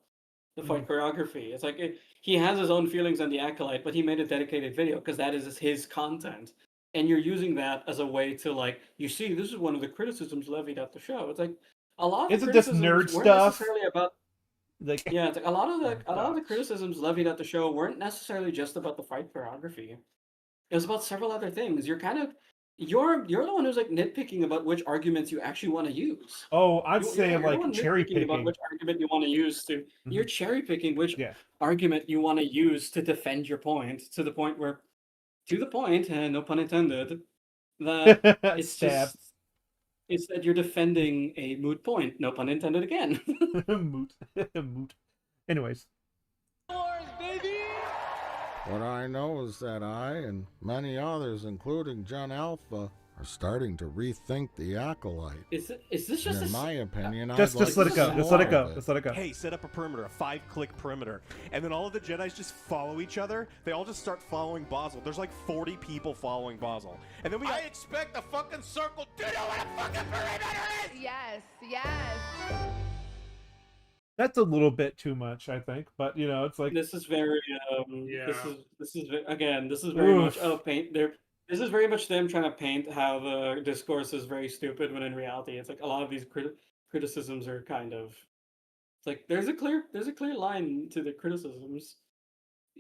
the fight choreography. It's like he has his own feelings on the Acolyte, but he made a dedicated video because that is his content. And you're using that as a way to like, you see, this is one of the criticisms levied at the show. It's like a lot of Isn't this criticisms nerd weren't stuff? necessarily about. Like, Yeah, it's like a lot of the criticisms levied at the show weren't necessarily just about the fight choreography. It was about several other things. You're the one who's like nitpicking about which arguments you actually want to use. Oh, I'd say You're the like one cherry nitpicking about picking. which argument you want to use to. You're cherry picking which argument you want to use to defend your point, to the point, and no pun intended, that it's Stab. just it's that you're defending a moot point, no pun intended again. Moot. Moot. Anyways. Wars, baby! What I know is that I and many others, including John Alpha, are starting to rethink the Acolyte. Is this just And in a my opinion, Just I'd like let to it go. see Just let it more go. of Just let it go. Hey, set up a perimeter, a 5-click perimeter. And then all of the Jedis just follow each other. They all just start following Basil. There's like 40 people following Basil. And then I expect a fucking circle. Do you know what a fucking perimeter is? Yes, yes. That's a little bit too much, I think. But you know, it's like this is very Yeah. this is again, this is very much Oof. paint there. This is very much them trying to paint how the discourse is very stupid, when in reality it's like a lot of these criticisms are kind of, it's like there's a clear line to the criticisms.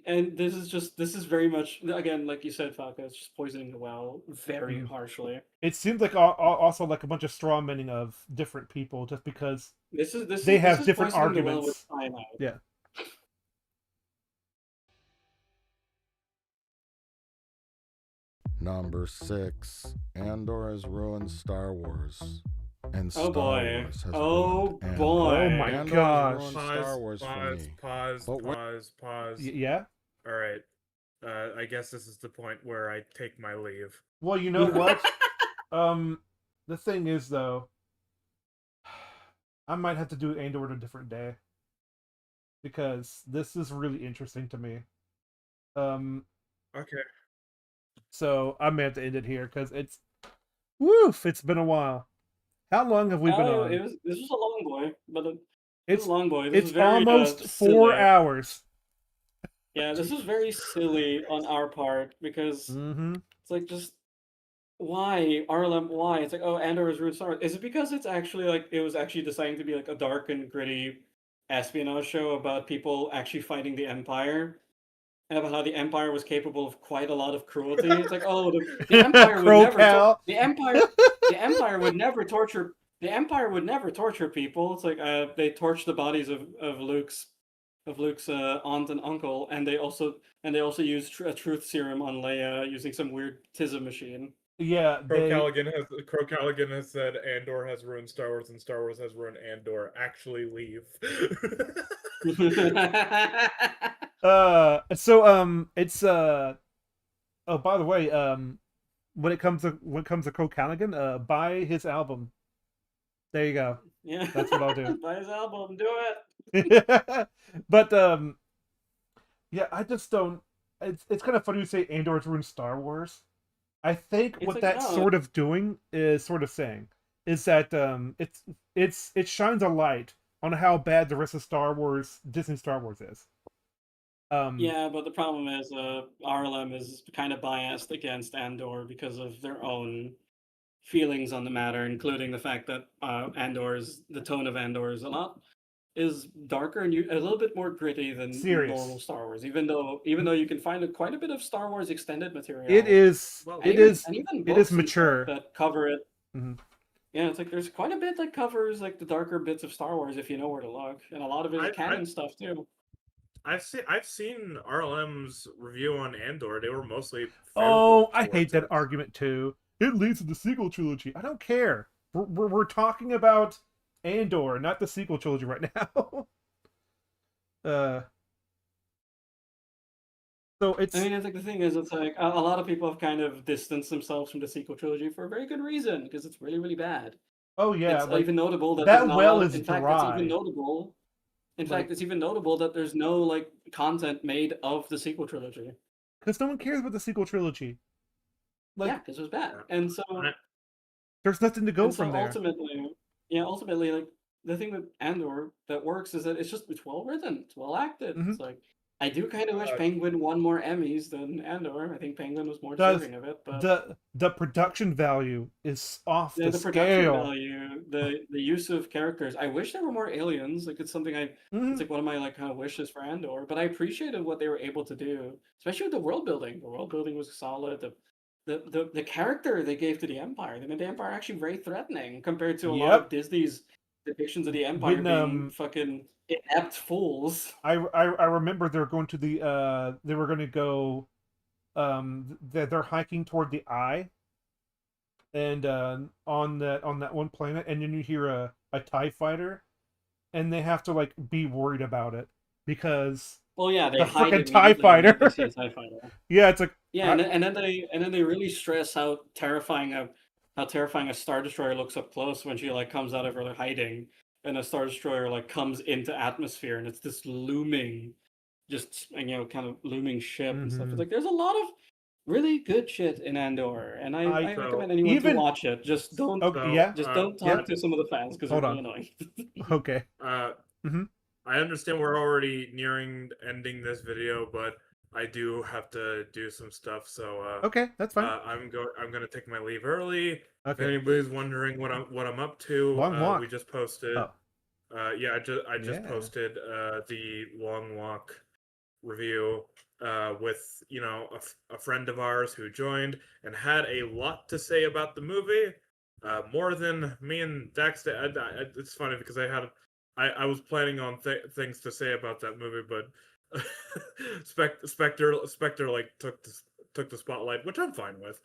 And this is very much, again, like you said, Falco, it's just poisoning the well very harshly. it seems like also like a bunch of straw manning of different people, just because They have different poisoning the well arguments. with cyanide. Yeah. Number 6. Andor has ruined Star Wars. And Oh Star boy. Wars has Oh ruined Andor. boy. Oh my Andor has gosh. ruined Star Wars for me. Pause. Yeah. All right. I guess this is the point where I take my leave. Well, you know what? The thing is, though, I might have to do Andor on a different day, because this is really interesting to me. Okay. So I may have to end it here because it's been a while. How long have we been on? This was a long boy, but this It's was a long boy. This It's is very, almost 4 silly. hours. Yeah, this is very silly on our part, because Mm-hmm. it's like, just why RLM? Why? It's like, oh, Andor is ruined Star Wars. Is it because it's actually like it was actually designed to be like a dark and gritty espionage show about people actually fighting the Empire? And about how the Empire was capable of quite a lot of cruelty. It's like, oh, the Empire would never the Empire would never torture people. It's like they torched the bodies of Luke's aunt and uncle, and they also used a truth serum on Leia using some weird tism machine. Yeah, Crow Callaghan has said Andor has ruined Star Wars and Star Wars has ruined Andor. Actually, leave. It's oh, by the way, when it comes to Crow Callaghan, buy his album. There you go. Yeah, that's what I'll do. Buy his album, do it. But yeah, I just don't. It's kind of funny to say Andor's ruined Star Wars. I think It's what like, that's no. sort of doing is sort of saying is that it shines a light on how bad the rest of Disney Star Wars is. Yeah, but the problem is RLM is kind of biased against Andor because of their own feelings on the matter, including the fact that the tone of Andor is darker and a little bit more gritty than Serious. normal Star Wars. Even though you can find quite a bit of Star Wars extended material. It is And it even- is and even it books is and stuff mature. that cover it. Mhm. Yeah, it's like there's quite a bit that covers like the darker bits of Star Wars if you know where to look, and a lot of it is canon stuff too. I've seen RLM's review on Andor. They were mostly Oh, I hate that argument too. It leads to the sequel trilogy. I don't care. We're talking about Andor, not the sequel trilogy right now. So it's. I mean, I think the thing is, it's like a lot of people have kind of distanced themselves from the sequel trilogy for a very good reason, because it's really, really bad. Oh yeah, It's like, even notable that that there's not a well lot of- is in fact, dry. it's even notable. In fact, it's even notable that there's no like content made of the sequel trilogy. Because no one cares about the sequel trilogy. Like, Yeah, because it was bad, and so there's nothing to go and so from there. ultimately, like the thing with Andor that works is that it's well written, it's well acted. Mm-hmm. It's like I do kind of wish Penguin won more Emmys than Andor. I think Penguin was more Does deserving of it, but the production value is off the the production scale. value, the use of characters. I wish there were more aliens. Like it's something Mm-hmm. it's like one of my like kind of wishes for Andor. But I appreciated what they were able to do, especially with the world building. The world building was solid. The character they gave to the Empire. They made the Empire actually very threatening compared to a lot of Disney's depictions of the Empire When, being fucking inept fools. I remember they're going to they were going to go they're hiking toward the Eye, and on that one planet, and then you hear a TIE fighter, and they have to like be worried about it because Well, yeah, they the hide freaking TIE immediately when they fighter. see a TIE fighter. Yeah, it's like Yeah, and then they really stress how terrifying a Star Destroyer looks up close when she like comes out of her hiding, and a Star Destroyer like comes into atmosphere, and it's this looming, just kind of looming ship and stuff. It's like there's a lot of really good shit in Andor, and I recommend anyone to watch it. Just don't talk to some of the fans because they're really annoying. Okay. I understand we're already nearing ending this video, but I do have to do some stuff. So okay, that's fine. I'm gonna take my leave early. If Okay. anybody's wondering what I'm up to, Long walk. we just posted. Oh. I just posted the Long Walk review with a friend of ours who joined and had a lot to say about the movie, more than me and Dax did. It's funny because I was planning on things to say about that movie, but Spectre like took the spotlight, which I'm fine with.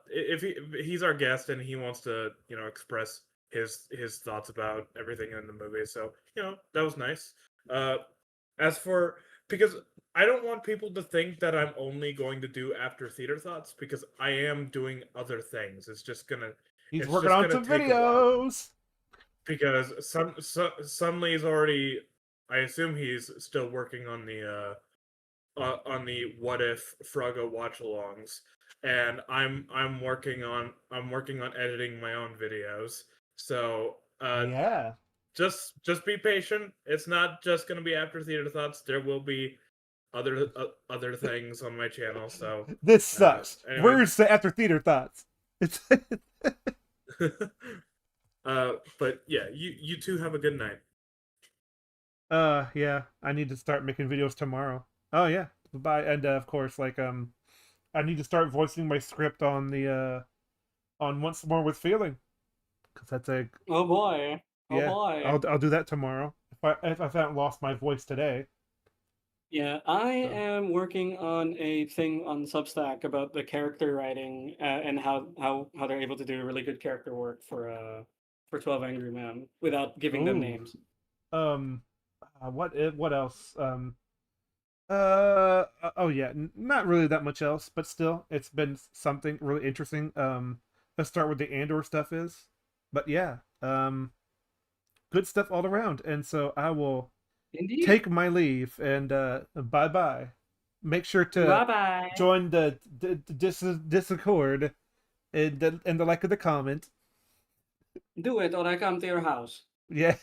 If he's our guest and he wants to express his thoughts about everything in the movie, so that was nice. As for, because I don't want people to think that I'm only going to do after theater thoughts, because I am doing other things. It's just gonna He's working on some videos. Because Sunli's already, I assume he's still working on the What If Froggo watch-alongs, and I'm working on editing my own videos. So yeah, just be patient. It's not just gonna be after theater thoughts. There will be other things on my channel. So this sucks. Anyway. Where's the after theater thoughts? It's but yeah, you two have a good night. Yeah, I need to start making videos tomorrow. Oh yeah, bye. And of course, like I need to start voicing my script on the on Once More with Feeling, because that's a oh boy, yeah. Oh boy. I'll do that tomorrow if I haven't lost my voice today. Yeah, I am working on a thing on Substack about the character writing and how they're able to do really good character work for 12 Angry Men without giving them Ooh. names. What else? Oh yeah, not really that much else, but still, it's been something really interesting. Let's start with the Andor stuff but yeah, good stuff all around, and so I will take my leave and bye bye. Make sure to Bye-bye. join the Discord and the like of the comment. Do it, or I come to your house. Yeah.